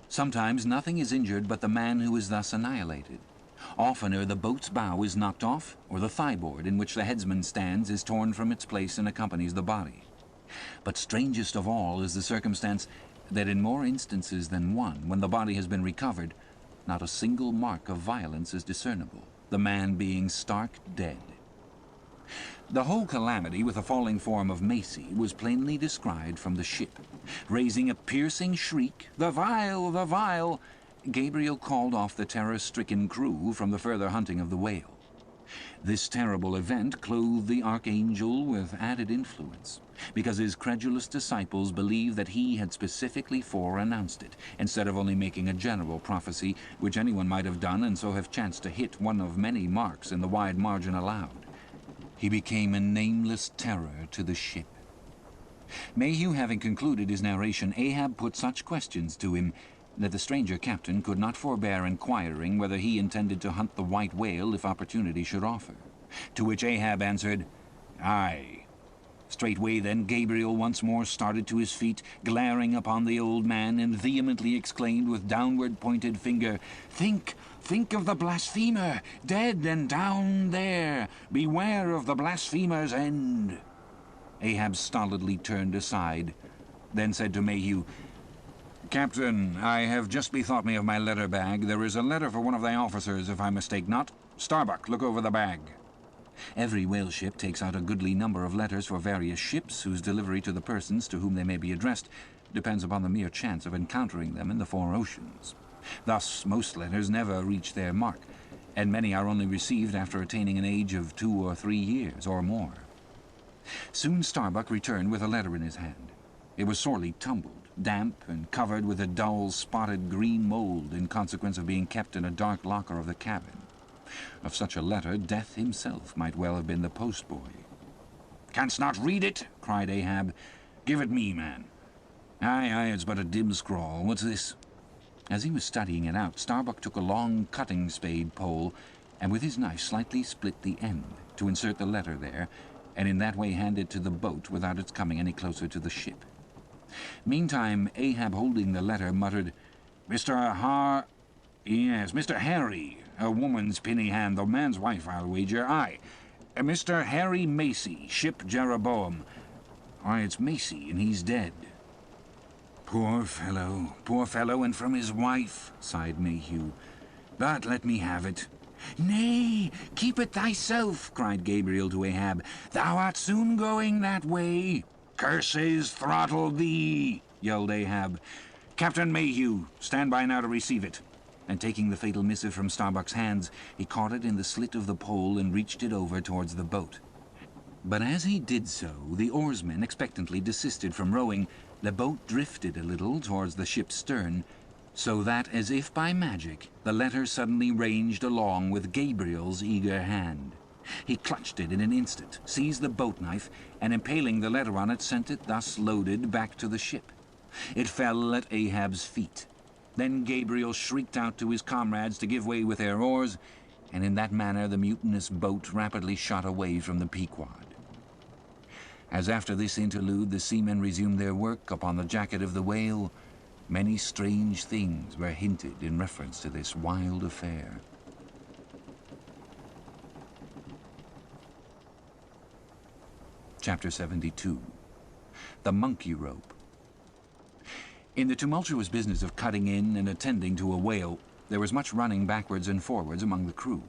Sometimes nothing is injured but the man who is thus annihilated. Oftener the boat's bow is knocked off, or the thigh-board in which the headsman stands is torn from its place and accompanies the body. But strangest of all is the circumstance that in more instances than one, when the body has been recovered, not a single mark of violence is discernible, the man being stark dead. The whole calamity with the falling form of Macy was plainly descried from the ship. Raising a piercing shriek, "The vial! The vial!" Gabriel called off the terror-stricken crew from the further hunting of the whale. This terrible event clothed the archangel with added influence, because his credulous disciples believed that he had specifically foreannounced it, instead of only making a general prophecy, which anyone might have done and so have chanced to hit one of many marks in the wide margin allowed. He became a nameless terror to the ship. Mayhew having concluded his narration, Ahab put such questions to him that the stranger captain could not forbear inquiring whether he intended to hunt the white whale if opportunity should offer. To which Ahab answered, "Aye." Straightway then Gabriel once more started to his feet, glaring upon the old man, and vehemently exclaimed with downward-pointed finger, "Think of the blasphemer, dead and down there! Beware of the blasphemer's end!" Ahab stolidly turned aside, then said to Mayhew, "Captain, I have just bethought me of my letter bag. There is a letter for one of thy officers, if I mistake not. Starbuck, look over the bag." Every whale ship takes out a goodly number of letters for various ships, whose delivery to the persons to whom they may be addressed depends upon the mere chance of encountering them in the four oceans. Thus, most letters never reach their mark, and many are only received after attaining an age of 2 or 3 years or more. Soon Starbuck returned with a letter in his hand. It was sorely tumbled, damp, and covered with a dull, spotted green mold in consequence of being kept in a dark locker of the cabin. Of such a letter, Death himself might well have been the postboy. "Canst not read it?" cried Ahab. "Give it me, man." Aye, it's but a dim scrawl. What's this?" As he was studying it out, Starbuck took a long cutting spade pole, and with his knife slightly split the end, to insert the letter there, and in that way hand it to the boat without its coming any closer to the ship. Meantime, Ahab, holding the letter, muttered, Mr. Harry, a woman's pinny hand, the man's wife, I'll wager. Aye, Mr. Harry Macy, ship Jeroboam. Aye, it's Macy, and he's dead." Poor fellow, and from his wife," sighed Mayhew. "But let me have it." "Nay, keep it thyself," cried Gabriel to Ahab. "Thou art soon going that way." "Curses throttle thee," yelled Ahab. "Captain Mayhew, stand by now to receive it." And taking the fatal missive from Starbuck's hands, he caught it in the slit of the pole and reached it over towards the boat. But as he did so, the oarsmen expectantly desisted from rowing. The boat drifted a little towards the ship's stern, so that, as if by magic, the letter suddenly ranged along with Gabriel's eager hand. He clutched it in an instant, seized the boat knife, and impaling the letter on it, sent it thus loaded back to the ship. It fell at Ahab's feet. Then Gabriel shrieked out to his comrades to give way with their oars, and in that manner the mutinous boat rapidly shot away from the Pequod. As after this interlude the seamen resumed their work upon the jacket of the whale, many strange things were hinted in reference to this wild affair. Chapter 72. The Monkey Rope. In the tumultuous business of cutting in and attending to a whale, there was much running backwards and forwards among the crew.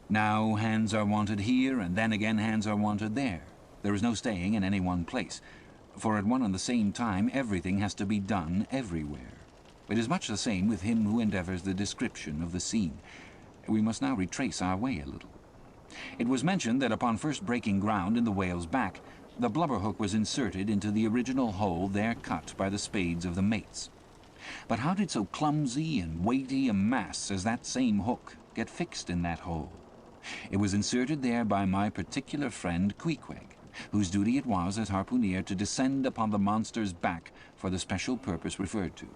Now hands are wanted here, and then again hands are wanted there. There is no staying in any one place. For at one and the same time everything has to be done everywhere. It is much the same with him who endeavours the description of the scene. We must now retrace our way a little. It was mentioned that upon first breaking ground in the whale's back, the blubber hook was inserted into the original hole there cut by the spades of the mates. But how did so clumsy and weighty a mass as that same hook get fixed in that hole? It was inserted there by my particular friend Queequeg, whose duty it was as harpooner to descend upon the monster's back for the special purpose referred to.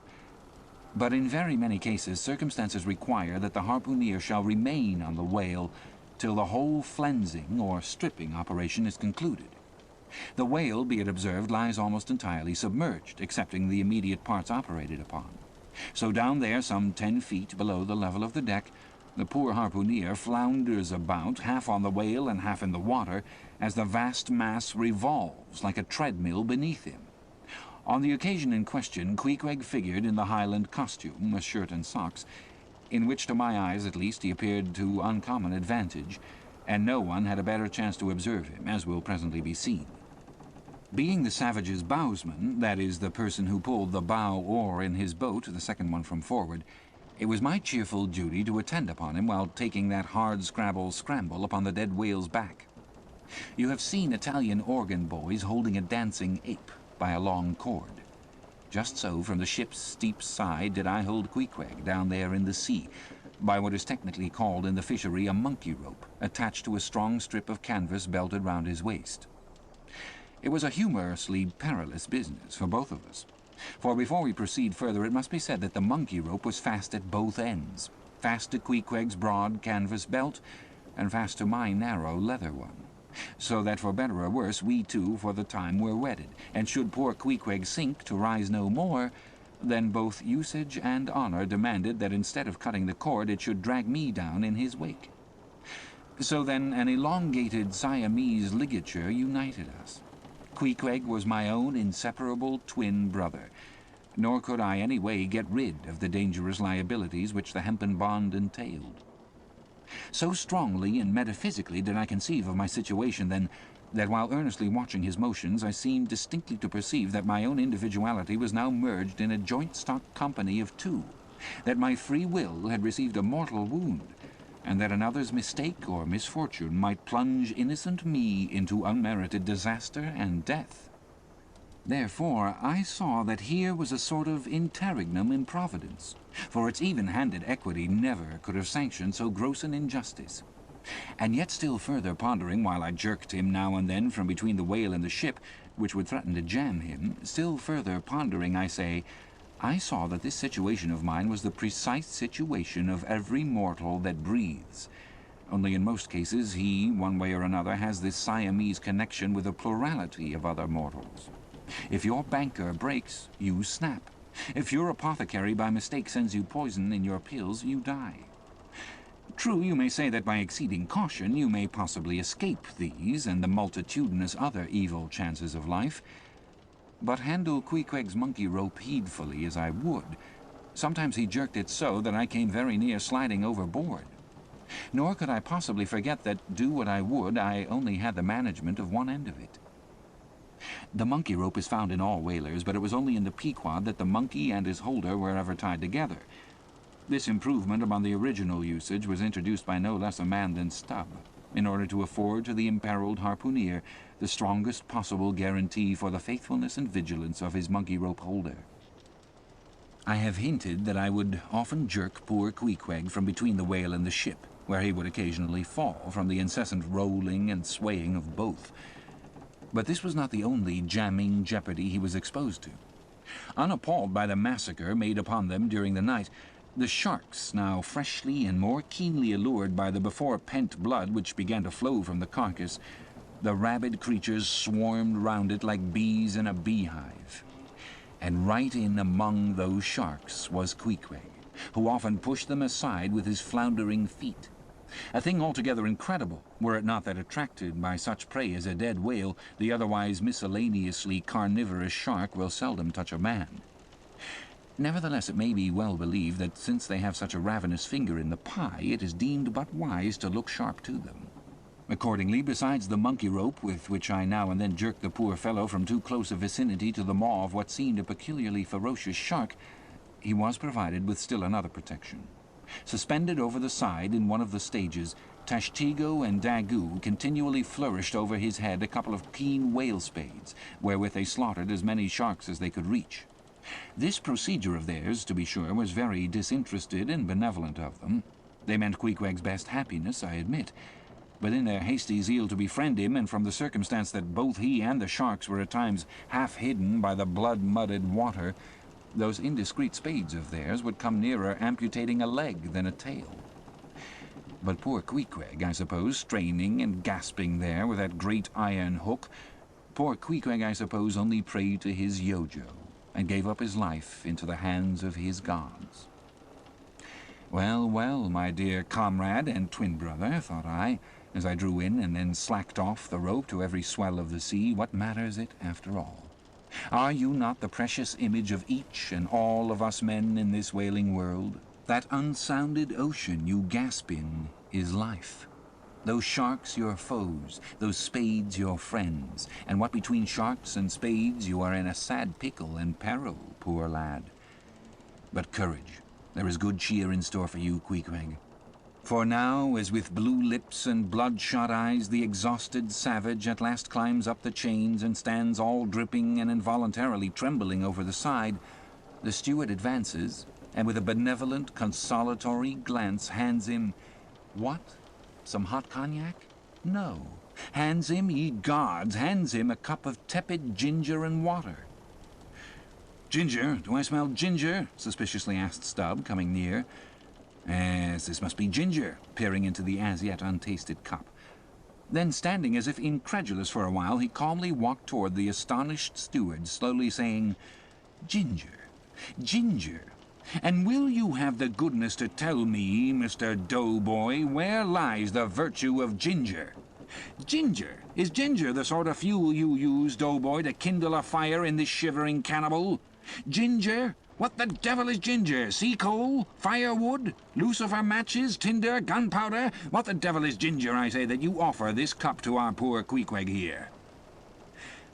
But in very many cases circumstances require that the harpooner shall remain on the whale till the whole flensing or stripping operation is concluded. The whale, be it observed, lies almost entirely submerged, excepting the immediate parts operated upon. So down there, some 10 feet below the level of the deck, the poor harpooner flounders about, half on the whale and half in the water, as the vast mass revolves like a treadmill beneath him. On the occasion in question, Queequeg figured in the Highland costume, a shirt and socks, in which to my eyes at least he appeared to uncommon advantage, and no one had a better chance to observe him, as will presently be seen. Being the savage's bowsman, that is, the person who pulled the bow oar in his boat, the second one from forward, it was my cheerful duty to attend upon him while taking that hard-scrabble scramble upon the dead whale's back. You have seen Italian organ boys holding a dancing ape by a long cord. Just so, from the ship's steep side, did I hold Queequeg down there in the sea, by what is technically called in the fishery a monkey rope, attached to a strong strip of canvas belted round his waist. It was a humorously perilous business for both of us, for before we proceed further it must be said that the monkey rope was fast at both ends, fast to Queequeg's broad canvas belt, and fast to my narrow leather one, so that for better or worse we two for the time were wedded, and should poor Queequeg sink to rise no more, then both usage and honour demanded that instead of cutting the cord it should drag me down in his wake. So then an elongated Siamese ligature united us. Queequeg was my own inseparable twin brother, nor could I any way get rid of the dangerous liabilities which the hempen bond entailed. So strongly and metaphysically did I conceive of my situation then, that while earnestly watching his motions I seemed distinctly to perceive that my own individuality was now merged in a joint-stock company of two, that my free will had received a mortal wound, and that another's mistake or misfortune might plunge innocent me into unmerited disaster and death. Therefore I saw that here was a sort of interregnum in Providence, for its even-handed equity never could have sanctioned so gross an injustice. And yet still further pondering, while I jerked him now and then from between the whale and the ship, which would threaten to jam him, still further pondering, I say, I saw that this situation of mine was the precise situation of every mortal that breathes, only in most cases he, one way or another, has this Siamese connection with a plurality of other mortals. If your banker breaks, you snap. If your apothecary by mistake sends you poison in your pills, you die. True, you may say that by exceeding caution you may possibly escape these and the multitudinous other evil chances of life, but handle Queequeg's monkey rope heedfully as I would, sometimes he jerked it so that I came very near sliding overboard. Nor could I possibly forget that, do what I would, I only had the management of one end of it. The monkey rope is found in all whalers, but it was only in the Pequod that the monkey and his holder were ever tied together. This improvement upon the original usage was introduced by no less a man than Stubb, in order to afford to the imperiled harpooner the strongest possible guarantee for the faithfulness and vigilance of his monkey rope holder. I have hinted that I would often jerk poor Queequeg from between the whale and the ship, where he would occasionally fall from the incessant rolling and swaying of both. But this was not the only jamming jeopardy he was exposed to. Unappalled by the massacre made upon them during the night, the sharks, now freshly and more keenly allured by the before-pent blood which began to flow from the carcass, the rabid creatures swarmed round it like bees in a beehive. And right in among those sharks was Queequeg, who often pushed them aside with his floundering feet. A thing altogether incredible, were it not that attracted by such prey as a dead whale, the otherwise miscellaneously carnivorous shark will seldom touch a man. Nevertheless, it may be well believed that since they have such a ravenous finger in the pie, it is deemed but wise to look sharp to them. Accordingly, besides the monkey rope with which I now and then jerked the poor fellow from too close a vicinity to the maw of what seemed a peculiarly ferocious shark, he was provided with still another protection. Suspended over the side in one of the stages, Tashtego and Daggoo continually flourished over his head a couple of keen whale spades, wherewith they slaughtered as many sharks as they could reach. This procedure of theirs, to be sure, was very disinterested and benevolent of them. They meant Queequeg's best happiness, I admit, but in their hasty zeal to befriend him, and from the circumstance that both he and the sharks were at times half hidden by the blood-mudded water, those indiscreet spades of theirs would come nearer amputating a leg than a tail. But poor Queequeg, I suppose, straining and gasping there with that great iron hook, poor Queequeg, I suppose, only prayed to his Yojo, and gave up his life into the hands of his gods. Well, well, my dear comrade and twin brother, thought I, as I drew in and then slacked off the rope to every swell of the sea, what matters it after all? Are you not the precious image of each and all of us men in this wailing world? That unsounded ocean you gasp in is life. Those sharks your foes, those spades your friends, and what between sharks and spades you are in a sad pickle and peril, poor lad. But courage, there is good cheer in store for you, Queequeg. For now, as with blue lips and bloodshot eyes the exhausted savage at last climbs up the chains and stands all dripping and involuntarily trembling over the side, the steward advances, and with a benevolent, consolatory glance hands him, what? Some hot cognac? No. Hands him, ye gods, hands him a cup of tepid ginger and water. "Ginger? Do I smell ginger?" suspiciously asked Stubb, coming near. Yes, this must be ginger, peering into the as-yet untasted cup. Then, standing as if incredulous for a while, he calmly walked toward the astonished steward, slowly saying, "Ginger, ginger. And will you have the goodness to tell me, Mr. Doughboy, where lies the virtue of ginger? Ginger? Is ginger the sort of fuel you use, Doughboy, to kindle a fire in this shivering cannibal? Ginger? What the devil is ginger? Sea coal? Firewood? Lucifer matches? Tinder? Gunpowder? What the devil is ginger, I say, that you offer this cup to our poor Queequeg here?"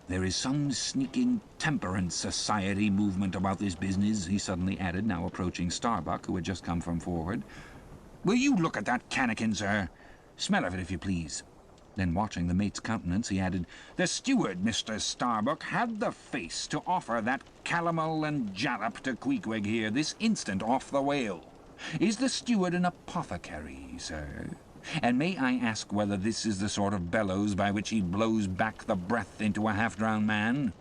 "There is some sneaking temperance society movement about this business," he suddenly added, now approaching Starbuck, who had just come from forward. "Will you look at that cannikin, sir? Smell of it, if you please." Then, watching the mate's countenance, he added, "The steward, Mr. Starbuck, had the face to offer that calomel and jalap to Queequeg here this instant off the whale. Is the steward an apothecary, sir? And may I ask whether this is the sort of bellows by which he blows back the breath into a half-drowned man?"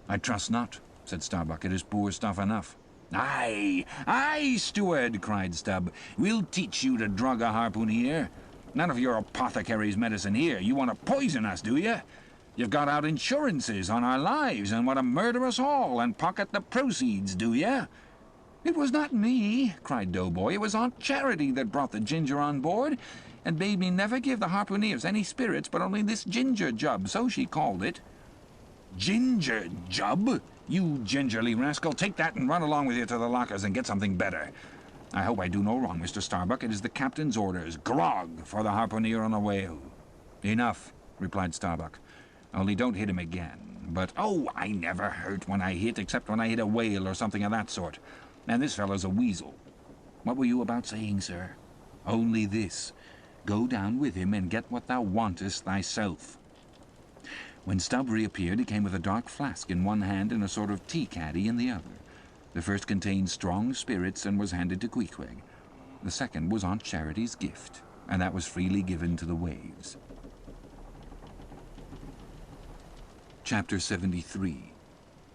"I trust not," said Starbuck. "It is poor stuff enough." "Aye, aye, steward," cried Stubb. "We'll teach you to drug a harpooneer. None of your apothecary's medicine here. You want to poison us, do you? You've got out insurances on our lives and want to murder us all and pocket the proceeds, do you?" "It was not me," cried Doughboy. "It was Aunt Charity that brought the ginger on board, and bade me never give the harpooneers any spirits but only this ginger jub, so she called it." "Ginger jub? You gingerly rascal, take that and run along with you to the lockers and get something better. I hope I do no wrong, Mr. Starbuck. It is the captain's orders. Grog for the harpooneer on a whale." "Enough," replied Starbuck. "Only don't hit him again. But, oh, I never hurt when I hit, except when I hit a whale or something of that sort. And this fellow's a weasel. What were you about saying, sir?" "Only this. Go down with him and get what thou wantest thyself." When Stubb reappeared, he came with a dark flask in one hand and a sort of tea-caddy in the other. The first contained strong spirits and was handed to Queequeg. The second was Aunt Charity's gift, and that was freely given to the waves. Chapter 73.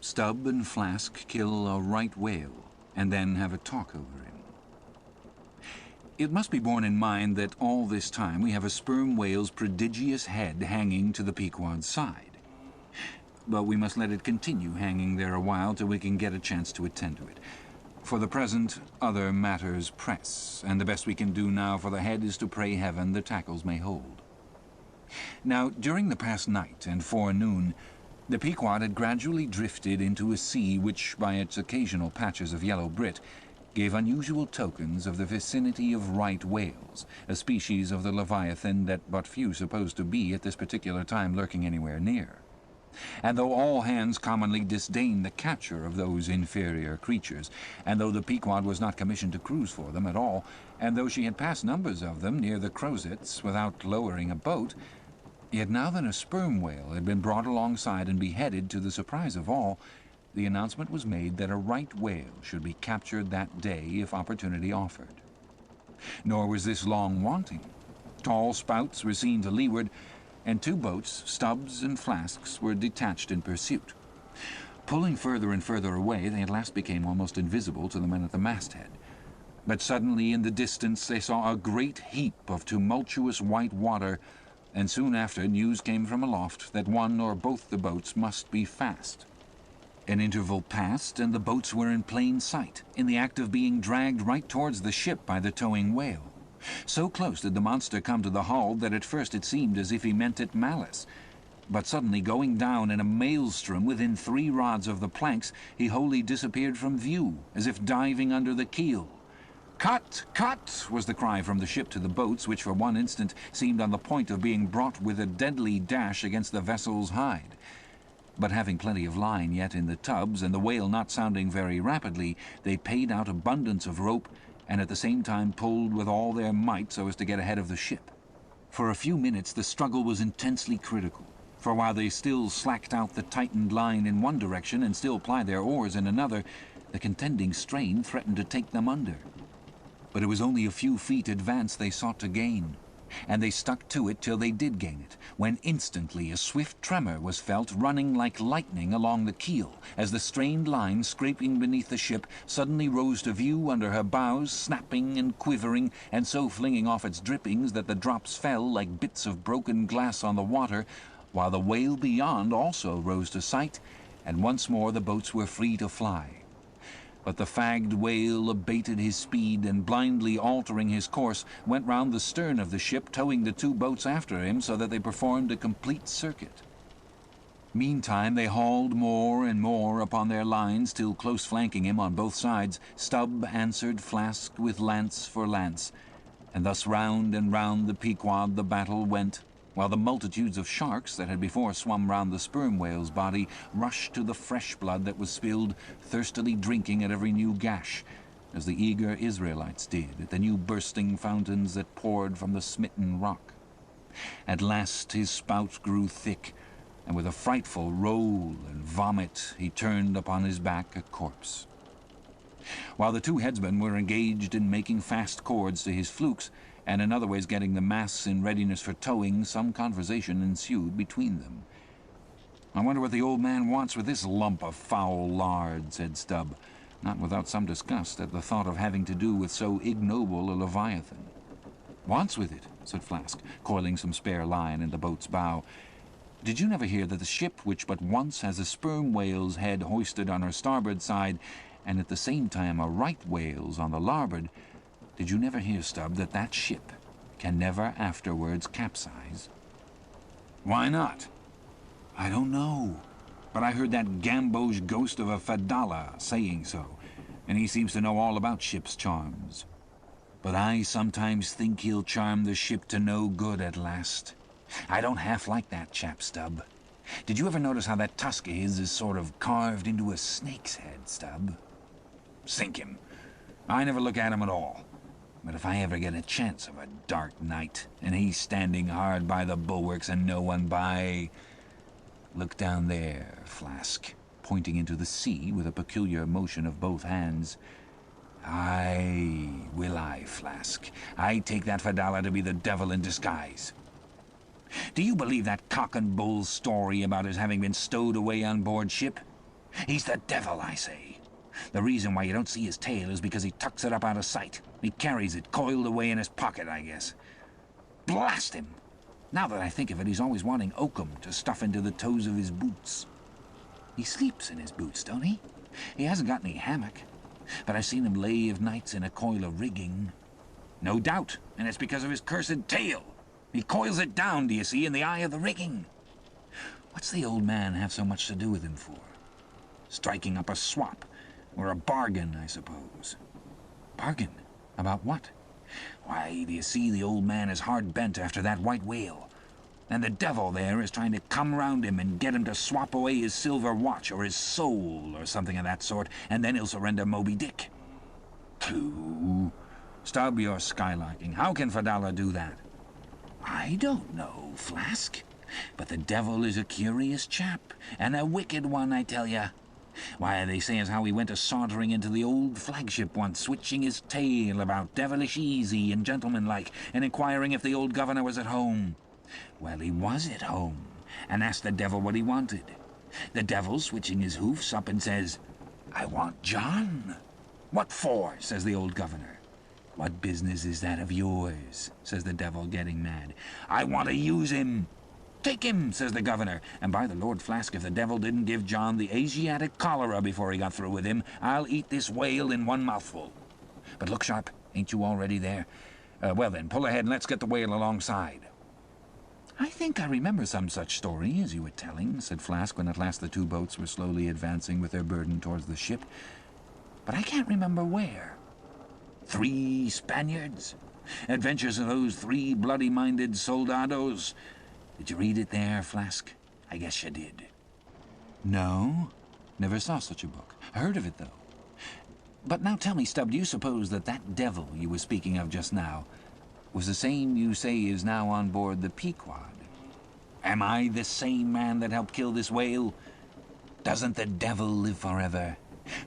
Stubb and Flask kill a right whale, and then have a talk over him. It must be borne in mind that all this time we have a sperm whale's prodigious head hanging to the Pequod's side. But we must let it continue hanging there a while till we can get a chance to attend to it. For the present, other matters press, and the best we can do now for the head is to pray heaven the tackles may hold. Now, during the past night and forenoon, the Pequod had gradually drifted into a sea which, by its occasional patches of yellow brit, gave unusual tokens of the vicinity of right whales, a species of the leviathan that but few supposed to be at this particular time lurking anywhere near. And though all hands commonly disdained the capture of those inferior creatures, and though the Pequod was not commissioned to cruise for them at all, and though she had passed numbers of them near the Crozets without lowering a boat, yet now that a sperm whale had been brought alongside and beheaded, to the surprise of all, the announcement was made that a right whale should be captured that day if opportunity offered. Nor was this long wanting. Tall spouts were seen to leeward, and 2 boats, Stubbs and Flasks, were detached in pursuit. Pulling further and further away, they at last became almost invisible to the men at the masthead. But suddenly in the distance they saw a great heap of tumultuous white water, and soon after news came from aloft that one or both the boats must be fast. An interval passed, and the boats were in plain sight, in the act of being dragged right towards the ship by the towing whale. So close did the monster come to the hull that at first it seemed as if he meant it malice. But suddenly, going down in a maelstrom within 3 rods of the planks, he wholly disappeared from view, as if diving under the keel. "Cut! Cut!" was the cry from the ship to the boats, which for one instant seemed on the point of being brought with a deadly dash against the vessel's hide. But having plenty of line yet in the tubs, and the whale not sounding very rapidly, they paid out abundance of rope, and at the same time pulled with all their might so as to get ahead of the ship. For a few minutes the struggle was intensely critical, for while they still slacked out the tightened line in one direction and still plied their oars in another, the contending strain threatened to take them under. But it was only a few feet advance they sought to gain, and they stuck to it till they did gain it, when instantly a swift tremor was felt running like lightning along the keel, as the strained line, scraping beneath the ship, suddenly rose to view under her bows, snapping and quivering, and so flinging off its drippings that the drops fell like bits of broken glass on the water, while the whale beyond also rose to sight, and once more the boats were free to fly. But the fagged whale abated his speed, and blindly altering his course, went round the stern of the ship, towing the 2 boats after him, so that they performed a complete circuit. Meantime they hauled more and more upon their lines, till, close flanking him on both sides, Stubb answered Flask with lance for lance, and thus round and round the Pequod the battle went, while the multitudes of sharks that had before swum round the sperm whale's body rushed to the fresh blood that was spilled, thirstily drinking at every new gash, as the eager Israelites did at the new bursting fountains that poured from the smitten rock. At last his spout grew thick, and with a frightful roll and vomit he turned upon his back a corpse. While the 2 headsmen were engaged in making fast cords to his flukes, and in other ways getting the masts in readiness for towing, some conversation ensued between them. "I wonder what the old man wants with this lump of foul lard," said Stubb, not without some disgust at the thought of having to do with so ignoble a leviathan. "Wants with it?" said Flask, coiling some spare line in the boat's bow. "Did you never hear that the ship which but once has a sperm whale's head hoisted on her starboard side, and at the same time a right whale's on the larboard, did you never hear, Stubb, that that ship can never afterwards capsize?" "Why not?" "I don't know, but I heard that gamboge ghost of a Fadalla saying so, and he seems to know all about ship's charms. But I sometimes think he'll charm the ship to no good at last. I don't half like that chap, Stubb. Did you ever notice how that tusk of his is sort of carved into a snake's head, Stubb? Sink him. I never look at him at all. But if I ever get a chance of a dark night, and he's standing hard by the bulwarks and no one by... Look down there, Flask," pointing into the sea with a peculiar motion of both hands. "Aye, will I, Flask. I take that Fadalla to be the devil in disguise. Do you believe that cock and bull story about his having been stowed away on board ship? He's the devil, I say. The reason why you don't see his tail is because he tucks it up out of sight. He carries it coiled away in his pocket, I guess. Blast him! Now that I think of it, he's always wanting oakum to stuff into the toes of his boots. He sleeps in his boots, don't he? He hasn't got any hammock, but I've seen him lay of nights in a coil of rigging. No doubt, and it's because of his cursed tail. He coils it down, do you see, in the eye of the rigging. What's the old man have so much to do with him for? Striking up a swap, or a bargain, I suppose. Bargain? About what? Why, do you see, the old man is hard bent after that white whale. And the devil there is trying to come round him and get him to swap away his silver watch or his soul or something of that sort, and then he'll surrender Moby Dick. Pooh. Stubb, you're skylarking. How can Fedallah do that? I don't know, Flask. But the devil is a curious chap, and a wicked one, I tell ya. Why, they say as how he went a-sauntering into the old flagship once, switching his tail about devilish easy and gentlemanlike, and inquiring if the old governor was at home. Well, he was at home, and asked the devil what he wanted. The devil, switching his hoofs up, and says, "I want John." "What for?" says the old governor. "What business is that of yours?" says the devil, getting mad. "I want to use him." "Take him," says the governor, and by the Lord, Flask, if the devil didn't give John the Asiatic cholera before he got through with him, I'll eat this whale in one mouthful. But look sharp, ain't you already there? Well then, pull ahead and let's get the whale alongside. "I think I remember some such story as you were telling," said Flask, when at last the two boats were slowly advancing with their burden towards the ship. "But I can't remember where." 3 Spaniards? Adventures of those 3 bloody-minded soldados? Did you read it there, Flask? I guess you did." "No, never saw such a book. Heard of it, though. But now tell me, Stubb, do you suppose that that devil you were speaking of just now was the same you say is now on board the Pequod?" "Am I the same man that helped kill this whale? Doesn't the devil live forever?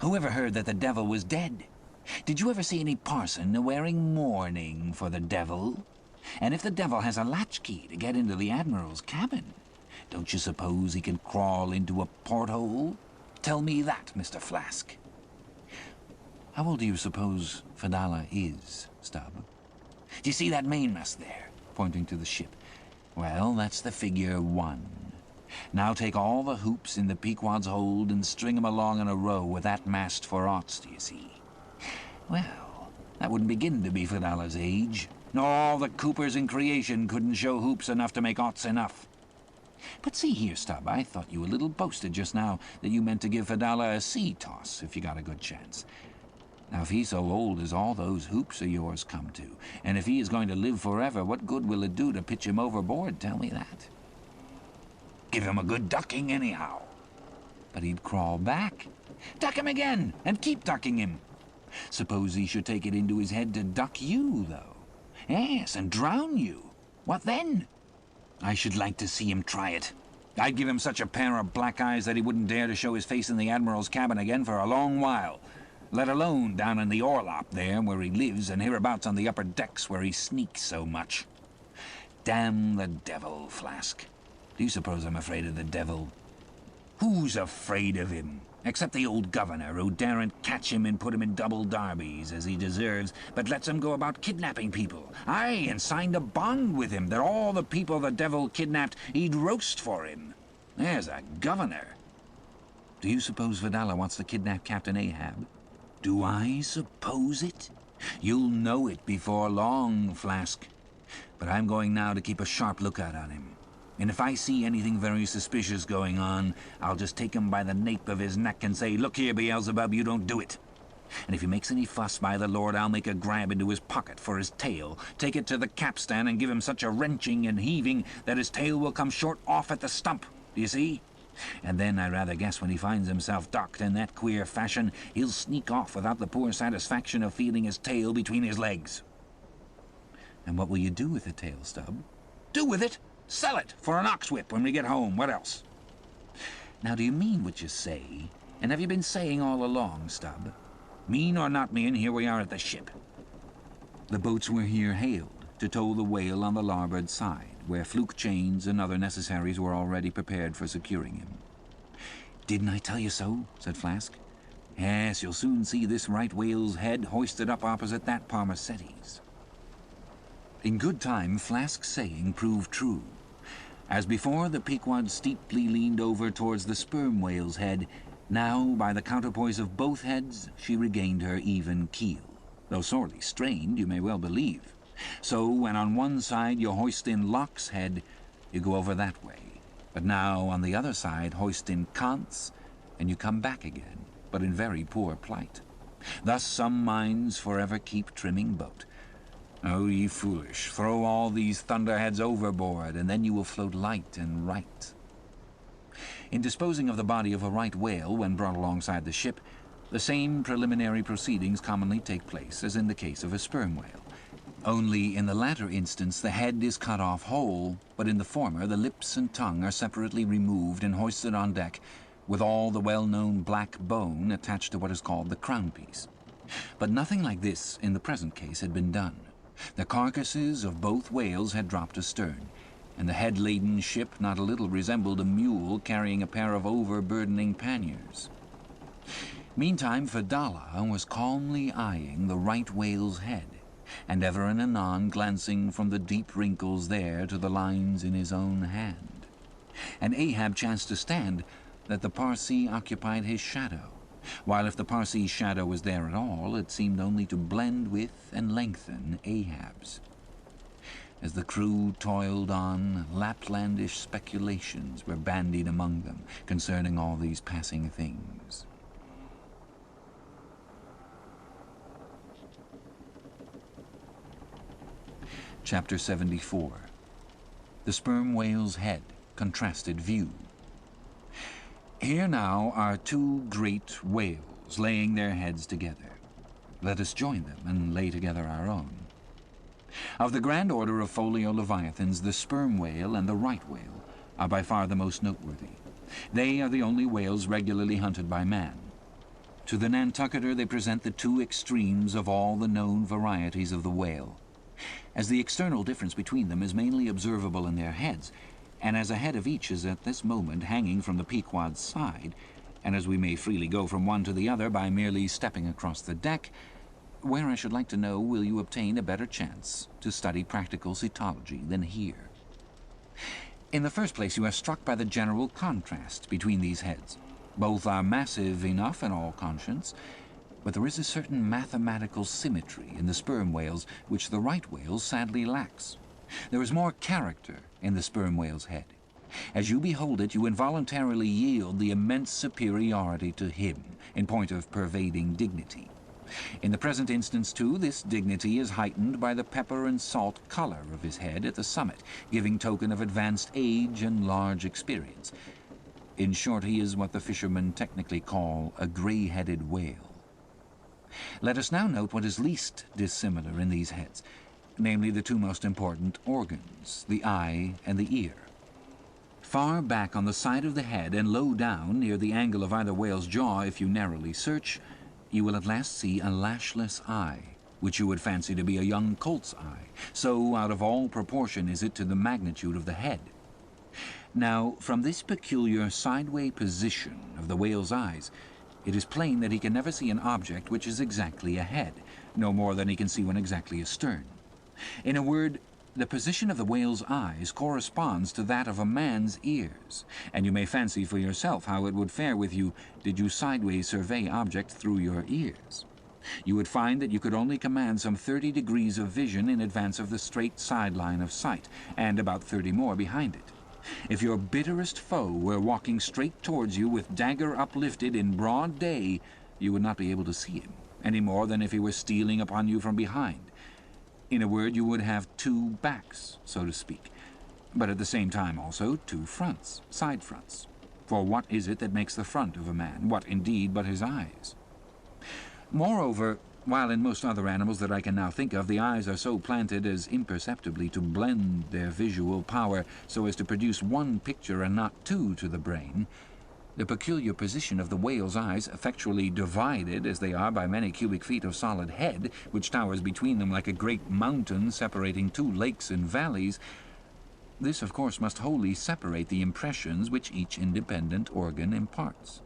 Who ever heard that the devil was dead? Did you ever see any parson wearing mourning for the devil? And if the devil has a latchkey to get into the Admiral's cabin, don't you suppose he can crawl into a porthole? Tell me that, Mr. Flask." "How old do you suppose Fedallah is, Stubb?" "Do you see that mainmast there?" pointing to the ship. "Well, that's the figure 1. Now take all the hoops in the Pequod's hold and string 'em along in a row with that mast for aughts, do you see? Well, that wouldn't begin to be Fedallah's age. Nor all the coopers in creation couldn't show hoops enough to make aughts enough. But see here, Stubb, I thought you a little boasted just now that you meant to give Fedallah a sea toss if you got a good chance. Now, if he's so old as all those hoops of yours come to, and if he is going to live forever, what good will it do to pitch him overboard? Tell me that." "Give him a good ducking, anyhow." "But he'd crawl back." "Duck him again, and keep ducking him." "Suppose he should take it into his head to duck you, though?" "Yes, and drown you. What then?" "I should like to see him try it. I'd give him such a pair of black eyes that he wouldn't dare to show his face in the Admiral's cabin again for a long while, let alone down in the orlop there where he lives, and hereabouts on the upper decks where he sneaks so much. Damn the devil, Flask. Do you suppose I'm afraid of the devil? Who's afraid of him? Except the old governor, who daren't catch him and put him in double darbies, as he deserves, but lets him go about kidnapping people. Aye, and signed a bond with him that all the people the devil kidnapped, he'd roast for him. There's a governor. Do you suppose Fedallah wants to kidnap Captain Ahab? Do I suppose it? You'll know it before long, Flask. But I'm going now to keep a sharp lookout on him. And if I see anything very suspicious going on, I'll just take him by the nape of his neck and say, "Look here, Beelzebub, you don't do it." And if he makes any fuss, by the Lord, I'll make a grab into his pocket for his tail, take it to the capstan and give him such a wrenching and heaving that his tail will come short off at the stump, do you see? And then I rather guess when he finds himself docked in that queer fashion, he'll sneak off without the poor satisfaction of feeling his tail between his legs. And what will you do with the tail, Stubb? Do with it? Sell it for an ox whip when we get home. What else? Now, do you mean what you say? And have you been saying all along, Stubb? Mean or not mean, here we are at the ship. The boats were here hailed to tow the whale on the larboard side, where fluke chains and other necessaries were already prepared for securing him. "Didn't I tell you so?" said Flask. "Yes, you'll soon see this right whale's head hoisted up opposite that Parmacetes." In good time, Flask's saying proved true. As before, the Pequod steeply leaned over towards the sperm whale's head. Now, by the counterpoise of both heads, she regained her even keel, though sorely strained, you may well believe. So, when on one side you hoist in Locke's head, you go over that way. But now, on the other side, hoist in Kant's, and you come back again, but in very poor plight. Thus some minds forever keep trimming boat. O ye foolish, throw all these thunderheads overboard, and then you will float light and right. In disposing of the body of a right whale when brought alongside the ship, the same preliminary proceedings commonly take place as in the case of a sperm whale. Only in the latter instance the head is cut off whole, but in the former the lips and tongue are separately removed and hoisted on deck with all the well-known black bone attached to what is called the crown-piece. But nothing like this in the present case had been done. The carcasses of both whales had dropped astern, and the head-laden ship not a little resembled a mule carrying a pair of overburdening panniers. Meantime Fedallah was calmly eyeing the right whale's head, and ever and anon glancing from the deep wrinkles there to the lines in his own hand. And Ahab chanced to stand that the Parsee occupied his shadow, while if the Parsee's shadow was there at all, it seemed only to blend with and lengthen Ahab's. As the crew toiled on, Laplandish speculations were bandied among them concerning all these passing things. Chapter 74. The Sperm Whale's Head, Contrasted View. Here now are two great whales laying their heads together. Let us join them and lay together our own. Of the grand order of folio leviathans, the sperm whale and the right whale are by far the most noteworthy. They are the only whales regularly hunted by man. To the Nantucketer they present the two extremes of all the known varieties of the whale. As the external difference between them is mainly observable in their heads, and as a head of each is at this moment hanging from the Pequod's side, and as we may freely go from one to the other by merely stepping across the deck, where I should like to know will you obtain a better chance to study practical cetology than here? In the first place, you are struck by the general contrast between these heads. Both are massive enough in all conscience, but there is a certain mathematical symmetry in the sperm whales which the right whale sadly lacks. There is more character in the sperm whale's head. As you behold it, you involuntarily yield the immense superiority to him in point of pervading dignity. In the present instance, too, this dignity is heightened by the pepper and salt color of his head at the summit, giving token of advanced age and large experience. In short, he is what the fishermen technically call a gray-headed whale. Let us now note what is least dissimilar in these heads, namely the two most important organs, the eye and the ear. Far back on the side of the head and low down near the angle of either whale's jaw, if you narrowly search, you will at last see a lashless eye, which you would fancy to be a young colt's eye, so out of all proportion is it to the magnitude of the head. Now, from this peculiar sideway position of the whale's eyes, it is plain that he can never see an object which is exactly ahead, no more than he can see one exactly astern. In a word, the position of the whale's eyes corresponds to that of a man's ears, and you may fancy for yourself how it would fare with you did you sideways survey objects through your ears. You would find that you could only command some 30 degrees of vision in advance of the straight sideline of sight, and about 30 more behind it. If your bitterest foe were walking straight towards you with dagger uplifted in broad day, you would not be able to see him, any more than if he were stealing upon you from behind. In a word, you would have two backs, so to speak, but at the same time also two fronts, side fronts. For what is it that makes the front of a man? What, indeed, but his eyes? Moreover, while in most other animals that I can now think of, the eyes are so planted as imperceptibly to blend their visual power so as to produce one picture and not two to the brain, the peculiar position of the whale's eyes, effectually divided as they are by many cubic feet of solid head, which towers between them like a great mountain separating two lakes and valleys, this, of course, must wholly separate the impressions which each independent organ imparts.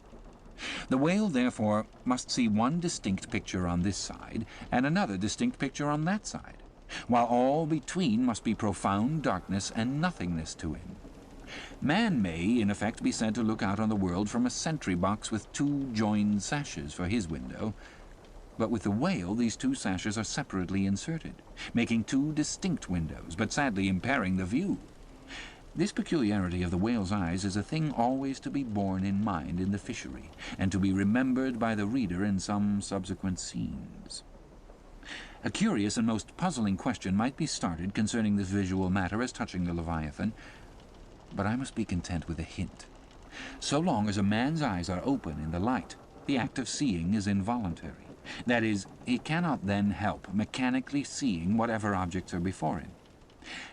The whale, therefore, must see one distinct picture on this side and another distinct picture on that side, while all between must be profound darkness and nothingness to him. Man may, in effect, be said to look out on the world from a sentry box with two joined sashes for his window, but with the whale these two sashes are separately inserted, making two distinct windows, but sadly impairing the view. This peculiarity of the whale's eyes is a thing always to be borne in mind in the fishery, and to be remembered by the reader in some subsequent scenes. A curious and most puzzling question might be started concerning this visual matter as touching the Leviathan, but I must be content with a hint. So long as a man's eyes are open in the light, the act of seeing is involuntary. That is, he cannot then help mechanically seeing whatever objects are before him.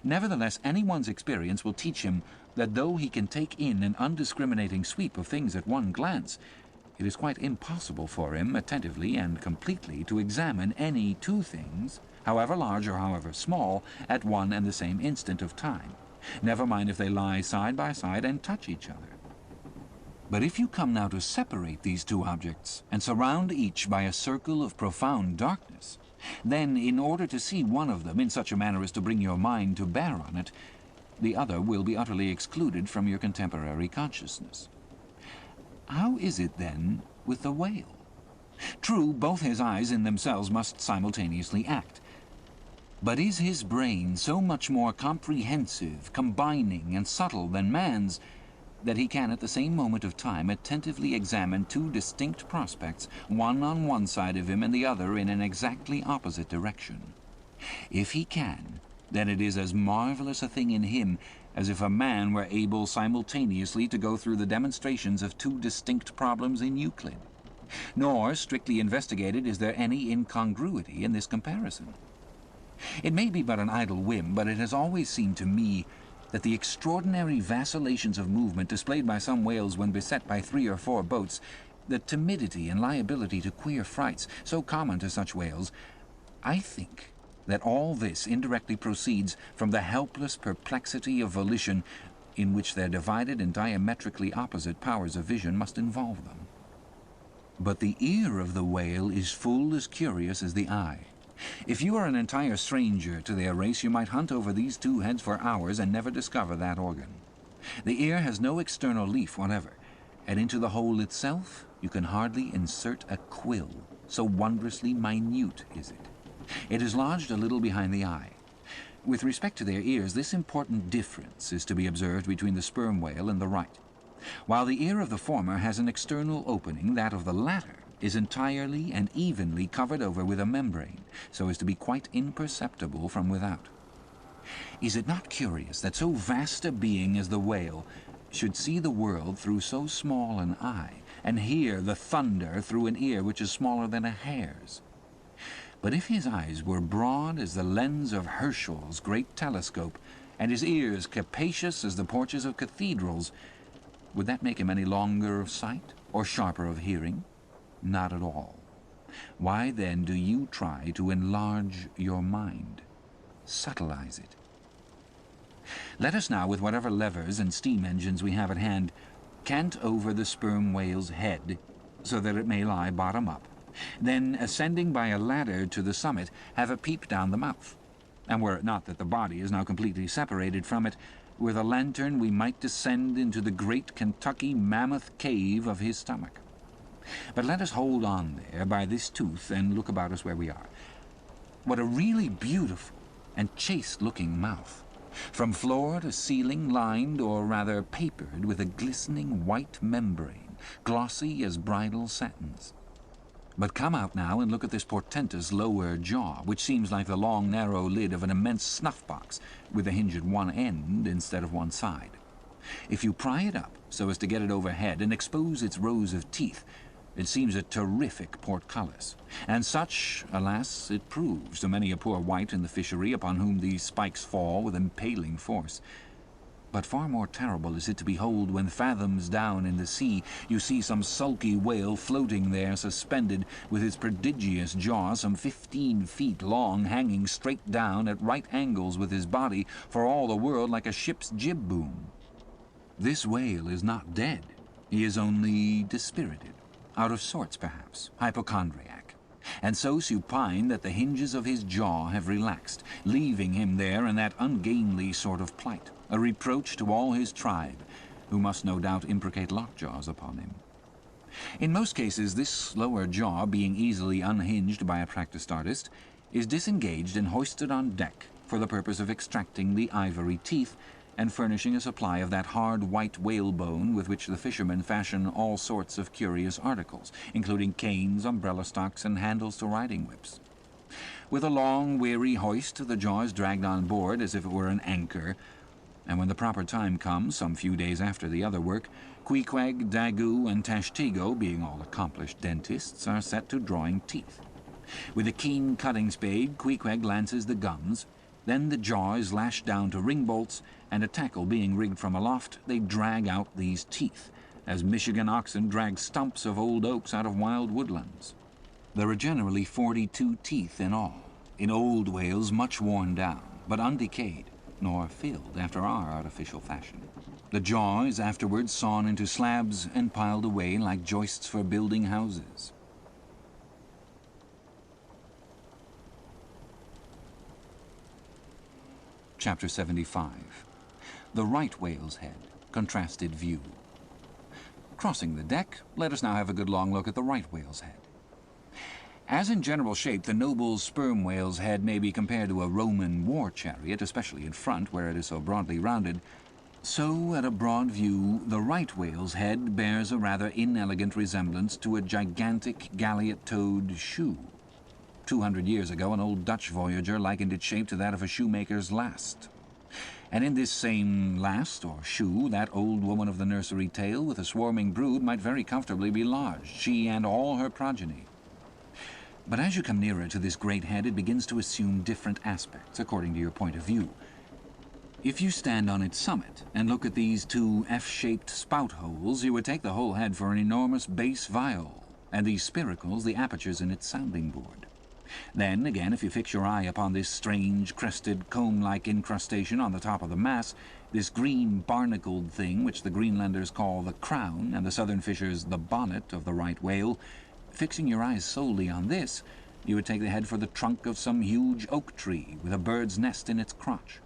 Nevertheless, anyone's experience will teach him that though he can take in an undiscriminating sweep of things at one glance, it is quite impossible for him attentively and completely to examine any two things, however large or however small, at one and the same instant of time, never mind if they lie side by side and touch each other. But if you come now to separate these two objects and surround each by a circle of profound darkness, then, in order to see one of them in such a manner as to bring your mind to bear on it, the other will be utterly excluded from your contemporary consciousness. How is it, then, with the whale? True, both his eyes in themselves must simultaneously act. But is his brain so much more comprehensive, combining, and subtle than man's, that he can at the same moment of time attentively examine two distinct prospects, one on one side of him and the other in an exactly opposite direction? If he can, then it is as marvelous a thing in him as if a man were able simultaneously to go through the demonstrations of two distinct problems in Euclid. Nor, strictly investigated, is there any incongruity in this comparison. It may be but an idle whim, but it has always seemed to me that the extraordinary vacillations of movement displayed by some whales when beset by 3 or 4 boats, the timidity and liability to queer frights so common to such whales, I think that all this indirectly proceeds from the helpless perplexity of volition in which their divided and diametrically opposite powers of vision must involve them. But the ear of the whale is full as curious as the eye. If you are an entire stranger to their race, you might hunt over these two heads for hours and never discover that organ. The ear has no external leaf whatever, and into the hole itself you can hardly insert a quill, so wondrously minute is it. It is lodged a little behind the eye. With respect to their ears, this important difference is to be observed between the sperm whale and the right. While the ear of the former has an external opening, that of the latter is entirely and evenly covered over with a membrane, so as to be quite imperceptible from without. Is it not curious that so vast a being as the whale should see the world through so small an eye, and hear the thunder through an ear which is smaller than a hare's? But if his eyes were broad as the lens of Herschel's great telescope, and his ears capacious as the porches of cathedrals, would that make him any longer of sight, or sharper of hearing? Not at all. Why then do you try to enlarge your mind, subtleize it? Let us now, with whatever levers and steam engines we have at hand, cant over the sperm whale's head, so that it may lie bottom up. Then, ascending by a ladder to the summit, have a peep down the mouth. And were it not that the body is now completely separated from it, with a lantern we might descend into the great Kentucky mammoth cave of his stomach. But let us hold on there by this tooth and look about us where we are. What a really beautiful and chaste-looking mouth, from floor to ceiling lined, or rather papered, with a glistening white membrane, glossy as bridal satins. But come out now and look at this portentous lower jaw, which seems like the long, narrow lid of an immense snuff-box, with a hinge at one end instead of one side. If you pry it up so as to get it overhead and expose its rows of teeth, it seems a terrific portcullis, and such, alas, it proves to many a poor wight in the fishery upon whom these spikes fall with impaling force. But far more terrible is it to behold when fathoms down in the sea you see some sulky whale floating there suspended, with its prodigious jaw some 15 feet long, hanging straight down at right angles with his body, for all the world like a ship's jib boom. This whale is not dead, he is only dispirited, out of sorts perhaps, hypochondriac, and so supine that the hinges of his jaw have relaxed, leaving him there in that ungainly sort of plight, a reproach to all his tribe, who must no doubt imprecate lockjaws upon him. In most cases, this lower jaw, being easily unhinged by a practised artist, is disengaged and hoisted on deck for the purpose of extracting the ivory teeth, and furnishing a supply of that hard white whalebone with which the fishermen fashion all sorts of curious articles, including canes, umbrella stocks, and handles to riding whips. With a long, weary hoist, the jaw is dragged on board as if it were an anchor, and when the proper time comes, some few days after the other work, Queequeg, Daggoo, and Tashtego, being all accomplished dentists, are set to drawing teeth. With a keen cutting spade, Queequeg lances the gums. Then the jaw is lashed down to ring bolts, and a tackle being rigged from aloft, they drag out these teeth, as Michigan oxen drag stumps of old oaks out of wild woodlands. There are generally 42 teeth in all, in old whales much worn down, but undecayed, nor filled after our artificial fashion. The jaw is afterwards sawn into slabs and piled away like joists for building houses. Chapter 75. The right whale's head, contrasted view. Crossing the deck, let us now have a good long look at the right whale's head. As in general shape, the noble sperm whale's head may be compared to a Roman war chariot, especially in front, where it is so broadly rounded. So, at a broad view, the right whale's head bears a rather inelegant resemblance to a gigantic galliot-toed shoe. 200 years ago, an old Dutch voyager likened its shape to that of a shoemaker's last. And in this same last, or shoe, that old woman of the nursery tale with a swarming brood might very comfortably be lodged, she and all her progeny. But as you come nearer to this great head, it begins to assume different aspects, according to your point of view. If you stand on its summit and look at these two F-shaped spout holes, you would take the whole head for an enormous bass viol, and these spiracles the apertures in its sounding board. Then, again, if you fix your eye upon this strange, crested, comb-like incrustation on the top of the mass, this green barnacled thing which the Greenlanders call the crown, and the southern fishers the bonnet of the right whale, fixing your eyes solely on this, you would take the head for the trunk of some huge oak tree with a bird's nest in its crotch.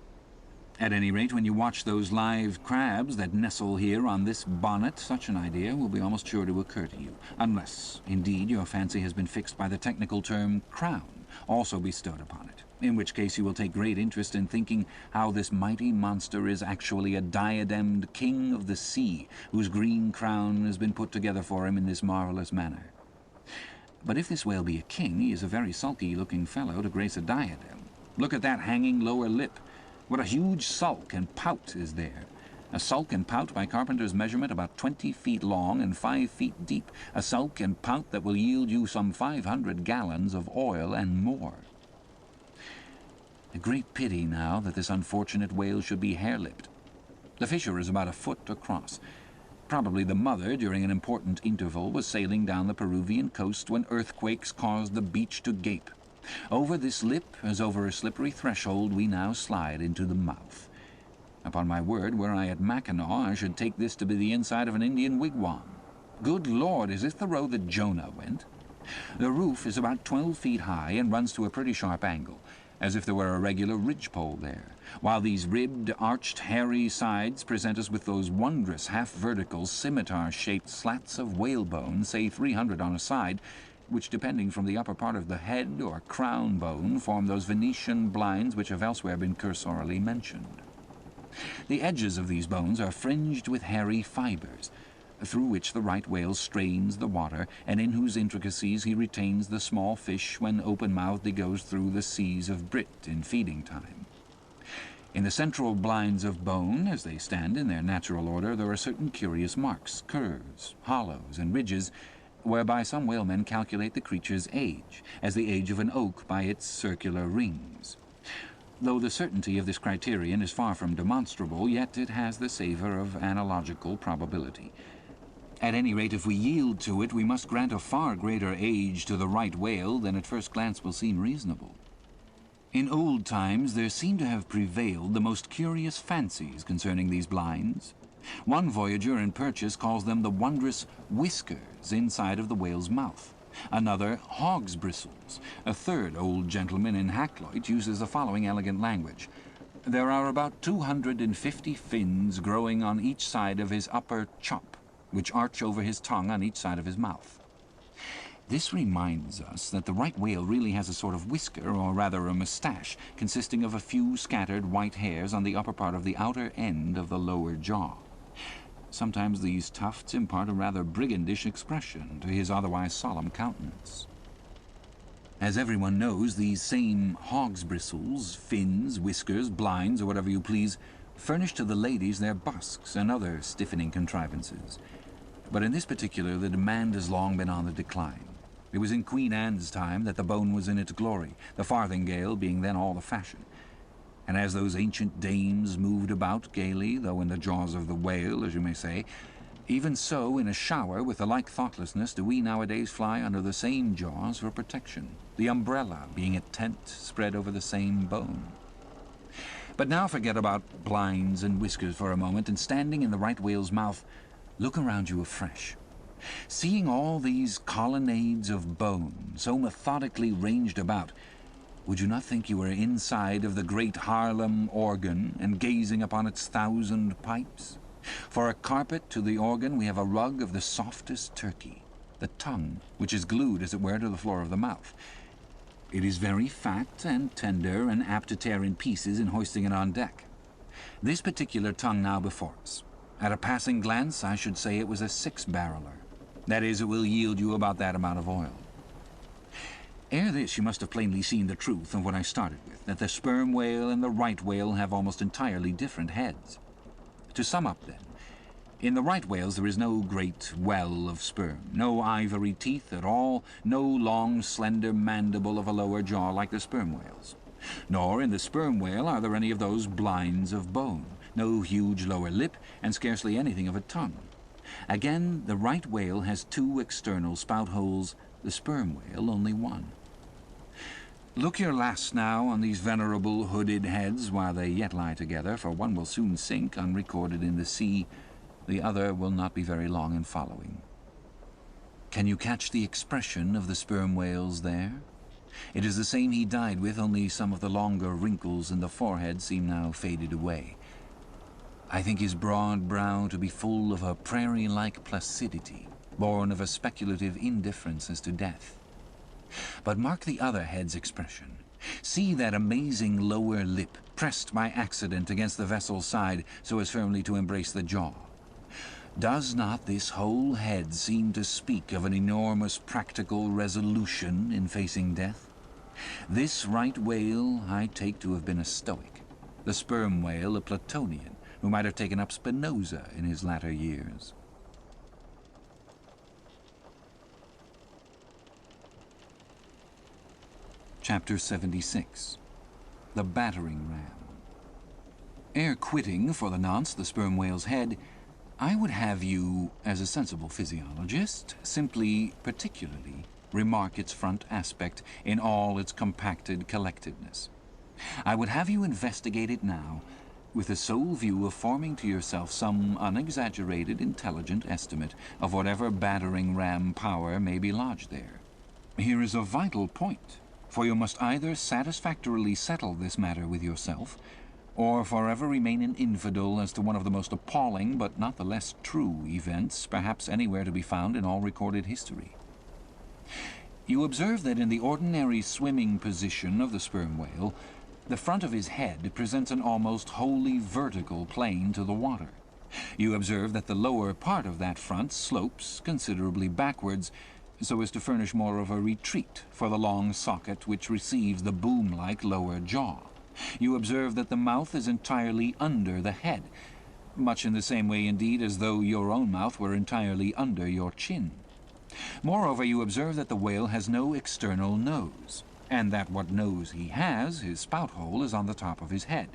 At any rate, when you watch those live crabs that nestle here on this bonnet, such an idea will be almost sure to occur to you, unless, indeed, your fancy has been fixed by the technical term crown, also bestowed upon it, in which case you will take great interest in thinking how this mighty monster is actually a diademed king of the sea, whose green crown has been put together for him in this marvelous manner. But if this whale be a king, he is a very sulky-looking fellow to grace a diadem. Look at that hanging lower lip. What a huge sulk and pout is there. A sulk and pout by Carpenter's measurement about 20 feet long and 5 feet deep. A sulk and pout that will yield you some 500 gallons of oil and more. A great pity now that this unfortunate whale should be hare-lipped. The fissure is about a foot across. Probably the mother, during an important interval, was sailing down the Peruvian coast when earthquakes caused the beach to gape. Over this lip, as over a slippery threshold, we now slide into the mouth. Upon my word, were I at Mackinaw, I should take this to be the inside of an Indian wigwam. Good Lord, is this the road that Jonah went? The roof is about 12 feet high and runs to a pretty sharp angle, as if there were a regular ridgepole there, while these ribbed, arched, hairy sides present us with those wondrous half-vertical, scimitar-shaped slats of whalebone, say 300 on a side, which, depending from the upper part of the head or crown bone, form those Venetian blinds which have elsewhere been cursorily mentioned. The edges of these bones are fringed with hairy fibers, through which the right whale strains the water, and in whose intricacies he retains the small fish when open-mouthed he goes through the seas of Brit in feeding time. In the central blinds of bone, as they stand in their natural order, there are certain curious marks, curves, hollows, and ridges, whereby some whalemen calculate the creature's age, as the age of an oak by its circular rings. Though the certainty of this criterion is far from demonstrable, yet it has the savour of analogical probability. At any rate, if we yield to it, we must grant a far greater age to the right whale than at first glance will seem reasonable. In old times there seem to have prevailed the most curious fancies concerning these blinds. One voyager in Purchas calls them the wondrous whiskers inside of the whale's mouth, another hog's bristles. A third old gentleman in Hakluyt uses the following elegant language. There are about 250 fins growing on each side of his upper chop, which arch over his tongue on each side of his mouth. This reminds us that the right whale really has a sort of whisker, or rather a moustache, consisting of a few scattered white hairs on the upper part of the outer end of the lower jaw. Sometimes these tufts impart a rather brigandish expression to his otherwise solemn countenance. As everyone knows, these same hog's bristles, fins, whiskers, blinds, or whatever you please, furnish to the ladies their busks and other stiffening contrivances. But in this particular the demand has long been on the decline. It was in Queen Anne's time that the bone was in its glory, the farthingale being then all the fashion. And as those ancient dames moved about gaily, though in the jaws of the whale, as you may say, even so in a shower with the like thoughtlessness do we nowadays fly under the same jaws for protection, the umbrella being a tent spread over the same bone. But now forget about blinds and whiskers for a moment, and standing in the right whale's mouth, look around you afresh. Seeing all these colonnades of bone so methodically ranged about, would you not think you were inside of the great Haarlem organ and gazing upon its 1,000 pipes? For a carpet to the organ we have a rug of the softest Turkey, the tongue, which is glued, as it were, to the floor of the mouth. It is very fat and tender, and apt to tear in pieces in hoisting it on deck. This particular tongue now before us. At a passing glance, I should say it was a 6-barreler. That is, it will yield you about that amount of oil. Ere this, you must have plainly seen the truth of what I started with, that the sperm whale and the right whale have almost entirely different heads. To sum up, then, in the right whales there is no great well of sperm, no ivory teeth at all, no long, slender mandible of a lower jaw like the sperm whales. Nor in the sperm whale are there any of those blinds of bone, no huge lower lip, and scarcely anything of a tongue. Again, the right whale has 2 external spout holes, the sperm whale only 1. Look your last now on these venerable hooded heads while they yet lie together, for one will soon sink unrecorded in the sea, the other will not be very long in following. Can you catch the expression of the sperm whales there? It is the same he died with, only some of the longer wrinkles in the forehead seem now faded away. I think his broad brow to be full of a prairie-like placidity, born of a speculative indifference as to death. But mark the other head's expression. See that amazing lower lip, pressed by accident against the vessel's side so as firmly to embrace the jaw. Does not this whole head seem to speak of an enormous practical resolution in facing death? This right whale I take to have been a Stoic, the sperm whale a Platonian, who might have taken up Spinoza in his latter years. Chapter 76. The Battering Ram. Ere quitting for the nonce the sperm whale's head, I would have you, as a sensible physiologist, simply, particularly, remark its front aspect in all its compacted collectedness. I would have you investigate it now, with the sole view of forming to yourself some unexaggerated, intelligent estimate of whatever battering ram power may be lodged there. Here is a vital point, for you must either satisfactorily settle this matter with yourself, or forever remain an infidel as to one of the most appalling, but not the less true, events perhaps anywhere to be found in all recorded history. You observe that in the ordinary swimming position of the sperm whale, the front of his head presents an almost wholly vertical plane to the water. You observe that the lower part of that front slopes considerably backwards, so as to furnish more of a retreat for the long socket which receives the boom-like lower jaw. You observe that the mouth is entirely under the head, much in the same way indeed as though your own mouth were entirely under your chin. Moreover, you observe that the whale has no external nose, and that what nose he has, his spout hole, is on the top of his head.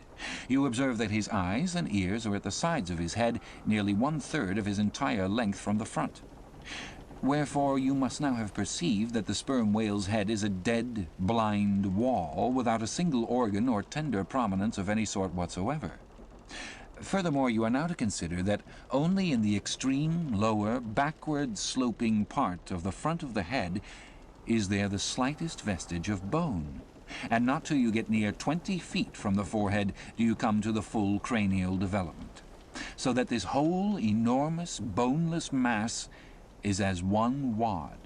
You observe that his eyes and ears are at the sides of his head, nearly 1/3 of his entire length from the front. Wherefore you must now have perceived that the sperm whale's head is a dead, blind wall, without a single organ or tender prominence of any sort whatsoever. Furthermore, you are now to consider that only in the extreme lower, backward-sloping part of the front of the head is there the slightest vestige of bone, and not till you get near 20 feet from the forehead do you come to the full cranial development, so that this whole enormous boneless mass is as one wad.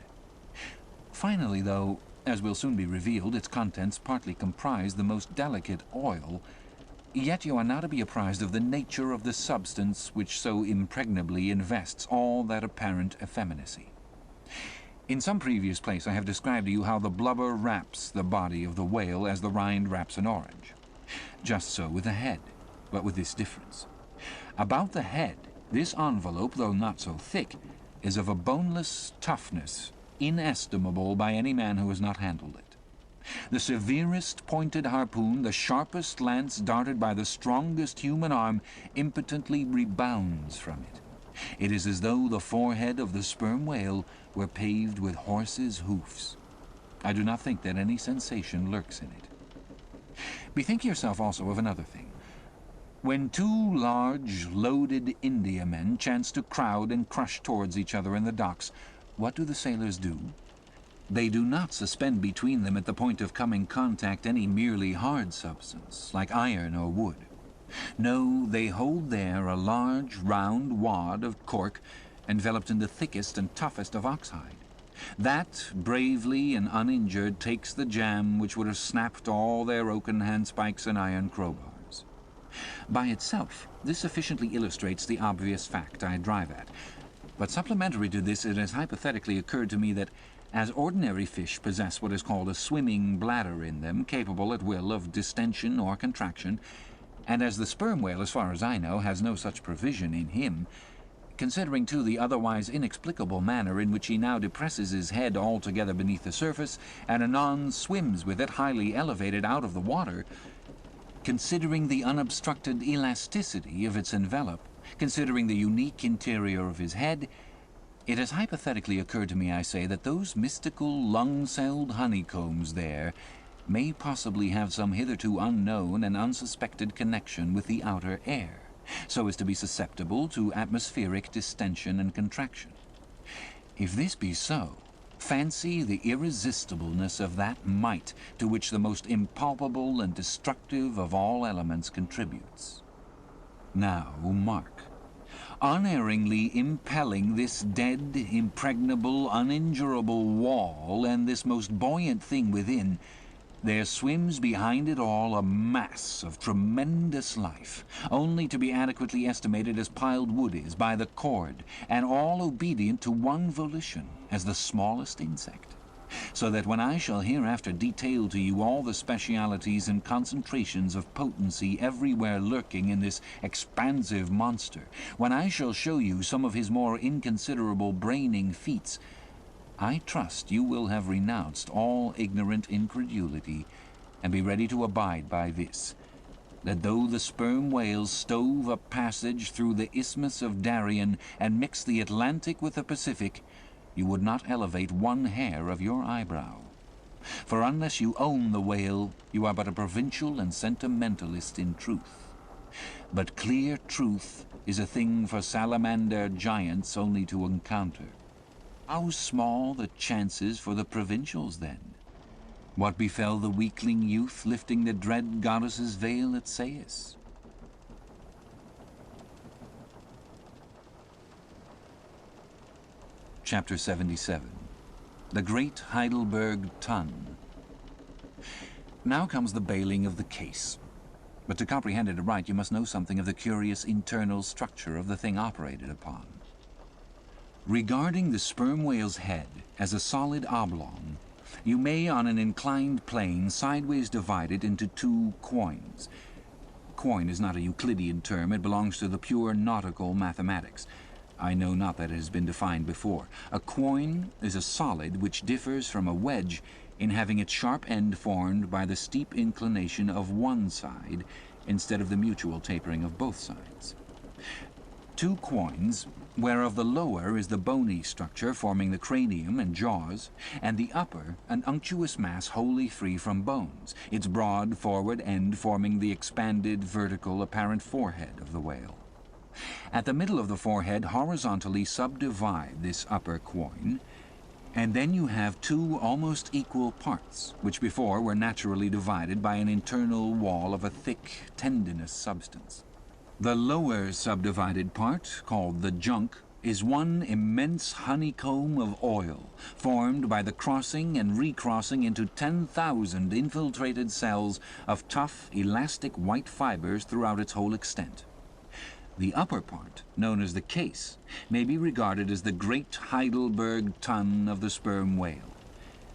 Finally, though, as will soon be revealed, its contents partly comprise the most delicate oil, yet you are now to be apprised of the nature of the substance which so impregnably invests all that apparent effeminacy. In some previous place I have described to you how the blubber wraps the body of the whale as the rind wraps an orange. Just so with the head, but with this difference. About the head, this envelope, though not so thick, is of a boneless toughness inestimable by any man who has not handled it. The severest pointed harpoon, the sharpest lance darted by the strongest human arm, impotently rebounds from it. It is as though the forehead of the sperm whale were paved with horses' hoofs. I do not think that any sensation lurks in it. Bethink yourself also of another thing. When two large, loaded Indiamen chance to crowd and crush towards each other in the docks, what do the sailors do? They do not suspend between them at the point of coming contact any merely hard substance, like iron or wood. No, they hold there a large, round wad of cork enveloped in the thickest and toughest of oxhide. That, bravely and uninjured, takes the jam which would have snapped all their oaken handspikes and iron crowbars. By itself, this sufficiently illustrates the obvious fact I drive at. But supplementary to this, it has hypothetically occurred to me that, as ordinary fish possess what is called a swimming bladder in them, capable at will of distension or contraction, and as the sperm whale, as far as I know, has no such provision in him, considering, too, the otherwise inexplicable manner in which he now depresses his head altogether beneath the surface, and anon swims with it highly elevated out of the water, considering the unobstructed elasticity of its envelope, considering the unique interior of his head, it has hypothetically occurred to me, I say, that those mystical lung-celled honeycombs there may possibly have some hitherto unknown and unsuspected connection with the outer air, so as to be susceptible to atmospheric distension and contraction. If this be so, fancy the irresistibleness of that might to which the most impalpable and destructive of all elements contributes. Now, mark. Unerringly impelling this dead, impregnable, uninjurable wall and this most buoyant thing within, there swims behind it all a mass of tremendous life, only to be adequately estimated as piled wood is by the cord, and all obedient to one volition, as the smallest insect. So that when I shall hereafter detail to you all the specialities and concentrations of potency everywhere lurking in this expansive monster, when I shall show you some of his more inconsiderable braining feats, I trust you will have renounced all ignorant incredulity, and be ready to abide by this, that though the sperm whales stove a passage through the Isthmus of Darien and mixed the Atlantic with the Pacific, you would not elevate one hair of your eyebrow. For unless you own the whale, you are but a provincial and sentimentalist in truth. But clear truth is a thing for salamander giants only to encounter. How small the chances for the provincials, then? What befell the weakling youth lifting the dread goddess's veil at Sais? Chapter 77. The Great Heidelberg Tun. Now comes the bailing of the case. But to comprehend it aright, you must know something of the curious internal structure of the thing operated upon. Regarding the sperm whale's head as a solid oblong, you may on an inclined plane sideways divide it into two quoins. Quoin is not a Euclidean term, it belongs to the pure nautical mathematics. I know not that it has been defined before. A quoin is a solid which differs from a wedge in having its sharp end formed by the steep inclination of one side instead of the mutual tapering of both sides. Two quoins, whereof the lower is the bony structure forming the cranium and jaws, and the upper an unctuous mass wholly free from bones, its broad forward end forming the expanded vertical apparent forehead of the whale. At the middle of the forehead horizontally subdivide this upper quoin, and then you have two almost equal parts, which before were naturally divided by an internal wall of a thick, tendinous substance. The lower subdivided part, called the junk, is one immense honeycomb of oil, formed by the crossing and recrossing into 10,000 infiltrated cells of tough, elastic white fibers throughout its whole extent. The upper part, known as the case, may be regarded as the great Heidelberg ton of the sperm whale.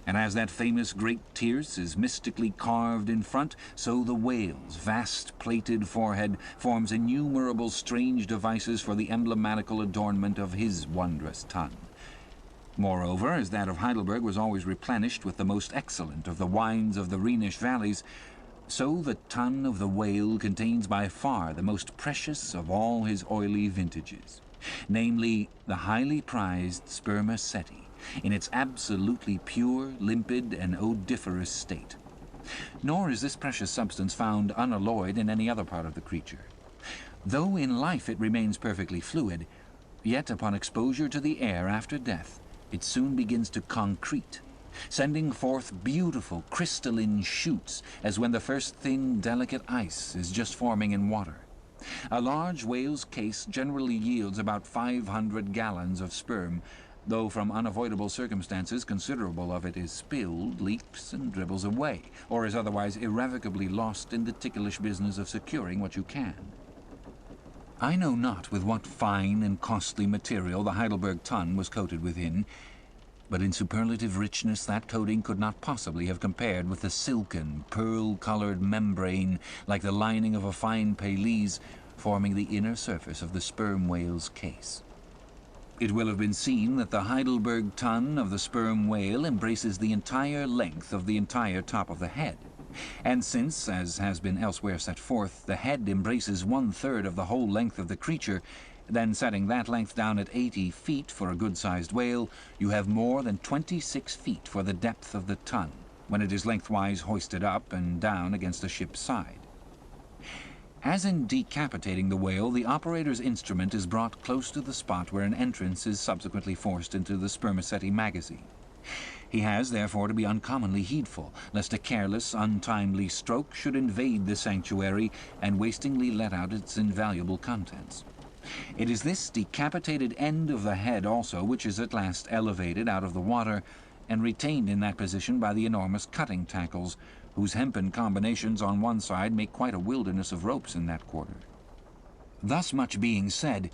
And as that famous great tierce is mystically carved in front, so the whale's vast plated forehead forms innumerable strange devices for the emblematical adornment of his wondrous ton. Moreover, as that of Heidelberg was always replenished with the most excellent of the wines of the Rhenish valleys, so the ton of the whale contains by far the most precious of all his oily vintages, namely the highly prized spermaceti, in its absolutely pure, limpid, and odoriferous state. Nor is this precious substance found unalloyed in any other part of the creature. Though in life it remains perfectly fluid, yet upon exposure to the air after death, it soon begins to concrete, sending forth beautiful crystalline shoots, as when the first thin, delicate ice is just forming in water. A large whale's case generally yields about 500 gallons of sperm, though from unavoidable circumstances considerable of it is spilled, leaks, and dribbles away, or is otherwise irrevocably lost in the ticklish business of securing what you can. I know not with what fine and costly material the Heidelberg ton was coated within, but in superlative richness that coating could not possibly have compared with the silken, pearl-coloured membrane, like the lining of a fine pelisse, forming the inner surface of the sperm whale's case. It will have been seen that the Heidelberg ton of the sperm whale embraces the entire length of the entire top of the head, and since, as has been elsewhere set forth, the head embraces 1/3 of the whole length of the creature, then setting that length down at 80 feet for a good-sized whale, you have more than 26 feet for the depth of the ton, when it is lengthwise hoisted up and down against a ship's side. As in decapitating the whale, the operator's instrument is brought close to the spot where an entrance is subsequently forced into the spermaceti magazine. He has, therefore, to be uncommonly heedful, lest a careless, untimely stroke should invade the sanctuary and wastingly let out its invaluable contents. It is this decapitated end of the head also which is at last elevated out of the water and retained in that position by the enormous cutting tackles, whose hempen combinations on one side make quite a wilderness of ropes in that quarter. Thus much being said,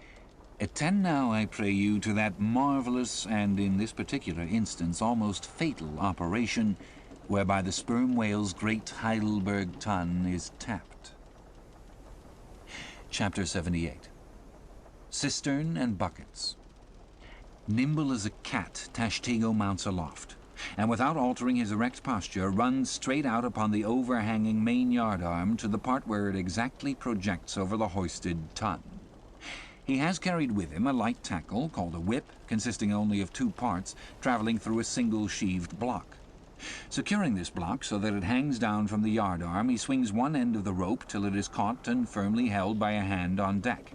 attend now, I pray you, to that marvellous and, in this particular instance, almost fatal operation whereby the sperm whale's great Heidelberg ton is tapped. Chapter 78. Cistern and Buckets. Nimble as a cat, Tashtego mounts aloft, and without altering his erect posture, runs straight out upon the overhanging main yard arm to the part where it exactly projects over the hoisted ton. He has carried with him a light tackle, called a whip, consisting only of 2 parts, travelling through a single sheaved block. Securing this block so that it hangs down from the yard arm, he swings one end of the rope till it is caught and firmly held by a hand on deck.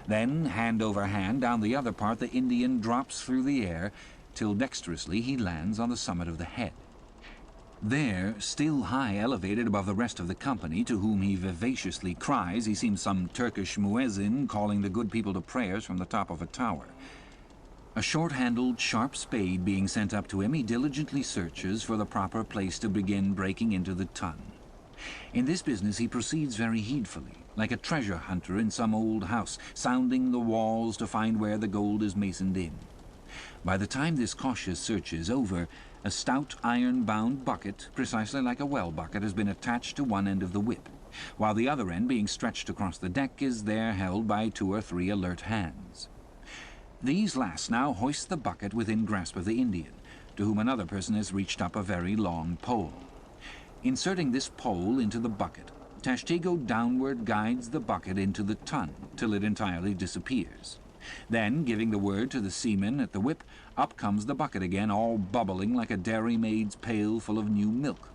Then, hand over hand, down the other part the Indian drops through the air, till dexterously he lands on the summit of the head. There, still high elevated above the rest of the company, to whom he vivaciously cries, he seems some Turkish muezzin calling the good people to prayers from the top of a tower. A short-handled, sharp spade being sent up to him, he diligently searches for the proper place to begin breaking into the ton. In this business he proceeds very heedfully, like a treasure hunter in some old house, sounding the walls to find where the gold is masoned in. By the time this cautious search is over, a stout iron-bound bucket, precisely like a well bucket, has been attached to one end of the whip, while the other end, being stretched across the deck, is there held by 2 or 3 alert hands. These last now hoist the bucket within grasp of the Indian, to whom another person has reached up a very long pole. Inserting this pole into the bucket, Tashtego downward guides the bucket into the ton, till it entirely disappears. Then, giving the word to the seaman at the whip, up comes the bucket again, all bubbling like a dairymaid's pail full of new milk.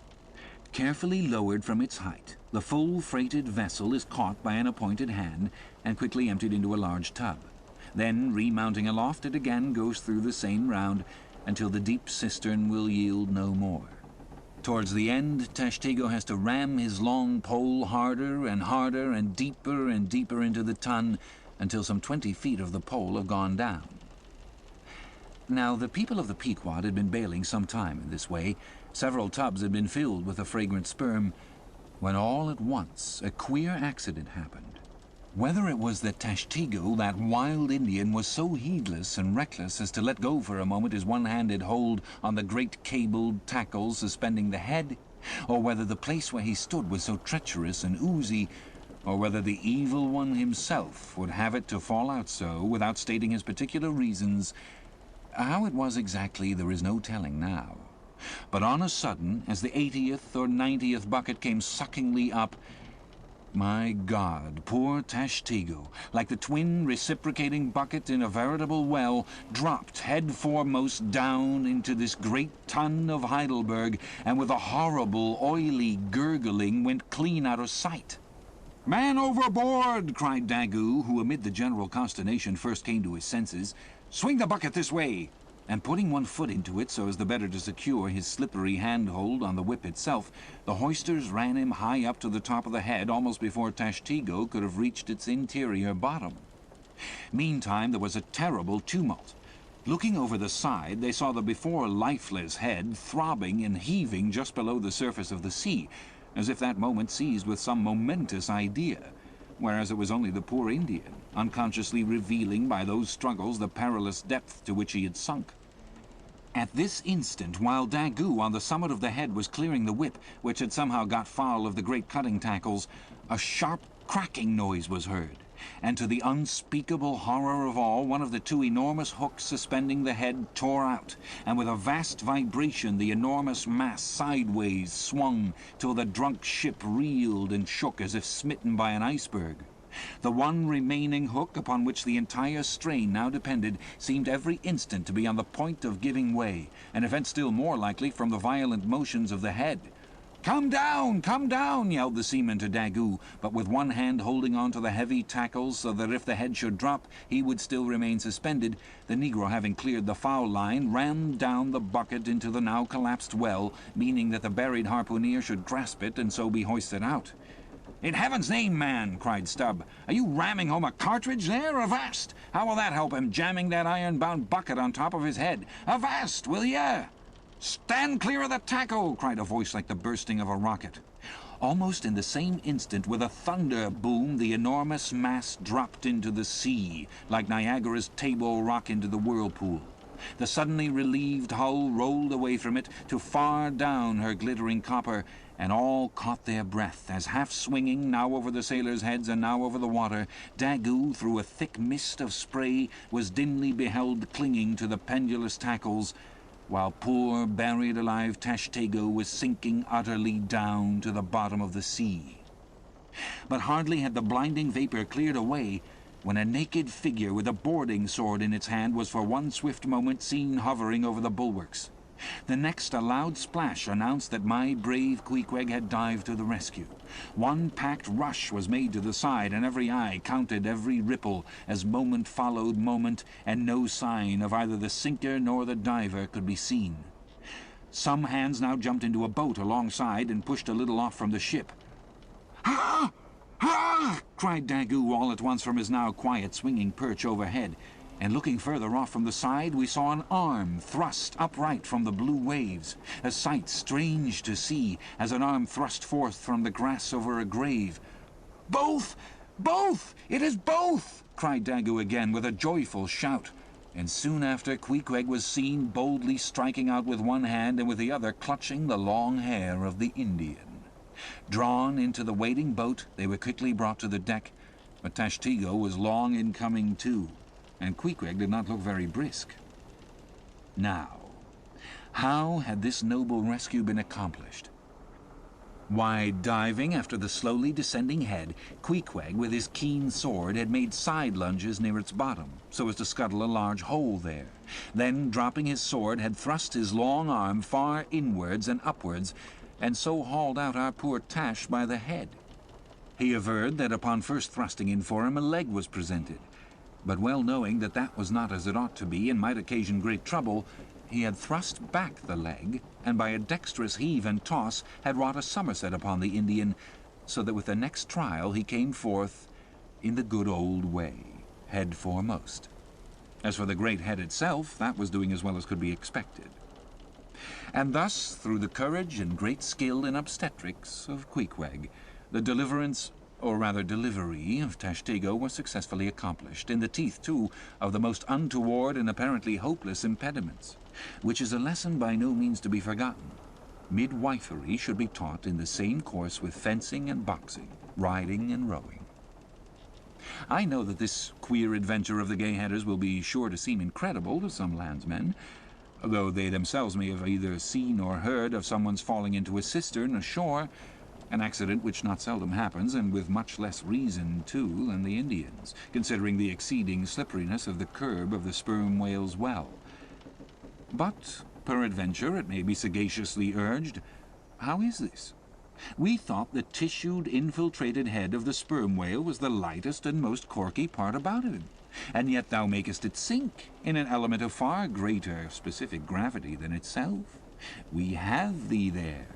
Carefully lowered from its height, the full-freighted vessel is caught by an appointed hand and quickly emptied into a large tub. Then, remounting aloft, it again goes through the same round until the deep cistern will yield no more. Towards the end, Tashtego has to ram his long pole harder and harder and deeper into the ton, until some 20 feet of the pole have gone down. Now, the people of the Pequod had been bailing some time in this way. Several tubs had been filled with the fragrant sperm, when all at once a queer accident happened. Whether it was that Tashtego, that wild Indian, was so heedless and reckless as to let go for a moment his one-handed hold on the great cabled tackles suspending the head, or whether the place where he stood was so treacherous and oozy, or whether the evil one himself would have it to fall out so, without stating his particular reasons, how it was exactly there is no telling now. But on a sudden, as the 80th or 90th bucket came suckingly up, my God, poor Tashtego, like the twin reciprocating bucket in a veritable well, dropped head foremost down into this great ton of Heidelberg, and with a horrible, oily gurgling went clean out of sight. "Man overboard!" cried Daggoo, who amid the general consternation first came to his senses. "Swing the bucket this way!" And putting one foot into it so as the better to secure his slippery handhold on the whip itself, the hoisters ran him high up to the top of the head almost before Tashtego could have reached its interior bottom. Meantime there was a terrible tumult. Looking over the side, they saw the before lifeless head throbbing and heaving just below the surface of the sea, as if that moment seized with some momentous idea, whereas it was only the poor Indian, unconsciously revealing by those struggles the perilous depth to which he had sunk. At this instant, while Daggoo on the summit of the head was clearing the whip, which had somehow got foul of the great cutting tackles, a sharp cracking noise was heard, and to the unspeakable horror of all, one of the two enormous hooks suspending the head tore out, and with a vast vibration the enormous mass sideways swung till the drunk ship reeled and shook as if smitten by an iceberg. The one remaining hook, upon which the entire strain now depended, seemed every instant to be on the point of giving way, an event still more likely from the violent motions of the head. "Come down! Come down!" yelled the seaman to Daggoo, but with one hand holding on to the heavy tackles so that if the head should drop, he would still remain suspended. The negro, having cleared the foul line, ran down the bucket into the now collapsed well, meaning that the buried harpooner should grasp it and so be hoisted out. "In heaven's name, man!" cried Stubb. "Are you ramming home a cartridge there? Avast! How will that help him, jamming that iron-bound bucket on top of his head? Avast, will ye?" "Stand clear of the tackle!" cried a voice like the bursting of a rocket. Almost in the same instant, with a thunder boom, the enormous mass dropped into the sea, like Niagara's Tabor Rock into the whirlpool. The suddenly relieved hull rolled away from it to far down her glittering copper, and all caught their breath, as half-swinging, now over the sailors' heads and now over the water, Daggoo, through a thick mist of spray, was dimly beheld clinging to the pendulous tackles, while poor, buried alive Tashtego was sinking utterly down to the bottom of the sea. But hardly had the blinding vapor cleared away when a naked figure with a boarding sword in its hand was for one swift moment seen hovering over the bulwarks. The next, a loud splash announced that my brave Queequeg had dived to the rescue. One packed rush was made to the side, and every eye counted every ripple, as moment followed moment, and no sign of either the sinker nor the diver could be seen. Some hands now jumped into a boat alongside and pushed a little off from the ship. "Ha! Ha!" cried Daggoo all at once from his now quiet swinging perch overhead. And looking further off from the side, we saw an arm thrust upright from the blue waves, a sight strange to see, as an arm thrust forth from the grass over a grave. "Both! Both! It is both!" cried Daggoo again with a joyful shout, and soon after Queequeg was seen boldly striking out with one hand and with the other clutching the long hair of the Indian. Drawn into the waiting boat, they were quickly brought to the deck, but Tashtego was long in coming to, and Queequeg did not look very brisk. Now, how had this noble rescue been accomplished? Why, diving after the slowly descending head, Queequeg, with his keen sword, had made side lunges near its bottom, so as to scuttle a large hole there. Then, dropping his sword, had thrust his long arm far inwards and upwards, and so hauled out our poor Tash by the head. He averred that upon first thrusting in for him, a leg was presented, but well knowing that that was not as it ought to be and might occasion great trouble, he had thrust back the leg, and by a dexterous heave and toss had wrought a somerset upon the Indian, so that with the next trial he came forth in the good old way. head foremost. As for the great head itself, that was doing as well as could be expected. And thus, through the courage and great skill in obstetrics of Queequeg, the deliverance, or rather delivery, of Tashtego was successfully accomplished, in the teeth, too, of the most untoward and apparently hopeless impediments, which is a lesson by no means to be forgotten. Midwifery should be taught in the same course with fencing and boxing, riding and rowing. I know that this queer adventure of the Gay Headers will be sure to seem incredible to some landsmen, though they themselves may have either seen or heard of someone's falling into a cistern ashore, an accident which not seldom happens, and with much less reason, too, than the Indians, considering the exceeding slipperiness of the curb of the sperm whale's well. But, peradventure, it may be sagaciously urged, how is this? We thought the tissued, infiltrated head of the sperm whale was the lightest and most corky part about him, and yet thou makest it sink in an element of far greater specific gravity than itself. We have thee there.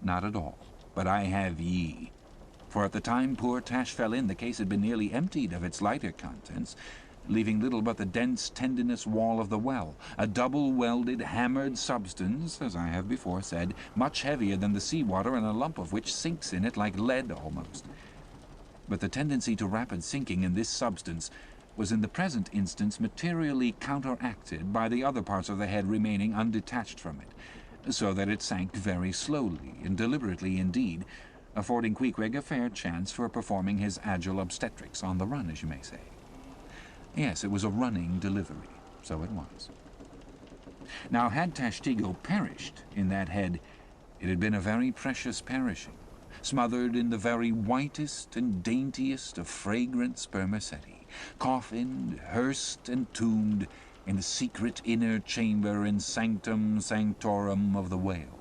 Not at all, but I have ye. For at the time poor Tash fell in, the case had been nearly emptied of its lighter contents, leaving little but the dense tendinous wall of the well, a double-welded, hammered substance, as I have before said, much heavier than the sea-water, and a lump of which sinks in it like lead almost. But the tendency to rapid sinking in this substance was in the present instance materially counteracted by the other parts of the head remaining undetached from it, so that it sank very slowly, and deliberately indeed, affording Queequeg a fair chance for performing his agile obstetrics on the run, as you may say. Yes, it was a running delivery, so it was. Now, had Tashtego perished in that head, it had been a very precious perishing, smothered in the very whitest and daintiest of fragrant spermaceti, coffined, hearsed, and tombed in the secret inner chamber and sanctum sanctorum of the whale.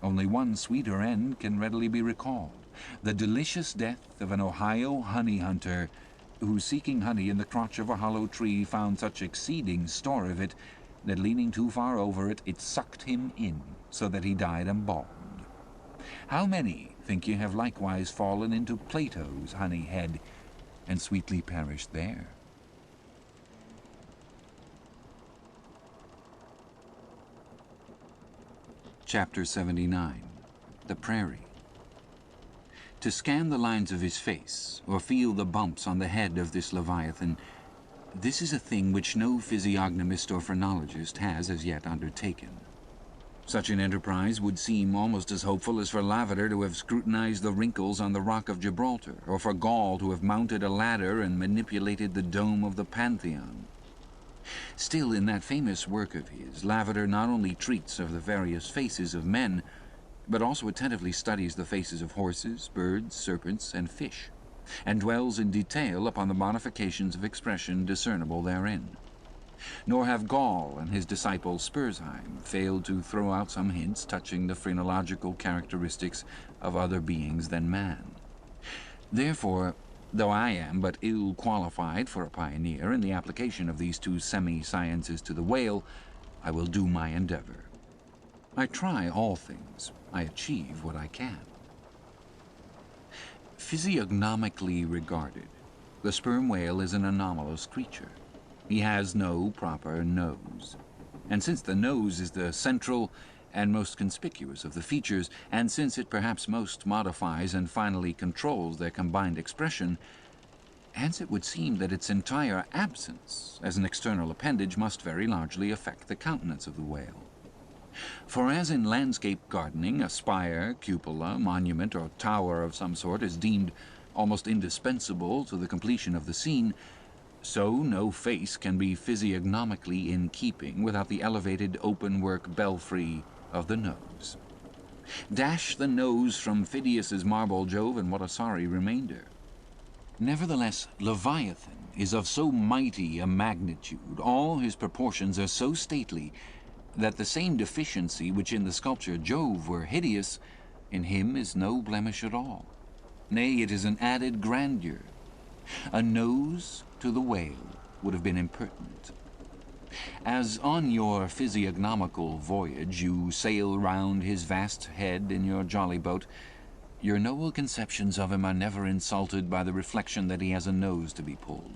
Only one sweeter end can readily be recalled, the delicious death of an Ohio honey hunter who, seeking honey in the crotch of a hollow tree, found such exceeding store of it that, leaning too far over it, it sucked him in, so that he died embalmed. How many, think you, have likewise fallen into Plato's honey head, and sweetly perished there? Chapter 79. The Prairie. To scan the lines of his face, or feel the bumps on the head of this Leviathan, this is a thing which no physiognomist or phrenologist has as yet undertaken. Such an enterprise would seem almost as hopeful as for Lavater to have scrutinized the wrinkles on the rock of Gibraltar, or for Gall to have mounted a ladder and manipulated the dome of the Pantheon. Still, in that famous work of his, Lavater not only treats of the various faces of men, but also attentively studies the faces of horses, birds, serpents, and fish, and dwells in detail upon the modifications of expression discernible therein. Nor have Gall and his disciple Spurzheim failed to throw out some hints touching the phrenological characteristics of other beings than man. Therefore, though I am but ill qualified for a pioneer in the application of these two semi-sciences to the whale, I will do my endeavor. I try all things. I achieve what I can. Physiognomically regarded, the sperm whale is an anomalous creature. He has no proper nose. And since the nose is the central and most conspicuous of the features, and since it perhaps most modifies and finally controls their combined expression, hence it would seem that its entire absence as an external appendage must very largely affect the countenance of the whale. For as in landscape gardening a spire, cupola, monument, or tower of some sort is deemed almost indispensable to the completion of the scene, so no face can be physiognomically in keeping without the elevated open-work belfry of the nose. Dash the nose from Phidias's marble Jove, and what a sorry remainder. Nevertheless, Leviathan is of so mighty a magnitude, all his proportions are so stately, that the same deficiency which in the sculpture Jove were hideous, in him is no blemish at all. Nay, it is an added grandeur. A nose to the whale would have been impertinent. As on your physiognomical voyage you sail round his vast head in your jolly boat, your noble conceptions of him are never insulted by the reflection that he has a nose to be pulled.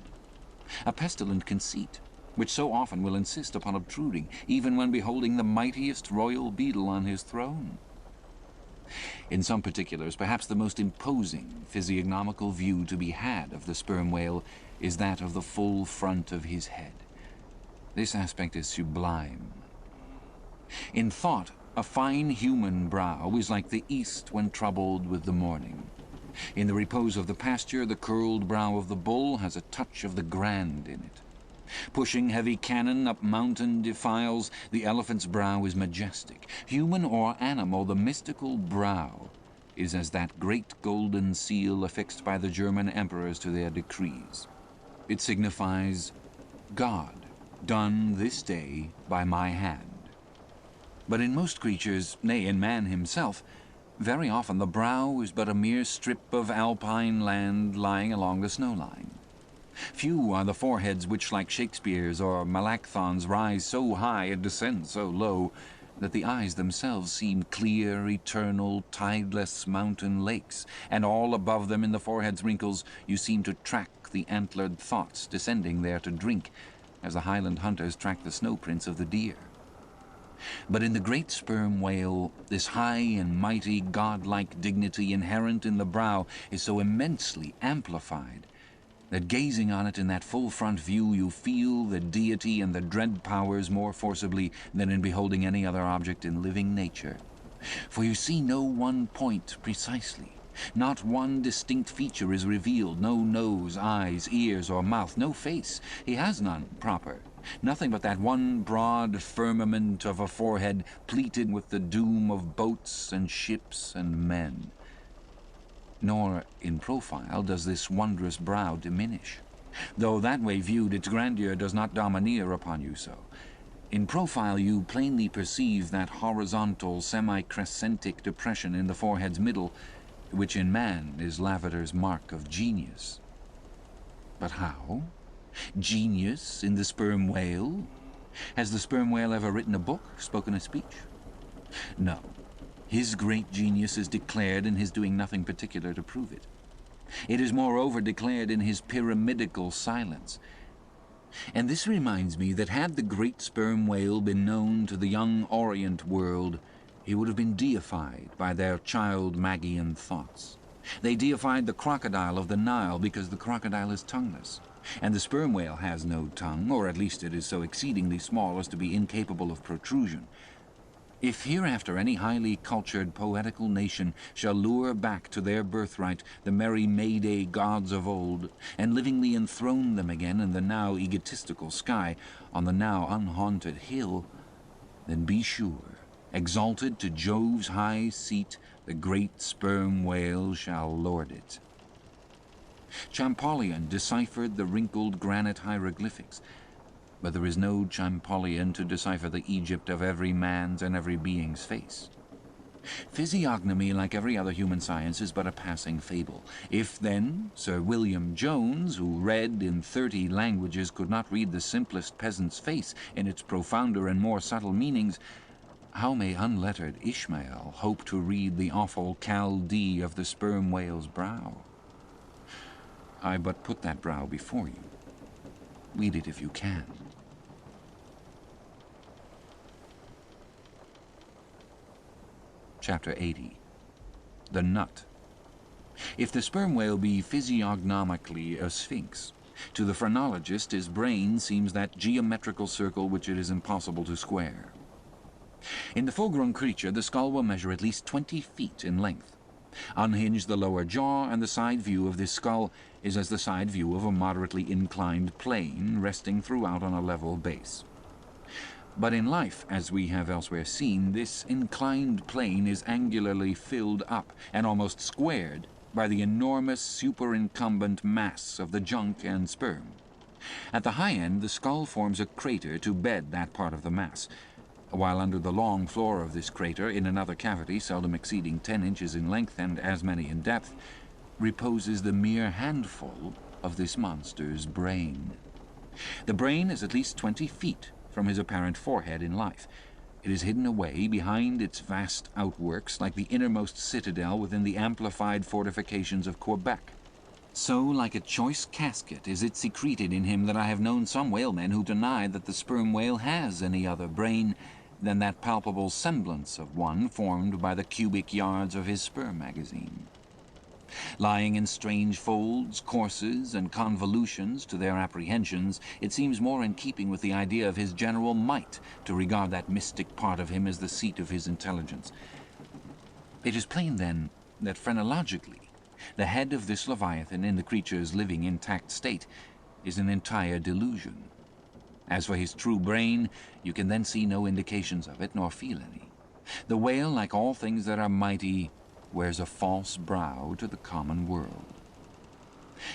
a pestilent conceit, which so often will insist upon obtruding, even when beholding the mightiest royal beetle on his throne. In some particulars, perhaps the most imposing physiognomical view to be had of the sperm whale is that of the full front of his head. This aspect is sublime. In thought, a fine human brow is like the east when troubled with the morning. In the repose of the pasture, the curled brow of the bull has a touch of the grand in it. Pushing heavy cannon up mountain defiles, the elephant's brow is majestic. Human or animal, the mystical brow is as that great golden seal affixed by the German emperors to their decrees. It signifies, God, done this day by my hand. But in most creatures, nay, in man himself, very often the brow is but a mere strip of alpine land lying along the snow line. Few are the foreheads which, like Shakespeare's or Melanchthon's, rise so high and descend so low that the eyes themselves seem clear, eternal, tideless mountain lakes, and all above them in the forehead's wrinkles you seem to track the antlered thoughts descending there to drink, as the Highland hunters track the snow prints of the deer. But in the great sperm whale, this high and mighty godlike dignity inherent in the brow is so immensely amplified that gazing on it in that full front view you feel the deity and the dread powers more forcibly than in beholding any other object in living nature. For you see no one point precisely. Not one distinct feature is revealed, no nose, eyes, ears, or mouth, no face. He has none proper. Nothing but that one broad firmament of a forehead pleated with the doom of boats and ships and men. Nor in profile does this wondrous brow diminish, though that way viewed its grandeur does not domineer upon you so. In profile you plainly perceive that horizontal semi-crescentic depression in the forehead's middle, which in man is Lavater's mark of genius. But how? Genius in the sperm whale? Has the sperm whale ever written a book, spoken a speech? No. His great genius is declared in his doing nothing particular to prove it. It is moreover declared in his pyramidical silence. And this reminds me that had the great sperm whale been known to the young Orient world, he would have been deified by their child-Magian thoughts. They deified the crocodile of the Nile because the crocodile is tongueless, and the sperm whale has no tongue, or at least it is so exceedingly small as to be incapable of protrusion. If hereafter any highly cultured poetical nation shall lure back to their birthright the merry May-Day gods of old, and livingly enthrone them again in the now egotistical sky, on the now unhaunted hill, then be sure, exalted to Jove's high seat, the great sperm whale shall lord it. Champollion deciphered the wrinkled granite hieroglyphics, but there is no Champollion to decipher the Egypt of every man's and every being's face. Physiognomy, like every other human science, is but a passing fable. If, then, Sir William Jones, who read in 30 languages, could not read the simplest peasant's face in its profounder and more subtle meanings, how may unlettered Ishmael hope to read the awful Chaldee of the sperm whale's brow? I but put that brow before you. Read it if you can. Chapter 80. The Nut. If the sperm whale be physiognomically a sphinx, to the phrenologist his brain seems that geometrical circle which it is impossible to square. In the full-grown creature the skull will measure at least 20 feet in length. Unhinge the lower jaw, and the side view of this skull is as the side view of a moderately inclined plane resting throughout on a level base. But in life, as we have elsewhere seen, this inclined plane is angularly filled up and almost squared by the enormous superincumbent mass of the junk and sperm. At the high end the skull forms a crater to bed that part of the mass, while under the long floor of this crater, in another cavity seldom exceeding 10 inches in length and as many in depth, reposes the mere handful of this monster's brain. The brain is at least 20 feet from his apparent forehead in life. It is hidden away behind its vast outworks like the innermost citadel within the amplified fortifications of Quebec. So like a choice casket is it secreted in him that I have known some whalemen who deny that the sperm whale has any other brain than that palpable semblance of one formed by the cubic yards of his sperm magazine. Lying in strange folds, courses, and convolutions to their apprehensions, it seems more in keeping with the idea of his general might to regard that mystic part of him as the seat of his intelligence. It is plain, then, that phrenologically, the head of this Leviathan in the creature's living intact state is an entire delusion. As for his true brain, you can then see no indications of it, nor feel any. The whale, like all things that are mighty, wears a false brow to the common world.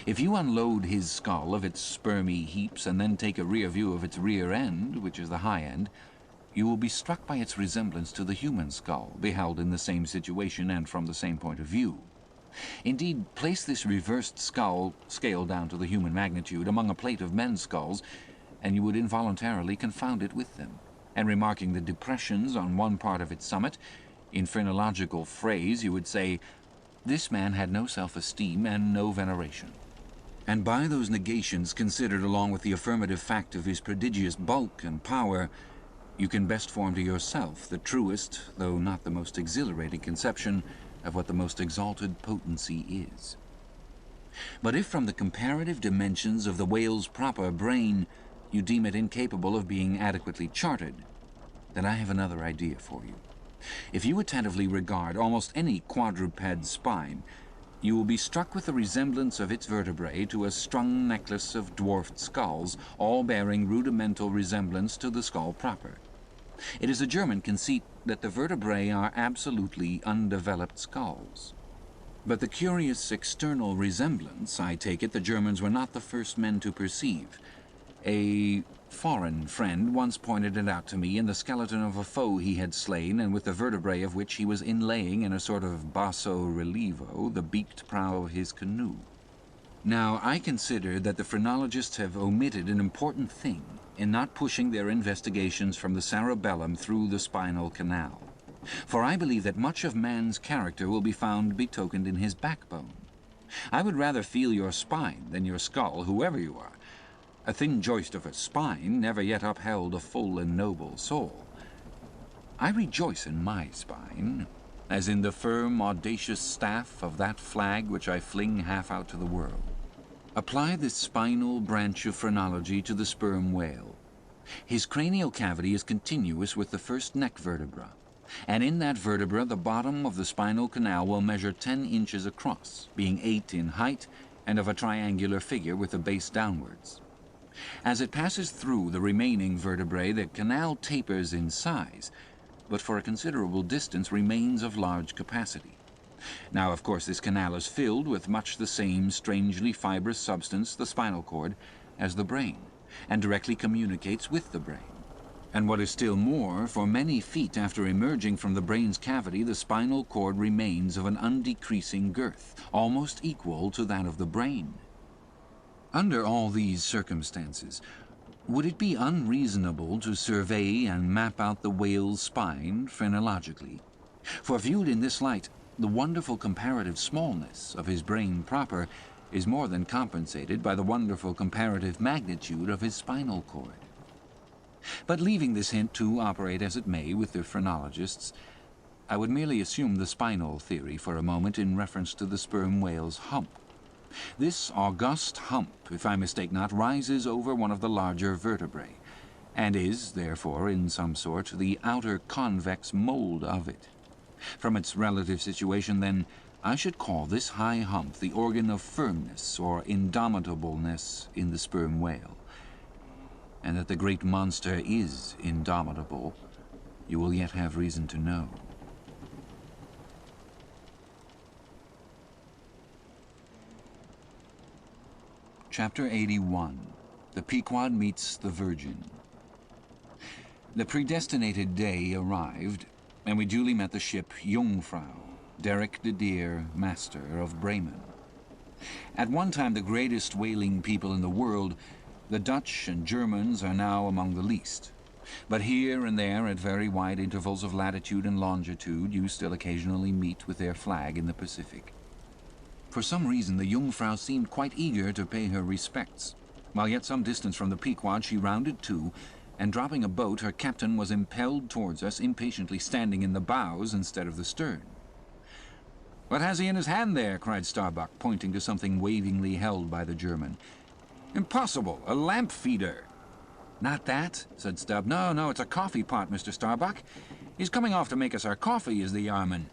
If you unload his skull of its spermy heaps and then take a rear view of its rear end, which is the high end, you will be struck by its resemblance to the human skull, beheld in the same situation and from the same point of view. Indeed, place this reversed skull, scaled down to the human magnitude, among a plate of men's skulls, and you would involuntarily confound it with them, and remarking the depressions on one part of its summit, in phrenological phrase you would say, "This man had no self-esteem and no veneration." And by those negations, considered along with the affirmative fact of his prodigious bulk and power, you can best form to yourself the truest, though not the most exhilarating conception of what the most exalted potency is. But if from the comparative dimensions of the whale's proper brain you deem it incapable of being adequately charted, then I have another idea for you. If you attentively regard almost any quadruped's spine, you will be struck with the resemblance of its vertebrae to a strung necklace of dwarfed skulls, all bearing rudimental resemblance to the skull proper. It is a German conceit that the vertebrae are absolutely undeveloped skulls. But the curious external resemblance, I take it, the Germans were not the first men to perceive. A foreign friend once pointed it out to me in the skeleton of a foe he had slain, and with the vertebrae of which he was inlaying in a sort of basso relievo the beaked prow of his canoe. Now, I consider that the phrenologists have omitted an important thing in not pushing their investigations from the cerebellum through the spinal canal. For I believe that much of man's character will be found betokened in his backbone. I would rather feel your spine than your skull, whoever you are. A thin joist of a spine never yet upheld a full and noble soul. I rejoice in my spine, as in the firm, audacious staff of that flag which I fling half out to the world. Apply this spinal branch of phrenology to the sperm whale. His cranial cavity is continuous with the first neck vertebra, and in that vertebra the bottom of the spinal canal will measure 10 inches across, being 8 in height, and of a triangular figure with the base downwards. As it passes through the remaining vertebrae, the canal tapers in size, but for a considerable distance remains of large capacity. Now, of course, this canal is filled with much the same strangely fibrous substance, the spinal cord, as the brain, and directly communicates with the brain. And what is still more, for many feet after emerging from the brain's cavity, the spinal cord remains of an undecreasing girth, almost equal to that of the brain. Under all these circumstances, would it be unreasonable to survey and map out the whale's spine phrenologically? For viewed in this light, the wonderful comparative smallness of his brain proper is more than compensated by the wonderful comparative magnitude of his spinal cord. But leaving this hint to operate as it may with the phrenologists, I would merely assume the spinal theory for a moment in reference to the sperm whale's hump. This august hump, if I mistake not, rises over one of the larger vertebrae, and is, therefore, in some sort, the outer convex mold of it. From its relative situation, then, I should call this high hump the organ of firmness or indomitableness in the sperm whale. And that the great monster is indomitable, you will yet have reason to know. Chapter 81. The Pequod Meets the Virgin. The predestinated day arrived, and we duly met the ship Jungfrau, Derrick de Deer, master of Bremen. At one time the greatest whaling people in the world, the Dutch and Germans are now among the least. But here and there, at very wide intervals of latitude and longitude, you still occasionally meet with their flag in the Pacific. For some reason, the Jungfrau seemed quite eager to pay her respects. While yet some distance from the Pequod, she rounded to, and dropping a boat, her captain was impelled towards us, impatiently standing in the bows instead of the stern. "What has he in his hand there?" cried Starbuck, pointing to something wavingly held by the German. "Impossible! A lamp feeder!" "Not that," said Stubb. No, it's a coffee pot, Mr. Starbuck. He's coming off to make us our coffee, is the Yarman.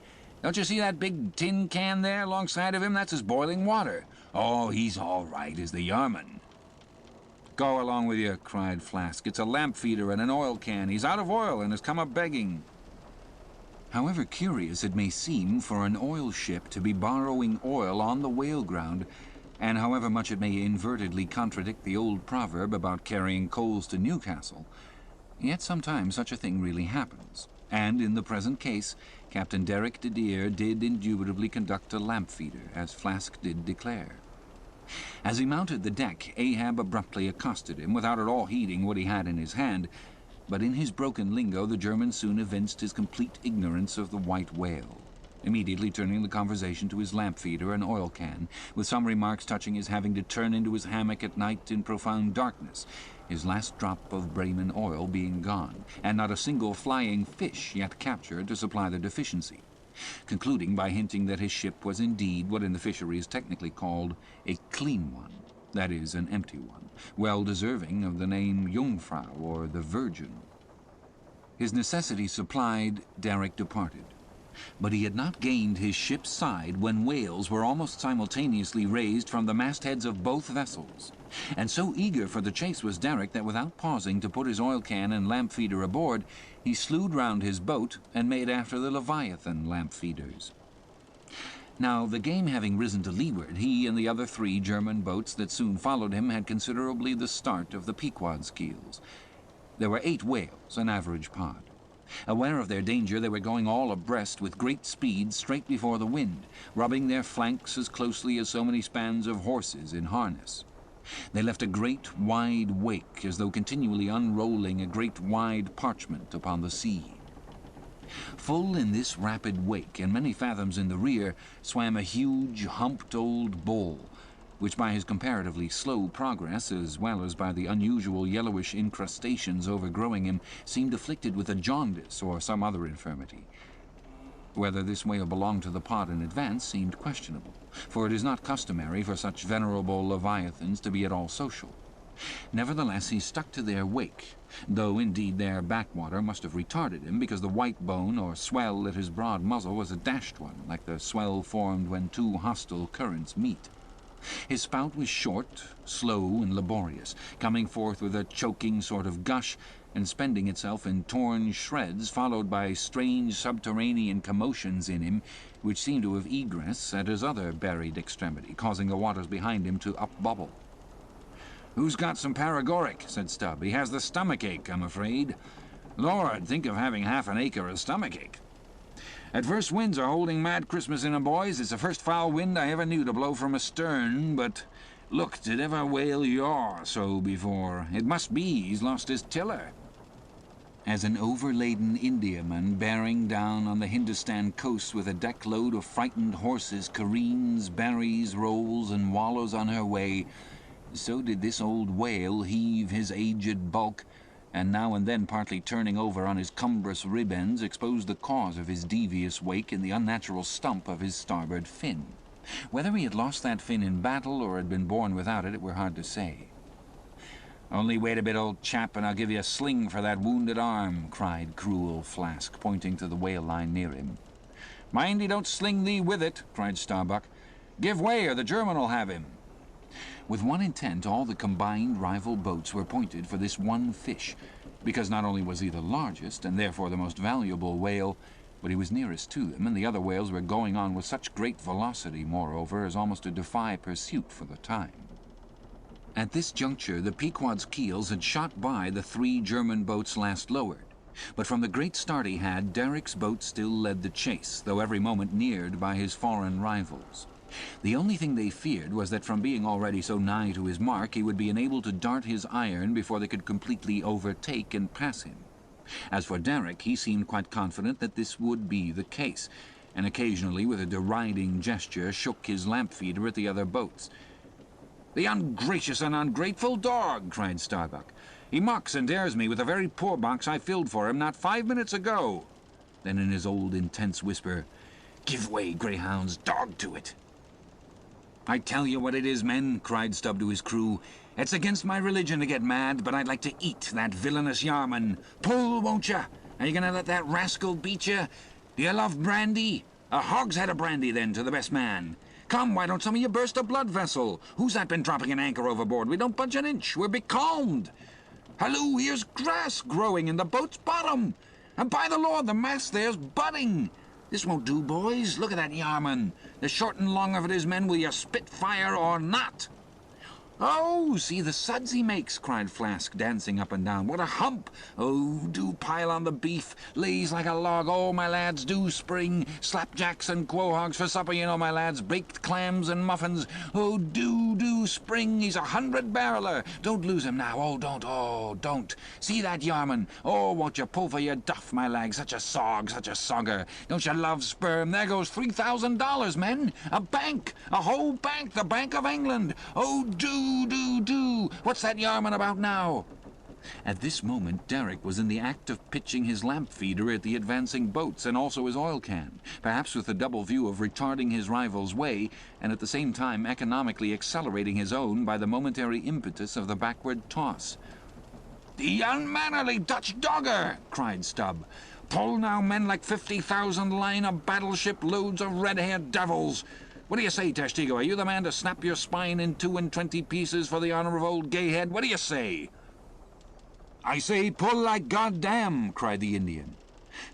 Don't you see that big tin can there alongside of him? That's his boiling water." "Oh, he's all right, is the Yarman." "Go along with you," cried Flask. "It's a lamp feeder and an oil can. He's out of oil and has come up begging." However curious it may seem for an oil ship to be borrowing oil on the whale ground, and however much it may inadvertently contradict the old proverb about carrying coals to Newcastle, yet sometimes such a thing really happens, and in the present case Captain Derrick de Deer did indubitably conduct a lamp feeder, as Flask did declare. As he mounted the deck, Ahab abruptly accosted him, without at all heeding what he had in his hand, but in his broken lingo the German soon evinced his complete ignorance of the white whale, immediately turning the conversation to his lamp feeder and oil can, with some remarks touching his having to turn into his hammock at night in profound darkness, his last drop of Bremen oil being gone, and not a single flying fish yet captured to supply the deficiency, concluding by hinting that his ship was indeed what in the fishery is technically called a clean one, that is, an empty one, well deserving of the name Jungfrau, or the Virgin. His necessity supplied, Derrick departed. But he had not gained his ship's side when whales were almost simultaneously raised from the mastheads of both vessels, and so eager for the chase was Derrick that without pausing to put his oil can and lamp feeder aboard, he slewed round his boat and made after the Leviathan lamp feeders. Now, the game having risen to leeward, he and the other 3 German boats that soon followed him had considerably the start of the Pequod's keels. There were 8 whales, an average pod. Aware of their danger, they were going all abreast with great speed straight before the wind, rubbing their flanks as closely as so many spans of horses in harness. They left a great wide wake, as though continually unrolling a great wide parchment upon the sea. Full in this rapid wake, and many fathoms in the rear, swam a huge, humped old bull, which by his comparatively slow progress, as well as by the unusual yellowish incrustations overgrowing him, seemed afflicted with a jaundice or some other infirmity. Whether this whale belonged to the pod in advance seemed questionable, for it is not customary for such venerable leviathans to be at all social. Nevertheless, he stuck to their wake, though indeed their backwater must have retarded him, because the white bone or swell at his broad muzzle was a dashed one, like the swell formed when 2 hostile currents meet. His spout was short, slow, and laborious, coming forth with a choking sort of gush, and spending itself in torn shreds, followed by strange subterranean commotions in him, which seemed to have egress at his other buried extremity, causing the waters behind him to upbubble. "Who's got some paregoric?" said Stubb. "He has the stomachache, I'm afraid." "Lord, think of having half an acre of stomachache." "Adverse winds are holding mad Christmas in 'em, boys. It's the first foul wind I ever knew to blow from astern, but look, did ever whale yaw so before? It must be he's lost his tiller." As an overladen Indiaman bearing down on the Hindustan coast with a deck-load of frightened horses careens, berries, rolls, and wallows on her way, so did this old whale heave his aged bulk, and now and then partly turning over on his cumbrous rib ends, expose the cause of his devious wake in the unnatural stump of his starboard fin. Whether he had lost that fin in battle or had been born without it, it were hard to say. "Only wait a bit, old chap, and I'll give you a sling for that wounded arm," cried cruel Flask, pointing to the whale line near him. "Mind he don't sling thee with it," cried Starbuck. "Give way, or the German'll have him." With one intent, all the combined rival boats were pointed for this one fish, because not only was he the largest, and therefore the most valuable whale, but he was nearest to them, and the other whales were going on with such great velocity, moreover, as almost to defy pursuit for the time. At this juncture, the Pequod's keels had shot by the 3 German boats last lowered, but from the great start he had, Derrick's boat still led the chase, though every moment neared by his foreign rivals. The only thing they feared was that from being already so nigh to his mark, he would be enabled to dart his iron before they could completely overtake and pass him. As for Derrick, he seemed quite confident that this would be the case, and occasionally, with a deriding gesture, shook his lamp feeder at the other boats. "The ungracious and ungrateful dog!" cried Starbuck. "He mocks and dares me with the very poor box I filled for him not 5 minutes ago." Then in his old intense whisper, "Give way, greyhounds, dog to it!" "I tell you what it is, men," cried Stubb to his crew. "It's against my religion to get mad, but I'd like to eat that villainous Yarman. Pull, won't you? Are you going to let that rascal beat you? Do you love brandy? A hogshead of brandy, then, to the best man. Come, why don't some of you burst a blood vessel? Who's that been dropping an anchor overboard? We don't budge an inch. We're becalmed. Halloo, here's grass growing in the boat's bottom. And by the Lord, the mast there's budding. This won't do, boys. Look at that Yarman. The short and long of it is, men, will you spit fire or not?" "Oh, see the suds he makes," cried Flask, dancing up and down. "What a hump! Oh, do pile on the beef. Lays like a log. Oh, my lads, do spring. Slapjacks and quahogs for supper, you know, my lads. Baked clams and muffins. Oh, do spring. He's 100-barreler. Don't lose him now. Oh, don't. See that Yarman. Oh, won't you pull for your duff, my lag. Such a sog, such a sogger. Don't you love sperm? There goes $3,000, men. A bank. A whole bank. The Bank of England. Oh, do. What's that Yarman about now?" At this moment Derrick was in the act of pitching his lamp feeder at the advancing boats, and also his oil can, perhaps with the double view of retarding his rival's way, and at the same time economically accelerating his own by the momentary impetus of the backward toss. "The unmannerly Dutch dogger!" cried Stubb. "Pull now, men, like 50,000 line a battleship loads of red-haired devils. What do you say, Tashtigo? Are you the man to snap your spine in 22 pieces for the honor of old Gayhead? What do you say?" "I say, pull like goddamn!" cried the Indian.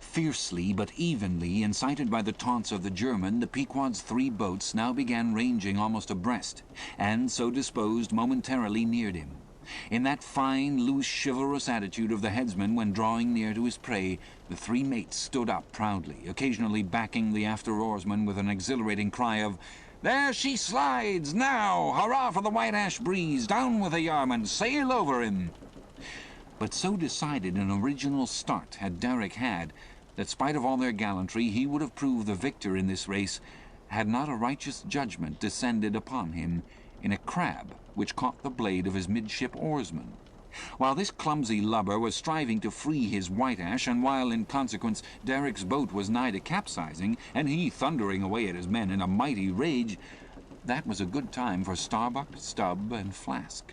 Fiercely but evenly, incited by the taunts of the German, the Pequod's 3 boats now began ranging almost abreast, and, so disposed, momentarily neared him. In that fine, loose, chivalrous attitude of the headsman when drawing near to his prey, the 3 mates stood up proudly, occasionally backing the after-oarsman with an exhilarating cry of, "There she slides! Now! Hurrah for the white ash breeze! Down with the Yarman! Sail over him!" But so decided an original start had Derrick had, that spite of all their gallantry, he would have proved the victor in this race, had not a righteous judgment descended upon him in a crab which caught the blade of his midship oarsman. While this clumsy lubber was striving to free his white ash, and while in consequence Derrick's boat was nigh to capsizing, and he thundering away at his men in a mighty rage, that was a good time for Starbuck, Stubb, and Flask.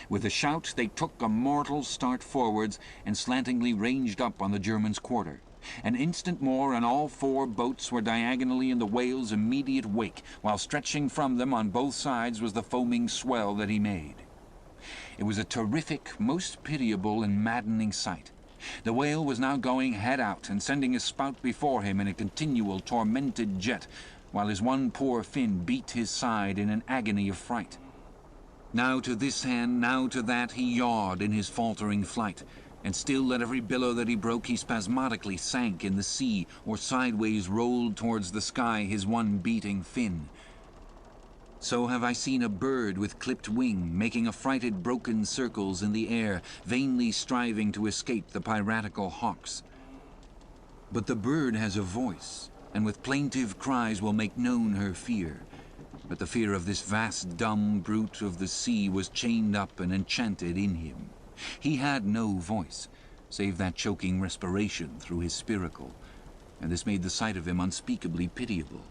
With a shout they took a mortal start forwards, and slantingly ranged up on the German's quarter. An instant more, and all 4 boats were diagonally in the whale's immediate wake, while stretching from them on both sides was the foaming swell that he made. It was a terrific, most pitiable and maddening sight. The whale was now going head out, and sending his spout before him in a continual tormented jet, while his one poor fin beat his side in an agony of fright. Now to this hand, now to that, he yawed in his faltering flight, and still at every billow that he broke he spasmodically sank in the sea, or sideways rolled towards the sky his one beating fin. So have I seen a bird with clipped wing, making affrighted broken circles in the air, vainly striving to escape the piratical hawks. But the bird has a voice, and with plaintive cries will make known her fear. But the fear of this vast dumb brute of the sea was chained up and enchanted in him. He had no voice, save that choking respiration through his spiracle, and this made the sight of him unspeakably pitiable,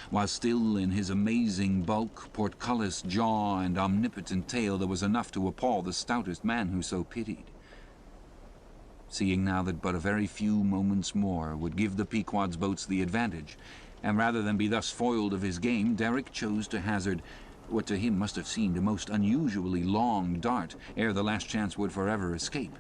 while still in his amazing bulk, portcullis jaw, and omnipotent tail there was enough to appall the stoutest man who so pitied. Seeing now that but a very few moments more would give the Pequod's boats the advantage, and rather than be thus foiled of his game, Derrick chose to hazard what to him must have seemed a most unusually long dart, ere the last chance would forever escape.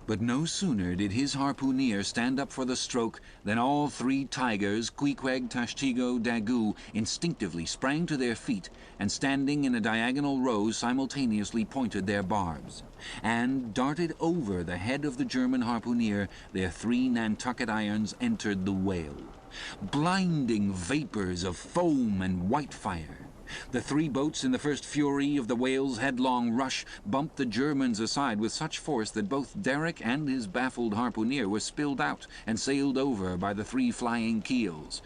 But no sooner did his harpooneer stand up for the stroke than all 3 tigers, Queequeg, Tashtigo, Daggoo, instinctively sprang to their feet, and standing in a diagonal row simultaneously pointed their barbs, and darted over the head of the German harpooneer. Their 3 Nantucket irons entered the whale. Blinding vapors of foam and white fire. The 3 boats, in the first fury of the whale's headlong rush, bumped the Germans aside with such force that both Derrick and his baffled harpooneer were spilled out and sailed over by the 3 flying keels.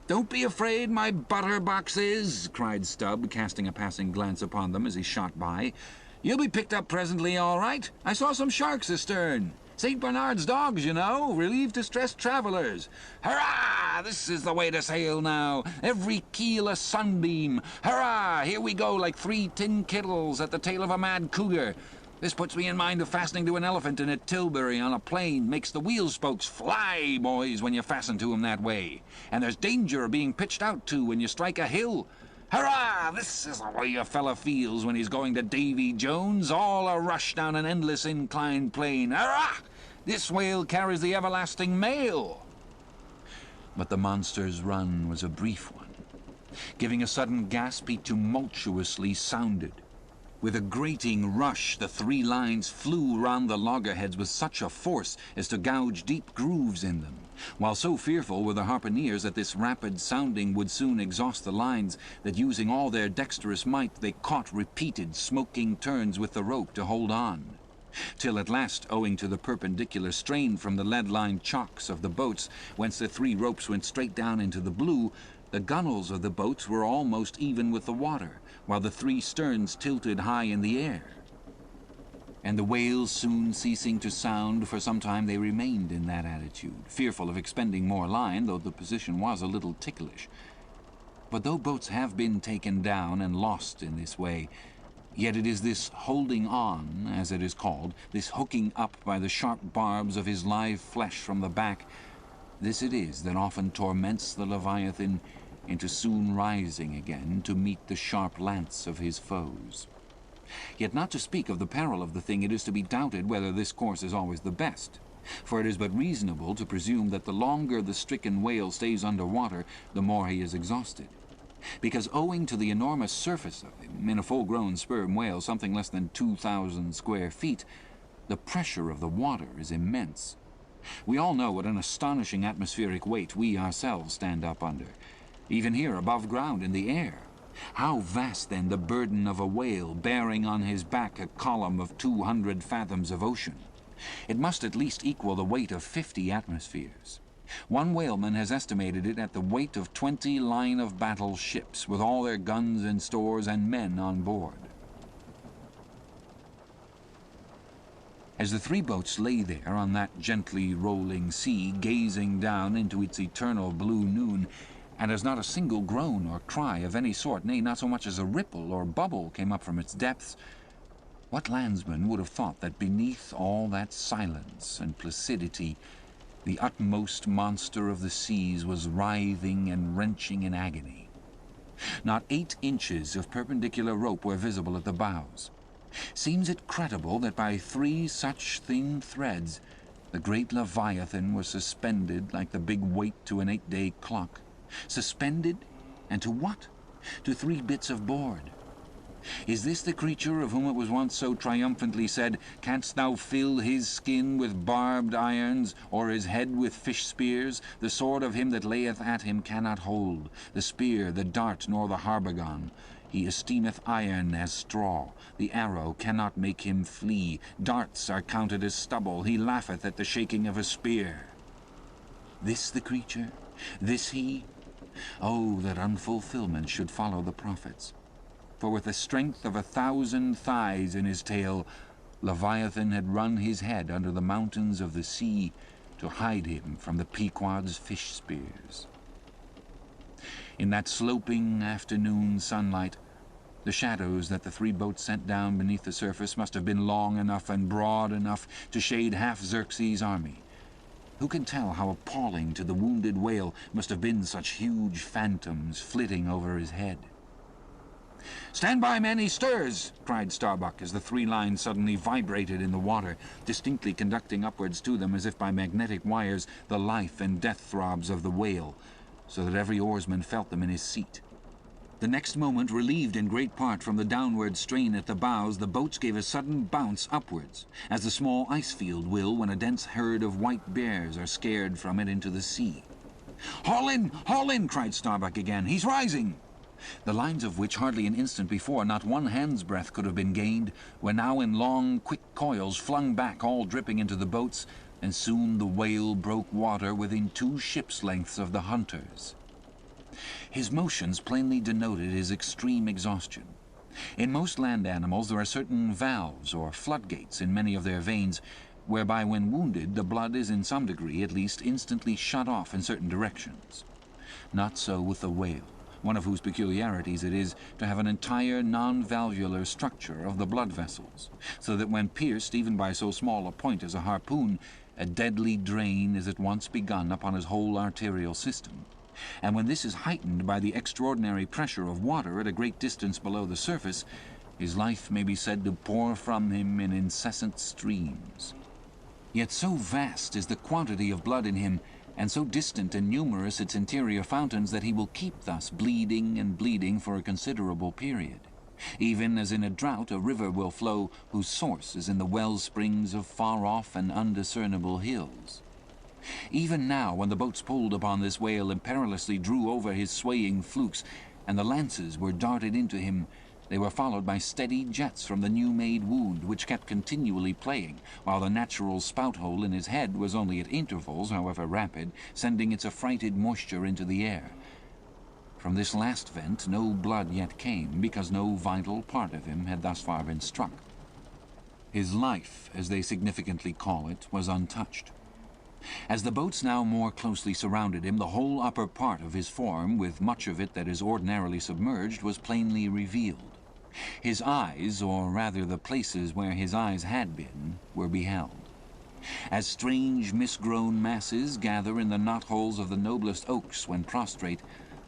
"Don't be afraid, my butterboxes," cried Stubb, casting a passing glance upon them as he shot by. "You'll be picked up presently, all right. I saw some sharks astern. St. Bernard's dogs, you know, relieve distressed travellers. Hurrah! This is the way to sail now. Every keel a sunbeam. Hurrah! Here we go like 3 tin kettles at the tail of a mad cougar. This puts me in mind of fastening to an elephant in a Tilbury on a plain. Makes the wheel spokes fly, boys, when you fasten to 'em that way. And there's danger of being pitched out, too, when you strike a hill. Hurrah! This is the way a fella feels when he's going to Davy Jones, all a rush down an endless inclined plane. Hurrah! This whale carries the everlasting mail." But the monster's run was a brief one. Giving a sudden gasp, he tumultuously sounded. With a grating rush, the 3 lines flew round the loggerheads with such a force as to gouge deep grooves in them, while so fearful were the harpooneers that this rapid sounding would soon exhaust the lines, that using all their dexterous might they caught repeated smoking turns with the rope to hold on, till at last, owing to the perpendicular strain from the lead-lined chocks of the boats, whence the 3 ropes went straight down into the blue, the gunwales of the boats were almost even with the water, while the 3 sterns tilted high in the air. And the whales soon ceasing to sound, for some time they remained in that attitude, fearful of expending more line, though the position was a little ticklish. But though boats have been taken down and lost in this way, yet it is this holding on, as it is called, this hooking up by the sharp barbs of his live flesh from the back, this it is that often torments the Leviathan into soon rising again to meet the sharp lance of his foes. Yet not to speak of the peril of the thing, it is to be doubted whether this course is always the best, for it is but reasonable to presume that the longer the stricken whale stays under water, the more he is exhausted, because owing to the enormous surface of him, in a full-grown sperm whale something less than 2,000 square feet, the pressure of the water is immense. We all know what an astonishing atmospheric weight we ourselves stand up under, even here above ground in the air. How vast, then, the burden of a whale bearing on his back a column of 200 fathoms of ocean. It must at least equal the weight of 50 atmospheres. One whaleman has estimated it at the weight of 20 line-of-battle ships, with all their guns and stores and men on board. As the 3 boats lay there on that gently rolling sea, gazing down into its eternal blue noon, and as not a single groan or cry of any sort, nay, not so much as a ripple or bubble came up from its depths, what landsman would have thought that beneath all that silence and placidity the utmost monster of the seas was writhing and wrenching in agony? Not 8 inches of perpendicular rope were visible at the bows. Seems it credible that by 3 such thin threads the great Leviathan was suspended like the big weight to an 8-day clock? Suspended, and to what? To 3 bits of board. Is this the creature of whom it was once so triumphantly said, "Canst thou fill his skin with barbed irons, or his head with fish spears? The sword of him that layeth at him cannot hold, the spear, the dart, nor the harpagon. He esteemeth iron as straw, the arrow cannot make him flee. Darts are counted as stubble, he laugheth at the shaking of a spear." This the creature? This he? Oh, that unfulfillment should follow the prophets! For with the strength of 1,000 thighs in his tail, Leviathan had run his head under the mountains of the sea to hide him from the Pequod's fish spears. In that sloping afternoon sunlight, the shadows that the 3 boats sent down beneath the surface must have been long enough and broad enough to shade half Xerxes' army. Who can tell how appalling to the wounded whale must have been such huge phantoms flitting over his head? "Stand by, men, he stirs!" cried Starbuck, as the 3 lines suddenly vibrated in the water, distinctly conducting upwards to them, as if by magnetic wires, the life and death throbs of the whale, so that every oarsman felt them in his seat. The next moment, relieved in great part from the downward strain at the bows, the boats gave a sudden bounce upwards, as the small ice field will when a dense herd of white bears are scared from it into the sea. Haul in!" cried Starbuck again. "He's rising!" The lines of which hardly an instant before not one hand's breadth could have been gained were now in long, quick coils flung back, all dripping into the boats, and soon the whale broke water within 2 ships' lengths of the hunters. His motions plainly denoted his extreme exhaustion. In most land animals there are certain valves or floodgates in many of their veins, whereby when wounded the blood is in some degree at least instantly shut off in certain directions. Not so with the whale, one of whose peculiarities it is to have an entire non-valvular structure of the blood vessels, so that when pierced even by so small a point as a harpoon, a deadly drain is at once begun upon his whole arterial system. And when this is heightened by the extraordinary pressure of water at a great distance below the surface, his life may be said to pour from him in incessant streams. Yet so vast is the quantity of blood in him, and so distant and numerous its interior fountains, that he will keep thus bleeding and bleeding for a considerable period. Even as in a drought a river will flow whose source is in the well-springs of far-off and undiscernible hills. Even now, when the boats pulled upon this whale and perilously drew over his swaying flukes, and the lances were darted into him, they were followed by steady jets from the new-made wound, which kept continually playing, while the natural spout-hole in his head was only at intervals, however rapid, sending its affrighted moisture into the air. From this last vent no blood yet came, because no vital part of him had thus far been struck. His life, as they significantly call it, was untouched. As the boats now more closely surrounded him, the whole upper part of his form, with much of it that is ordinarily submerged, was plainly revealed. His eyes, or rather the places where his eyes had been, were beheld. As strange mist-grown masses gather in the knot-holes of the noblest oaks when prostrate,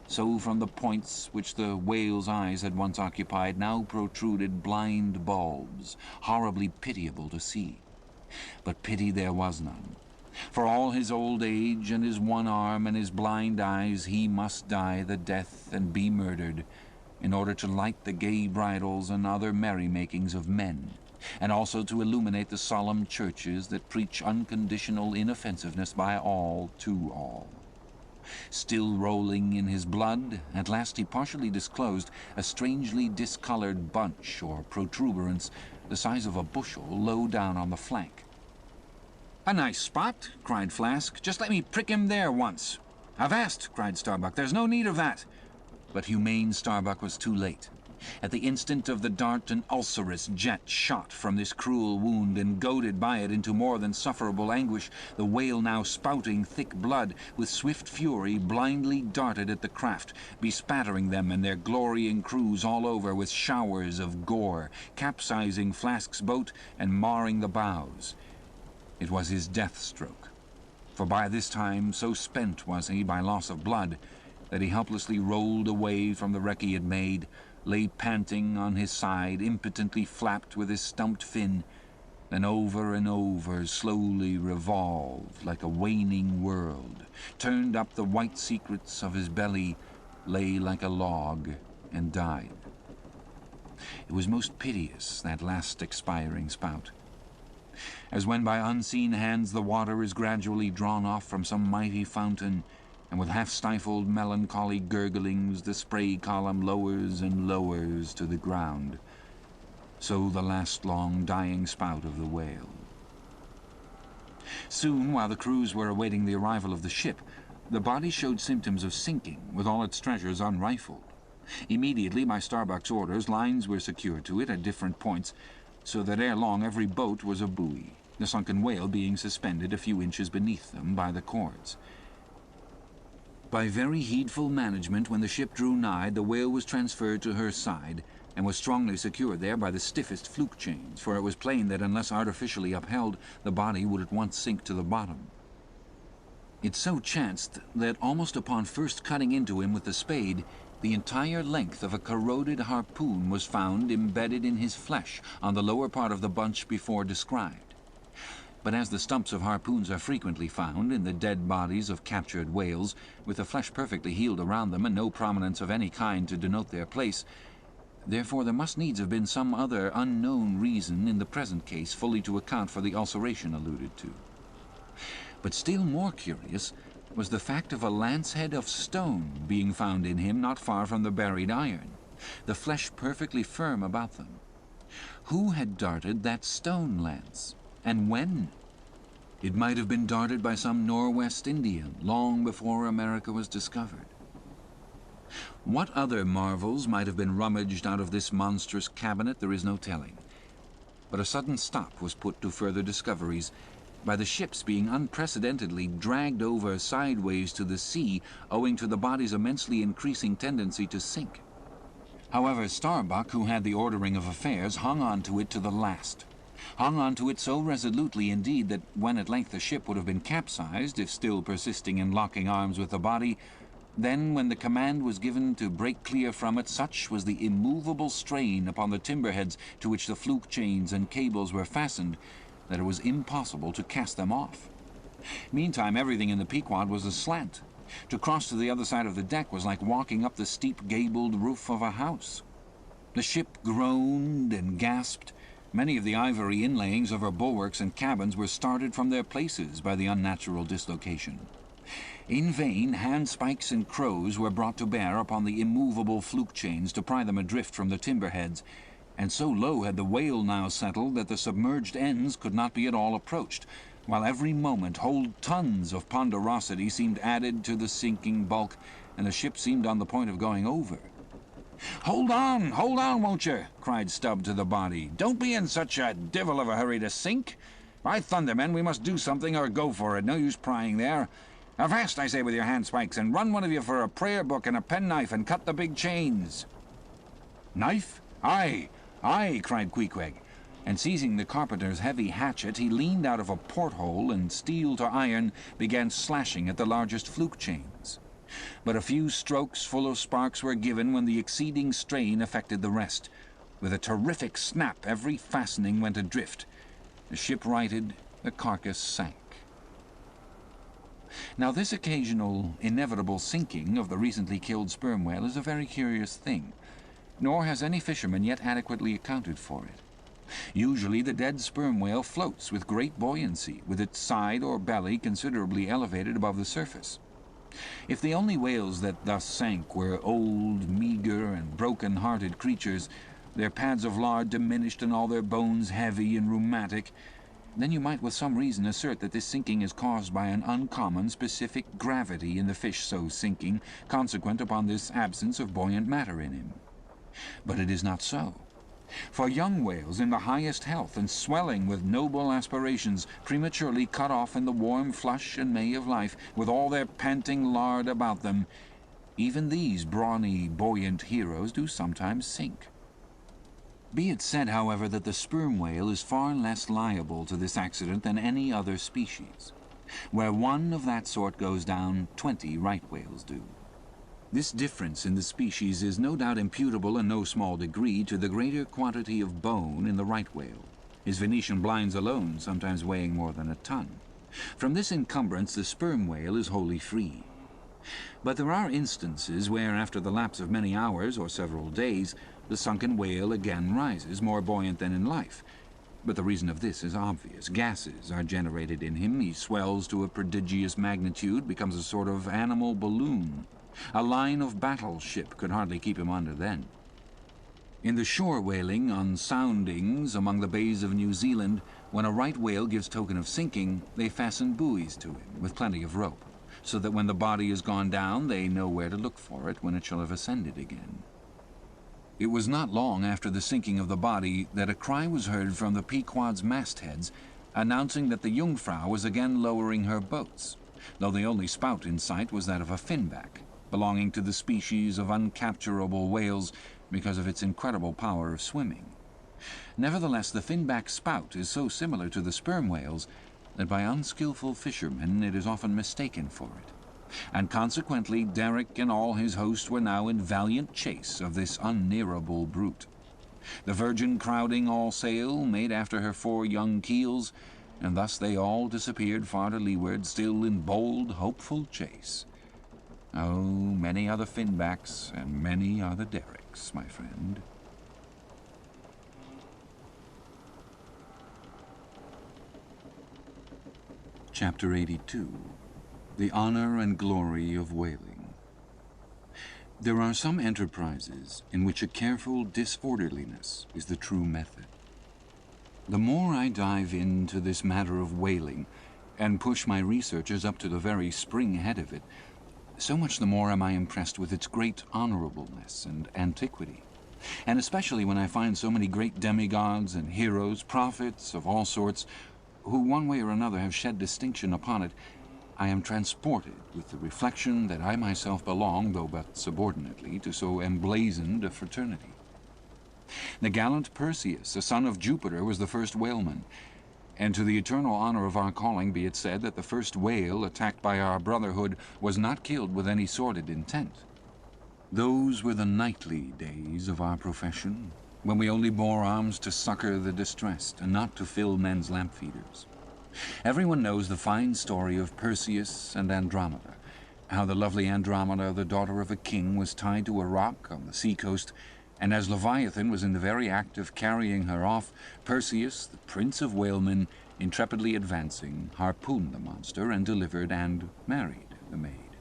so from the points which the whale's eyes had once occupied now protruded blind bulbs, horribly pitiable to see. But pity there was none. For all his old age and his one arm and his blind eyes, he must die the death and be murdered, in order to light the gay bridals and other merrymakings of men, and also to illuminate the solemn churches that preach unconditional inoffensiveness by all to all. Still rolling in his blood, at last he partially disclosed a strangely discolored bunch or protuberance the size of a bushel low down on the flank. "A nice spot," cried Flask. "Just let me prick him there once." "Avast!" cried Starbuck. "There's no need of that." But humane Starbuck was too late. At the instant of the dart an ulcerous jet shot from this cruel wound, and goaded by it into more than sufferable anguish, the whale, now spouting thick blood, with swift fury blindly darted at the craft, bespattering them and their glorying crews all over with showers of gore, capsizing Flask's boat and marring the bows. It was his death stroke, for by this time so spent was he by loss of blood that he helplessly rolled away from the wreck he had made, lay panting on his side, impotently flapped with his stumped fin, then over and over slowly revolved like a waning world, turned up the white secrets of his belly, lay like a log, and died. It was most piteous, that last expiring spout. As when by unseen hands the water is gradually drawn off from some mighty fountain, and with half-stifled melancholy gurglings the spray column lowers and lowers to the ground, so the last long dying spout of the whale. Soon, while the crews were awaiting the arrival of the ship, the body showed symptoms of sinking, with all its treasures unrifled. Immediately, by Starbuck's orders, lines were secured to it at different points, so that ere long every boat was a buoy, the sunken whale being suspended a few inches beneath them by the cords. By very heedful management, when the ship drew nigh, the whale was transferred to her side, and was strongly secured there by the stiffest fluke chains, for it was plain that unless artificially upheld, the body would at once sink to the bottom. It so chanced that almost upon first cutting into him with the spade, the entire length of a corroded harpoon was found embedded in his flesh on the lower part of the bunch before described. But as the stumps of harpoons are frequently found in the dead bodies of captured whales, with the flesh perfectly healed around them and no prominence of any kind to denote their place, therefore there must needs have been some other unknown reason in the present case fully to account for the ulceration alluded to. But still more curious was the fact of a lance-head of stone being found in him not far from the buried iron, the flesh perfectly firm about them. Who had darted that stone lance, and when? It might have been darted by some Norwest Indian long before America was discovered. What other marvels might have been rummaged out of this monstrous cabinet there is no telling. But a sudden stop was put to further discoveries by the ships being unprecedentedly dragged over sideways to the sea owing to the body's immensely increasing tendency to sink. However, Starbuck, who had the ordering of affairs, hung on to it to the last. Hung on to it so resolutely indeed that when at length the ship would have been capsized, if still persisting in locking arms with the body, then when the command was given to break clear from it, such was the immovable strain upon the timber-heads to which the fluke chains and cables were fastened, that it was impossible to cast them off. Meantime, everything in the Pequod was aslant. To cross to the other side of the deck was like walking up the steep gabled roof of a house. The ship groaned and gasped. Many of the ivory inlayings of her bulwarks and cabins were started from their places by the unnatural dislocation. In vain, handspikes and crows were brought to bear upon the immovable fluke chains to pry them adrift from the timber-heads, and so low had the whale now settled that the submerged ends could not be at all approached, while every moment whole tons of ponderosity seemed added to the sinking bulk, and the ship seemed on the point of going over. Hold on, won't you?" cried Stubb to the body. "Don't be in such a divil of a hurry to sink. By thunder, men, we must do something or go for it. No use prying there. Avast, I say, with your handspikes, and run one of you for a prayer book and a penknife and cut the big chains." "Knife? Aye, aye," cried Queequeg, and seizing the carpenter's heavy hatchet, he leaned out of a porthole and, steel to iron, began slashing at the largest fluke chains. But a few strokes full of sparks were given when the exceeding strain affected the rest. With a terrific snap, every fastening went adrift. The ship righted, the carcass sank. Now, this occasional, inevitable sinking of the recently killed sperm whale is a very curious thing, nor has any fisherman yet adequately accounted for it. Usually the dead sperm whale floats with great buoyancy, with its side or belly considerably elevated above the surface. If the only whales that thus sank were old, meagre, and broken-hearted creatures, their pads of lard diminished and all their bones heavy and rheumatic, then you might with some reason assert that this sinking is caused by an uncommon specific gravity in the fish so sinking, consequent upon this absence of buoyant matter in him. But it is not so. For young whales in the highest health and swelling with noble aspirations, prematurely cut off in the warm flush and May of life, with all their panting lard about them, even these brawny, buoyant heroes do sometimes sink. Be it said, however, that the sperm whale is far less liable to this accident than any other species. Where one of that sort goes down, 20 right whales do. This difference in the species is no doubt imputable in no small degree to the greater quantity of bone in the right whale, his Venetian blinds alone sometimes weighing more than a ton. From this encumbrance the sperm whale is wholly free. But there are instances where, after the lapse of many hours or several days, the sunken whale again rises, more buoyant than in life. But the reason of this is obvious. Gases are generated in him, he swells to a prodigious magnitude, becomes a sort of animal balloon. A line of battle ship could hardly keep him under then. In the shore whaling on soundings among the bays of New Zealand, when a right whale gives token of sinking, they fasten buoys to him with plenty of rope, so that when the body is gone down, they know where to look for it when it shall have ascended again. It was not long after the sinking of the body that a cry was heard from the Pequod's mastheads, announcing that the Jungfrau was again lowering her boats, though the only spout in sight was that of a finback, belonging to the species of uncapturable whales because of its incredible power of swimming. Nevertheless, the finback spout is so similar to the sperm whales that by unskilful fishermen it is often mistaken for it, and consequently Derrick and all his host were now in valiant chase of this unnearable brute. The Virgin, crowding all sail, made after her 4 young keels, and thus they all disappeared far to leeward, still in bold, hopeful chase. Oh, many are the finbacks, and many are the Derricks, my friend. Chapter 82. The Honor and Glory of Whaling. There are some enterprises in which a careful disorderliness is the true method. The more I dive into this matter of whaling, and push my researches up to the very spring head of it, so much the more am I impressed with its great honorableness and antiquity, and especially when I find so many great demigods and heroes, prophets of all sorts, who one way or another have shed distinction upon it. I am transported with the reflection that I myself belong, though but subordinately, to so emblazoned a fraternity. The gallant Perseus, a son of Jupiter, was the first whaleman, and to the eternal honor of our calling be it said that the first whale attacked by our brotherhood was not killed with any sordid intent. Those were the knightly days of our profession, when we only bore arms to succor the distressed, and not to fill men's lamp feeders. Everyone knows the fine story of Perseus and Andromeda, how the lovely Andromeda, the daughter of a king, was tied to a rock on the sea-coast, and as Leviathan was in the very act of carrying her off, Perseus, the prince of whalemen, intrepidly advancing, harpooned the monster and delivered and married the maid.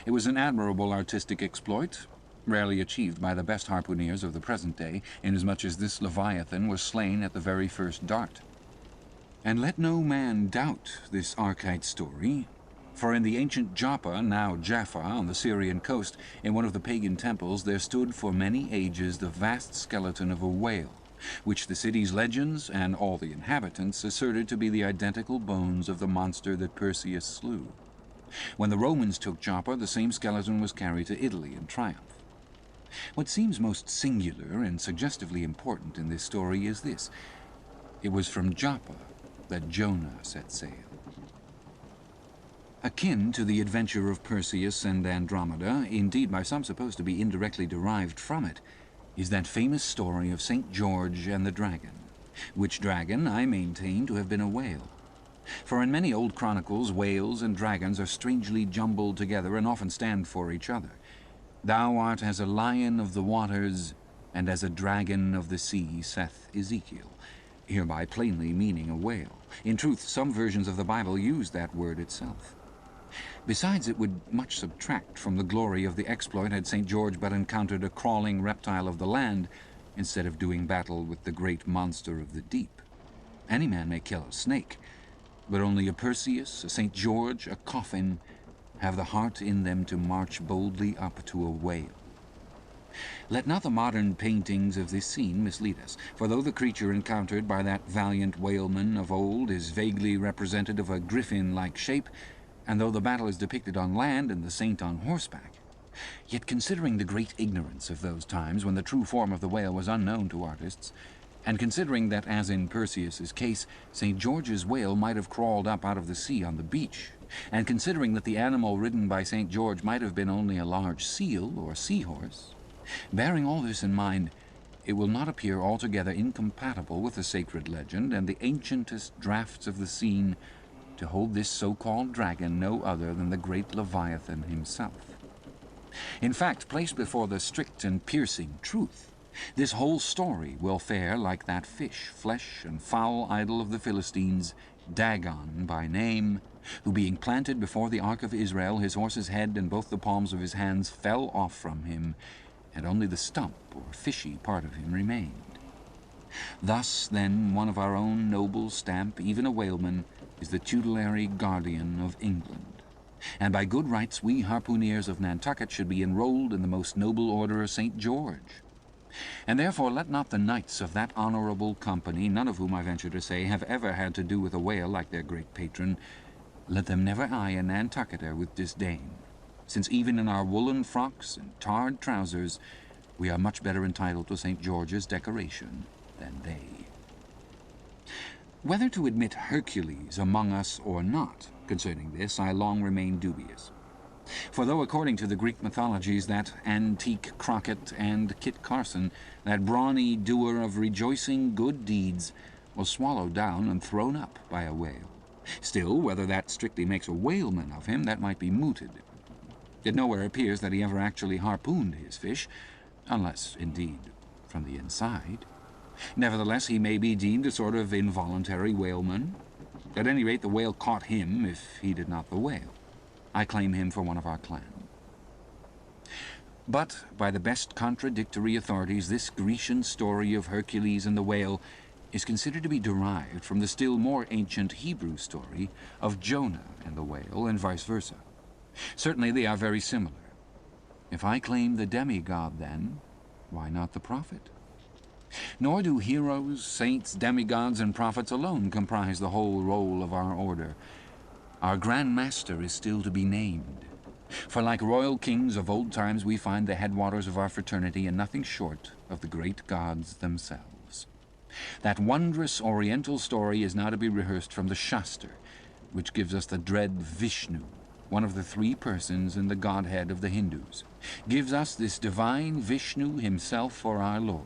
It was an admirable artistic exploit, rarely achieved by the best harpooneers of the present day, inasmuch as this Leviathan was slain at the very first dart. And let no man doubt this archite story, for in the ancient Joppa, now Jaffa, on the Syrian coast, in one of the pagan temples, there stood for many ages the vast skeleton of a whale, which the city's legends and all the inhabitants asserted to be the identical bones of the monster that Perseus slew. When the Romans took Joppa, the same skeleton was carried to Italy in triumph. What seems most singular and suggestively important in this story is this: it was from Joppa that Jonah set sail. Akin to the adventure of Perseus and Andromeda, indeed by some supposed to be indirectly derived from it, is that famous story of St. George and the dragon, which dragon I maintain to have been a whale. For in many old chronicles, whales and dragons are strangely jumbled together and often stand for each other. Thou art as a lion of the waters, and as a dragon of the sea, saith Ezekiel, hereby plainly meaning a whale. In truth, some versions of the Bible use that word itself. Besides, it would much subtract from the glory of the exploit had St. George but encountered a crawling reptile of the land, instead of doing battle with the great monster of the deep. Any man may kill a snake, but only a Perseus, a St. George, a coffin, have the heart in them to march boldly up to a whale. Let not the modern paintings of this scene mislead us, for though the creature encountered by that valiant whaleman of old is vaguely represented of a griffin-like shape, and though the battle is depicted on land and the saint on horseback, yet considering the great ignorance of those times when the true form of the whale was unknown to artists, and considering that, as in Perseus's case, St. George's whale might have crawled up out of the sea on the beach, and considering that the animal ridden by St. George might have been only a large seal or seahorse, bearing all this in mind, it will not appear altogether incompatible with the sacred legend and the ancientest drafts of the scene to hold this so-called dragon no other than the great Leviathan himself. In fact, placed before the strict and piercing truth, this whole story will fare like that fish, flesh, and foul idol of the Philistines, Dagon by name, who being planted before the ark of Israel, his horse's head and both the palms of his hands fell off from him, and only the stump or fishy part of him remained. Thus, then, one of our own noble stamp, even a whaleman, is the tutelary guardian of England, and by good rights we harpooneers of Nantucket should be enrolled in the most noble order of St. George. And therefore let not the knights of that honorable company, none of whom I venture to say have ever had to do with a whale like their great patron, let them never eye a Nantucketer with disdain, since even in our woolen frocks and tarred trousers we are much better entitled to St. George's decoration than they. Whether to admit Hercules among us or not, concerning this I long remained dubious. For though according to the Greek mythologies that antique Crockett and Kit Carson, that brawny doer of rejoicing good deeds, was swallowed down and thrown up by a whale, still whether that strictly makes a whaleman of him, that might be mooted. It nowhere appears that he ever actually harpooned his fish, unless, indeed, from the inside. Nevertheless, he may be deemed a sort of involuntary whaleman. At any rate, the whale caught him, if he did not the whale. I claim him for one of our clan. But, by the best contradictory authorities, this Grecian story of Hercules and the whale is considered to be derived from the still more ancient Hebrew story of Jonah and the whale, and vice versa. Certainly they are very similar. If I claim the demigod, then, why not the prophet? Nor do heroes, saints, demigods, and prophets alone comprise the whole roll of our order. Our Grand Master is still to be named. For like royal kings of old times, we find the headwaters of our fraternity in nothing short of the great gods themselves. That wondrous oriental story is now to be rehearsed from the Shastra, which gives us the dread Vishnu, one of the three persons in the Godhead of the Hindus, gives us this divine Vishnu himself for our Lord.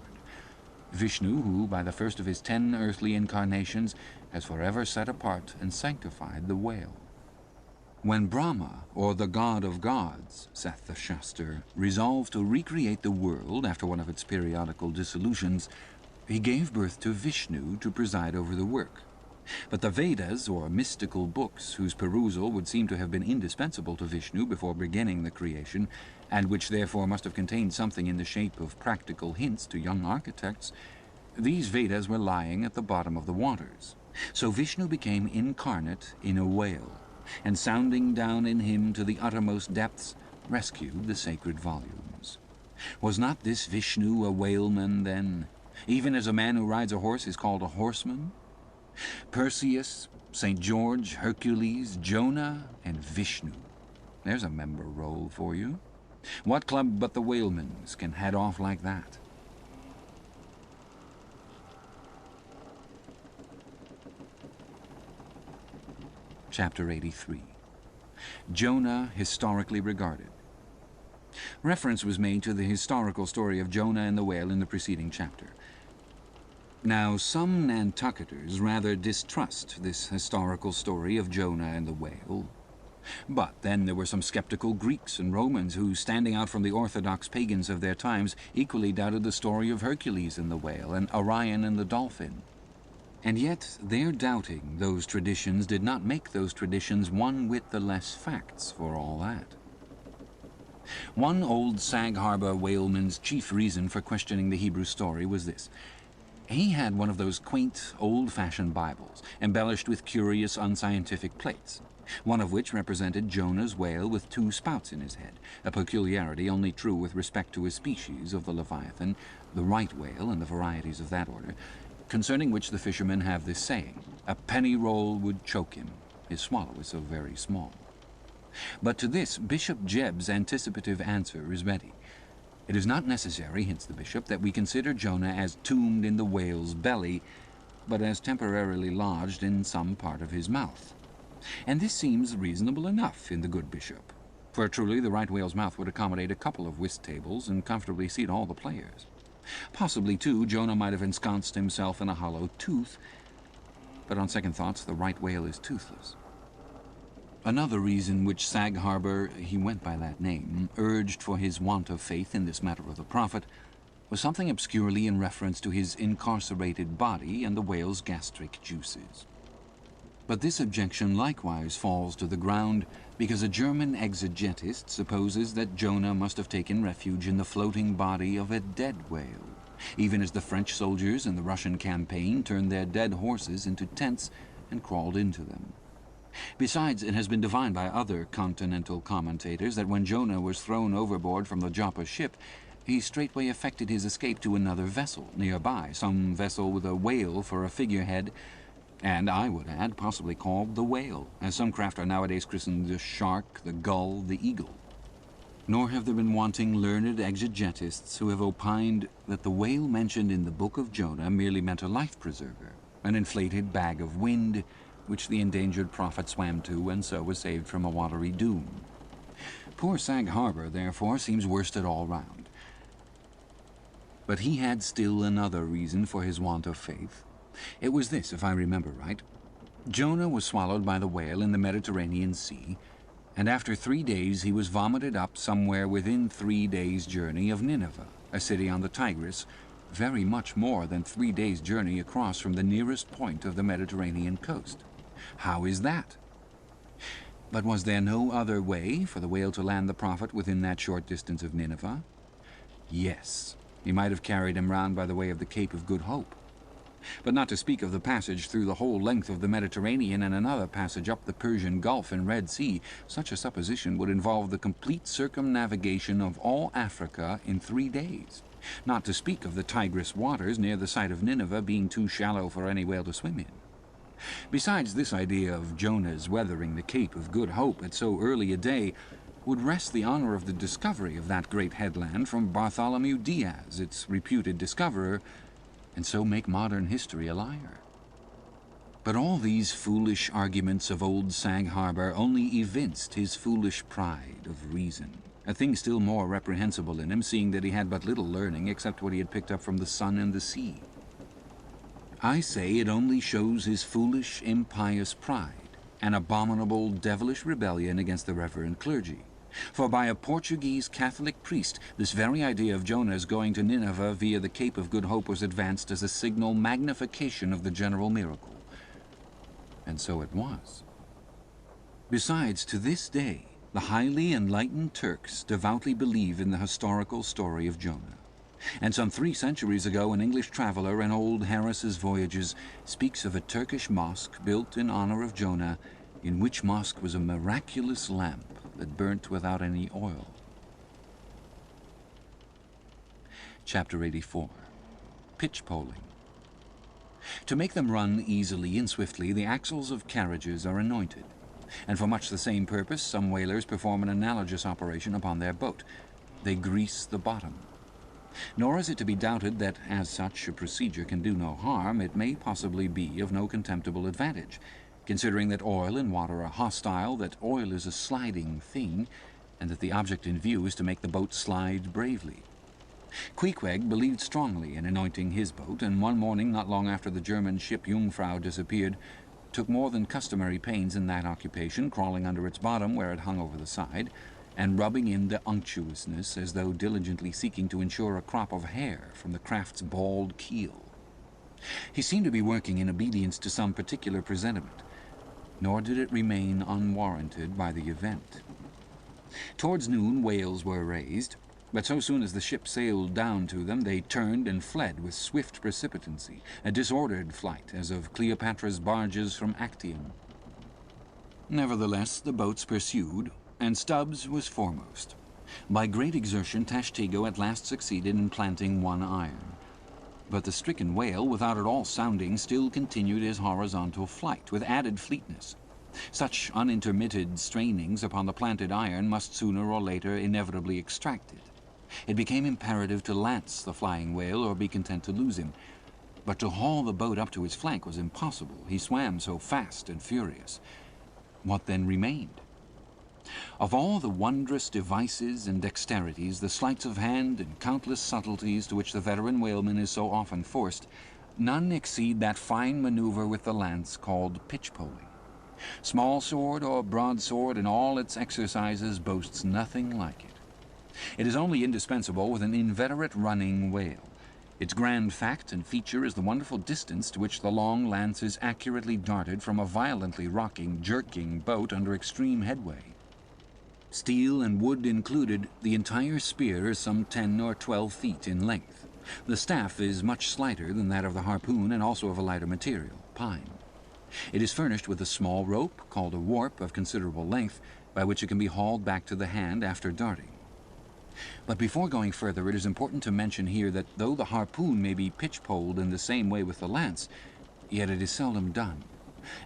Vishnu, who, by the first of his 10 earthly incarnations, has forever set apart and sanctified the whale. When Brahma, or the god of gods, saith the Shastra, resolved to recreate the world after one of its periodical dissolutions, he gave birth to Vishnu to preside over the work. But the Vedas, or mystical books, whose perusal would seem to have been indispensable to Vishnu before beginning the creation, and which therefore must have contained something in the shape of practical hints to young architects, these Vedas were lying at the bottom of the waters. So Vishnu became incarnate in a whale, and sounding down in him to the uttermost depths, rescued the sacred volumes. Was not this Vishnu a whaleman, then, even as a man who rides a horse is called a horseman? Perseus, St. George, Hercules, Jonah, and Vishnu. There's a member roll for you. What club but the whalemen's can head off like that? Chapter 83. Jonah historically regarded. Reference was made to the historical story of Jonah and the whale in the preceding chapter. Now, some Nantucketers rather distrust this historical story of Jonah and the whale. But then there were some skeptical Greeks and Romans who, standing out from the orthodox pagans of their times, equally doubted the story of Hercules and the whale and Orion and the dolphin. And yet their doubting those traditions did not make those traditions one whit the less facts for all that. One old Sag Harbor whaleman's chief reason for questioning the Hebrew story was this. He had one of those quaint, old-fashioned Bibles, embellished with curious, unscientific plates, one of which represented Jonah's whale with 2 spouts in his head, a peculiarity only true with respect to a species of the Leviathan, the right whale, and the varieties of that order, concerning which the fishermen have this saying, "A penny roll would choke him, his swallow is so very small." But to this, Bishop Jebb's anticipative answer is ready. It is not necessary, hints the bishop, that we consider Jonah as tombed in the whale's belly, but as temporarily lodged in some part of his mouth. And this seems reasonable enough in the good bishop, for truly the right whale's mouth would accommodate a couple of whist tables and comfortably seat all the players. Possibly, too, Jonah might have ensconced himself in a hollow tooth, but on second thoughts the right whale is toothless. Another reason which Sag Harbor, he went by that name, urged for his want of faith in this matter of the prophet was something obscurely in reference to his incarcerated body and the whale's gastric juices. But this objection likewise falls to the ground because a German exegetist supposes that Jonah must have taken refuge in the floating body of a dead whale, even as the French soldiers in the Russian campaign turned their dead horses into tents and crawled into them. Besides, it has been divined by other continental commentators that when Jonah was thrown overboard from the Joppa ship, he straightway effected his escape to another vessel nearby, some vessel with a whale for a figurehead, and I would add, possibly called the whale, as some craft are nowadays christened the shark, the gull, the eagle. Nor have there been wanting learned exegetists who have opined that the whale mentioned in the book of Jonah merely meant a life preserver, an inflated bag of wind, which the endangered prophet swam to and so was saved from a watery doom. Poor Sag Harbor, therefore, seems worsted all round. But he had still another reason for his want of faith. It was this, if I remember right. Jonah was swallowed by the whale in the Mediterranean Sea, and after 3 days he was vomited up somewhere within 3 days' journey of Nineveh, a city on the Tigris, very much more than 3 days' journey across from the nearest point of the Mediterranean coast. How is that? But was there no other way for the whale to land the prophet within that short distance of Nineveh? Yes, he might have carried him round by the way of the Cape of Good Hope. but not to speak of the passage through the whole length of the Mediterranean and another passage up the Persian Gulf and Red Sea, such a supposition would involve the complete circumnavigation of all Africa in 3 days, not to speak of the Tigris waters near the site of Nineveh being too shallow for any whale to swim in. Besides, this idea of Jonah's weathering the Cape of Good Hope at so early a day would wrest the honor of the discovery of that great headland from Bartholomew Diaz, its reputed discoverer, and so make modern history a liar. But all these foolish arguments of old Sag Harbor only evinced his foolish pride of reason, a thing still more reprehensible in him, seeing that he had but little learning except what he had picked up from the sun and the sea. I say it only shows his foolish, impious pride, an abominable, devilish rebellion against the reverend clergy. For by a Portuguese Catholic priest, this very idea of Jonah's going to Nineveh via the Cape of Good Hope was advanced as a signal magnification of the general miracle. And so it was. Besides, to this day, the highly enlightened Turks devoutly believe in the historical story of Jonah. And some 3 centuries ago an English traveller in old Harris's Voyages speaks of a Turkish mosque built in honor of Jonah, in which mosque was a miraculous lamp that burnt without any oil. Chapter 84. Pitch-poling. To make them run easily and swiftly, the axles of carriages are anointed, and for much the same purpose some whalers perform an analogous operation upon their boat. They grease the bottom. Nor is it to be doubted that, as such a procedure can do no harm, it may possibly be of no contemptible advantage, considering that oil and water are hostile, that oil is a sliding thing, and that the object in view is to make the boat slide bravely. Queequeg believed strongly in anointing his boat, and one morning not long after the German ship Jungfrau disappeared, took more than customary pains in that occupation, crawling under its bottom where it hung over the side, and rubbing in the unctuousness as though diligently seeking to ensure a crop of hair from the craft's bald keel. He seemed to be working in obedience to some particular presentiment, nor did it remain unwarranted by the event. Towards noon whales were raised, but so soon as the ship sailed down to them, they turned and fled with swift precipitancy, a disordered flight as of Cleopatra's barges from Actium. Nevertheless, the boats pursued, and Stubbs was foremost. By great exertion, Tashtego at last succeeded in planting one iron. But the stricken whale, without at all sounding, still continued his horizontal flight, with added fleetness. Such unintermitted strainings upon the planted iron must sooner or later inevitably extract it. It became imperative to lance the flying whale or be content to lose him. But to haul the boat up to his flank was impossible. He swam so fast and furious. What then remained? Of all the wondrous devices and dexterities, the sleights of hand and countless subtleties to which the veteran whaleman is so often forced, none exceed that fine maneuver with the lance called pitch-poling. Small sword or broadsword in all its exercises boasts nothing like it. It is only indispensable with an inveterate running whale. Its grand fact and feature is the wonderful distance to which the long lance is accurately darted from a violently rocking, jerking boat under extreme headway. Steel and wood included, the entire spear is some 10 or 12 feet in length. The staff is much slighter than that of the harpoon and also of a lighter material, pine. It is furnished with a small rope, called a warp, of considerable length, by which it can be hauled back to the hand after darting. But before going further, it is important to mention here that though the harpoon may be pitch-poled in the same way with the lance, yet it is seldom done,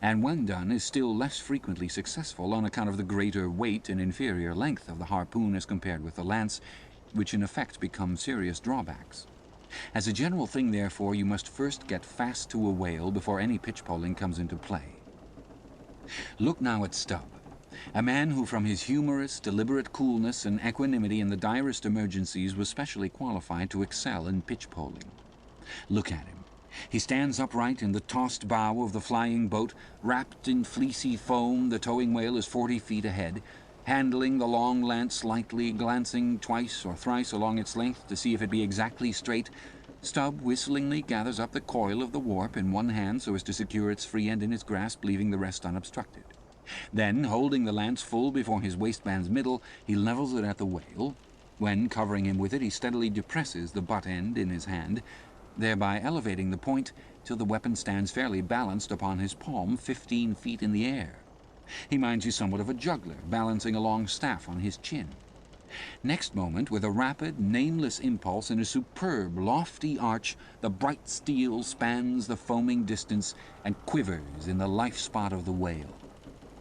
and when done is still less frequently successful on account of the greater weight and inferior length of the harpoon as compared with the lance, which in effect become serious drawbacks. As a general thing, therefore, you must first get fast to a whale before any pitch-poling comes into play. Look now at Stubb, a man who from his humorous, deliberate coolness and equanimity in the direst emergencies was specially qualified to excel in pitch-poling. Look at him. He stands upright in the tossed bow of the flying boat, wrapped in fleecy foam. The towing whale is 40 feet ahead, handling the long lance lightly, glancing twice or thrice along its length to see if it be exactly straight. Stubb whistlingly gathers up the coil of the warp in one hand so as to secure its free end in his grasp, leaving the rest unobstructed. Then, holding the lance full before his waistband's middle, he levels it at the whale, when, covering him with it, he steadily depresses the butt end in his hand, thereby elevating the point till the weapon stands fairly balanced upon his palm 15 feet in the air. He minds you somewhat of a juggler, balancing a long staff on his chin. Next moment, with a rapid, nameless impulse in a superb, lofty arch, the bright steel spans the foaming distance and quivers in the life spot of the whale.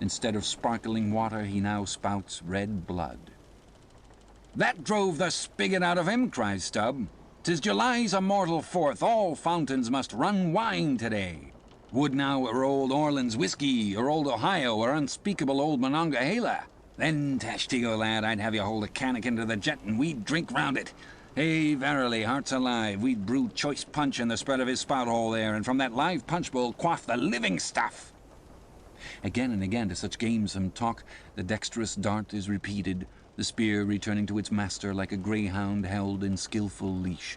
Instead of sparkling water, he now spouts red blood. "That drove the spigot out of him," cries Stubb. "'Tis July's immortal 4th, all fountains must run wine today. Would now were old Orleans whiskey, or old Ohio, or unspeakable old Monongahela. Then, Tashtigo, lad, I'd have you hold a cannikin to the jet, and we'd drink round it. Hey, verily, hearts alive, we'd brew choice punch in the spread of his spout-hole there, and from that live punch bowl quaff the living stuff." Again and again to such gamesome talk, the dexterous dart is repeated, the spear returning to its master like a greyhound held in skilful leash.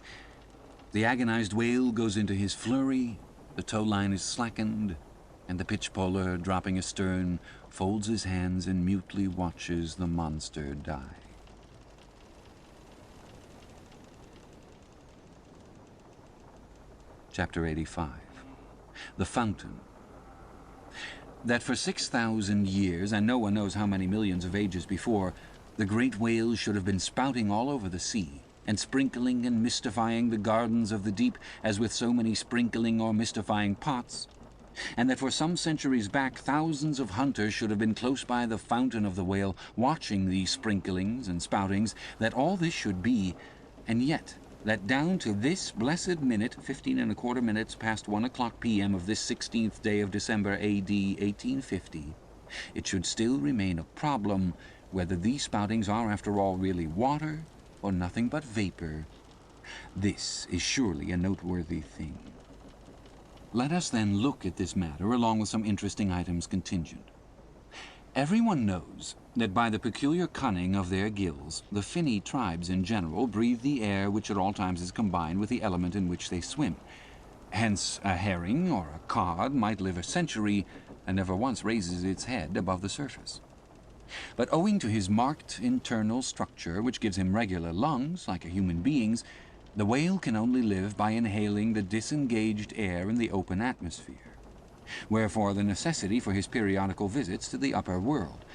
The agonized whale goes into his flurry, the tow line is slackened, and the pitch-poler, dropping astern, folds his hands and mutely watches the monster die. Chapter 85. The Fountain. That for 6,000 years, and no one knows how many millions of ages before, the great whales should have been spouting all over the sea, and sprinkling and mystifying the gardens of the deep as with so many sprinkling or mystifying pots, and that for some centuries back thousands of hunters should have been close by the fountain of the whale, watching these sprinklings and spoutings, that all this should be, and yet that down to this blessed minute, 15 1/4 minutes past 1 o'clock p.m. of this 16th day of December A.D. 1850, it should still remain a problem whether these spoutings are after all really water or nothing but vapor. This is surely a noteworthy thing. Let us then look at this matter along with some interesting items contingent. Everyone knows that by the peculiar cunning of their gills, the finny tribes in general breathe the air which at all times is combined with the element in which they swim. Hence a herring or a cod might live a century and never once raises its head above the surface. But owing to his marked internal structure, which gives him regular lungs, like a human being's, the whale can only live by inhaling the disengaged air in the open atmosphere. Wherefore the necessity for his periodical visits to the upper world.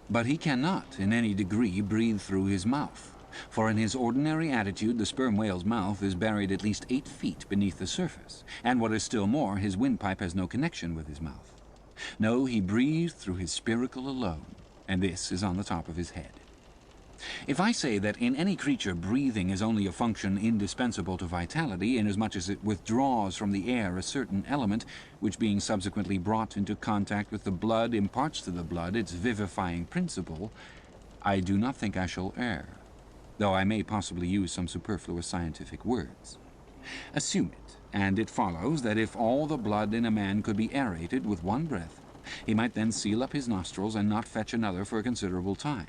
But he cannot in any degree breathe through his mouth, for in his ordinary attitude the sperm whale's mouth is buried at least 8 feet beneath the surface, and what is still more, his windpipe has no connection with his mouth. No, he breathes through his spiracle alone, and this is on the top of his head. If I say that in any creature breathing is only a function indispensable to vitality, inasmuch as it withdraws from the air a certain element, which being subsequently brought into contact with the blood imparts to the blood its vivifying principle, I do not think I shall err, though I may possibly use some superfluous scientific words. Assume it, and it follows that if all the blood in a man could be aerated with one breath, he might then seal up his nostrils and not fetch another for a considerable time.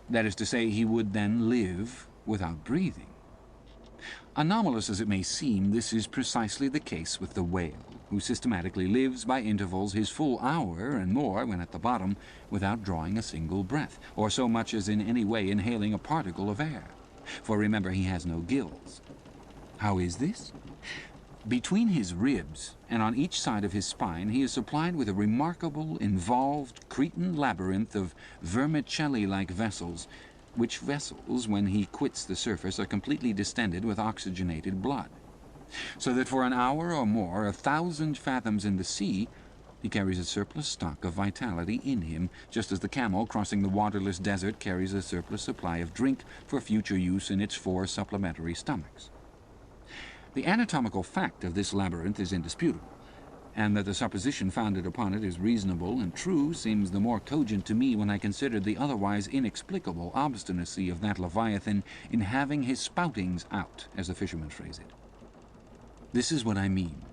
That is to say, he would then live without breathing. Anomalous as it may seem, this is precisely the case with the whale, who systematically lives by intervals his full hour and more when at the bottom without drawing a single breath, or so much as in any way inhaling a particle of air. For remember, he has no gills. How is this? Between his ribs and on each side of his spine he is supplied with a remarkable, involved, Cretan labyrinth of vermicelli-like vessels, which vessels, when he quits the surface, are completely distended with oxygenated blood, so that for an hour or more, 1,000 fathoms in the sea, he carries a surplus stock of vitality in him, just as the camel crossing the waterless desert carries a surplus supply of drink for future use in its 4 supplementary stomachs. The anatomical fact of this labyrinth is indisputable, and that the supposition founded upon it is reasonable and true seems the more cogent to me when I consider the otherwise inexplicable obstinacy of that leviathan in having his spoutings out, as the fishermen phrase it. This is what I mean.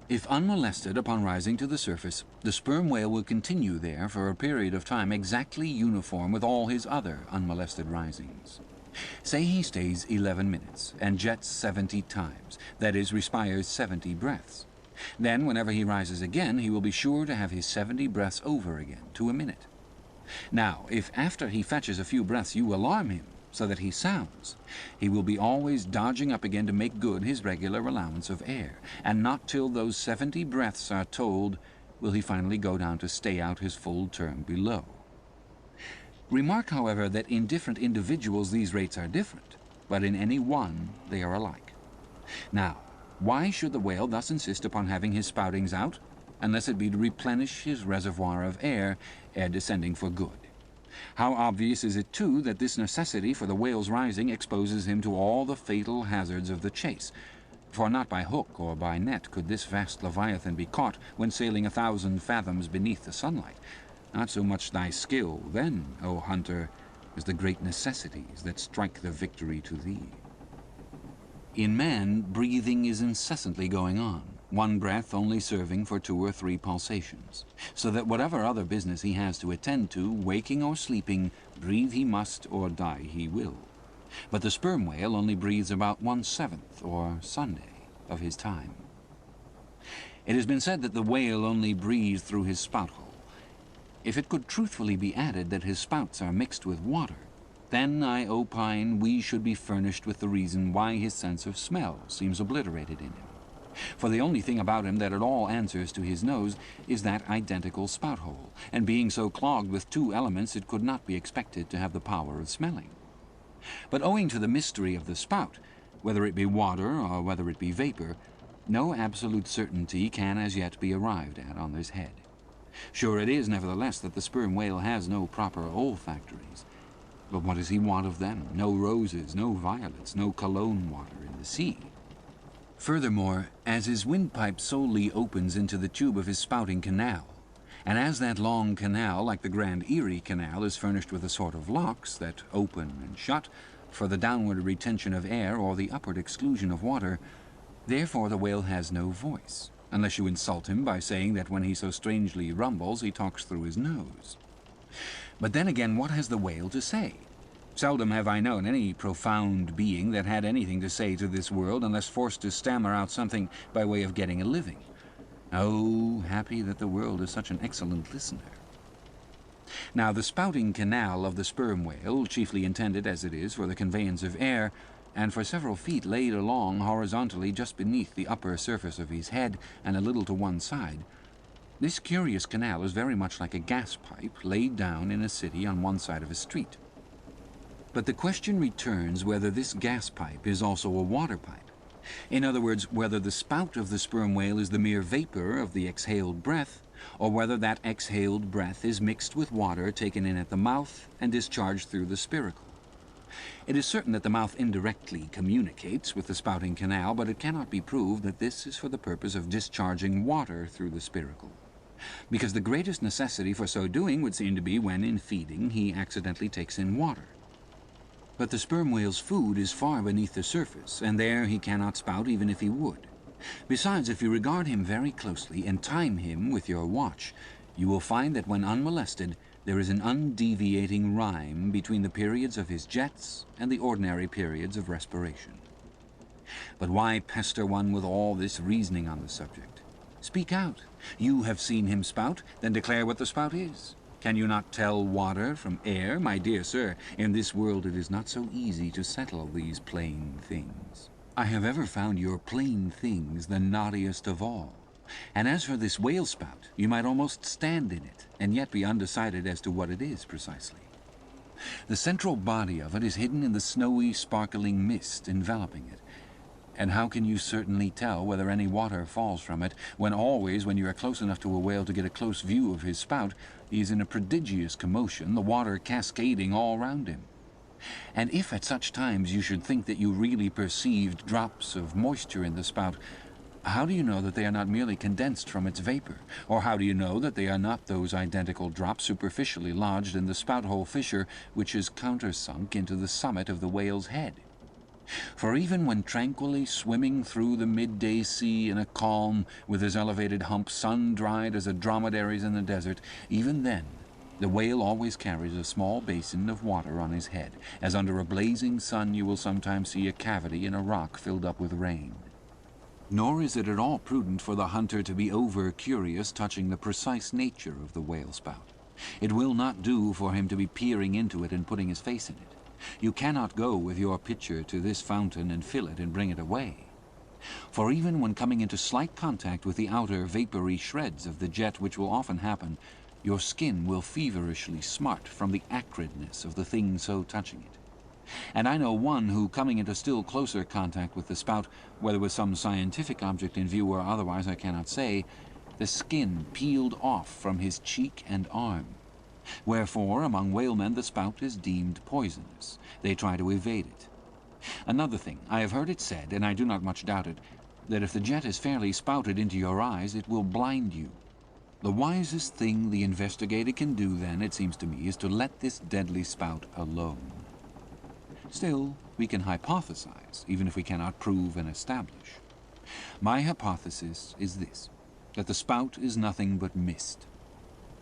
If unmolested upon rising to the surface, the sperm whale will continue there for a period of time exactly uniform with all his other unmolested risings. Say he stays 11 minutes and jets 70 times, that is, respires 70 breaths. Then, whenever he rises again, he will be sure to have his 70 breaths over again, to a minute. Now, if after he fetches a few breaths you alarm him, so that he sounds. He will be always dodging up again to make good his regular allowance of air, and not till those 70 breaths are told will he finally go down to stay out his full term below. Remark, however, that in different individuals these rates are different, but in any one they are alike. Now, why should the whale thus insist upon having his spoutings out, unless it be to replenish his reservoir of air ere descending for good? How obvious is it, too, that this necessity for the whale's rising exposes him to all the fatal hazards of the chase, for not by hook or by net could this vast leviathan be caught when sailing 1,000 fathoms beneath the sunlight. Not so much thy skill, then, O hunter, as the great necessities that strike the victory to thee. In man, breathing is incessantly going on, one breath only serving for 2 or 3 pulsations, so that whatever other business he has to attend to, waking or sleeping, breathe he must or die he will. But the sperm whale only breathes about 1/7, or Sunday, of his time. It has been said that the whale only breathes through his spout hole. If it could truthfully be added that his spouts are mixed with water, then I opine we should be furnished with the reason why his sense of smell seems obliterated in him. For the only thing about him that at all answers to his nose is that identical spout hole, and being so clogged with 2 elements it could not be expected to have the power of smelling. But owing to the mystery of the spout, whether it be water or whether it be vapor, no absolute certainty can as yet be arrived at on this head. Sure it is, nevertheless, that the sperm whale has no proper olfactories. But what does he want of them? No roses, no violets, no cologne water in the sea. Furthermore, as his windpipe solely opens into the tube of his spouting canal, and as that long canal, like the Grand Erie Canal, is furnished with a sort of locks that open and shut for the downward retention of air or the upward exclusion of water, therefore the whale has no voice, unless you insult him by saying that when he so strangely rumbles he talks through his nose. But then again, what has the whale to say? Seldom have I known any profound being that had anything to say to this world unless forced to stammer out something by way of getting a living. Oh, happy that the world is such an excellent listener. Now, the spouting canal of the sperm whale, chiefly intended as it is for the conveyance of air, and for several feet laid along horizontally just beneath the upper surface of his head and a little to one side, this curious canal is very much like a gas pipe laid down in a city on one side of a street. But the question returns whether this gas pipe is also a water pipe. In other words, whether the spout of the sperm whale is the mere vapor of the exhaled breath, or whether that exhaled breath is mixed with water taken in at the mouth and discharged through the spiracle. It is certain that the mouth indirectly communicates with the spouting canal, but it cannot be proved that this is for the purpose of discharging water through the spiracle, because the greatest necessity for so doing would seem to be when, in feeding, he accidentally takes in water. But the sperm whale's food is far beneath the surface, and there he cannot spout even if he would. Besides, if you regard him very closely and time him with your watch, you will find that when unmolested, there is an undeviating rhyme between the periods of his jets and the ordinary periods of respiration. But why pester one with all this reasoning on the subject? Speak out. You have seen him spout, then declare what the spout is. Can you not tell water from air? My dear sir, in this world it is not so easy to settle these plain things. I have ever found your plain things the knottiest of all. And as for this whale spout, you might almost stand in it, and yet be undecided as to what it is precisely. The central body of it is hidden in the snowy, sparkling mist enveloping it. And how can you certainly tell whether any water falls from it, when always, when you are close enough to a whale to get a close view of his spout, he is in a prodigious commotion, the water cascading all round him? And if at such times you should think that you really perceived drops of moisture in the spout, how do you know that they are not merely condensed from its vapor? Or how do you know that they are not those identical drops superficially lodged in the spout-hole fissure which is countersunk into the summit of the whale's head? For even when tranquilly swimming through the midday sea in a calm, with his elevated hump sun-dried as a dromedary's in the desert, even then the whale always carries a small basin of water on his head, as under a blazing sun you will sometimes see a cavity in a rock filled up with rain. Nor is it at all prudent for the hunter to be over-curious touching the precise nature of the whale spout. It will not do for him to be peering into it and putting his face in it. You cannot go with your pitcher to this fountain and fill it and bring it away. For even when coming into slight contact with the outer vapory shreds of the jet, which will often happen, your skin will feverishly smart from the acridness of the thing so touching it. And I know one who, coming into still closer contact with the spout, whether with some scientific object in view or otherwise I cannot say, the skin peeled off from his cheek and arm. Wherefore, among whalemen the spout is deemed poisonous. They try to evade it. Another thing, I have heard it said, and I do not much doubt it, that if the jet is fairly spouted into your eyes, it will blind you. The wisest thing the investigator can do, then, it seems to me, is to let this deadly spout alone. Still, we can hypothesize, even if we cannot prove and establish. My hypothesis is this, that the spout is nothing but mist.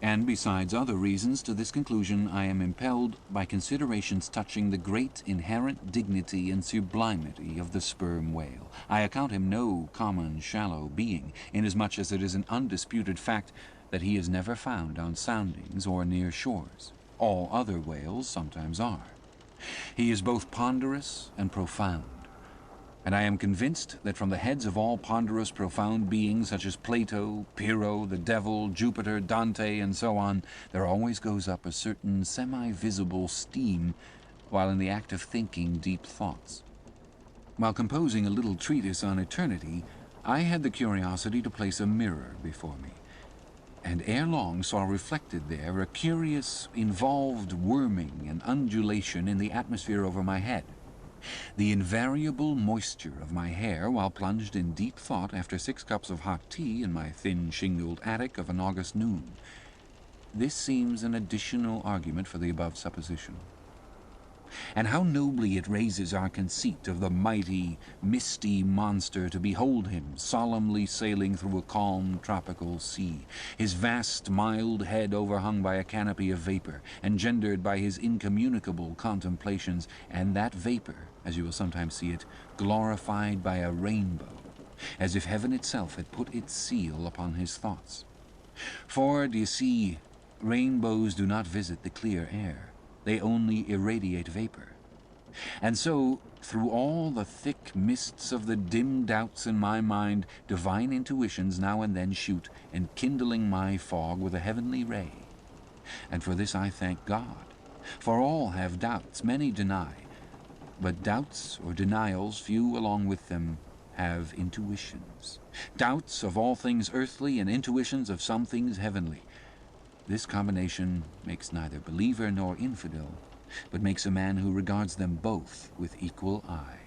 And besides other reasons to this conclusion, I am impelled by considerations touching the great inherent dignity and sublimity of the sperm whale. I account him no common shallow being, inasmuch as it is an undisputed fact that he is never found on soundings or near shores. All other whales sometimes are. He is both ponderous and profound, and I am convinced that from the heads of all ponderous, profound beings such as Plato, Pyrrho, the devil, Jupiter, Dante, and so on, there always goes up a certain semi-visible steam while in the act of thinking deep thoughts. While composing a little treatise on eternity, I had the curiosity to place a mirror before me, and ere long saw reflected there a curious, involved worming and undulation in the atmosphere over my head. The invariable moisture of my hair while plunged in deep thought after 6 cups of hot tea in my thin shingled attic of an August noon. This seems an additional argument for the above supposition. And how nobly it raises our conceit of the mighty, misty monster to behold him solemnly sailing through a calm tropical sea, his vast mild head overhung by a canopy of vapor, engendered by his incommunicable contemplations, and that vapor, as you will sometimes see it, glorified by a rainbow, as if heaven itself had put its seal upon his thoughts. For, d'ye see, rainbows do not visit the clear air. They only irradiate vapor. And so, through all the thick mists of the dim doubts in my mind, divine intuitions now and then shoot, enkindling my fog with a heavenly ray. And for this I thank God. For all have doubts, many deny. But doubts or denials, few along with them, have intuitions. Doubts of all things earthly and intuitions of some things heavenly. This combination makes neither believer nor infidel, but makes a man who regards them both with equal eye.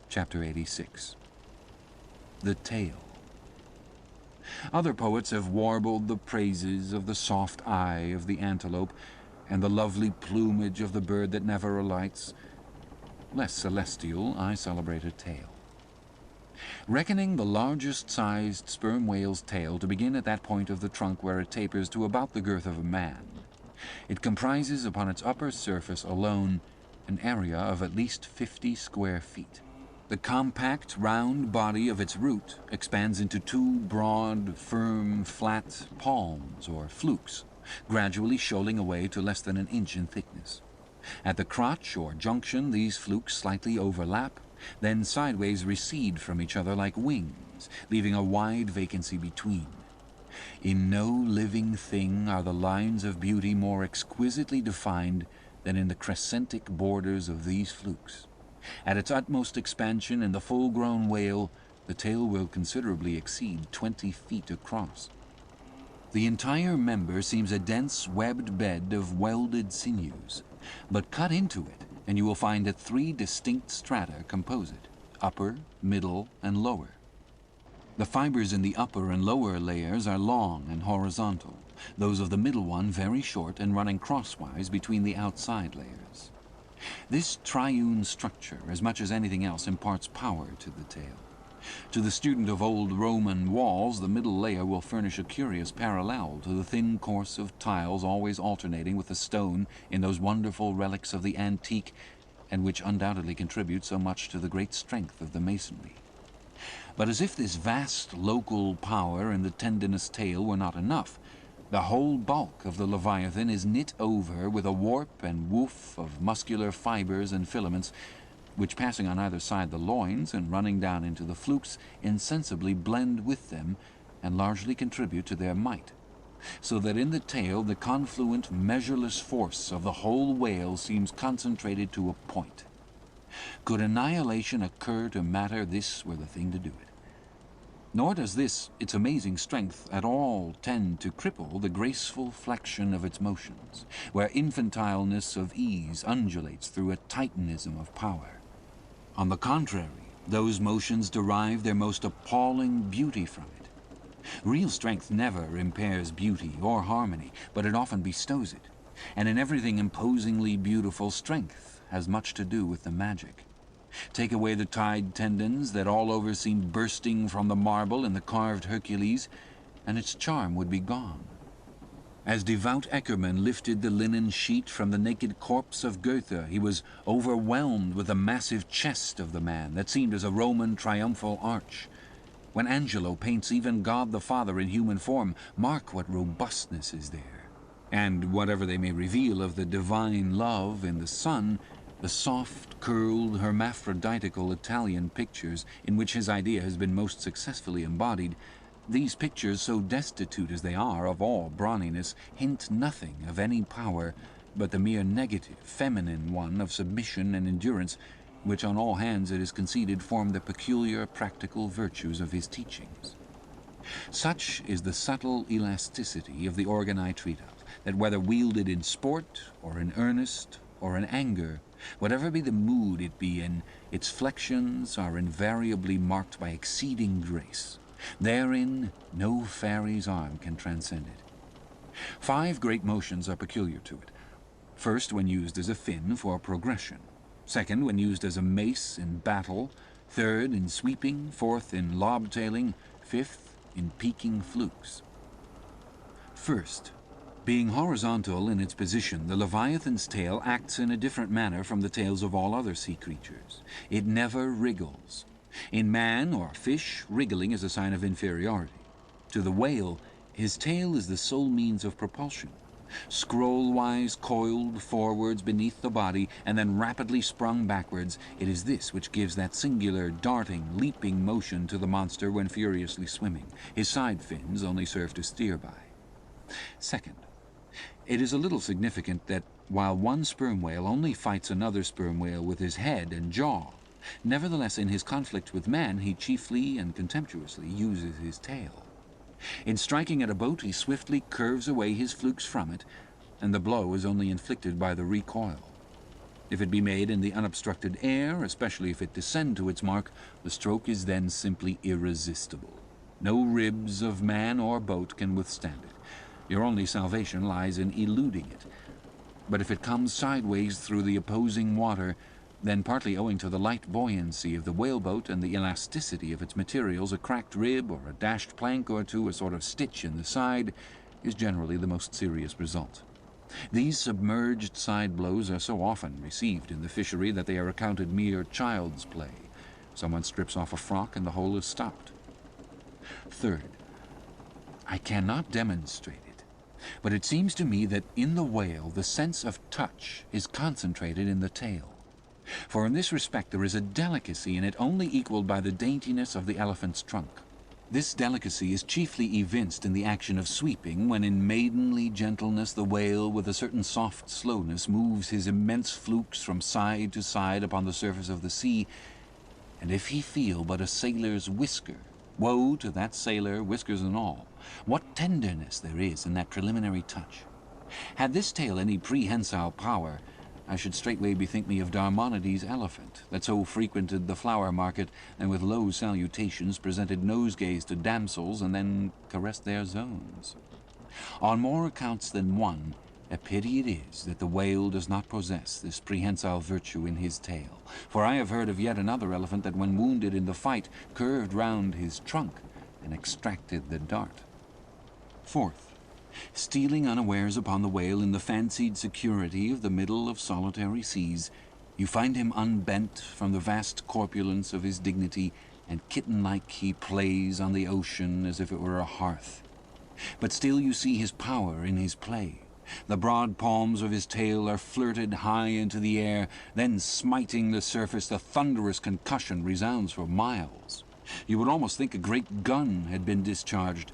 Chapter 86. The Tail. Other poets have warbled the praises of the soft eye of the antelope and the lovely plumage of the bird that never alights. Less celestial, I celebrate a tail. Reckoning the largest-sized sperm whale's tail to begin at that point of the trunk where it tapers to about the girth of a man, it comprises upon its upper surface alone an area of at least 50 square feet. The compact, round body of its root expands into 2 broad, firm, flat palms or flukes, gradually shoaling away to less than an inch in thickness. At the crotch or junction, these flukes slightly overlap, then sideways recede from each other like wings, leaving a wide vacancy between. In no living thing are the lines of beauty more exquisitely defined than in the crescentic borders of these flukes. At its utmost expansion in the full-grown whale, the tail will considerably exceed 20 feet across. The entire member seems a dense webbed bed of welded sinews, but cut into it, and you will find that 3 distinct strata compose it, upper, middle, and lower. The fibers in the upper and lower layers are long and horizontal, those of the middle one very short and running crosswise between the outside layers. This triune structure, as much as anything else, imparts power to the tail. To the student of old Roman walls, the middle layer will furnish a curious parallel to the thin course of tiles always alternating with the stone in those wonderful relics of the antique, and which undoubtedly contribute so much to the great strength of the masonry. But as if this vast local power in the tendinous tail were not enough, The whole bulk of the Leviathan is knit over with a warp and woof of muscular fibers and filaments, which, passing on either side the loins and running down into the flukes, insensibly blend with them and largely contribute to their might, so that in the tail the confluent, measureless force of the whole whale seems concentrated to a point. Could annihilation occur to matter, this were the thing to do it. Nor does this, its amazing strength, at all tend to cripple the graceful flexion of its motions, where infantileness of ease undulates through a titanism of power. On the contrary, those motions derive their most appalling beauty from it. Real strength never impairs beauty or harmony, but it often bestows it, and in everything imposingly beautiful, strength has much to do with the magic. Take away the tied tendons that all over seem bursting from the marble in the carved Hercules, and its charm would be gone. As devout Eckermann lifted the linen sheet from the naked corpse of Goethe, he was overwhelmed with the massive chest of the man that seemed as a Roman triumphal arch. When Angelo paints even God the Father in human form, mark what robustness is there. And whatever they may reveal of the divine love in the Son, the soft, curled, hermaphroditical Italian pictures in which his idea has been most successfully embodied, these pictures, so destitute as they are of all brawniness, hint nothing of any power but the mere negative, feminine one of submission and endurance, which on all hands it is conceded form the peculiar practical virtues of his teachings. Such is the subtle elasticity of the organ I treat of, that whether wielded in sport, or in earnest, or in anger, whatever be the mood it be in, its flexions are invariably marked by exceeding grace. Therein no fairy's arm can transcend it. 5 great motions are peculiar to it. First, when used as a fin for progression. Second, when used as a mace in battle. Third, in sweeping. Fourth, in lobtailing. Fifth, in peaking flukes. First, being horizontal in its position, the Leviathan's tail acts in a different manner from the tails of all other sea creatures. It never wriggles. In man or fish, wriggling is a sign of inferiority. To the whale, his tail is the sole means of propulsion. Scroll-wise coiled forwards beneath the body and then rapidly sprung backwards, it is this which gives that singular darting, leaping motion to the monster when furiously swimming. His side fins only serve to steer by. Second, it is a little significant that while one sperm whale only fights another sperm whale with his head and jaw, nevertheless in his conflict with man he chiefly and contemptuously uses his tail. In striking at a boat he swiftly curves away his flukes from it, and the blow is only inflicted by the recoil. If it be made in the unobstructed air, especially if it descend to its mark, the stroke is then simply irresistible. No ribs of man or boat can withstand it. Your only salvation lies in eluding it. But if it comes sideways through the opposing water, then partly owing to the light buoyancy of the whaleboat and the elasticity of its materials, a cracked rib or a dashed plank or two, a sort of stitch in the side, is generally the most serious result. These submerged side blows are so often received in the fishery that they are accounted mere child's play. Someone strips off a frock and the hole is stopped. Third, I cannot demonstrate it, but it seems to me that in the whale the sense of touch is concentrated in the tail. For in this respect there is a delicacy in it only equalled by the daintiness of the elephant's trunk. This delicacy is chiefly evinced in the action of sweeping, when in maidenly gentleness the whale with a certain soft slowness moves his immense flukes from side to side upon the surface of the sea, and if he feel but a sailor's whisker, woe to that sailor, whiskers and all. What tenderness there is in that preliminary touch! Had this tale any prehensile power, I should straightway bethink me of Darmonides' elephant, that so frequented the flower market, and with low salutations presented nosegays to damsels, and then caressed their zones. On more accounts than one, a pity it is that the whale does not possess this prehensile virtue in his tail, for I have heard of yet another elephant that when wounded in the fight curved round his trunk and extracted the dart. Fourth, stealing unawares upon the whale in the fancied security of the middle of solitary seas, you find him unbent from the vast corpulence of his dignity, and kitten-like he plays on the ocean as if it were a hearth. But still you see his power in his play. The broad palms of his tail are flirted high into the air, then smiting the surface, the thunderous concussion resounds for miles. You would almost think a great gun had been discharged,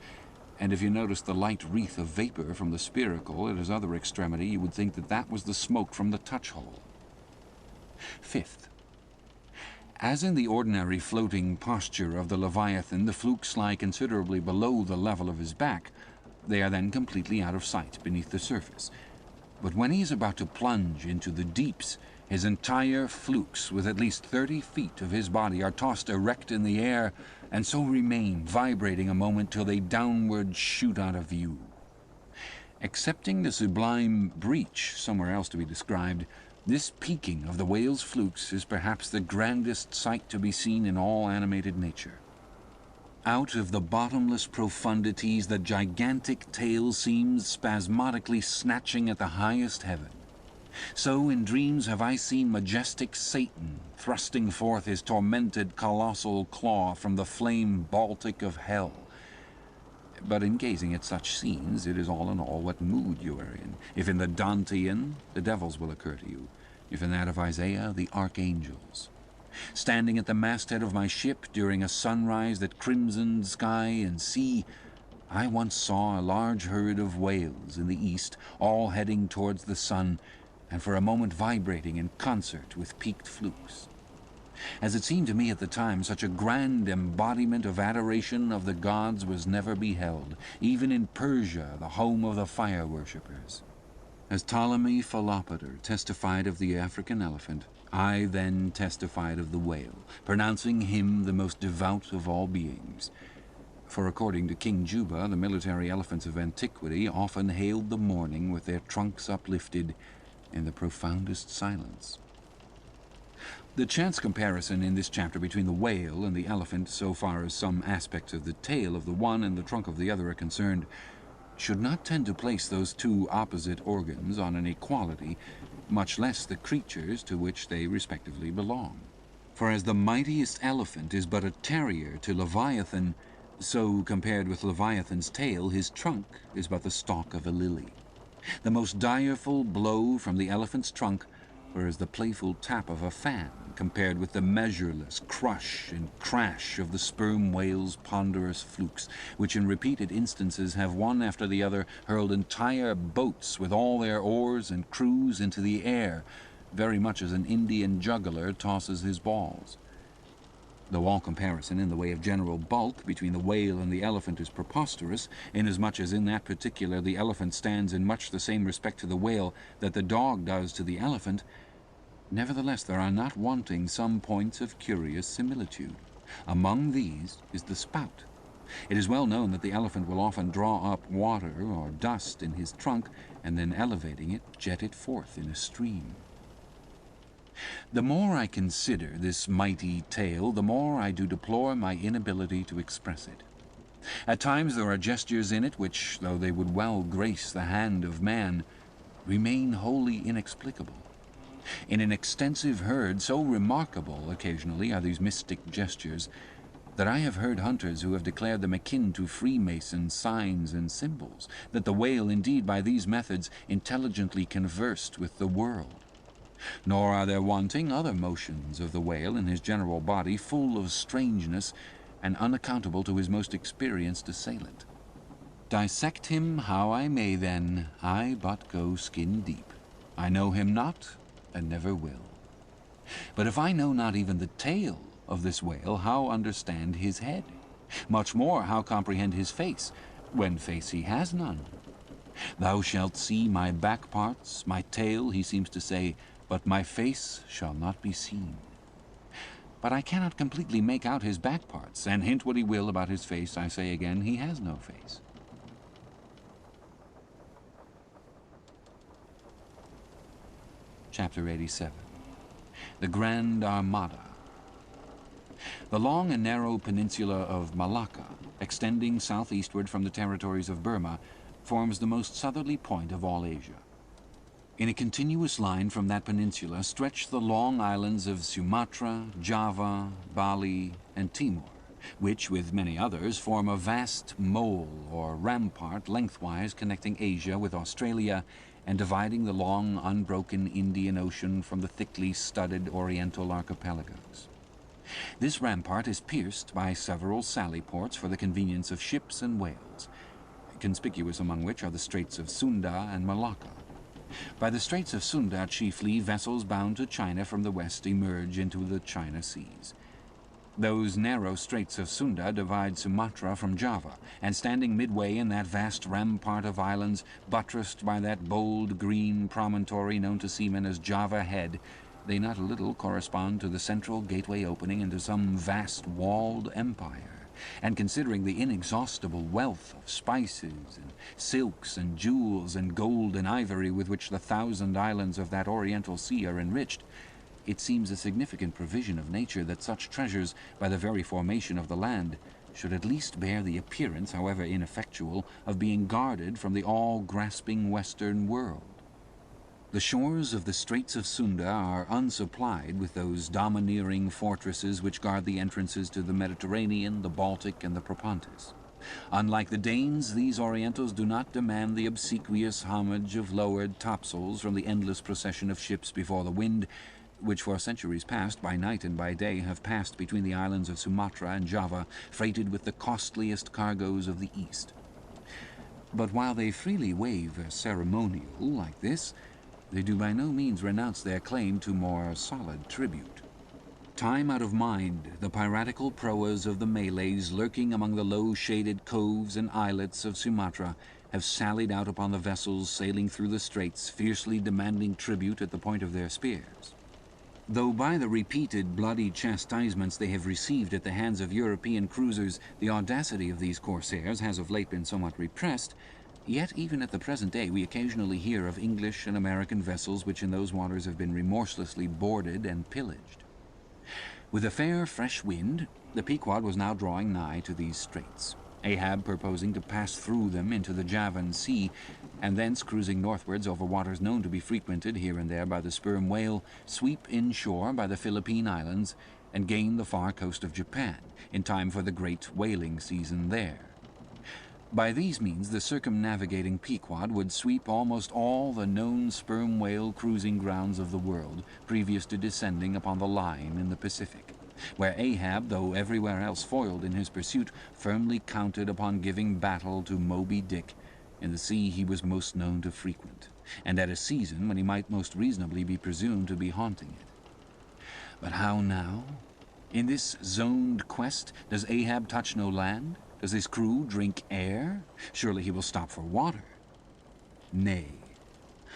and if you noticed the light wreath of vapor from the spiracle at his other extremity, you would think that that was the smoke from the touch-hole. Fifth, as in the ordinary floating posture of the Leviathan, the flukes lie considerably below the level of his back. They are then completely out of sight beneath the surface. But when he is about to plunge into the deeps, his entire flukes, with at least 30 feet of his body, are tossed erect in the air, and so remain, vibrating a moment till they downward shoot out of view. Excepting the sublime breach, somewhere else to be described, this peaking of the whale's flukes is perhaps the grandest sight to be seen in all animated nature. Out of the bottomless profundities, the gigantic tail seems spasmodically snatching at the highest heaven. So in dreams have I seen majestic Satan thrusting forth his tormented colossal claw from the flame Baltic of hell. But in gazing at such scenes, it is all in all what mood you are in. If in the Dantean, the devils will occur to you. If in that of Isaiah, the archangels. Standing at the masthead of my ship during a sunrise that crimsoned sky and sea, I once saw a large herd of whales in the east, all heading towards the sun, and for a moment vibrating in concert with peaked flukes. As it seemed to me at the time, such a grand embodiment of adoration of the gods was never beheld, even in Persia, the home of the fire worshippers. As Ptolemy Philopater testified of the African elephant, I then testified of the whale, pronouncing him the most devout of all beings. For according to King Juba, the military elephants of antiquity often hailed the morning with their trunks uplifted in the profoundest silence. The chance comparison in this chapter between the whale and the elephant, so far as some aspects of the tail of the one and the trunk of the other are concerned, should not tend to place those two opposite organs on an equality, much less the creatures to which they respectively belong. For as the mightiest elephant is but a terrier to Leviathan, so compared with Leviathan's tail, his trunk is but the stalk of a lily. The most direful blow from the elephant's trunk were as the playful tap of a fan, compared with the measureless crush and crash of the sperm whale's ponderous flukes, which in repeated instances have one after the other hurled entire boats with all their oars and crews into the air, very much as an Indian juggler tosses his balls. Though all comparison in the way of general bulk between the whale and the elephant is preposterous, inasmuch as in that particular the elephant stands in much the same respect to the whale that the dog does to the elephant, nevertheless there are not wanting some points of curious similitude. Among these is the spout. It is well known that the elephant will often draw up water or dust in his trunk, and then elevating it, jet it forth in a stream. The more I consider this mighty tale, the more I do deplore my inability to express it. At times there are gestures in it which, though they would well grace the hand of man, remain wholly inexplicable. In an extensive herd, so remarkable occasionally are these mystic gestures, that I have heard hunters who have declared them akin to Freemason signs and symbols, that the whale indeed by these methods intelligently conversed with the world. Nor are there wanting other motions of the whale in his general body, full of strangeness and unaccountable to his most experienced assailant. Dissect him how I may then, I but go skin deep. I know him not, and never will. But if I know not even the tail of this whale, how understand his head? Much more, how comprehend his face, when face he has none? Thou shalt see my back parts, my tail, he seems to say, but my face shall not be seen. But I cannot completely make out his back parts, and hint what he will about his face, I say again, he has no face. Chapter 87. The Grand Armada. The long and narrow peninsula of Malacca, extending southeastward from the territories of Burma, forms the most southerly point of all Asia. In a continuous line from that peninsula stretch the long islands of Sumatra, Java, Bali, and Timor, which, with many others, form a vast mole or rampart lengthwise connecting Asia with Australia and dividing the long, unbroken Indian Ocean from the thickly studded Oriental archipelagos. This rampart is pierced by several sally ports for the convenience of ships and whales, conspicuous among which are the Straits of Sunda and Malacca. By the Straits of Sunda chiefly, vessels bound to China from the west emerge into the China seas. Those narrow Straits of Sunda divide Sumatra from Java, and standing midway in that vast rampart of islands, buttressed by that bold green promontory known to seamen as Java Head, they not a little correspond to the central gateway opening into some vast walled empire. And considering the inexhaustible wealth of spices and silks and jewels and gold and ivory with which the 1,000 islands of that oriental sea are enriched, it seems a significant provision of nature that such treasures, by the very formation of the land, should at least bear the appearance, however ineffectual, of being guarded from the all-grasping Western world. The shores of the Straits of Sunda are unsupplied with those domineering fortresses which guard the entrances to the Mediterranean, the Baltic, and the Propontis. Unlike the Danes, these Orientals do not demand the obsequious homage of lowered topsails from the endless procession of ships before the wind, which for centuries past, by night and by day, have passed between the islands of Sumatra and Java, freighted with the costliest cargoes of the East. But while they freely waive a ceremonial like this, they do by no means renounce their claim to more solid tribute. Time out of mind, the piratical proas of the Malays, lurking among the low-shaded coves and islets of Sumatra, have sallied out upon the vessels sailing through the straits, fiercely demanding tribute at the point of their spears. Though by the repeated bloody chastisements they have received at the hands of European cruisers, the audacity of these corsairs has of late been somewhat repressed, yet even at the present day we occasionally hear of English and American vessels which in those waters have been remorselessly boarded and pillaged. With a fair fresh wind, the Pequod was now drawing nigh to these straits, Ahab purposing to pass through them into the Javan Sea, and thence, cruising northwards over waters known to be frequented here and there by the sperm whale, sweep inshore by the Philippine Islands and gain the far coast of Japan, in time for the great whaling season there. By these means the circumnavigating Pequod would sweep almost all the known sperm whale cruising grounds of the world, previous to descending upon the line in the Pacific, where Ahab, though everywhere else foiled in his pursuit, firmly counted upon giving battle to Moby Dick in the sea he was most known to frequent, and at a season when he might most reasonably be presumed to be haunting it. But how now? In this zoned quest, does Ahab touch no land? Does his crew drink air? Surely he will stop for water. Nay.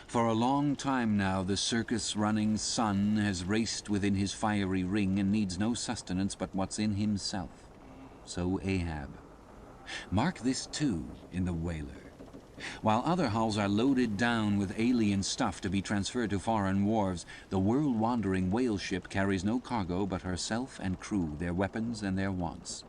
For a long time now the circus-running sun has raced within his fiery ring and needs no sustenance but what's in himself. So Ahab. Mark this, too, in the whaler. While other hulls are loaded down with alien stuff to be transferred to foreign wharves, the world-wandering whale ship carries no cargo but herself and crew, their weapons and their wants.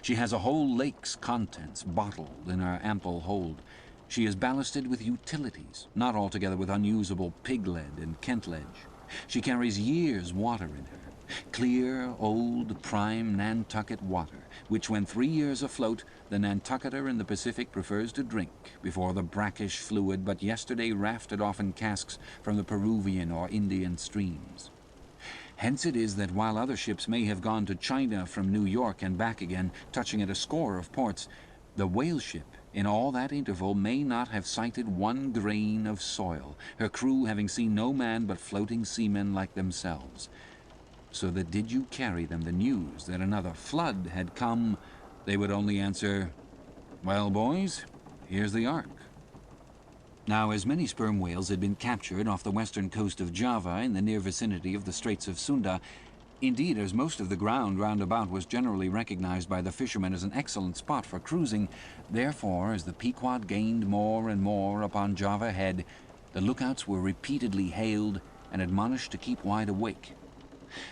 She has a whole lake's contents bottled in her ample hold. She is ballasted with utilities, not altogether with unusable pig-lead and kent-ledge. She carries years' water in her, clear, old, prime Nantucket water, which when 3 years afloat, the Nantucketer in the Pacific prefers to drink before the brackish fluid but yesterday rafted off in casks from the Peruvian or Indian streams. Hence it is that while other ships may have gone to China from New York and back again, touching at a score of ports, the whale ship in all that interval may not have sighted one grain of soil, her crew having seen no man but floating seamen like themselves. So that did you carry them the news that another flood had come, they would only answer, "Well, boys, here's the ark." Now, as many sperm whales had been captured off the western coast of Java in the near vicinity of the Straits of Sunda, indeed, as most of the ground round about was generally recognized by the fishermen as an excellent spot for cruising, therefore, as the Pequod gained more and more upon Java Head, the lookouts were repeatedly hailed and admonished to keep wide awake.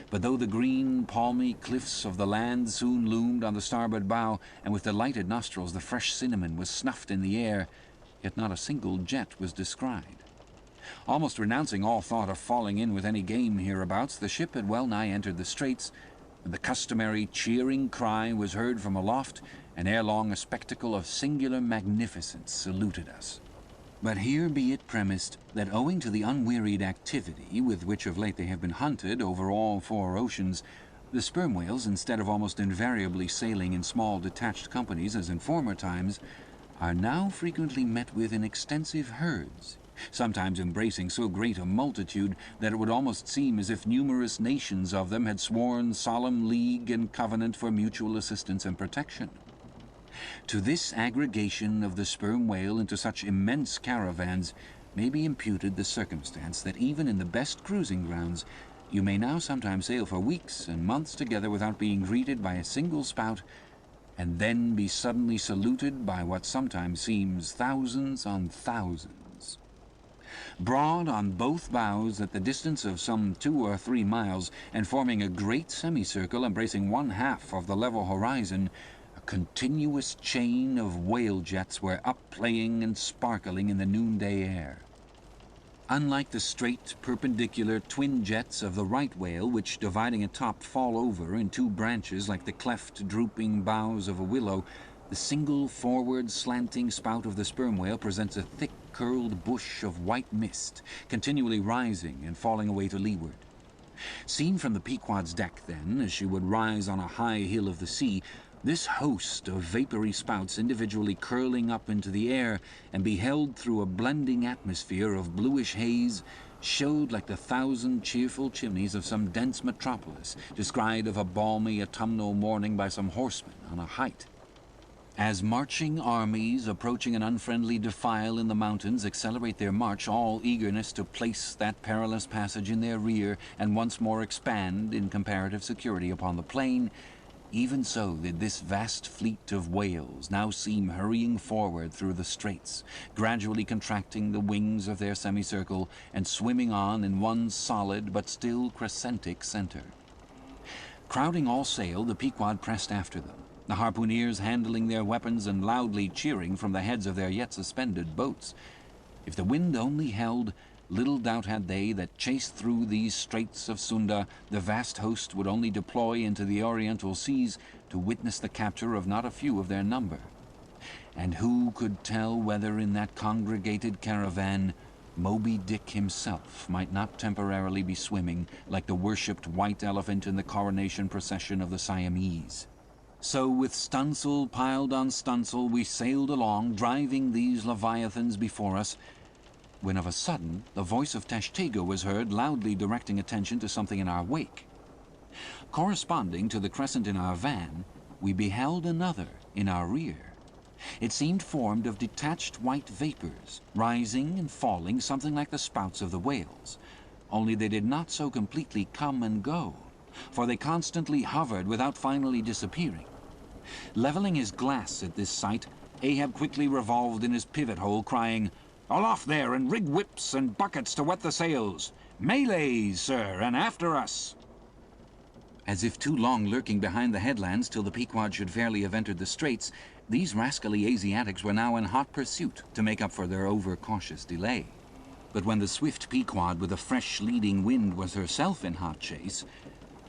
But though the green, palmy cliffs of the land soon loomed on the starboard bow, and with delighted nostrils the fresh cinnamon was snuffed in the air, yet not a single jet was descried. Almost renouncing all thought of falling in with any game hereabouts, the ship had well nigh entered the straits, The customary cheering cry was heard from aloft, and ere long a spectacle of singular magnificence saluted us. But here be it premised that owing to the unwearied activity with which of late they have been hunted over all 4 oceans, the sperm whales, instead of almost invariably sailing in small detached companies as in former times, are now frequently met with in extensive herds, sometimes embracing so great a multitude that it would almost seem as if numerous nations of them had sworn solemn league and covenant for mutual assistance and protection. To this aggregation of the sperm whale into such immense caravans may be imputed the circumstance that even in the best cruising grounds you may now sometimes sail for weeks and months together without being greeted by a single spout, and then be suddenly saluted by what sometimes seems thousands on thousands. Broad on both bows at the distance of some 2 or 3 miles, and forming a great semicircle embracing 1/2 of the level horizon, a continuous chain of whale jets were up playing and sparkling in the noonday air. Unlike the straight, perpendicular twin jets of the right whale, which, dividing atop, fall over in 2 branches like the cleft, drooping boughs of a willow, the single forward slanting spout of the sperm whale presents a thick, curled bush of white mist, continually rising and falling away to leeward. Seen from the Pequod's deck, then, as she would rise on a high hill of the sea, this host of vapory spouts individually curling up into the air and beheld through a blending atmosphere of bluish haze showed like the 1,000 cheerful chimneys of some dense metropolis, descried of a balmy autumnal morning by some horsemen on a height. As marching armies approaching an unfriendly defile in the mountains accelerate their march, all eagerness to place that perilous passage in their rear and once more expand in comparative security upon the plain, even so did this vast fleet of whales now seem hurrying forward through the straits, gradually contracting the wings of their semicircle and swimming on in one solid but still crescentic center. Crowding all sail, the Pequod pressed after them, the harpooneers handling their weapons and loudly cheering from the heads of their yet suspended boats. If the wind only held, little doubt had they that, chased through these straits of Sunda, the vast host would only deploy into the oriental seas to witness the capture of not a few of their number. And who could tell whether in that congregated caravan Moby Dick himself might not temporarily be swimming like the worshipped white elephant in the coronation procession of the Siamese? So with stunsail piled on stunsail we sailed along, driving these leviathans before us, when of a sudden the voice of Tashtego was heard, loudly directing attention to something in our wake. Corresponding to the crescent in our van, we beheld another in our rear. It seemed formed of detached white vapors, rising and falling something like the spouts of the whales, only they did not so completely come and go, for they constantly hovered without finally disappearing. Leveling his glass at this sight, Ahab quickly revolved in his pivot hole, crying, "Aloft there, and rig whips and buckets to wet the sails! Melees, sir, and after us!" As if too long lurking behind the headlands till the Pequod should fairly have entered the straits, these rascally Asiatics were now in hot pursuit to make up for their overcautious delay. But when the swift Pequod with a fresh leading wind was herself in hot chase,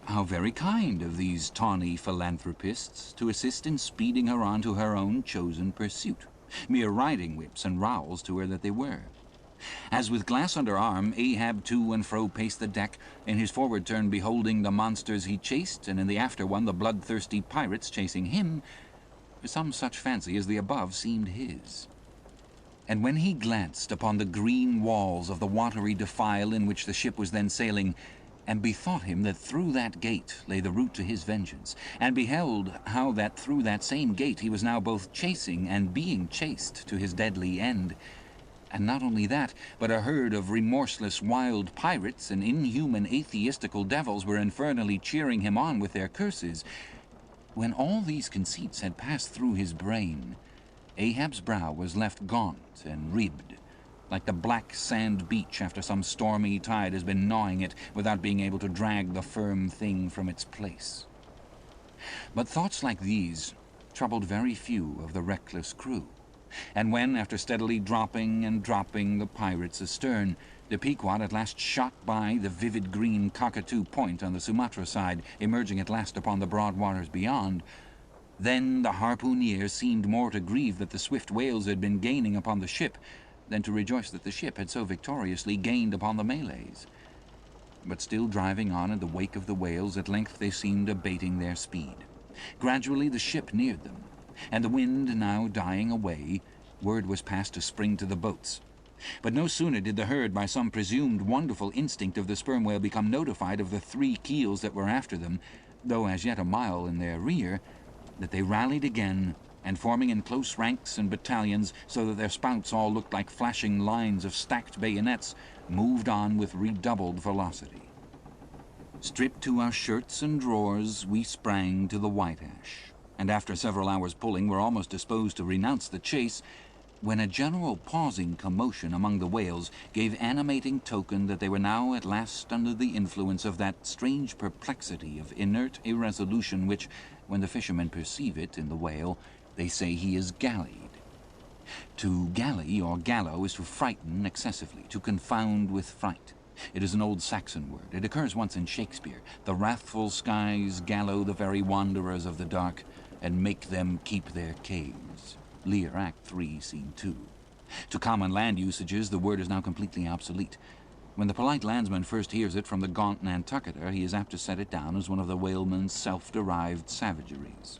how very kind of these tawny philanthropists to assist in speeding her on to her own chosen pursuit, mere riding whips and rowels to her that they were. As with glass under arm, Ahab to and fro paced the deck, in his forward turn beholding the monsters he chased, and in the after one the bloodthirsty pirates chasing him, some such fancy as the above seemed his. And when he glanced upon the green walls of the watery defile in which the ship was then sailing, and bethought him that through that gate lay the route to his vengeance, and beheld how that through that same gate he was now both chasing and being chased to his deadly end, and not only that, but a herd of remorseless wild pirates and inhuman atheistical devils were infernally cheering him on with their curses, when all these conceits had passed through his brain, Ahab's brow was left gaunt and ribbed, like the black sand beach after some stormy tide has been gnawing it without being able to drag the firm thing from its place. But thoughts like these troubled very few of the reckless crew, and when, after steadily dropping and dropping the pirates astern, The Pequod at last shot by the vivid green Cockatoo Point on the Sumatra side, emerging at last upon the broad waters beyond. Then the harpooneer seemed more to grieve that the swift whales had been gaining upon the ship than to rejoice that the ship had so victoriously gained upon the Malays. But still driving on in the wake of the whales, at length they seemed abating their speed. Gradually the ship neared them, and the wind now dying away, word was passed to spring to the boats. But no sooner did the herd, by some presumed wonderful instinct of the sperm whale, become notified of the 3 keels that were after them, though as yet a mile in their rear, that they rallied again, and forming in close ranks and battalions, so that their spouts all looked like flashing lines of stacked bayonets, moved on with redoubled velocity. Stripped to our shirts and drawers, we sprang to the White Ash, and after several hours' pulling were almost disposed to renounce the chase, when a general pausing commotion among the whales gave animating token that they were now at last under the influence of that strange perplexity of inert irresolution which, when the fishermen perceive it in the whale, they say he is gallied. To galley or gallow is to frighten excessively, to confound with fright. It is an old Saxon word. It occurs once in Shakespeare. The wrathful skies gallow the very wanderers of the dark, and make them keep their caves. Lear, Act 3, Scene 2. To common land usages, the word is now completely obsolete. When the polite landsman first hears it from the gaunt Nantucketer, he is apt to set it down as one of the whaleman's self-derived savageries.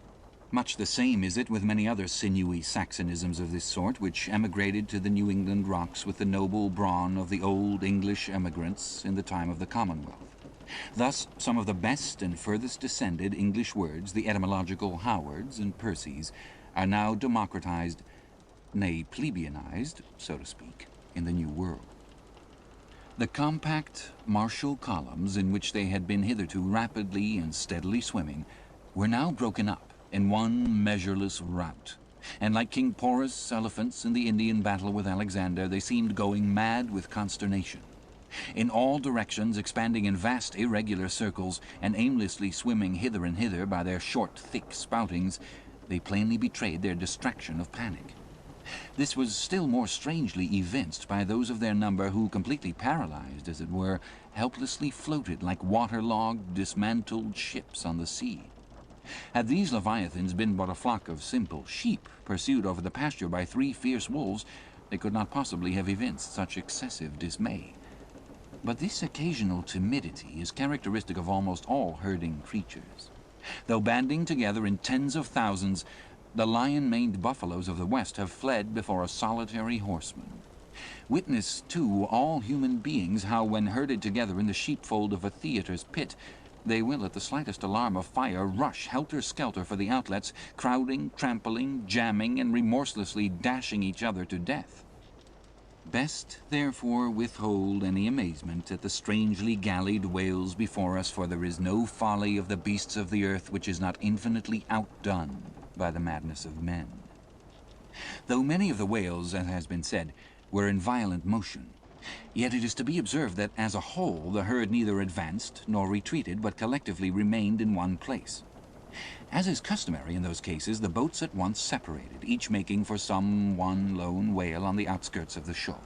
Much the same is it with many other sinewy Saxonisms of this sort, which emigrated to the New England rocks with the noble brawn of the old English emigrants in the time of the Commonwealth. Thus, some of the best and furthest descended English words, the etymological Howards and Percys, are now democratized, nay, plebeianized, so to speak, in the New World. The compact, martial columns in which they had been hitherto rapidly and steadily swimming were now broken up in one measureless rout, and like King Porus' elephants in the Indian battle with Alexander, they seemed going mad with consternation. In all directions, expanding in vast irregular circles, and aimlessly swimming hither and hither by their short, thick spoutings, they plainly betrayed their distraction of panic. This was still more strangely evinced by those of their number who, completely paralyzed, as it were, helplessly floated like waterlogged, dismantled ships on the sea. Had these leviathans been but a flock of simple sheep, pursued over the pasture by 3 fierce wolves, they could not possibly have evinced such excessive dismay. But this occasional timidity is characteristic of almost all herding creatures. Though banding together in tens of thousands, the lion-maned buffaloes of the West have fled before a solitary horseman. Witness, too, all human beings, how when herded together in the sheepfold of a theatre's pit, they will, at the slightest alarm of fire, rush helter-skelter for the outlets, crowding, trampling, jamming, and remorselessly dashing each other to death. Best, therefore, withhold any amazement at the strangely gallied whales before us, for there is no folly of the beasts of the earth which is not infinitely outdone by the madness of men. Though many of the whales, as has been said, were in violent motion, yet it is to be observed that as a whole the herd neither advanced nor retreated, but collectively remained in one place. As is customary in those cases, the boats at once separated, each making for some one lone whale on the outskirts of the shoal.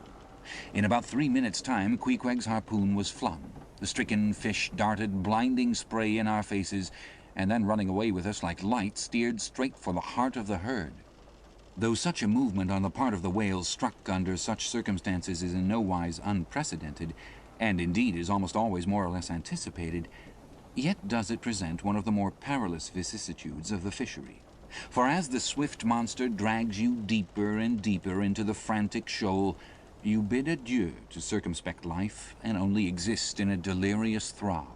In about 3 minutes' time, Queequeg's harpoon was flung. The stricken fish darted blinding spray in our faces, and then, running away with us like light, steered straight for the heart of the herd. Though such a movement on the part of the whales struck under such circumstances is in no wise unprecedented, and indeed is almost always more or less anticipated, yet does it present one of the more perilous vicissitudes of the fishery. For as the swift monster drags you deeper and deeper into the frantic shoal, you bid adieu to circumspect life and only exist in a delirious throb.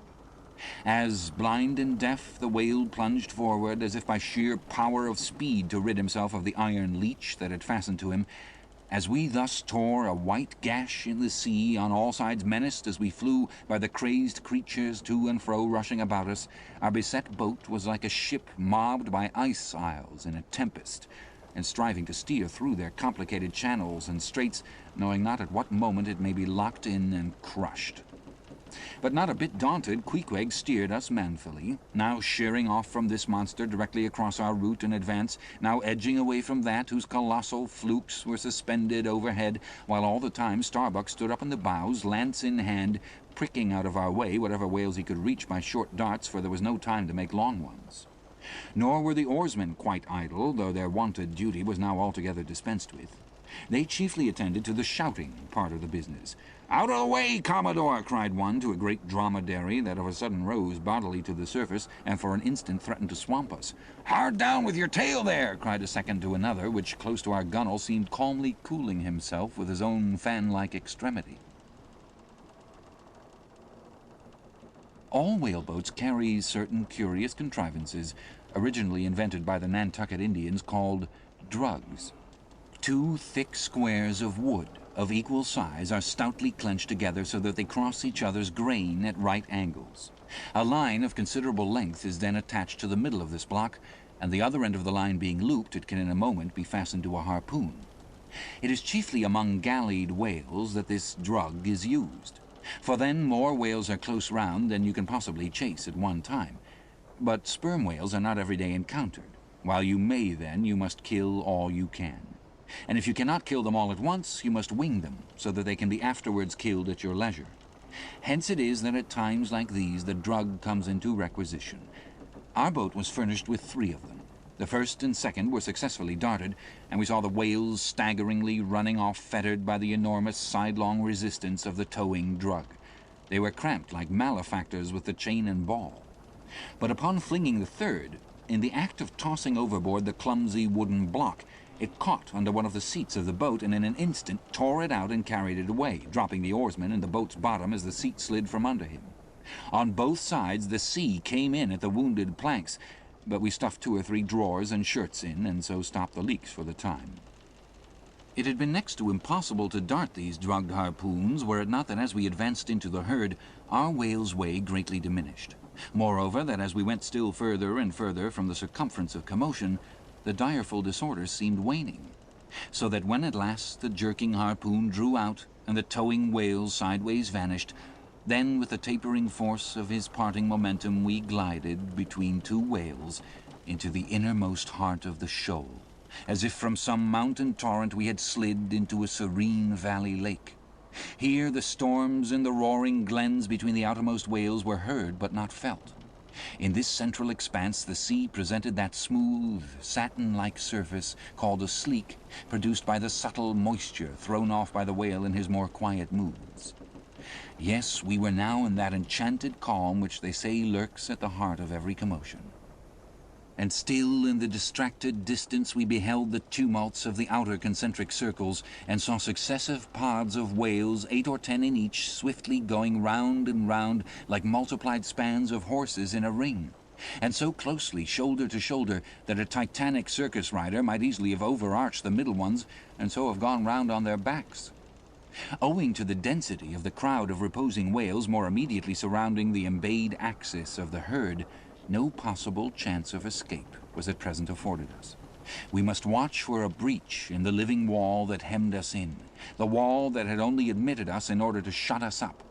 As, blind and deaf, the whale plunged forward, as if by sheer power of speed to rid himself of the iron leech that had fastened to him, as we thus tore a white gash in the sea, on all sides menaced as we flew by the crazed creatures to and fro rushing about us, our beset boat was like a ship mobbed by ice isles in a tempest, and striving to steer through their complicated channels and straits, knowing not at what moment it may be locked in and crushed. But not a bit daunted, Queequeg steered us manfully, now sheering off from this monster directly across our route in advance, now edging away from that whose colossal flukes were suspended overhead, while all the time Starbuck stood up in the bows, lance in hand, pricking out of our way whatever whales he could reach by short darts, for there was no time to make long ones. Nor were the oarsmen quite idle, though their wonted duty was now altogether dispensed with. They chiefly attended to the shouting part of the business. "Out of the way, Commodore!" cried one to a great dromedary that of a sudden rose bodily to the surface and for an instant threatened to swamp us. "Hard down with your tail there!" cried a second to another, which close to our gunwale seemed calmly cooling himself with his own fan-like extremity. All whaleboats carry certain curious contrivances, originally invented by the Nantucket Indians, called drugs. Two thick squares of wood of equal size are stoutly clenched together so that they cross each other's grain at right angles. A line of considerable length is then attached to the middle of this block, and the other end of the line being looped, it can in a moment be fastened to a harpoon. It is chiefly among gallied whales that this drug is used, for then more whales are close round than you can possibly chase at one time. But sperm whales are not every day encountered. While you may then, you must kill all you can. And if you cannot kill them all at once, you must wing them, so that they can be afterwards killed at your leisure. Hence it is that at times like these the drug comes into requisition. Our boat was furnished with 3 of them. The first and second were successfully darted, and we saw the whales staggeringly running off fettered by the enormous sidelong resistance of the towing drug. They were cramped like malefactors with the chain and ball. But upon flinging the third, in the act of tossing overboard the clumsy wooden block, it caught under one of the seats of the boat and in an instant tore it out and carried it away, dropping the oarsman in the boat's bottom as the seat slid from under him. On both sides the sea came in at the wounded planks, but we stuffed 2 or 3 drawers and shirts in, and so stopped the leaks for the time. It had been next to impossible to dart these drugged harpoons, were it not that as we advanced into the herd, our whale's way greatly diminished. Moreover, that as we went still further and further from the circumference of commotion, the direful disorder seemed waning, so that when at last the jerking harpoon drew out and the towing whale sideways vanished, then with the tapering force of his parting momentum we glided between 2 whales into the innermost heart of the shoal, as if from some mountain torrent we had slid into a serene valley lake. Here the storms in the roaring glens between the outermost whales were heard but not felt. In this central expanse the sea presented that smooth, satin-like surface called a sleek, produced by the subtle moisture thrown off by the whale in his more quiet moods. Yes, we were now in that enchanted calm which they say lurks at the heart of every commotion. And still in the distracted distance we beheld the tumults of the outer concentric circles, and saw successive pods of whales, 8 or 10 in each, swiftly going round and round like multiplied spans of horses in a ring, and so closely, shoulder to shoulder, that a titanic circus rider might easily have overarched the middle ones, and so have gone round on their backs. Owing to the density of the crowd of reposing whales more immediately surrounding the embayed axis of the herd, no possible chance of escape was at present afforded us. We must watch for a breach in the living wall that hemmed us in, the wall that had only admitted us in order to shut us up.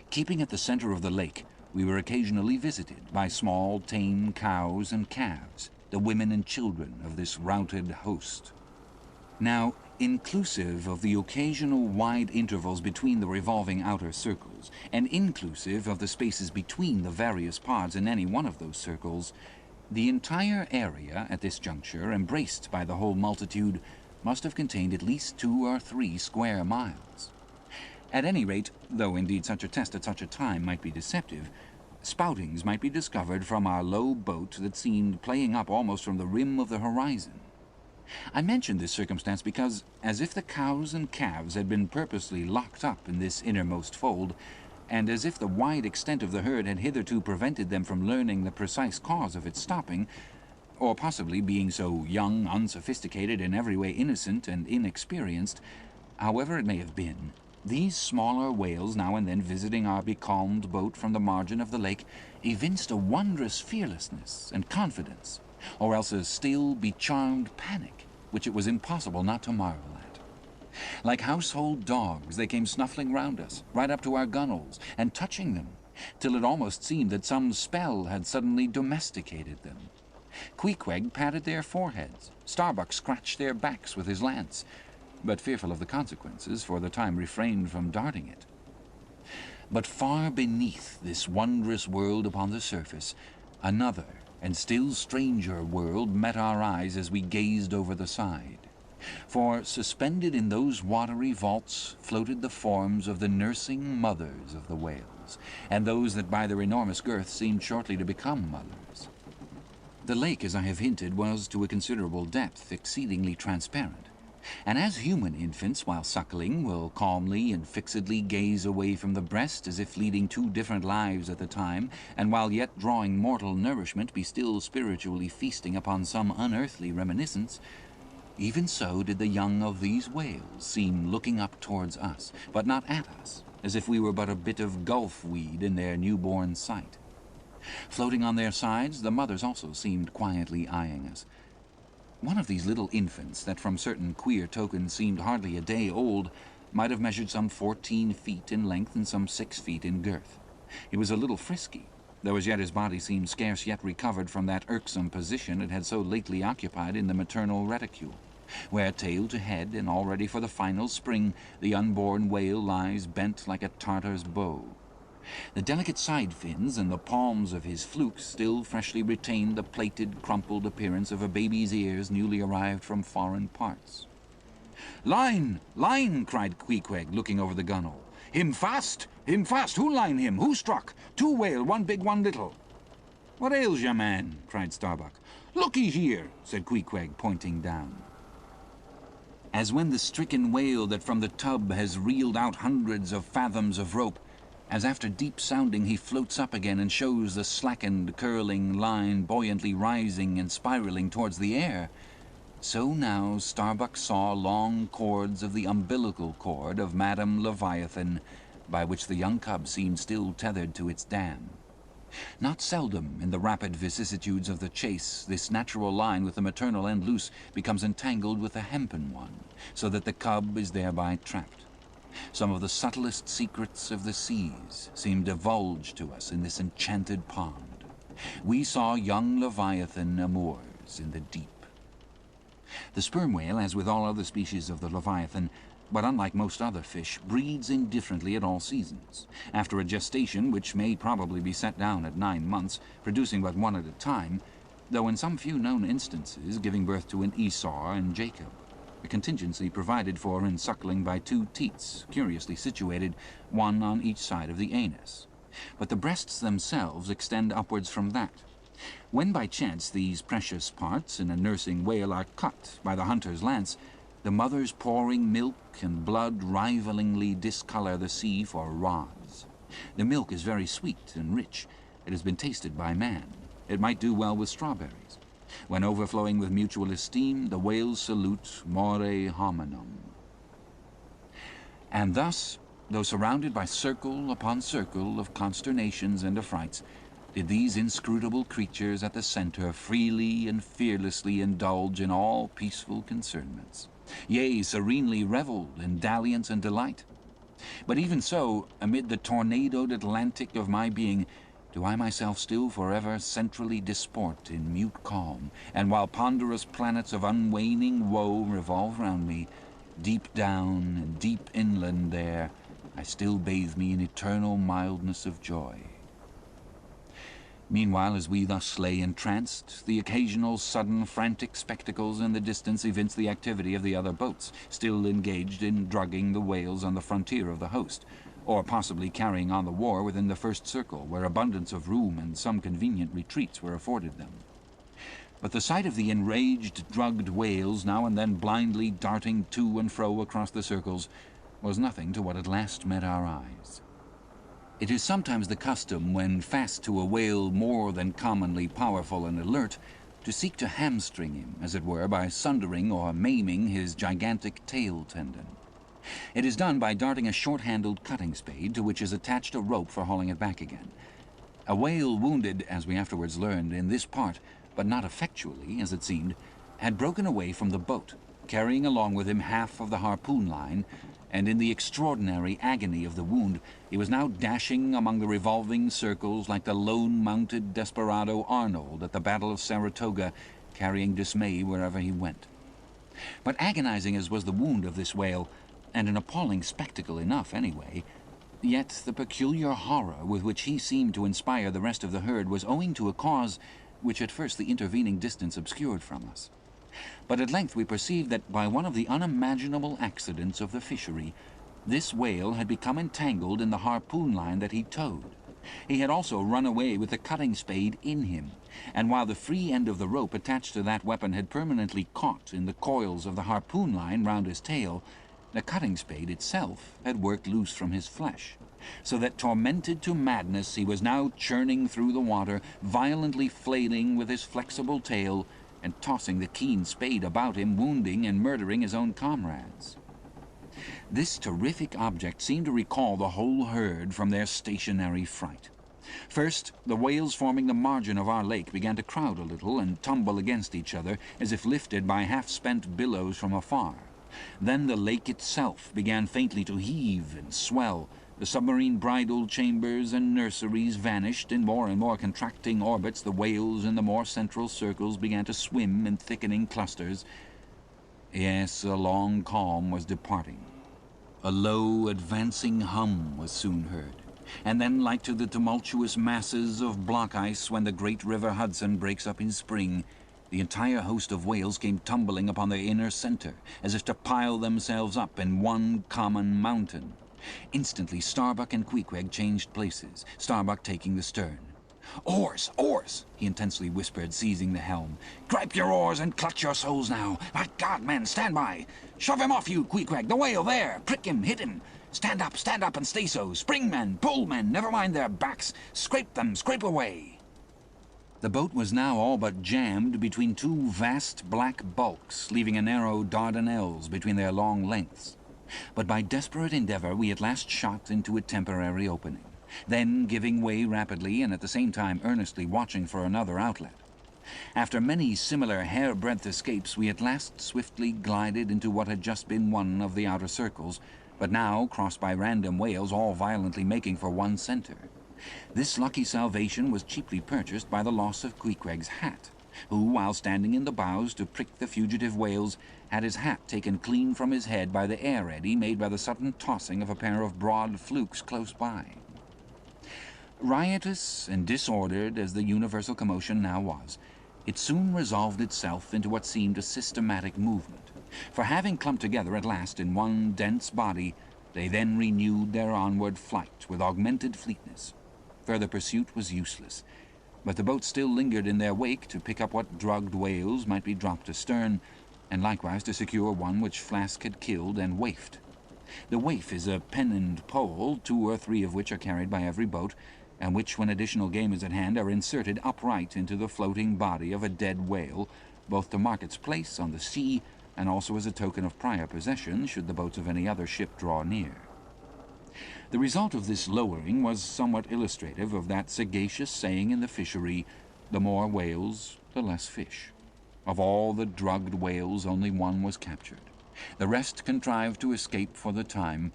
Keeping at the center of the lake, we were occasionally visited by small, tame cows and calves, the women and children of this routed host. Now, inclusive of the occasional wide intervals between the revolving outer circles, and inclusive of the spaces between the various pods in any one of those circles, the entire area at this juncture, embraced by the whole multitude, must have contained at least 2 or 3 square miles. At any rate, though indeed such a test at such a time might be deceptive, spoutings might be discovered from our low boat that seemed playing up almost from the rim of the horizon. I mention this circumstance because, as if the cows and calves had been purposely locked up in this innermost fold, and as if the wide extent of the herd had hitherto prevented them from learning the precise cause of its stopping, or possibly being so young, unsophisticated, in every way innocent and inexperienced, however it may have been, these smaller whales now and then visiting our becalmed boat from the margin of the lake evinced a wondrous fearlessness and confidence, or else a still becharmed panic, which it was impossible not to marvel at. Like household dogs, they came snuffling round us, right up to our gunwales, and touching them, till it almost seemed that some spell had suddenly domesticated them. Queequeg patted their foreheads, Starbuck scratched their backs with his lance, but fearful of the consequences, for the time refrained from darting it. But far beneath this wondrous world upon the surface, another and still stranger world met our eyes as we gazed over the side. For suspended in those watery vaults floated the forms of the nursing mothers of the whales, and those that by their enormous girth seemed shortly to become mothers. The lake, as I have hinted, was to a considerable depth exceedingly transparent, and as human infants, while suckling, will calmly and fixedly gaze away from the breast as if leading two different lives at the time, and while yet drawing mortal nourishment be still spiritually feasting upon some unearthly reminiscence, even so did the young of these whales seem looking up towards us, but not at us, as if we were but a bit of gulf weed in their newborn sight. Floating on their sides, the mothers also seemed quietly eyeing us. One of these little infants, that from certain queer tokens seemed hardly a day old, might have measured some 14 feet in length and some 6 feet in girth. He was a little frisky, though as yet his body seemed scarce yet recovered from that irksome position it had so lately occupied in the maternal reticule, where, tail to head, and all ready for the final spring, the unborn whale lies bent like a Tartar's bow. The delicate side fins and the palms of his fluke still freshly retained the plated, crumpled appearance of a baby's ears newly arrived from foreign parts. "Line! Line!" cried Queequeg, looking over the gunwale. "Him fast! Him fast! Who line him? Who struck? 2 whale, 1 big, 1 little." "What ails ya, man?" cried Starbuck. "Look'ee here," said Queequeg, pointing down. As when the stricken whale that from the tub has reeled out hundreds of fathoms of rope, as after deep sounding he floats up again and shows the slackened, curling line buoyantly rising and spiraling towards the air, so now Starbuck saw long cords of the umbilical cord of Madame Leviathan, by which the young cub seemed still tethered to its dam. Not seldom, in the rapid vicissitudes of the chase, this natural line with the maternal end loose becomes entangled with the hempen one, so that the cub is thereby trapped. Some of the subtlest secrets of the seas seem divulged to us in this enchanted pond. We saw young Leviathan amours in the deep. The sperm whale, as with all other species of the Leviathan, but unlike most other fish, breeds indifferently at all seasons. After a gestation which may probably be set down at 9 months, producing but one at a time, though in some few known instances giving birth to an Esau and Jacob, a contingency provided for in suckling by 2 teats, curiously situated, one on each side of the anus. But the breasts themselves extend upwards from that. When by chance these precious parts in a nursing whale are cut by the hunter's lance, the mother's pouring milk and blood rivalingly discolor the sea for rods. The milk is very sweet and rich. It has been tasted by man. It might do well with strawberries. When overflowing with mutual esteem, the whales salute more hominum. And thus, though surrounded by circle upon circle of consternations and affrights, did these inscrutable creatures at the center freely and fearlessly indulge in all peaceful concernments, yea, serenely revelled in dalliance and delight. But even so, amid the tornadoed Atlantic of my being, do I myself still forever centrally disport in mute calm, and while ponderous planets of unwaning woe revolve round me, deep down and deep inland there, I still bathe me in eternal mildness of joy. Meanwhile, as we thus lay entranced, the occasional sudden frantic spectacles in the distance evince the activity of the other boats, still engaged in drugging the whales on the frontier of the host, or possibly carrying on the war within the first circle, where abundance of room and some convenient retreats were afforded them. But the sight of the enraged, drugged whales now and then blindly darting to and fro across the circles was nothing to what at last met our eyes. It is sometimes the custom, when fast to a whale more than commonly powerful and alert, to seek to hamstring him, as it were, by sundering or maiming his gigantic tail tendon. It is done by darting a short-handled cutting spade to which is attached a rope for hauling it back again. A whale wounded, as we afterwards learned, in this part, but not effectually, as it seemed, had broken away from the boat, carrying along with him half of the harpoon line, and in the extraordinary agony of the wound, he was now dashing among the revolving circles like the lone-mounted desperado Arnold at the Battle of Saratoga, carrying dismay wherever he went. But agonizing as was the wound of this whale, and an appalling spectacle enough anyway, yet the peculiar horror with which he seemed to inspire the rest of the herd was owing to a cause which at first the intervening distance obscured from us. But at length we perceived that by one of the unimaginable accidents of the fishery, this whale had become entangled in the harpoon line that he towed. He had also run away with the cutting spade in him, and while the free end of the rope attached to that weapon had permanently caught in the coils of the harpoon line round his tail, the cutting spade itself had worked loose from his flesh, so that, tormented to madness, he was now churning through the water, violently flailing with his flexible tail, and tossing the keen spade about him, wounding and murdering his own comrades. This terrific object seemed to recall the whole herd from their stationary fright. First, the whales forming the margin of our lake began to crowd a little and tumble against each other, as if lifted by half-spent billows from afar. Then the lake itself began faintly to heave and swell. The submarine bridal chambers and nurseries vanished in more and more contracting orbits. The whales in the more central circles began to swim in thickening clusters. Yes, a long calm was departing. A low, advancing hum was soon heard, and then, like to the tumultuous masses of block ice when the great river Hudson breaks up in spring, the entire host of whales came tumbling upon their inner center, as if to pile themselves up in one common mountain. Instantly Starbuck and Queequeg changed places, Starbuck taking the stern. "Oars! Oars!" he intensely whispered, seizing the helm. "Gripe your oars and clutch your souls now! My God, men, stand by! Shove him off, you, Queequeg! The whale, there! Prick him, hit him! Stand up, and stay so! Spring, men! Pull, men! Never mind their backs! Scrape them! Scrape away!" The boat was now all but jammed between two vast black bulks, leaving a narrow Dardanelles between their long lengths. But by desperate endeavor we at last shot into a temporary opening, then giving way rapidly and at the same time earnestly watching for another outlet. After many similar hair-breadth escapes, we at last swiftly glided into what had just been one of the outer circles, but now crossed by random whales, all violently making for one center. This lucky salvation was cheaply purchased by the loss of Queequeg's hat, who, while standing in the bows to prick the fugitive whales, had his hat taken clean from his head by the air eddy made by the sudden tossing of a pair of broad flukes close by. Riotous and disordered as the universal commotion now was, it soon resolved itself into what seemed a systematic movement, for having clumped together at last in one dense body, they then renewed their onward flight with augmented fleetness. Further pursuit was useless, but the boat still lingered in their wake to pick up what drugged whales might be dropped astern, and likewise to secure one which Flask had killed and waifed. The waif is a pennoned pole, 2 or 3 of which are carried by every boat, and which, when additional game is at hand, are inserted upright into the floating body of a dead whale, both to mark its place on the sea and also as a token of prior possession should the boats of any other ship draw near. The result of this lowering was somewhat illustrative of that sagacious saying in the fishery, "The more whales, the less fish." Of all the drugged whales, only one was captured. The rest contrived to escape for the time,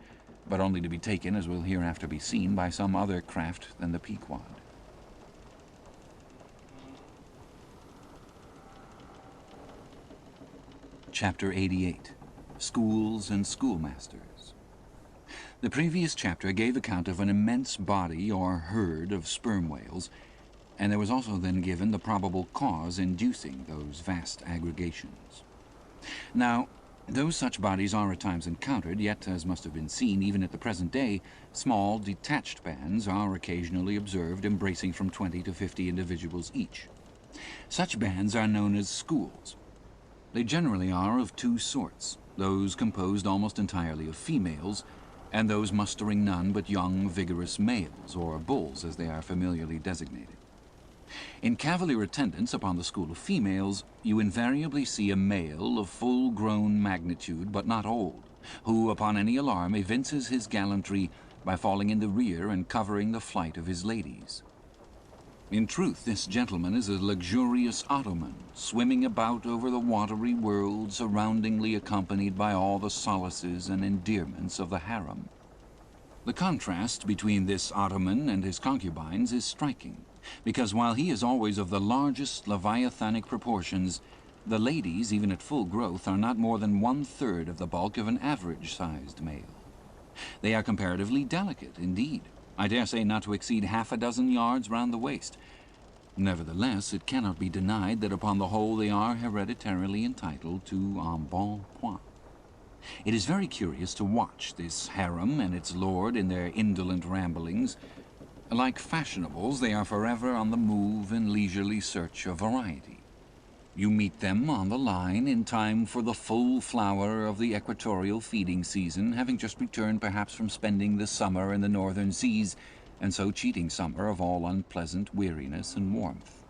but only to be taken, as will hereafter be seen, by some other craft than the Pequod. Chapter 88. Schools and Schoolmasters. The previous chapter gave account of an immense body or herd of sperm whales, and there was also then given the probable cause inducing those vast aggregations. Now, though such bodies are at times encountered, yet, as must have been seen even at the present day, small detached bands are occasionally observed embracing from 20 to 50 individuals each. Such bands are known as schools. They generally are of 2 sorts, those composed almost entirely of females, and those mustering none but young, vigorous males, or bulls as they are familiarly designated. In cavalier attendance upon the school of females, you invariably see a male of full-grown magnitude, but not old, who, upon any alarm, evinces his gallantry by falling in the rear and covering the flight of his ladies. In truth, this gentleman is a luxurious ottoman, swimming about over the watery world, surroundingly accompanied by all the solaces and endearments of the harem. The contrast between this ottoman and his concubines is striking, because while he is always of the largest leviathanic proportions, the ladies, even at full growth, are not more than 1/3 of the bulk of an average-sized male. They are comparatively delicate, indeed, I dare say not to exceed 6 yards round the waist. Nevertheless, it cannot be denied that upon the whole they are hereditarily entitled to embonpoint. It is very curious to watch this harem and its lord in their indolent ramblings. Like fashionables, they are forever on the move in leisurely search of variety. You meet them on the line in time for the full flower of the equatorial feeding season, having just returned perhaps from spending the summer in the northern seas, and so cheating summer of all unpleasant weariness and warmth.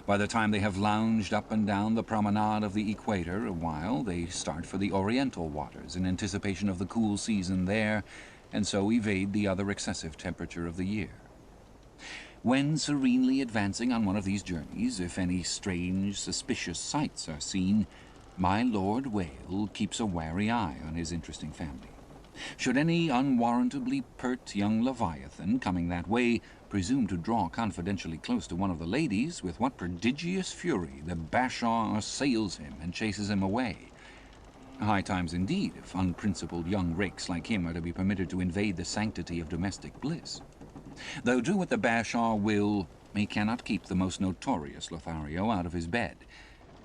By the time they have lounged up and down the promenade of the equator a while, they start for the oriental waters in anticipation of the cool season there, and so evade the other excessive temperature of the year. When serenely advancing on one of these journeys, if any strange, suspicious sights are seen, my Lord Whale keeps a wary eye on his interesting family. Should any unwarrantably pert young leviathan coming that way presume to draw confidentially close to one of the ladies, with what prodigious fury the bashaw assails him and chases him away. High times indeed, if unprincipled young rakes like him are to be permitted to invade the sanctity of domestic bliss. Though do what the bashaw will, he cannot keep the most notorious Lothario out of his bed,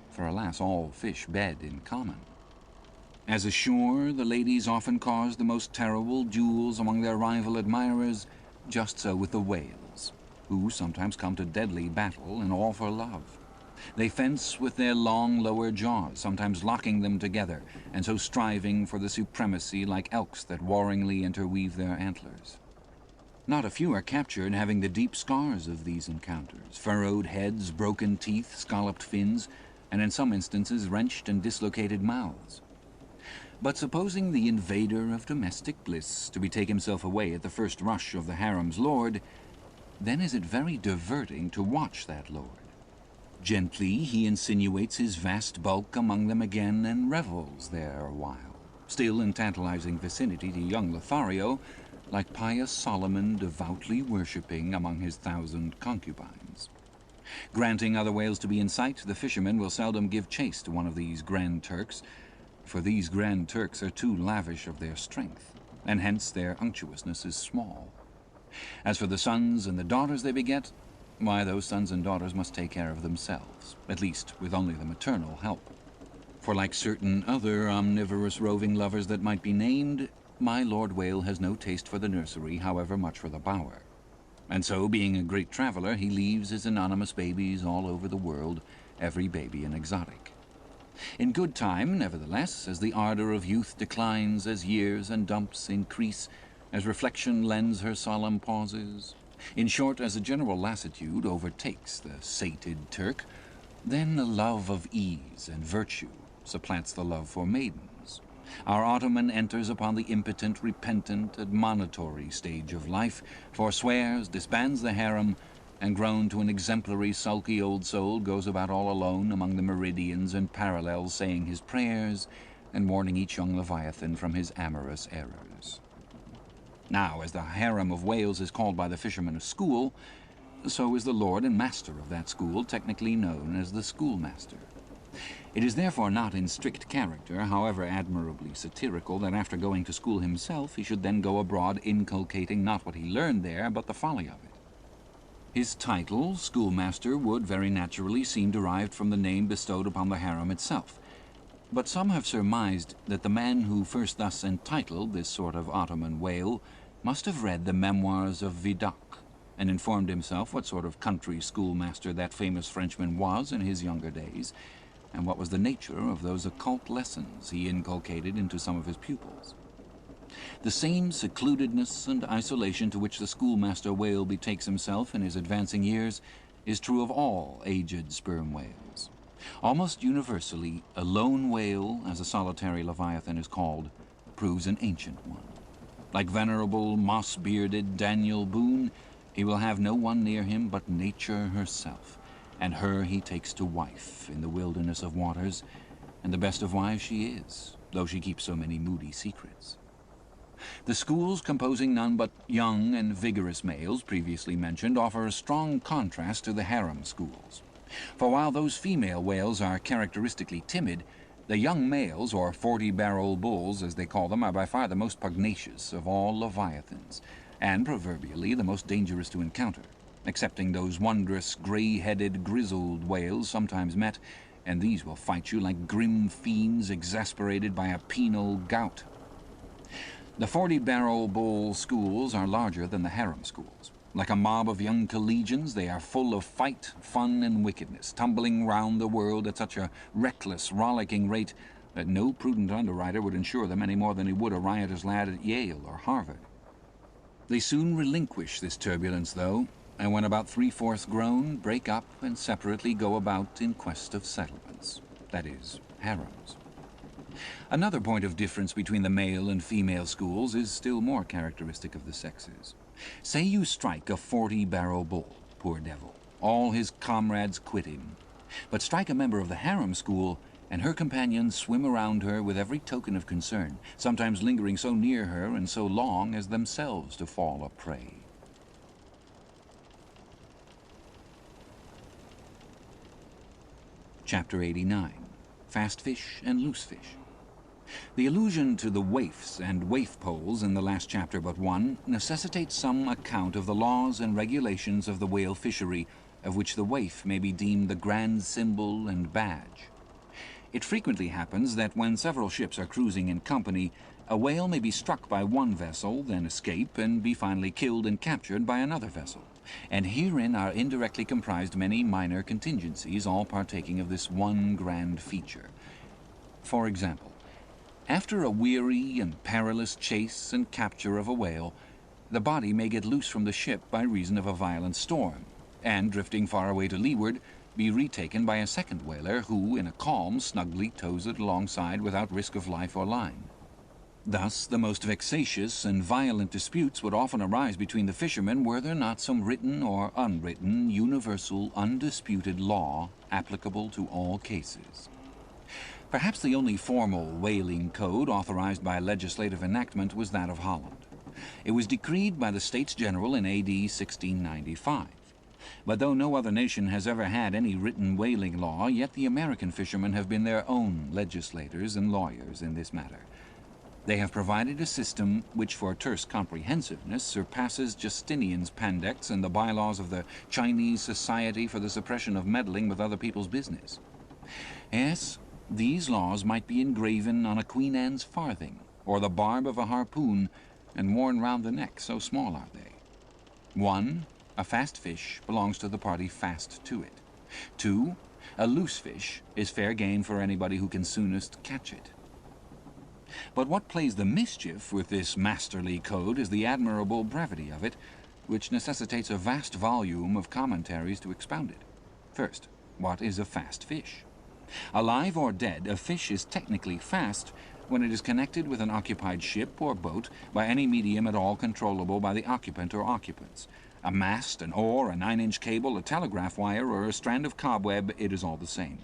for alas, all fish bed in common. As ashore, the ladies often cause the most terrible duels among their rival admirers, just so with the whales, who sometimes come to deadly battle, and all for love. They fence with their long lower jaws, sometimes locking them together, and so striving for the supremacy like elks that warringly interweave their antlers. Not a few are captured, having the deep scars of these encounters, furrowed heads, broken teeth, scalloped fins, and in some instances wrenched and dislocated mouths. But supposing the invader of domestic bliss to betake himself away at the first rush of the harem's lord, then is it very diverting to watch that lord. Gently he insinuates his vast bulk among them again and revels there a while, still in tantalizing vicinity to young Lothario, like pious Solomon devoutly worshipping among his 1,000 concubines. Granting other whales to be in sight, the fishermen will seldom give chase to one of these Grand Turks, for these Grand Turks are too lavish of their strength, and hence their unctuousness is small. As for the sons and the daughters they beget, why, those sons and daughters must take care of themselves, at least with only the maternal help. For like certain other omnivorous roving lovers that might be named, my Lord Whale has no taste for the nursery, however much for the bower. And so, being a great traveller, he leaves his anonymous babies all over the world, every baby an exotic. In good time, nevertheless, as the ardour of youth declines, as years and dumps increase, as reflection lends her solemn pauses, in short, as a general lassitude overtakes the sated Turk, then a love of ease and virtue supplants the love for maidens. Our Ottoman enters upon the impotent, repentant, admonitory stage of life, forswears, disbands the harem, and grown to an exemplary, sulky old soul, goes about all alone among the meridians and parallels, saying his prayers and warning each young leviathan from his amorous errors. Now, as the harem of whales is called by the fishermen a school, so is the lord and master of that school technically known as the schoolmaster. It is therefore not in strict character, however admirably satirical, that after going to school himself he should then go abroad inculcating not what he learned there, but the folly of it. His title, schoolmaster, would very naturally seem derived from the name bestowed upon the harem itself, but some have surmised that the man who first thus entitled this sort of Ottoman whale must have read the memoirs of Vidocq, and informed himself what sort of country schoolmaster that famous Frenchman was in his younger days, and what was the nature of those occult lessons he inculcated into some of his pupils. The same secludedness and isolation to which the schoolmaster whale betakes himself in his advancing years is true of all aged sperm whales. Almost universally, a lone whale, as a solitary leviathan is called, proves an ancient one. Like venerable, moss-bearded Daniel Boone, He will have no one near him but nature herself, and her he takes to wife in the wilderness of waters, and the best of wives she is, though she keeps so many moody secrets. The schools composing none but young and vigorous males, previously mentioned, offer a strong contrast to the harem schools. For while those female whales are characteristically timid, the young males, or 40-barrel bulls as they call them, are by far the most pugnacious of all leviathans, and proverbially the most dangerous to encounter, excepting those wondrous grey-headed grizzled whales sometimes met, and these will fight you like grim fiends exasperated by a penal gout. The 40-barrel bull schools are larger than the harem schools. Like a mob of young collegians, they are full of fight, fun, and wickedness, tumbling round the world at such a reckless, rollicking rate that no prudent underwriter would insure them any more than he would a riotous lad at Yale or Harvard. They soon relinquish this turbulence, though, and when about 3/4 grown, break up and separately go about in quest of settlements, that is, harems. Another point of difference between the male and female schools is still more characteristic of the sexes. Say you strike a 40-barrel bull, poor devil. All his comrades quit him. But strike a member of the harem school, and her companions swim around her with every token of concern, sometimes lingering so near her and so long as themselves to fall a prey. Chapter 89. Fast Fish and Loose Fish. The allusion to the waifs and waif poles in the last chapter but one necessitates some account of the laws and regulations of the whale fishery, of which the waif may be deemed the grand symbol and badge. It frequently happens that when several ships are cruising in company, a whale may be struck by one vessel, then escape, and be finally killed and captured by another vessel. And herein are indirectly comprised many minor contingencies, all partaking of this one grand feature. For example, after a weary and perilous chase and capture of a whale, the body may get loose from the ship by reason of a violent storm, and, drifting far away to leeward, be retaken by a second whaler who, in a calm, snugly tows it alongside without risk of life or line. Thus, the most vexatious and violent disputes would often arise between the fishermen were there not some written or unwritten, universal, undisputed law applicable to all cases. Perhaps the only formal whaling code authorized by legislative enactment was that of Holland. It was decreed by the States General in A.D. 1695. But though no other nation has ever had any written whaling law, yet the American fishermen have been their own legislators and lawyers in this matter. They have provided a system which for terse comprehensiveness surpasses Justinian's Pandects and the bylaws of the Chinese Society for the Suppression of Meddling with Other People's Business. Yes, these laws might be engraven on a Queen Anne's farthing, or the barb of a harpoon, and worn round the neck, so small are they. 1. A fast fish belongs to the party fast to it. 2. A loose fish is fair game for anybody who can soonest catch it. But what plays the mischief with this masterly code is the admirable brevity of it, which necessitates a vast volume of commentaries to expound it. First, what is a fast fish? Alive or dead, a fish is technically fast when it is connected with an occupied ship or boat by any medium at all controllable by the occupant or occupants. A mast, an oar, a 9-inch cable, a telegraph wire, or a strand of cobweb, it is all the same.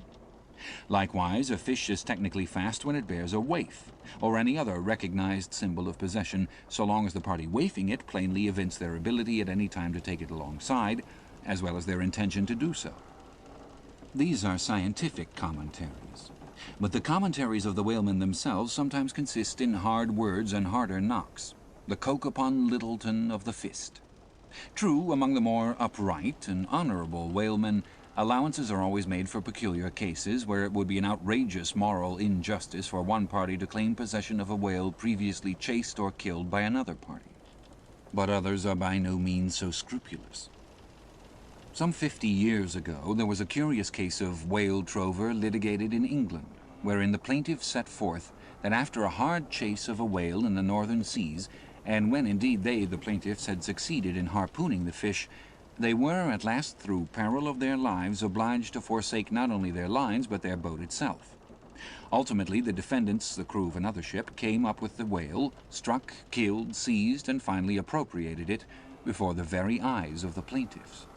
Likewise, a fish is technically fast when it bears a waif, or any other recognized symbol of possession, so long as the party waifing it plainly evince their ability at any time to take it alongside, as well as their intention to do so. These are scientific commentaries, but the commentaries of the whalemen themselves sometimes consist in hard words and harder knocks, the Coke upon Littleton of the fist. True, among the more upright and honorable whalemen, allowances are always made for peculiar cases where it would be an outrageous moral injustice for one party to claim possession of a whale previously chased or killed by another party. But others are by no means so scrupulous. Some 50 years ago, there was a curious case of whale trover litigated in England, wherein the plaintiff set forth that after a hard chase of a whale in the northern seas, and when indeed they, the plaintiffs, had succeeded in harpooning the fish, they were at last, through peril of their lives, obliged to forsake not only their lines but their boat itself. Ultimately, the defendants, the crew of another ship, came up with the whale, struck, killed, seized, and finally appropriated it, before the very eyes of the plaintiffs.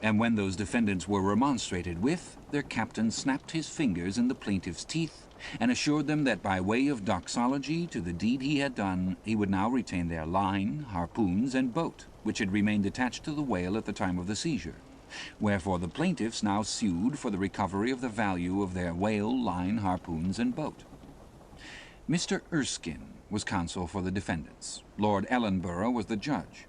And when those defendants were remonstrated with, their captain snapped his fingers in the plaintiffs' teeth and assured them that by way of doxology to the deed he had done, he would now retain their line, harpoons, and boat, which had remained attached to the whale at the time of the seizure. Wherefore the plaintiffs now sued for the recovery of the value of their whale, line, harpoons, and boat. Mr. Erskine was counsel for the defendants. Lord Ellenborough was the judge.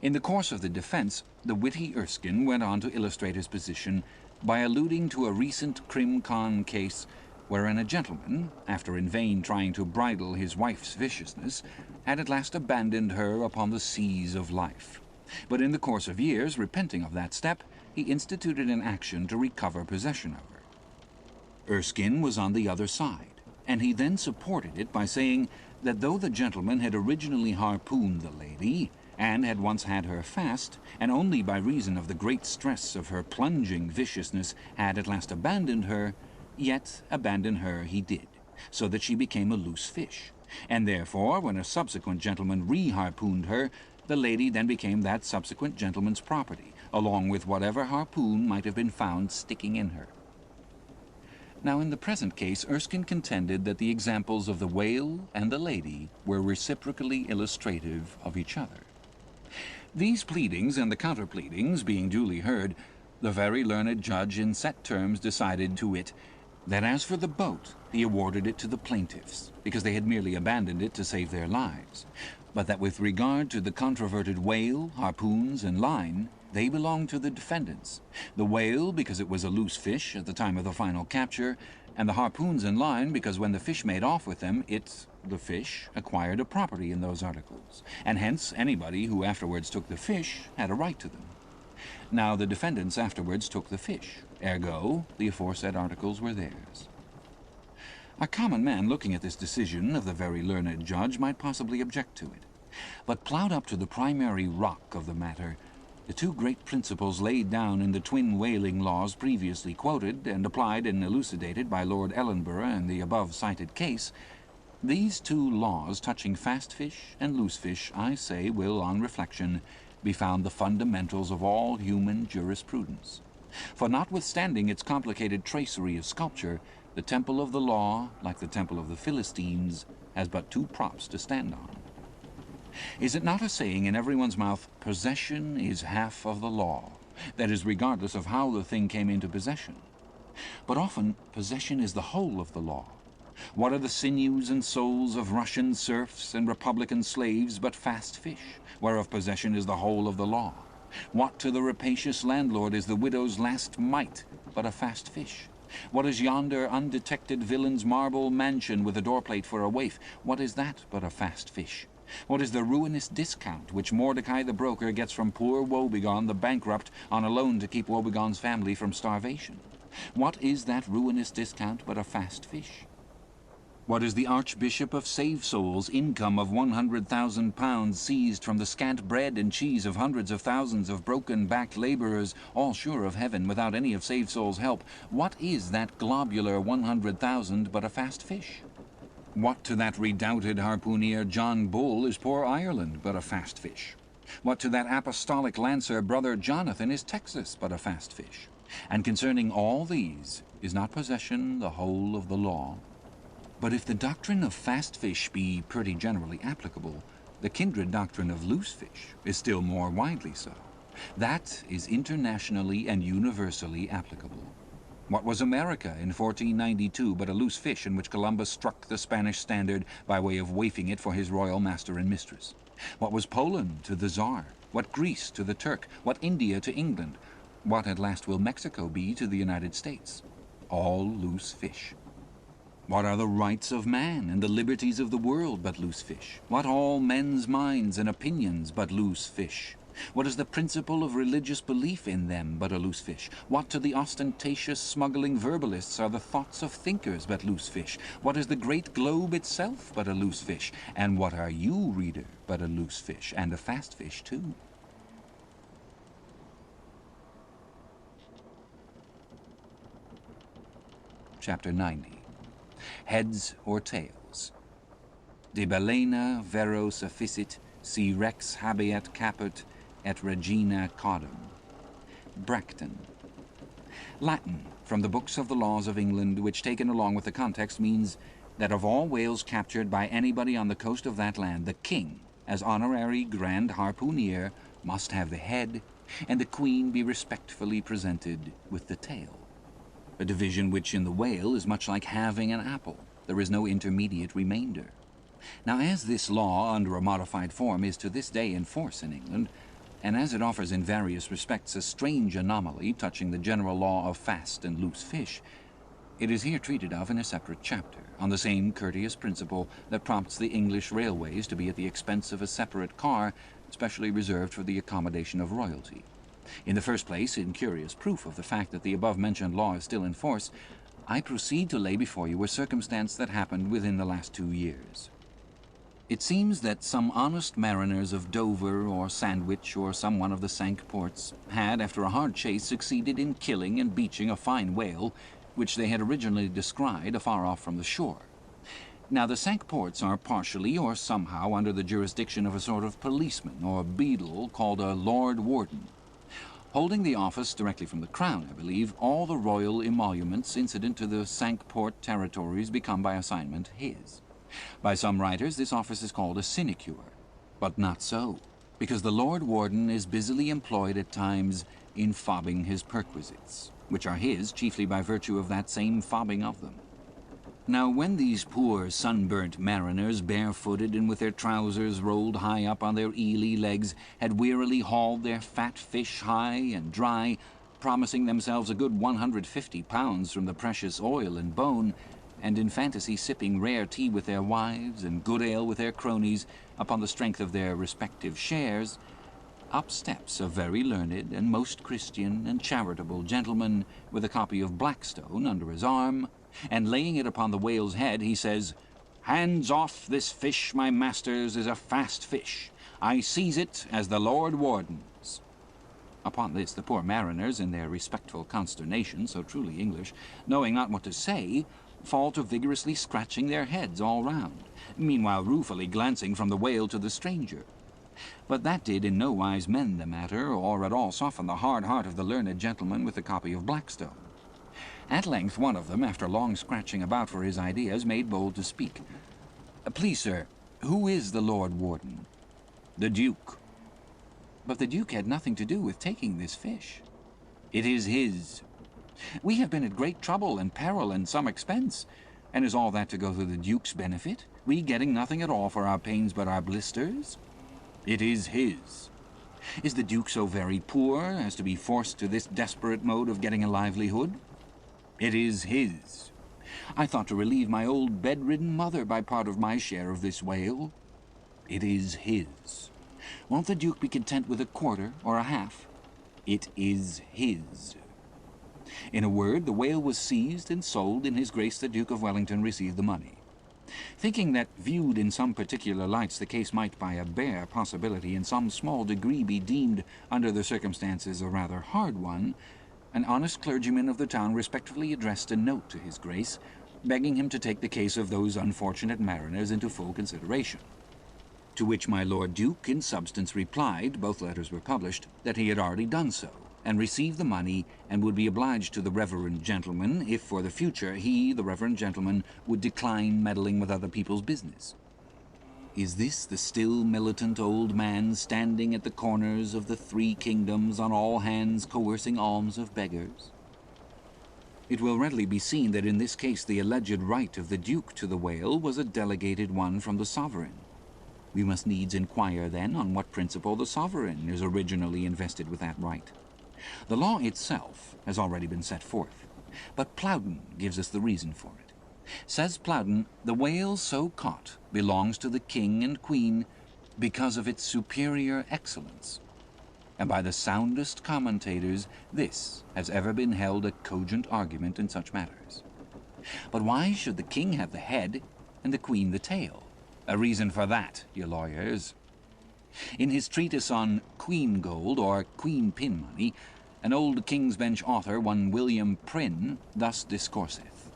In the course of the defence, the witty Erskine went on to illustrate his position by alluding to a recent crim con case wherein a gentleman, after in vain trying to bridle his wife's viciousness, had at last abandoned her upon the seas of life. But in the course of years, repenting of that step, he instituted an action to recover possession of her. Erskine was on the other side, and he then supported it by saying that though the gentleman had originally harpooned the lady, and had once had her fast, and only by reason of the great stress of her plunging viciousness had at last abandoned her, yet abandon her he did, so that she became a loose fish, and therefore, when a subsequent gentleman re-harpooned her, the lady then became that subsequent gentleman's property, along with whatever harpoon might have been found sticking in her. Now, in the present case, Erskine contended that the examples of the whale and the lady were reciprocally illustrative of each other. These pleadings and the counter-pleadings being duly heard, the very learned judge in set terms decided to wit, that as for the boat, he awarded it to the plaintiffs, because they had merely abandoned it to save their lives, but that with regard to the controverted whale, harpoons, and line, they belonged to the defendants. The whale, because it was a loose fish at the time of the final capture, and the harpoons and line, because when the fish made off with them, it, the fish, acquired a property in those articles, and hence anybody who afterwards took the fish had a right to them. Now the defendants afterwards took the fish, ergo the aforesaid articles were theirs. A common man looking at this decision of the very learned judge might possibly object to it, but ploughed up to the primary rock of the matter, the two great principles laid down in the twin whaling laws previously quoted and applied and elucidated by Lord Ellenborough in the above-cited case, these two laws touching fast fish and loose fish, I say, will, on reflection, be found the fundamentals of all human jurisprudence. For notwithstanding its complicated tracery of sculpture, the temple of the law, like the temple of the Philistines, has but two props to stand on. Is it not a saying in everyone's mouth, possession is half of the law, that is, regardless of how the thing came into possession? But often possession is the whole of the law. What are the sinews and souls of Russian serfs and Republican slaves but fast fish, whereof possession is the whole of the law? What to the rapacious landlord is the widow's last mite but a fast fish? What is yonder undetected villain's marble mansion with a doorplate for a waif? What is that but a fast fish? What is the ruinous discount which Mordecai the broker gets from poor Woebegone the bankrupt on a loan to keep Woebegone's family from starvation? What is that ruinous discount but a fast fish? What is the Archbishop of Save-Souls' income of £100,000 seized from the scant bread and cheese of hundreds of thousands of broken-backed labourers, all sure of heaven without any of Save-Souls' help? What is that globular 100,000 but a fast fish? What to that redoubted harpooner John Bull is poor Ireland but a fast fish? What to that apostolic lancer Brother Jonathan is Texas but a fast fish? And concerning all these, is not possession the whole of the law? But if the doctrine of fast fish be pretty generally applicable, the kindred doctrine of loose fish is still more widely so. That is internationally and universally applicable. What was America in 1492 but a loose fish in which Columbus struck the Spanish standard by way of waifing it for his royal master and mistress? What was Poland to the Tsar? What Greece to the Turk? What India to England? What at last will Mexico be to the United States? All loose fish. What are the rights of man and the liberties of the world but loose fish? What all men's minds and opinions but loose fish? What is the principle of religious belief in them but a loose fish? What to the ostentatious smuggling verbalists are the thoughts of thinkers but loose fish? What is the great globe itself but a loose fish? And what are you, reader, but a loose fish, and a fast fish too? Chapter 90. Heads or tails. De balena vero sufficit, si rex habeat caput, et regina caudam. Bracton. Latin, from the books of the laws of England, which taken along with the context means that of all whales captured by anybody on the coast of that land, the king, as honorary grand harpooneer, must have the head, and the queen be respectfully presented with the tail. A division which in the whale is much like halving an apple. There is no intermediate remainder. Now, as this law, under a modified form, is to this day in force in England, and as it offers in various respects a strange anomaly touching the general law of fast and loose fish, it is here treated of in a separate chapter, on the same courteous principle that prompts the English railways to be at the expense of a separate car specially reserved for the accommodation of royalty. In the first place, in curious proof of the fact that the above-mentioned law is still in force, I proceed to lay before you a circumstance that happened within the last 2 years. It seems that some honest mariners of Dover or Sandwich or some one of the Cinque Ports had, after a hard chase, succeeded in killing and beaching a fine whale, which they had originally descried afar off from the shore. Now, the Cinque Ports are partially or somehow under the jurisdiction of a sort of policeman or beadle called a Lord Warden, holding the office directly from the Crown. I believe all the royal emoluments incident to the Cinque Port territories become by assignment his. By some writers this office is called a sinecure, but not so, because the Lord Warden is busily employed at times in fobbing his perquisites, which are his chiefly by virtue of that same fobbing of them. Now, when these poor sunburnt mariners, barefooted and with their trousers rolled high up on their eely legs, had wearily hauled their fat fish high and dry, promising themselves a good 150 pounds from the precious oil and bone, and in fantasy sipping rare tea with their wives and good ale with their cronies upon the strength of their respective shares, up steps a very learned and most Christian and charitable gentleman with a copy of Blackstone under his arm, and laying it upon the whale's head, he says, "Hands off, this fish, my masters, is a fast fish. I seize it as the Lord Warden's." Upon this the poor mariners, in their respectful consternation, so truly English, knowing not what to say, fall to vigorously scratching their heads all round, meanwhile ruefully glancing from the whale to the stranger. But that did in no wise mend the matter, or at all soften the hard heart of the learned gentleman with the copy of Blackstone. At length one of them, after long scratching about for his ideas, made bold to speak. "Please, sir, who is the Lord Warden?" "The Duke." "But the Duke had nothing to do with taking this fish." "It is his." "We have been at great trouble and peril and some expense, and is all that to go to the Duke's benefit, we getting nothing at all for our pains but our blisters?" "It is his." "Is the Duke so very poor as to be forced to this desperate mode of getting a livelihood?" "It is his." "I thought to relieve my old bedridden mother by part of my share of this whale." "It is his." "Won't the Duke be content with a quarter or a half?" "It is his." In a word, the whale was seized and sold, and His Grace the Duke of Wellington received the money. Thinking that, viewed in some particular lights, the case might by a bare possibility in some small degree be deemed, under the circumstances, a rather hard one, an honest clergyman of the town respectfully addressed a note to His Grace, begging him to take the case of those unfortunate mariners into full consideration. To which my Lord Duke in substance replied, both letters were published, that he had already done so, and received the money, and would be obliged to the reverend gentleman if for the future he, the reverend gentleman, would decline meddling with other people's business. Is this the still militant old man standing at the corners of the 3 kingdoms, on all hands coercing alms of beggars? It will readily be seen that in this case the alleged right of the Duke to the whale was a delegated one from the sovereign. We must needs inquire, then, on what principle the sovereign is originally invested with that right. The law itself has already been set forth, but Plowden gives us the reason for it. Says Plowden, the whale so caught belongs to the king and queen because of its superior excellence, and by the soundest commentators this has ever been held a cogent argument in such matters. But why should the king have the head and the queen the tail? A reason for that, you lawyers. In his treatise on Queen Gold, or Queen Pin Money, an old King's Bench author, one William Prynne, thus discourseth: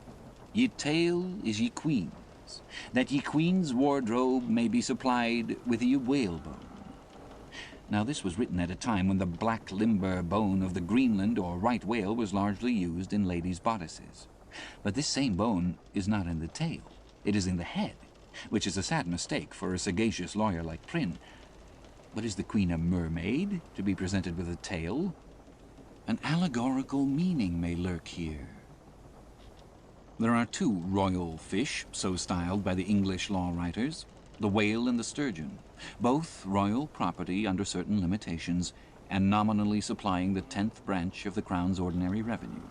"Ye tail is ye queen's, that ye queen's wardrobe may be supplied with ye whalebone." Now this was written at a time when the black limber bone of the Greenland or right whale was largely used in ladies' bodices. But this same bone is not in the tail. It is in the head, which is a sad mistake for a sagacious lawyer like Prynne. But is the queen a mermaid, to be presented with a tail? An allegorical meaning may lurk here. There are two royal fish, so styled by the English law writers, the whale and the sturgeon, both royal property under certain limitations, and nominally supplying the 10th branch of the Crown's ordinary revenue.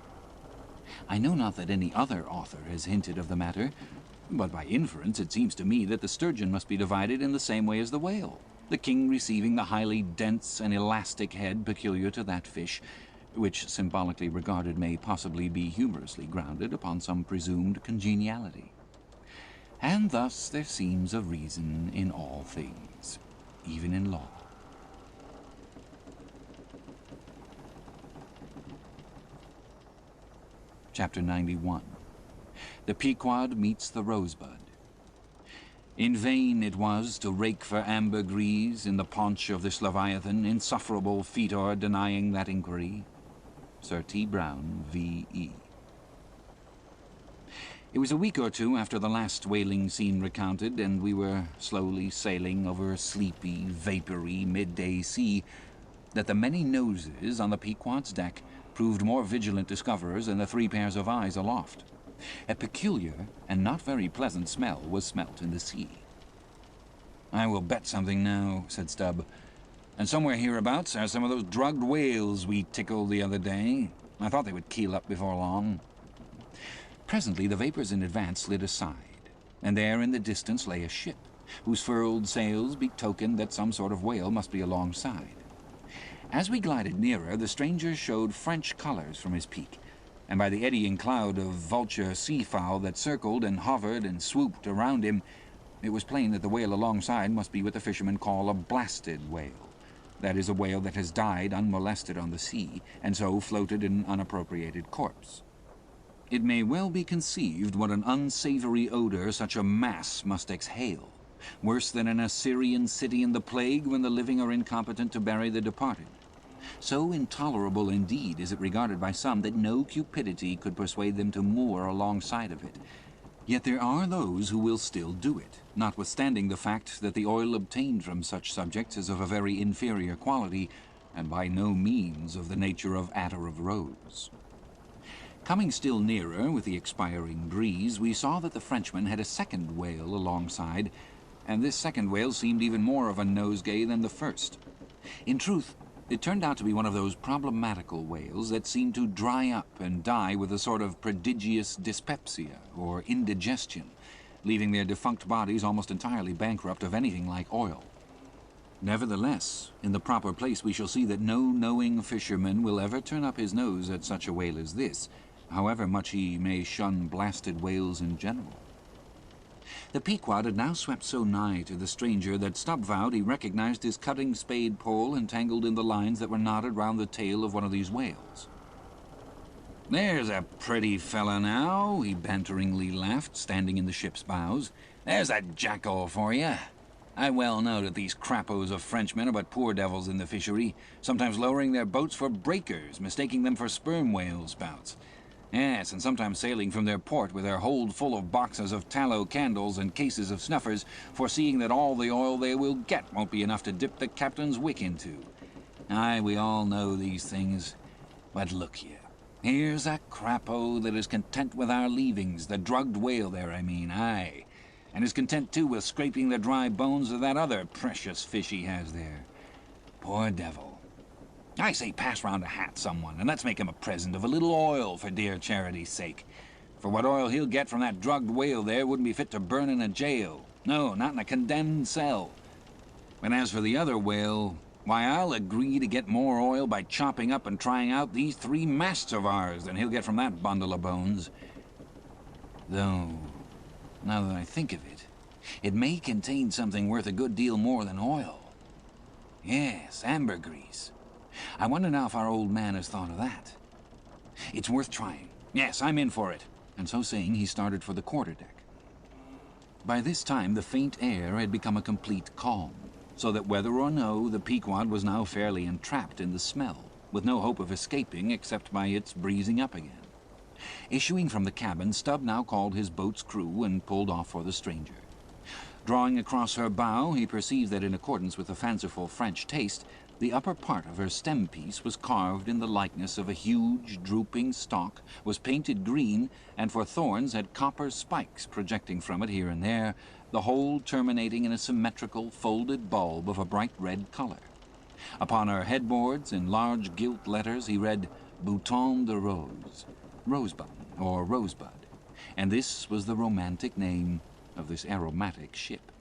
I know not that any other author has hinted of the matter, but by inference it seems to me that the sturgeon must be divided in the same way as the whale, the king receiving the highly dense and elastic head peculiar to that fish, which symbolically regarded may possibly be humorously grounded upon some presumed congeniality. And thus there seems a reason in all things, even in law. Chapter 91. The Pequod meets the Rosebud. In vain it was to rake for ambergris in the paunch of this leviathan, insufferable fetor denying that inquiry. Sir T. Brown, V.E. It was a week or two after the last whaling scene recounted, and we were slowly sailing over a sleepy, vapory, midday sea, that the many noses on the Pequod's deck proved more vigilant discoverers than the 3 pairs of eyes aloft. A peculiar and not very pleasant smell was smelt in the sea. "I will bet something now," said Stubb. "And somewhere hereabouts are some of those drugged whales we tickled the other day. I thought they would keel up before long." Presently the vapors in advance slid aside, and there in the distance lay a ship, whose furled sails betokened that some sort of whale must be alongside. As we glided nearer, the stranger showed French colours from his peak, and by the eddying cloud of vulture seafowl that circled and hovered and swooped around him, it was plain that the whale alongside must be what the fishermen call a blasted whale. That is, a whale that has died unmolested on the sea, and so floated an unappropriated corpse. It may well be conceived what an unsavory odor such a mass must exhale, worse than an Assyrian city in the plague when the living are incompetent to bury the departed. So intolerable indeed is it regarded by some that no cupidity could persuade them to moor alongside of it. Yet there are those who will still do it, notwithstanding the fact that the oil obtained from such subjects is of a very inferior quality, and by no means of the nature of attar of rose. Coming still nearer with the expiring breeze, we saw that the Frenchman had a second whale alongside, and this second whale seemed even more of a nosegay than the first. In truth, it turned out to be one of those problematical whales that seem to dry up and die with a sort of prodigious dyspepsia or indigestion, leaving their defunct bodies almost entirely bankrupt of anything like oil. Nevertheless, in the proper place we shall see that no knowing fisherman will ever turn up his nose at such a whale as this, however much he may shun blasted whales in general. The Pequod had now swept so nigh to the stranger that Stubb vowed he recognized his cutting spade pole entangled in the lines that were knotted round the tail of one of these whales. "There's a pretty fella now," he banteringly laughed, standing in the ship's bows. "There's a jackal for you. I well know that these crappos of Frenchmen are but poor devils in the fishery, sometimes lowering their boats for breakers, mistaking them for sperm whale spouts. Yes, and sometimes sailing from their port with their hold full of boxes of tallow candles and cases of snuffers, foreseeing that all the oil they will get won't be enough to dip the captain's wick into. Aye, we all know these things. But look ye, here's a crapo that is content with our leavings, the drugged whale there, I mean, aye, and is content too with scraping the dry bones of that other precious fish he has there. Poor devil. I say, pass round a hat, someone, and let's make him a present of a little oil for dear charity's sake. For what oil he'll get from that drugged whale there wouldn't be fit to burn in a jail. No, not in a condemned cell. But as for the other whale, why, I'll agree to get more oil by chopping up and trying out these 3 masts of ours than he'll get from that bundle of bones. Though, now that I think of it, it may contain something worth a good deal more than oil. Yes, ambergris. I wonder now if our old man has thought of that. It's worth trying. Yes, I'm in for it." And so saying, he started for the quarterdeck. By this time, the faint air had become a complete calm, so that whether or no, the Pequod was now fairly entrapped in the smell, with no hope of escaping except by its breezing up again. Issuing from the cabin, Stubb now called his boat's crew and pulled off for the stranger. Drawing across her bow, he perceived that in accordance with the fanciful French taste, the upper part of her stem piece was carved in the likeness of a huge, drooping stalk, was painted green, and for thorns had copper spikes projecting from it here and there, the whole terminating in a symmetrical, folded bulb of a bright red color. Upon her headboards, in large gilt letters, he read Bouton de Rose, rosebud or rosebud, and this was the romantic name of this aromatic ship.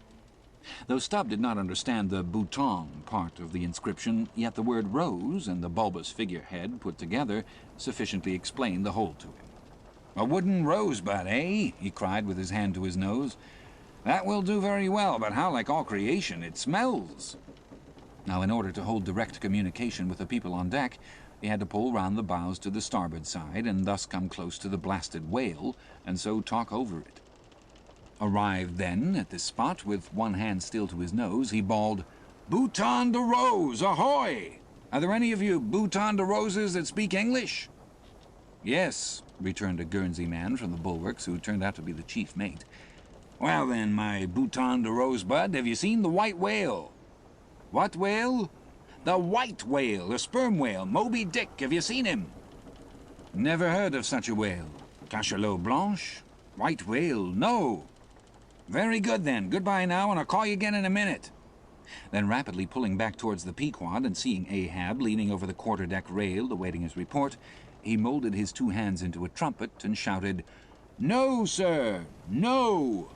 Though Stubb did not understand the bouton part of the inscription, yet the word rose and the bulbous figurehead put together sufficiently explained the whole to him. "A wooden rosebud, eh?" he cried with his hand to his nose. "That will do very well, but how like all creation it smells!" Now, in order to hold direct communication with the people on deck, he had to pull round the bows to the starboard side, and thus come close to the blasted whale, and so talk over it. Arrived, then, at this spot, with one hand still to his nose, he bawled, "Bouton de Rose, ahoy! Are there any of you Bouton de Roses that speak English?" "Yes," returned a Guernsey man from the bulwarks, who turned out to be the chief mate. "Well, then, my Bouton de Rosebud, have you seen the white whale?" "What whale?" "The white whale, the sperm whale, Moby Dick. Have you seen him?" "Never heard of such a whale." "Cachalot Blanche? White whale? No." "Very good, then. Goodbye now, and I'll call you again in a minute." Then, rapidly pulling back towards the Pequod, and seeing Ahab leaning over the quarter-deck rail awaiting his report, he molded his two hands into a trumpet and shouted, "No, sir, no!"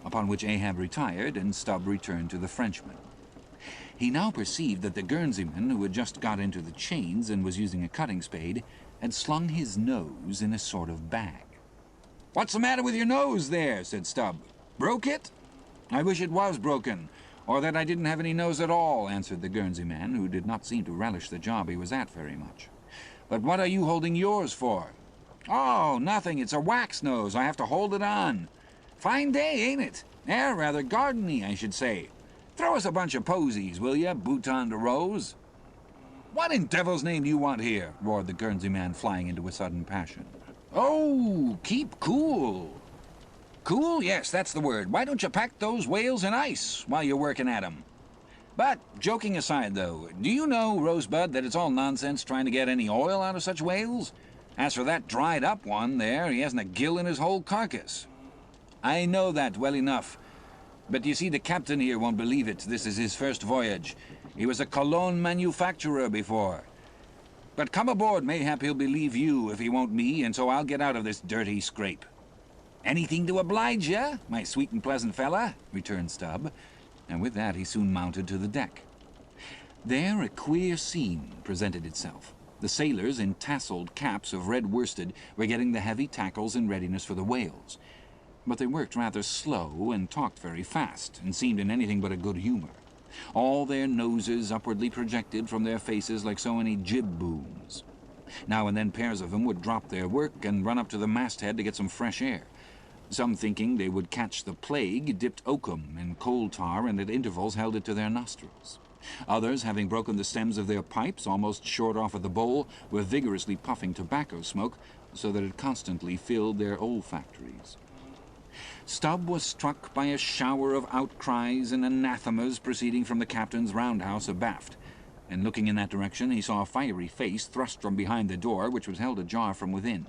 Upon which Ahab retired, and Stubb returned to the Frenchman. He now perceived that the Guernseyman, who had just got into the chains and was using a cutting spade, had slung his nose in a sort of bag. "What's the matter with your nose there?" said Stubb. "Broke it?" "I wish it was broken, or that I didn't have any nose at all," answered the Guernsey man, who did not seem to relish the job he was at very much. "But what are you holding yours for?" "Oh, nothing. It's a wax nose. I have to hold it on. Fine day, ain't it? Air rather gardeny, I should say. Throw us a bunch of posies, will you, Bouton de Rose?" "What in devil's name do you want here?" roared the Guernsey man, flying into a sudden passion. "Oh, keep cool." "Cool? Yes, that's the word. Why don't you pack those whales in ice while you're working at 'em? But, joking aside, though, do you know, Rosebud, that it's all nonsense trying to get any oil out of such whales? As for that dried-up one there, he hasn't a gill in his whole carcass." "I know that well enough. But you see, the captain here won't believe it. This is his first voyage. He was a cologne manufacturer before. But come aboard, mayhap he'll believe you if he won't me, and so I'll get out of this dirty scrape." "Anything to oblige ya, my sweet and pleasant fella," returned Stubb, and with that he soon mounted to the deck. There a queer scene presented itself. The sailors, in tasseled caps of red worsted, were getting the heavy tackles in readiness for the whales. But they worked rather slow and talked very fast, and seemed in anything but a good humor. All their noses upwardly projected from their faces like so many jib booms. Now and then pairs of them would drop their work and run up to the masthead to get some fresh air. Some, thinking they would catch the plague, dipped oakum in coal tar and at intervals held it to their nostrils. Others, having broken the stems of their pipes almost short off of the bowl, were vigorously puffing tobacco smoke so that it constantly filled their olfactories. Stubb was struck by a shower of outcries and anathemas proceeding from the captain's roundhouse abaft, and looking in that direction he saw a fiery face thrust from behind the door, which was held ajar from within.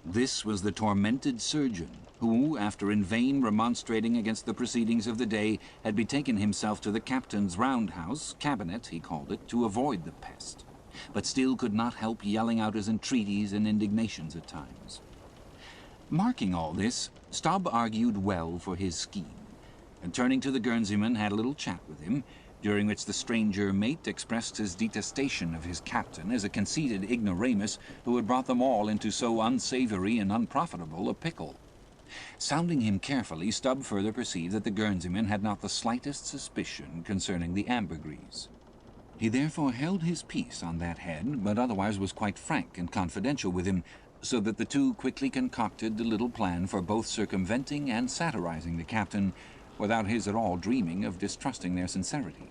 This was the tormented surgeon, who, after in vain remonstrating against the proceedings of the day, had betaken himself to the captain's roundhouse, cabinet he called it, to avoid the pest, but still could not help yelling out his entreaties and indignations at times. Marking all this, Stubb argued well for his scheme, and turning to the Guernseyman had a little chat with him, during which the stranger mate expressed his detestation of his captain as a conceited ignoramus who had brought them all into so unsavory and unprofitable a pickle. Sounding him carefully, Stubb further perceived that the Guernseyman had not the slightest suspicion concerning the ambergris. He therefore held his peace on that head, but otherwise was quite frank and confidential with him, so that the two quickly concocted a little plan for both circumventing and satirizing the captain, without his at all dreaming of distrusting their sincerity.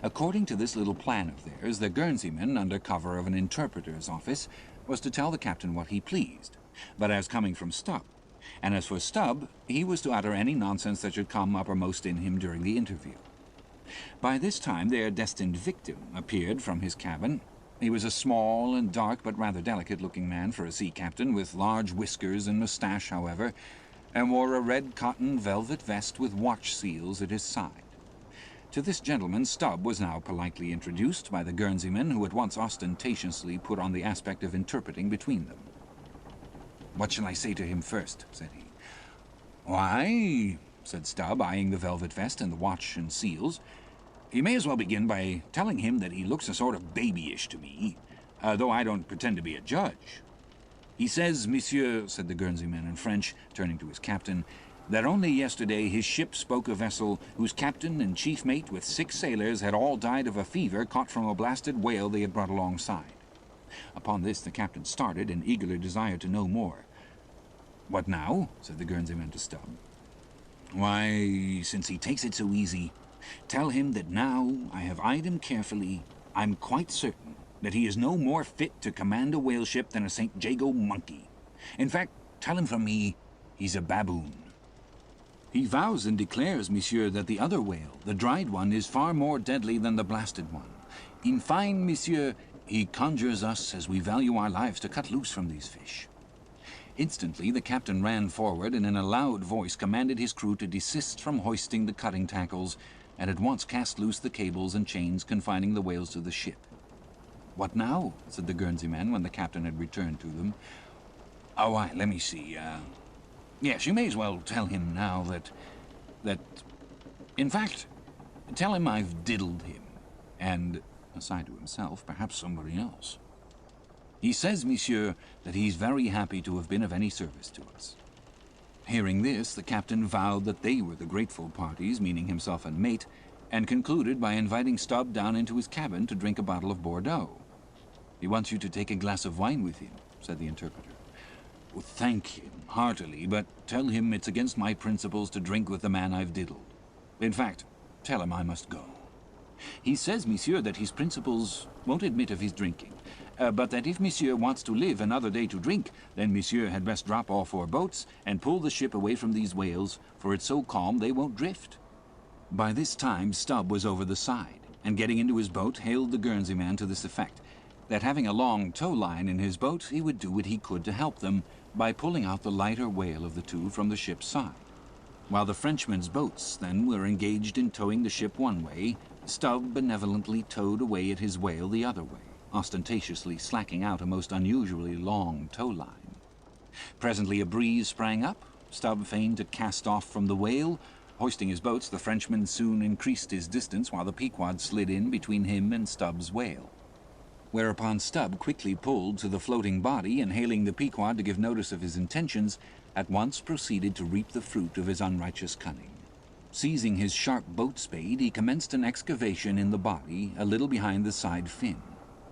According to this little plan of theirs, the Guernseyman, under cover of an interpreter's office, was to tell the captain what he pleased, but as coming from Stubb. And as for Stubb, he was to utter any nonsense that should come uppermost in him during the interview. By this time their destined victim appeared from his cabin. He was a small and dark but rather delicate-looking man for a sea captain, with large whiskers and moustache, however, and wore a red cotton velvet vest with watch seals at his side. To this gentleman Stubb was now politely introduced by the Guernseyman, who at once ostentatiously put on the aspect of interpreting between them. "What shall I say to him first?" said he. "Why," said Stubb, eyeing the velvet vest and the watch and seals, "you may as well begin by telling him that he looks a sort of babyish to me, though I don't pretend to be a judge. He says, monsieur," said the Guernseyman in French, turning to his captain, "that only yesterday his ship spoke a vessel whose captain and chief mate with 6 sailors had all died of a fever caught from a blasted whale they had brought alongside." Upon this the captain started and eagerly desired to know more. "What now?" said the Guernseyman to Stubb. "Why, since he takes it so easy, tell him that now I have eyed him carefully, I'm quite certain that he is no more fit to command a whale ship than a St. Jago monkey. In fact, tell him from me, he's a baboon. He vows and declares, monsieur, that the other whale, the dried one, is far more deadly than the blasted one. In fine, monsieur, he conjures us, as we value our lives, to cut loose from these fish." Instantly the captain ran forward and in a loud voice commanded his crew to desist from hoisting the cutting tackles, and at once cast loose the cables and chains confining the whales to the ship. "What now?" said the Guernseyman when the captain had returned to them. "Oh, why, let me see. Yes, you may as well tell him now that... In fact, tell him I've diddled him, and, aside to himself, perhaps somebody else. He says, monsieur, that he's very happy to have been of any service to us." Hearing this, the captain vowed that they were the grateful parties, meaning himself and mate, and concluded by inviting Stubb down into his cabin to drink a bottle of Bordeaux. "He wants you to take a glass of wine with him," said the interpreter. "Well, thank him heartily, but tell him it's against my principles to drink with the man I've diddled. In fact, tell him I must go. He says, monsieur, that his principles won't admit of his drinking, but that if monsieur wants to live another day to drink, then monsieur had best drop all 4 boats and pull the ship away from these whales, for it's so calm they won't drift." By this time Stubb was over the side, and getting into his boat hailed the Guernseyman to this effect, that having a long tow line in his boat, he would do what he could to help them by pulling out the lighter whale of the 2 from the ship's side. While the Frenchmen's boats then were engaged in towing the ship one way, Stubb benevolently towed away at his whale the other way, ostentatiously slacking out a most unusually long tow line. Presently a breeze sprang up. Stubb feigned to cast off from the whale. Hoisting his boats, the Frenchman soon increased his distance while the Pequod slid in between him and Stubb's whale. Whereupon Stubb quickly pulled to the floating body, and hailing the Pequod to give notice of his intentions, at once proceeded to reap the fruit of his unrighteous cunning. Seizing his sharp boat spade, he commenced an excavation in the body, a little behind the side fin.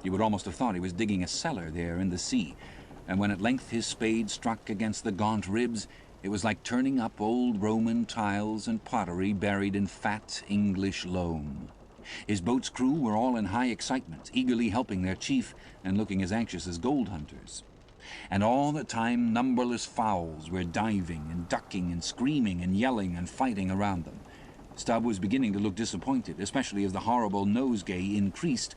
You would almost have thought he was digging a cellar there in the sea, and when at length his spade struck against the gaunt ribs, it was like turning up old Roman tiles and pottery buried in fat English loam. His boat's crew were all in high excitement, eagerly helping their chief, and looking as anxious as gold hunters. And all the time numberless fowls were diving and ducking and screaming and yelling and fighting around them. Stubb was beginning to look disappointed, especially as the horrible nosegay increased,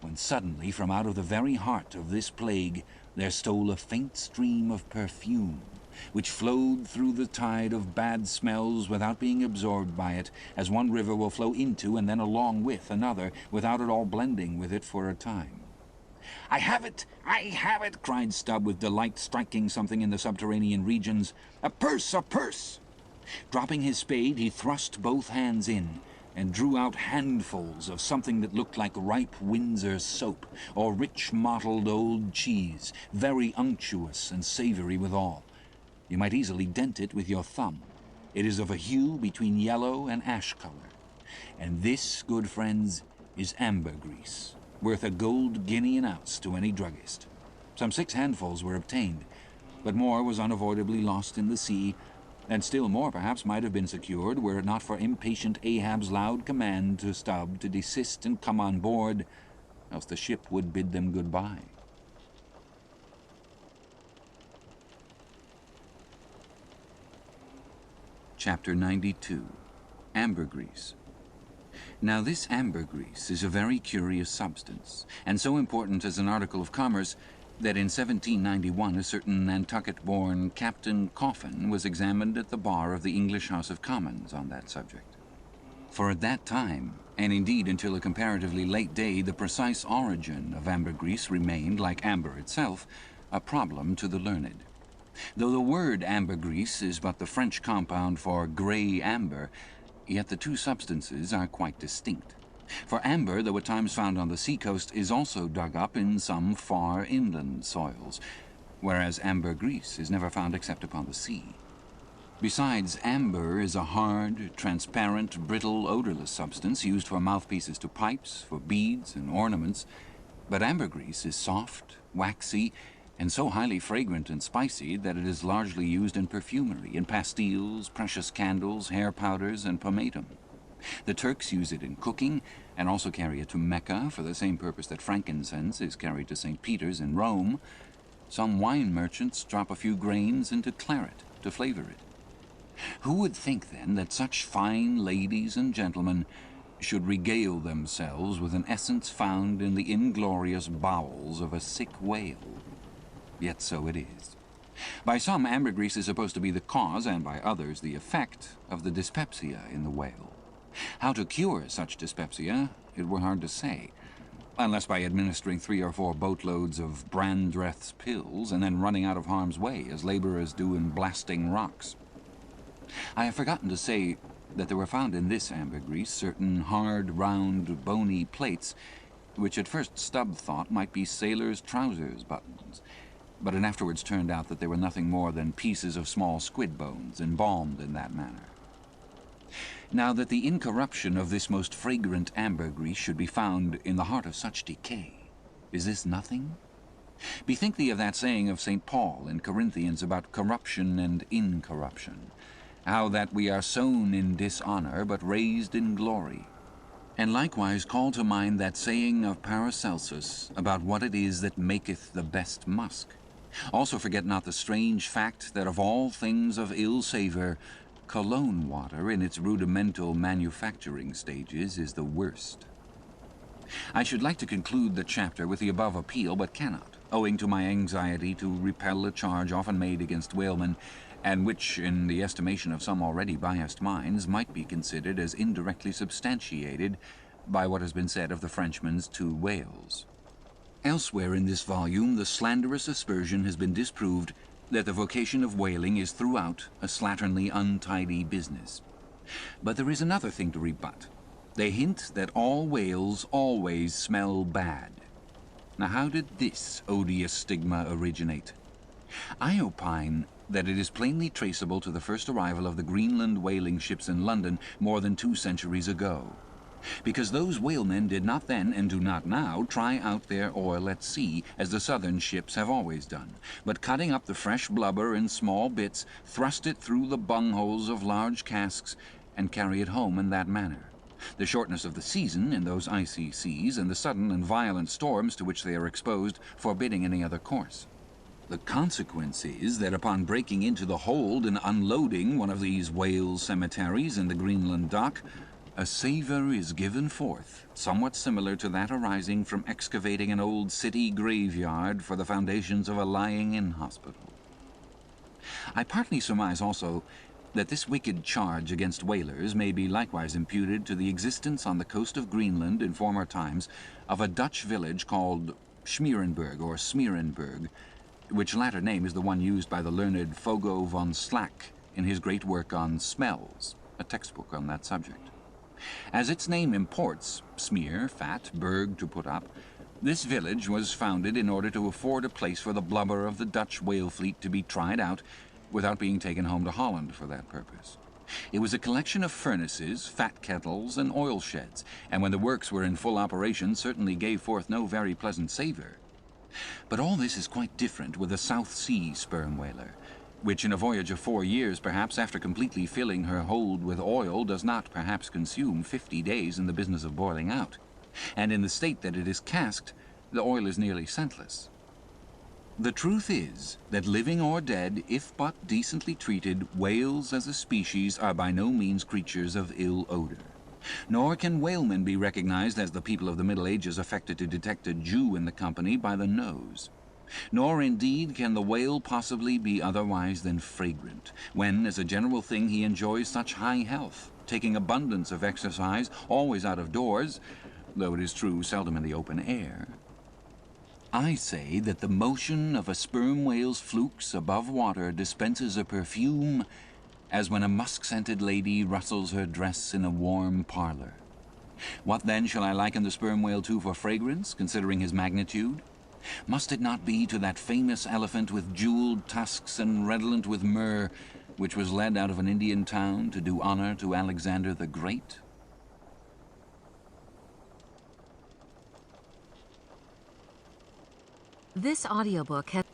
when suddenly from out of the very heart of this plague there stole a faint stream of perfume, which flowed through the tide of bad smells without being absorbed by it, as one river will flow into and then along with another, without at all blending with it for a time. "I have it! I have it!" cried Stubb with delight, striking something in the subterranean regions. "A purse! A purse!" Dropping his spade, he thrust both hands in, and drew out handfuls of something that looked like ripe Windsor soap, or rich mottled old cheese, very unctuous and savory withal. You might easily dent it with your thumb. It is of a hue between yellow and ash color. And this, good friends, is ambergris, worth a gold guinea an ounce to any druggist. Some 6 handfuls were obtained, but more was unavoidably lost in the sea, And still more, perhaps, might have been secured were it not for impatient Ahab's loud command to Stubb to desist and come on board, else the ship would bid them goodbye. Chapter 92. Ambergris. Now this ambergris is a very curious substance, and so important as an article of commerce that in 1791 a certain Nantucket-born Captain Coffin was examined at the bar of the English House of Commons on that subject. For at that time, and indeed until a comparatively late day, the precise origin of ambergris remained, like amber itself, a problem to the learned. Though the word ambergris is but the French compound for grey amber, yet the two substances are quite distinct. For amber, though at times found on the seacoast, is also dug up in some far inland soils, whereas ambergris is never found except upon the sea. Besides, amber is a hard, transparent, brittle, odorless substance used for mouthpieces to pipes, for beads and ornaments, but ambergris is soft, waxy, and so highly fragrant and spicy that it is largely used in perfumery, in pastilles, precious candles, hair powders, and pomatum. The Turks use it in cooking, and also carry it to Mecca for the same purpose that frankincense is carried to St. Peter's in Rome. Some wine merchants drop a few grains into claret to flavor it. Who would think, then, that such fine ladies and gentlemen should regale themselves with an essence found in the inglorious bowels of a sick whale? Yet so it is. By some, ambergris is supposed to be the cause, and by others the effect, of the dyspepsia in the whale. How to cure such dyspepsia, it were hard to say, unless by administering 3 or 4 boatloads of Brandreth's pills and then running out of harm's way, as laborers do in blasting rocks. I have forgotten to say that there were found in this ambergris certain hard, round, bony plates, which at first Stubb thought might be sailors' trousers buttons, but it afterwards turned out that they were nothing more than pieces of small squid bones, embalmed in that manner. Now that the incorruption of this most fragrant ambergris should be found in the heart of such decay, is this nothing? Bethink thee of that saying of St. Paul in Corinthians about corruption and incorruption, how that we are sown in dishonor, but raised in glory. And likewise call to mind that saying of Paracelsus about what it is that maketh the best musk. Also forget not the strange fact that of all things of ill savour, cologne water in its rudimental manufacturing stages is the worst. I should like to conclude the chapter with the above appeal, but cannot, owing to my anxiety to repel a charge often made against whalemen, and which, in the estimation of some already biased minds, might be considered as indirectly substantiated by what has been said of the Frenchman's 2 whales. Elsewhere in this volume, the slanderous aspersion has been disproved that the vocation of whaling is throughout a slatternly, untidy business. But there is another thing to rebut. They hint that all whales always smell bad. Now how did this odious stigma originate? I opine that it is plainly traceable to the first arrival of the Greenland whaling ships in London more than 2 centuries ago, because those whalemen did not then, and do not now, try out their oil at sea, as the southern ships have always done, but cutting up the fresh blubber in small bits, thrust it through the bungholes of large casks, and carry it home in that manner. The shortness of the season in those icy seas, and the sudden and violent storms to which they are exposed, forbidding any other course. The consequence is that upon breaking into the hold and unloading one of these whale cemeteries in the Greenland dock, a savour is given forth, somewhat similar to that arising from excavating an old city graveyard for the foundations of a lying-in hospital. I partly surmise also that this wicked charge against whalers may be likewise imputed to the existence on the coast of Greenland in former times of a Dutch village called Schmierenburg or Smeerenburg, which latter name is the one used by the learned Fogo von Slack in his great work on Smells, a textbook on that subject. As its name imports, smear, fat, berg, to put up, this village was founded in order to afford a place for the blubber of the Dutch whale fleet to be tried out without being taken home to Holland for that purpose. It was a collection of furnaces, fat kettles, and oil sheds, and when the works were in full operation certainly gave forth no very pleasant savour. But all this is quite different with the South Sea sperm whaler. which in a voyage of 4 years, perhaps, after completely filling her hold with oil, does not perhaps consume 50 days in the business of boiling out, and in the state that it is casked, the oil is nearly scentless. The truth is that, living or dead, if but decently treated, whales as a species are by no means creatures of ill odor. Nor can whalemen be recognized as the people of the Middle Ages affected to detect a Jew in the company by the nose. Nor indeed can the whale possibly be otherwise than fragrant, when, as a general thing, he enjoys such high health, taking abundance of exercise, always out of doors, though it is true seldom in the open air. I say that the motion of a sperm whale's flukes above water dispenses a perfume as when a musk-scented lady rustles her dress in a warm parlor. What then shall I liken the sperm whale to for fragrance, considering his magnitude? Must it not be to that famous elephant with jeweled tusks and redolent with myrrh, which was led out of an Indian town to do honor to Alexander the Great? This audiobook has